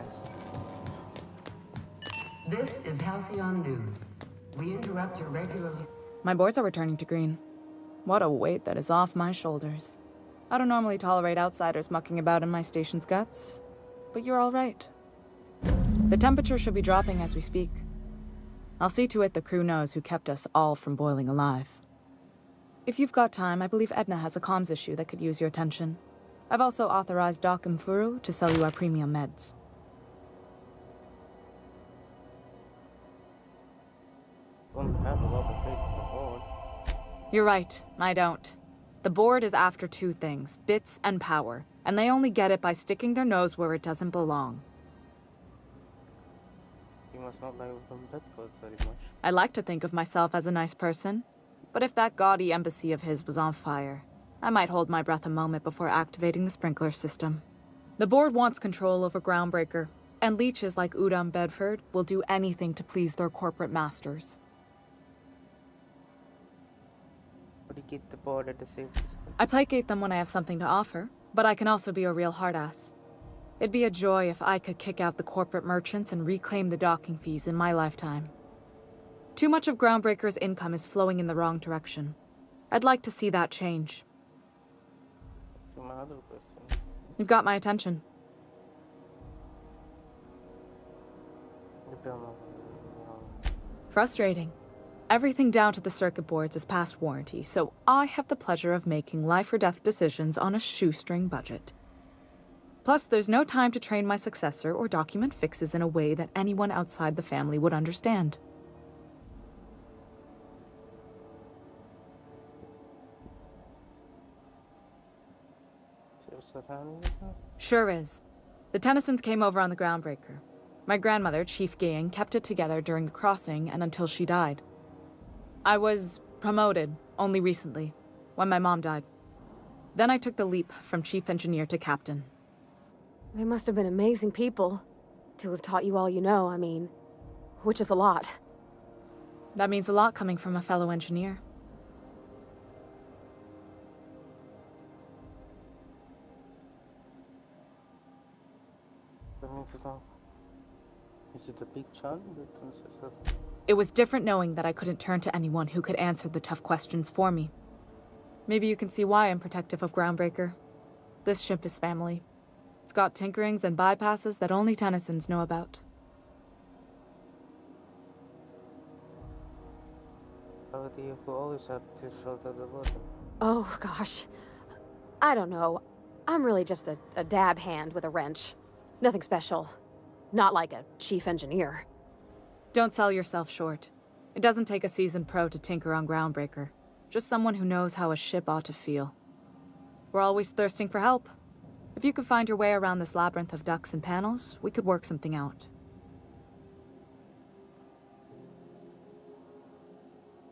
nice. This is Halcyon News. We interrupt your regularly... My boards are returning to green. What a weight that is off my shoulders. I don't normally tolerate outsiders mucking about in my station's guts, but you're all right. The temperature should be dropping as we speak. I'll see to it the crew knows who kept us all from boiling alive. If you've got time, I believe Edna has a comms issue that could use your attention. I've also authorized Doc and Furu to sell you our premium meds. Don't have a lot of faith in the board. You're right, I don't. The board is after two things, bits and power, and they only get it by sticking their nose where it doesn't belong. You must not like them Bedford very much. I like to think of myself as a nice person, but if that gaudy embassy of his was on fire, I might hold my breath a moment before activating the sprinkler system. The board wants control over Groundbreaker, and leeches like Udom Bedford will do anything to please their corporate masters. Placate the board at the same time. I placate them when I have something to offer, but I can also be a real hard-ass. It'd be a joy if I could kick out the corporate merchants and reclaim the docking fees in my lifetime. Too much of Groundbreaker's income is flowing in the wrong direction. I'd like to see that change. To my other question. You've got my attention. Frustrating. Everything down to the circuit boards is past warranty, so I have the pleasure of making life-or-death decisions on a shoestring budget. Plus, there's no time to train my successor or document fixes in a way that anyone outside the family would understand. Sure is. The Tennysons came over on the Groundbreaker. My grandmother, Chief Gaying, kept it together during the crossing and until she died. I was promoted only recently, when my mom died. Then I took the leap from chief engineer to captain. They must have been amazing people to have taught you all you know, I mean, which is a lot. That means a lot coming from a fellow engineer. Is it a big chunk? It was different knowing that I couldn't turn to anyone who could answer the tough questions for me. Maybe you can see why I'm protective of Groundbreaker. This ship is family. It's got tinkerings and bypasses that only Tennysons know about. Oh, gosh. I don't know. I'm really just a dab hand with a wrench. Nothing special. Not like a chief engineer. Don't sell yourself short. It doesn't take a seasoned pro to tinker on Groundbreaker. Just someone who knows how a ship ought to feel. We're always thirsting for help. If you could find your way around this labyrinth of ducts and panels, we could work something out.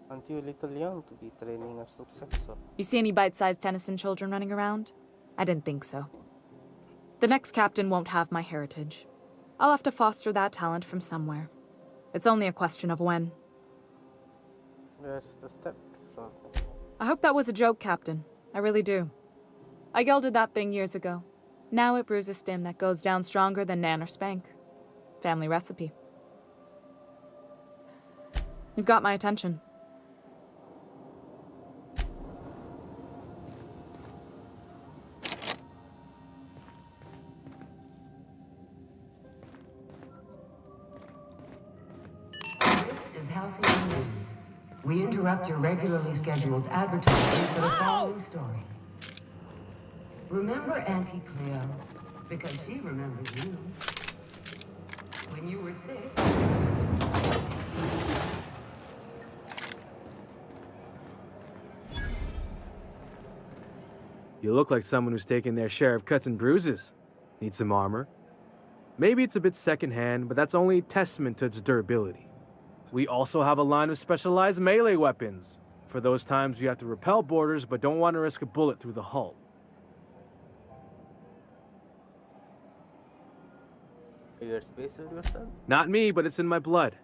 Aren't you a little young to be training a successor? You see any bite-sized Tennyson children running around? I didn't think so. The next captain won't have my heritage. I'll have to foster that talent from somewhere. It's only a question of when. Where's the step? I hope that was a joke, Captain. I really do. I gelded that thing years ago. Now it brews a stim that goes down stronger than Nan or Spank. Family recipe. You've got my attention. Halcyon News. We interrupt your regularly scheduled advertising for the following story. Remember Auntie Cleo? Because she remembers you. When you were sick. You look like someone who's taken their share of cuts and bruises. Need some armor? Maybe it's a bit secondhand, but that's only a testament to its durability. We also have a line of specialized melee weapons, for those times you have to repel boarders but don't want to risk a bullet through the hull. You're a spacer yourself? Not me, but it's in my blood.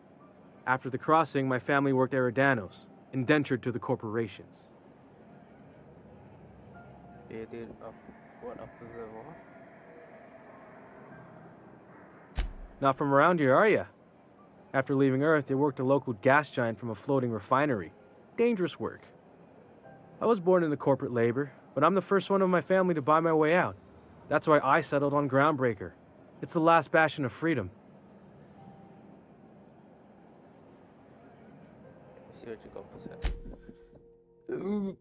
After the crossing, my family worked Eridanos, indentured to the corporations. They did up to the wall? Not from around here, are you? After leaving Earth, you worked a local gas giant from a floating refinery. Dangerous work. I was born into corporate labor, but I'm the first one of my family to buy my way out. That's why I settled on Groundbreaker. It's the last bastion of freedom. Let's see what you got for sale. Ooh.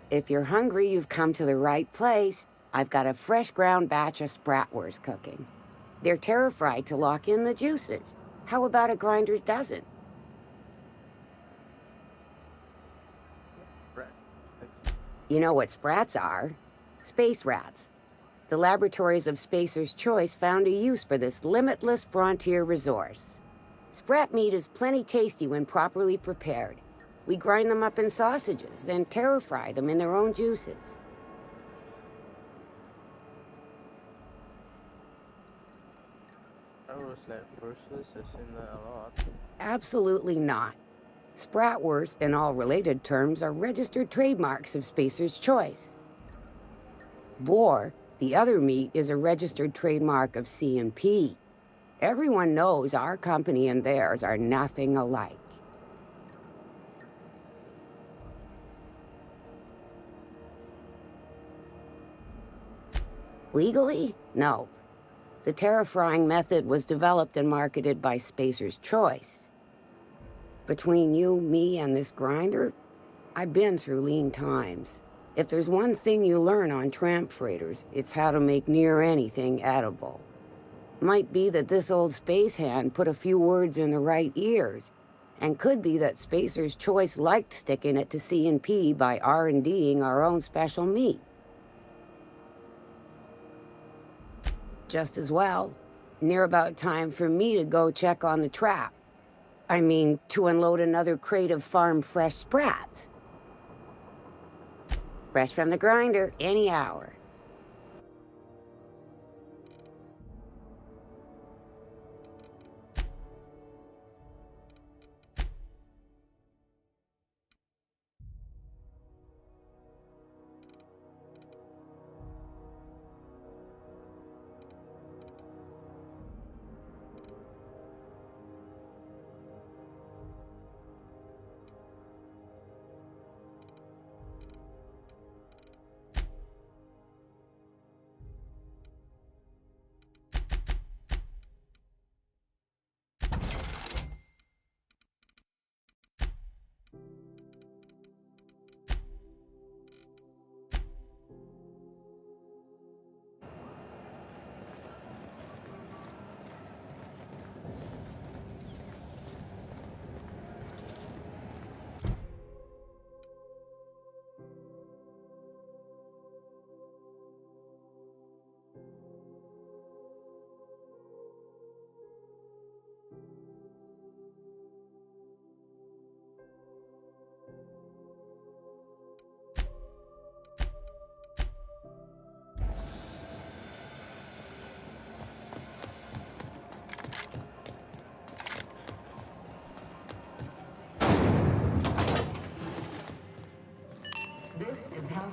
If you're hungry, you've come to the right place. I've got a fresh ground batch of Spratwurst cooking. They're terra-fried to lock in the juices. How about a grinder's dozen? You know what sprats are? Space rats. The laboratories of Spacer's Choice found a use for this limitless frontier resource. Sprat meat is plenty tasty when properly prepared. We grind them up in sausages, then terra-fry them in their own juices. I was like, versus, I've seen that a lot. Absolutely not. Spratwurst and all related terms are registered trademarks of Spacer's Choice. Boar, the other meat, is a registered trademark of C&P. Everyone knows our company and theirs are nothing alike. Legally? No. The terra-frying method was developed and marketed by Spacer's Choice. Between you, me, and this grinder, I've been through lean times. If there's one thing you learn on tramp freighters, it's how to make near anything edible. Might be that this old space hand put a few words in the right ears, and could be that Spacer's Choice liked sticking it to C&P by R&D'ing our own special meat. Just as well. Near about time for me to go check on the trap. I mean, to unload another crate of farm-fresh sprats. Fresh from the grinder, any hour.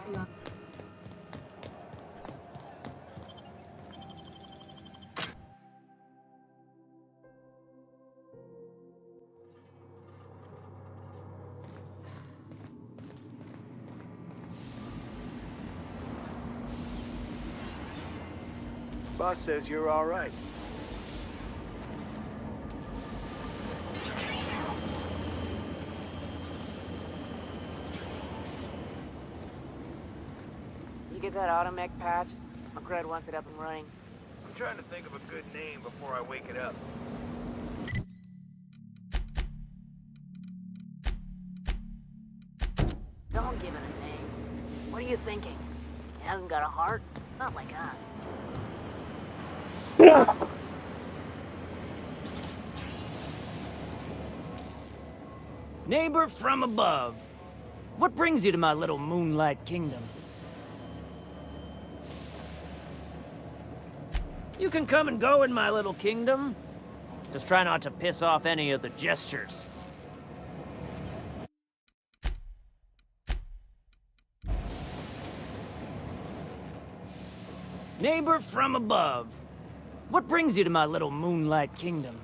Halcyon. Boss says you're all right. You get that automech patch? McRed wants it up and running. I'm trying to think of a good name before I wake it up. Don't give it a name. What are you thinking? It hasn't got a heart? Not like us. Neighbor from above, what brings you to my little moonlight kingdom? You can come and go in my little kingdom. Just try not to piss off any of the gestures. Neighbor from above, what brings you to my little moonlight kingdom?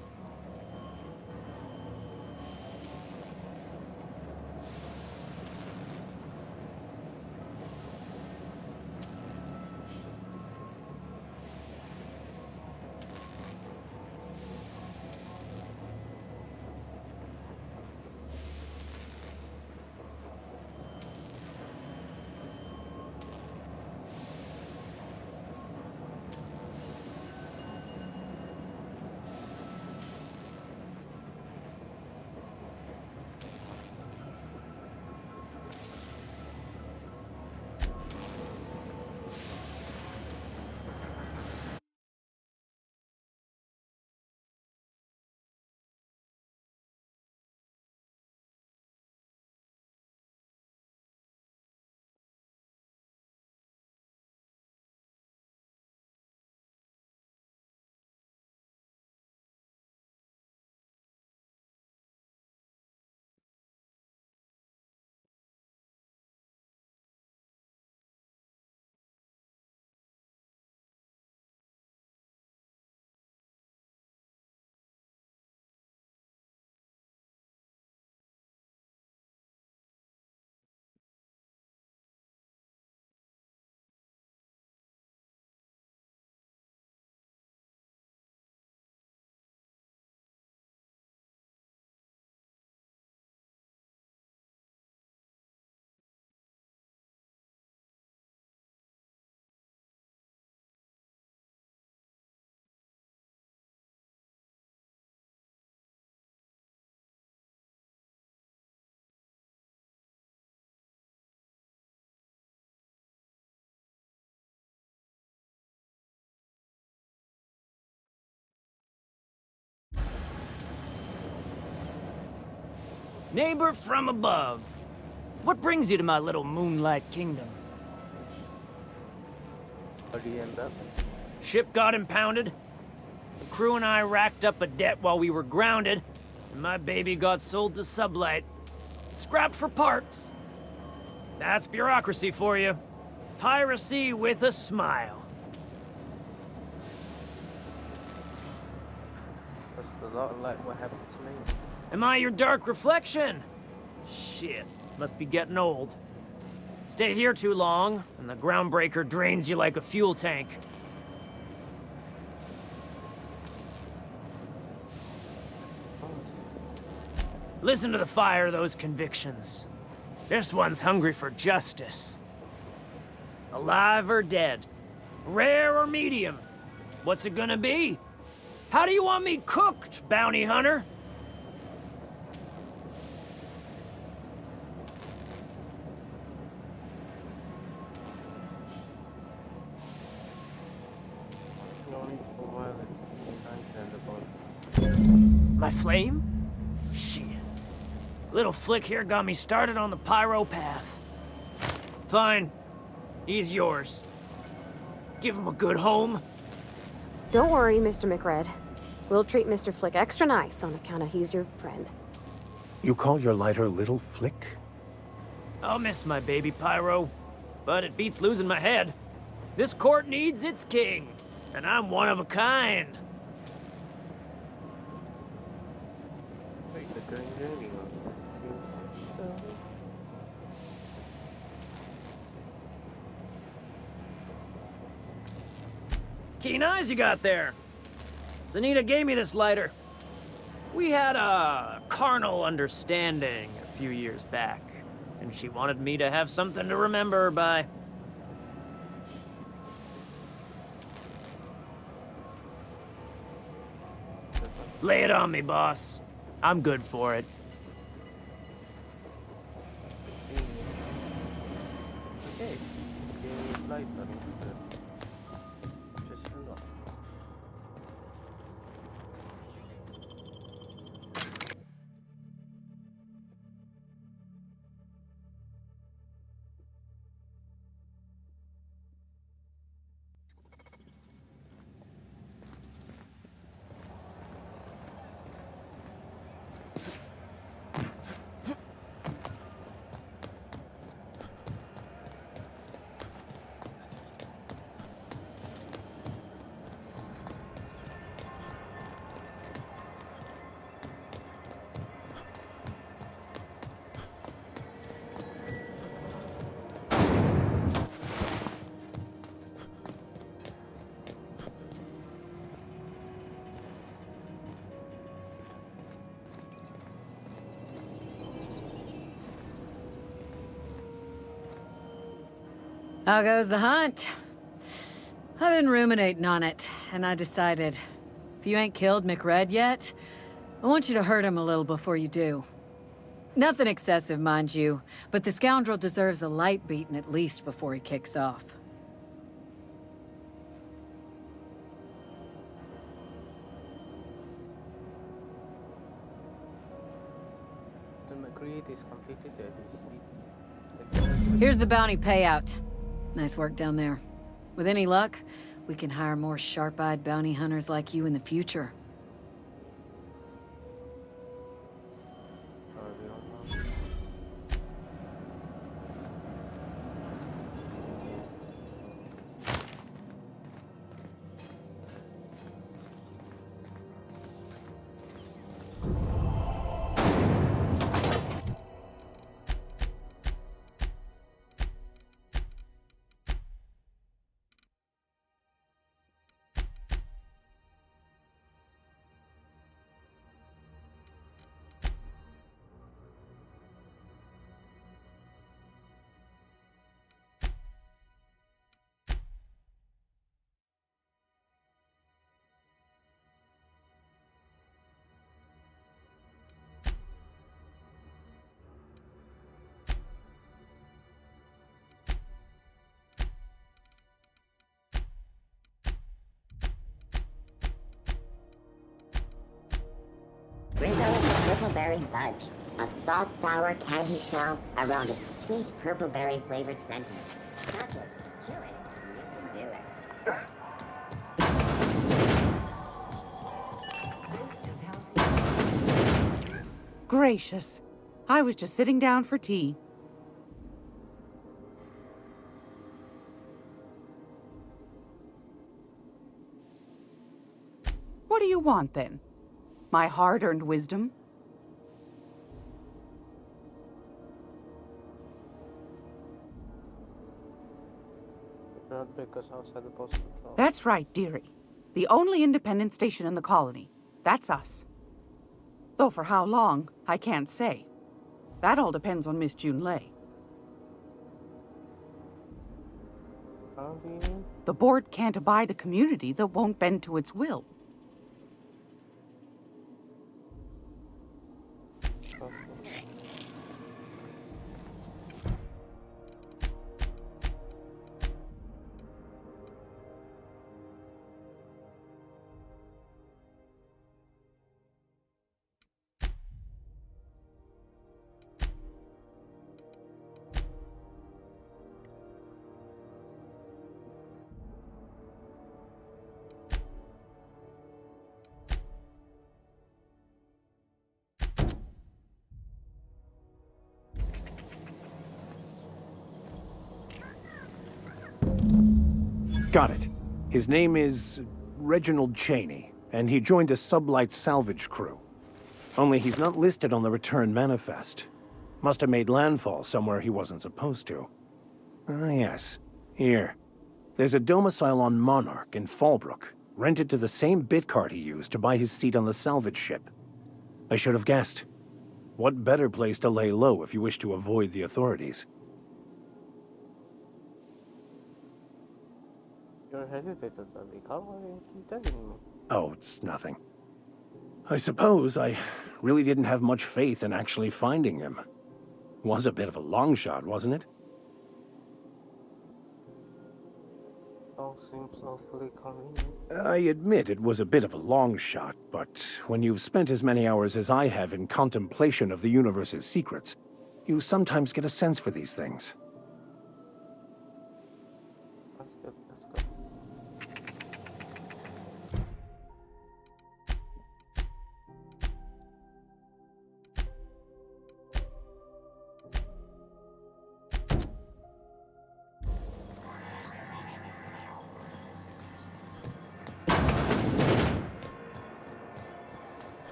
Neighbor from above, what brings you to my little moonlight kingdom? How do you end up? Ship got impounded. The crew and I racked up a debt while we were grounded, and my baby got sold to Sublight. Scrapped for parts. That's bureaucracy for you. Piracy with a smile. That's a lot like what happened to me. Am I your dark reflection? Shit, must be getting old. Stay here too long, and the groundbreaker drains you like a fuel tank. Listen to the fire of those convictions. This one's hungry for justice. Alive or dead? Rare or medium? What's it gonna be? How do you want me cooked, bounty hunter? My flame? Shit. Little Flick here got me started on the pyro path. Fine. He's yours. Give him a good home. Don't worry, Mr. McRed. We'll treat Mr. Flick extra nice on account of he's your friend. You call your lighter Little Flick? I'll miss my baby Pyro. but it beats losing my head. This court needs its king, and I'm one of a kind. Wait, the current journey seems... Keen eyes you got there. Zanita gave me this lighter. We had a carnal understanding a few years back, and she wanted me to have something to remember her by. Lay it on me, boss. I'm good for it. Okay, game is light, but just hold on. How goes the hunt? I've been ruminating on it, and I decided, if you ain't killed McRed yet, I want you to hurt him a little before you do. Nothing excessive, mind you, but the scoundrel deserves a light beating at least before he kicks off. The McCreed is completed. Here's the bounty payout. Nice work down there. With any luck, we can hire more sharp-eyed bounty hunters like you in the future. Rizzo is a purple-berry fudge, a soft, sour candy shell around a sweet purple-berry flavored center. Touch it, chew it, you can do it. Gracious. I was just sitting down for tea. What do you want, then? My hard-earned wisdom? Because outside the post control. That's right, dearie. The only independent station in the colony. That's us. Though for how long, I can't say. That all depends on Miss Junlei. How do you mean? The board can't abide a community that won't bend to its will. Got it. His name is Reginald Cheney, and he joined a sublight salvage crew. Only he's not listed on the return manifest. Must have made landfall somewhere he wasn't supposed to. Ah, yes. Here. There's a domicile on Monarch in Fallbrook, rented to the same bit card he used to buy his seat on the salvage ship. I should have guessed. What better place to lay low if you wish to avoid the authorities? You're hesitated, Carl. Why didn't you tell me? Oh, it's nothing. I suppose I really didn't have much faith in actually finding him. Was a bit of a long shot, wasn't it? All seems awfully convenient. I admit it was a bit of a long shot, but when you've spent as many hours as I have in contemplation of the universe's secrets, you sometimes get a sense for these things. That's good, that's good.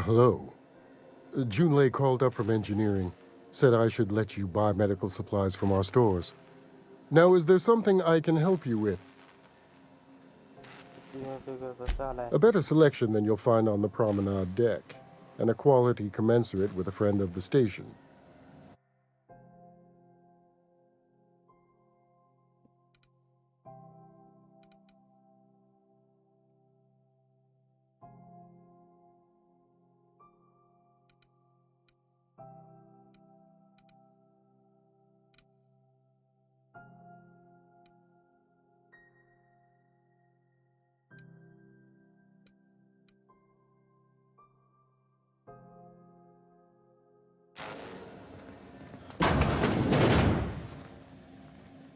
Hello. Junlei called up from engineering. Said I should let you buy medical supplies from our stores. Now, is there something I can help you with? A better selection than you'll find on the promenade deck, and a quality commensurate with a friend of the station.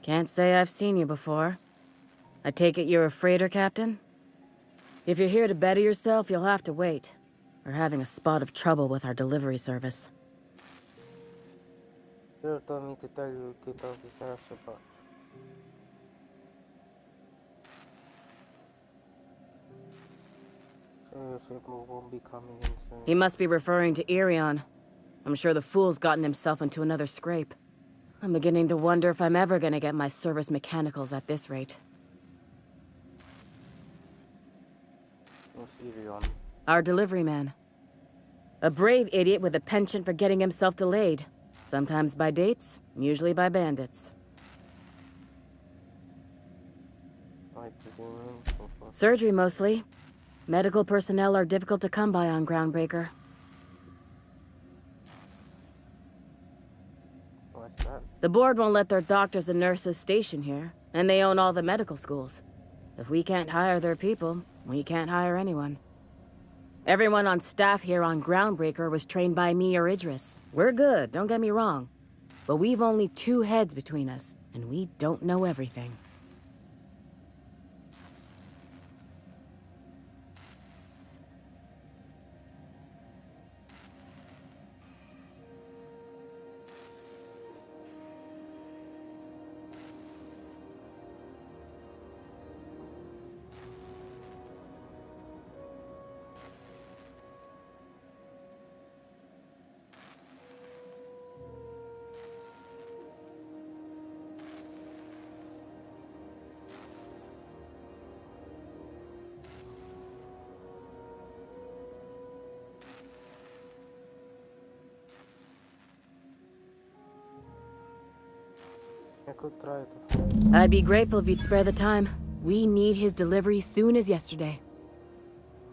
Can't say I've seen you before. I take it you're a freighter captain? If you're here to better yourself, you'll have to wait. We're having a spot of trouble with our delivery service. You told me to tell you get off the sheriff's support. So your ship won't be coming in soon. He must be referring to Irion. I'm sure the fool's gotten himself into another scrape. I'm beginning to wonder if I'm ever gonna get my service mechanicals at this rate. What's Irion? Our delivery man. A brave idiot with a penchant for getting himself delayed. Sometimes by dates, usually by bandits. Surgery mostly. Medical personnel are difficult to come by on Groundbreaker. What's that? The board won't let their doctors and nurses station here, and they own all the medical schools. If we can't hire their people, we can't hire anyone. Everyone on staff here on Groundbreaker was trained by me or Idris. We're good, don't get me wrong. But we've only 2 heads between us, and we don't know everything. I could try it. I'd be grateful if you'd spare the time. We need his delivery soon as yesterday.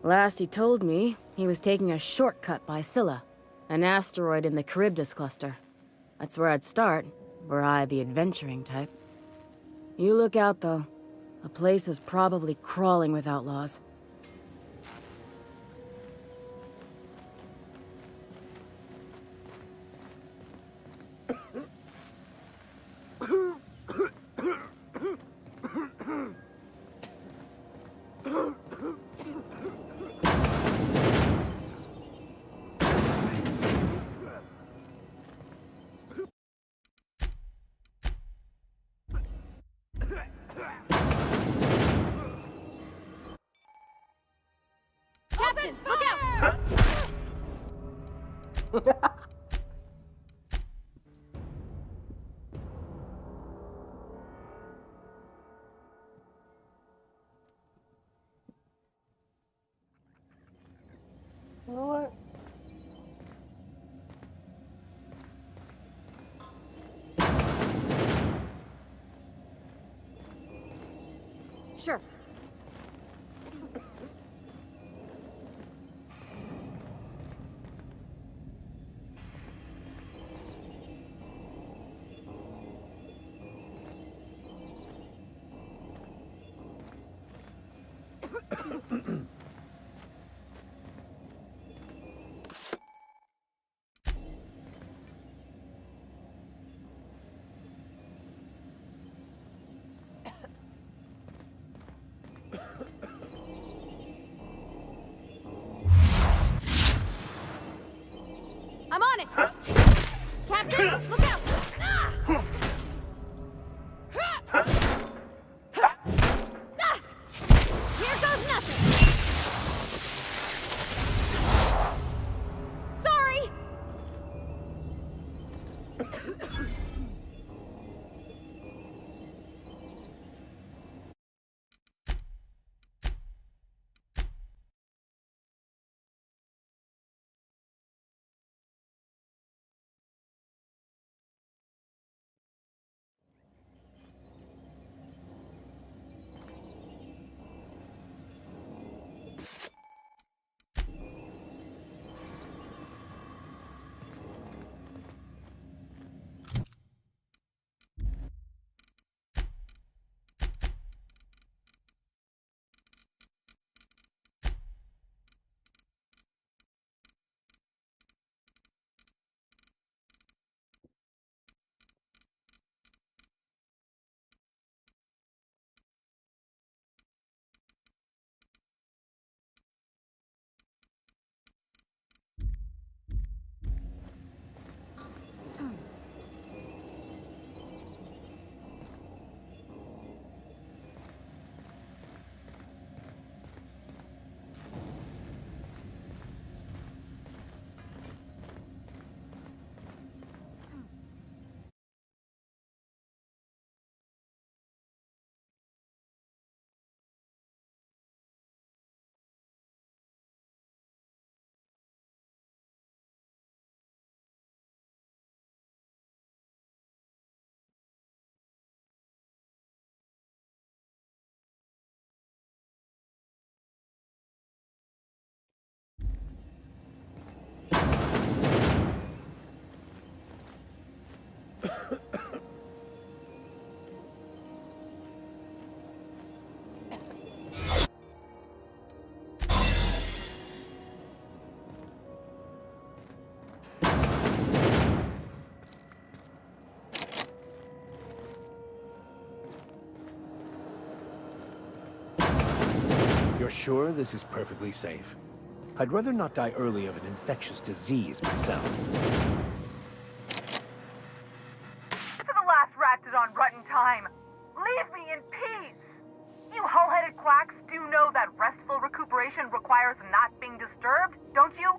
Last he told me, he was taking a shortcut by Scylla, an asteroid in the Charybdis cluster. That's where I'd start, were I the adventuring type. You look out, though. The place is probably crawling with outlaws. Captain, look out! You know what? Sure. I'm on it! Captain, look out! Ah! Ah! Here goes nothing! Sorry! You're sure this is perfectly safe? I'd rather not die early of an infectious disease myself. To the last ratted on rotten time, leave me in peace! You hull-headed quacks do know that restful recuperation requires not being disturbed, don't you?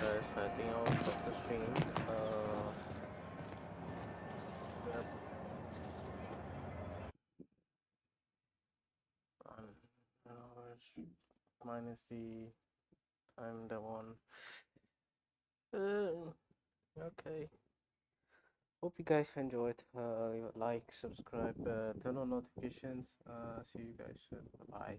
Guys, I think I'll stop the stream. Yep. 1 hours minus the time that one. Okay. Hope you guys enjoyed. Leave a like, subscribe, turn on notifications. See you guys soon. Bye.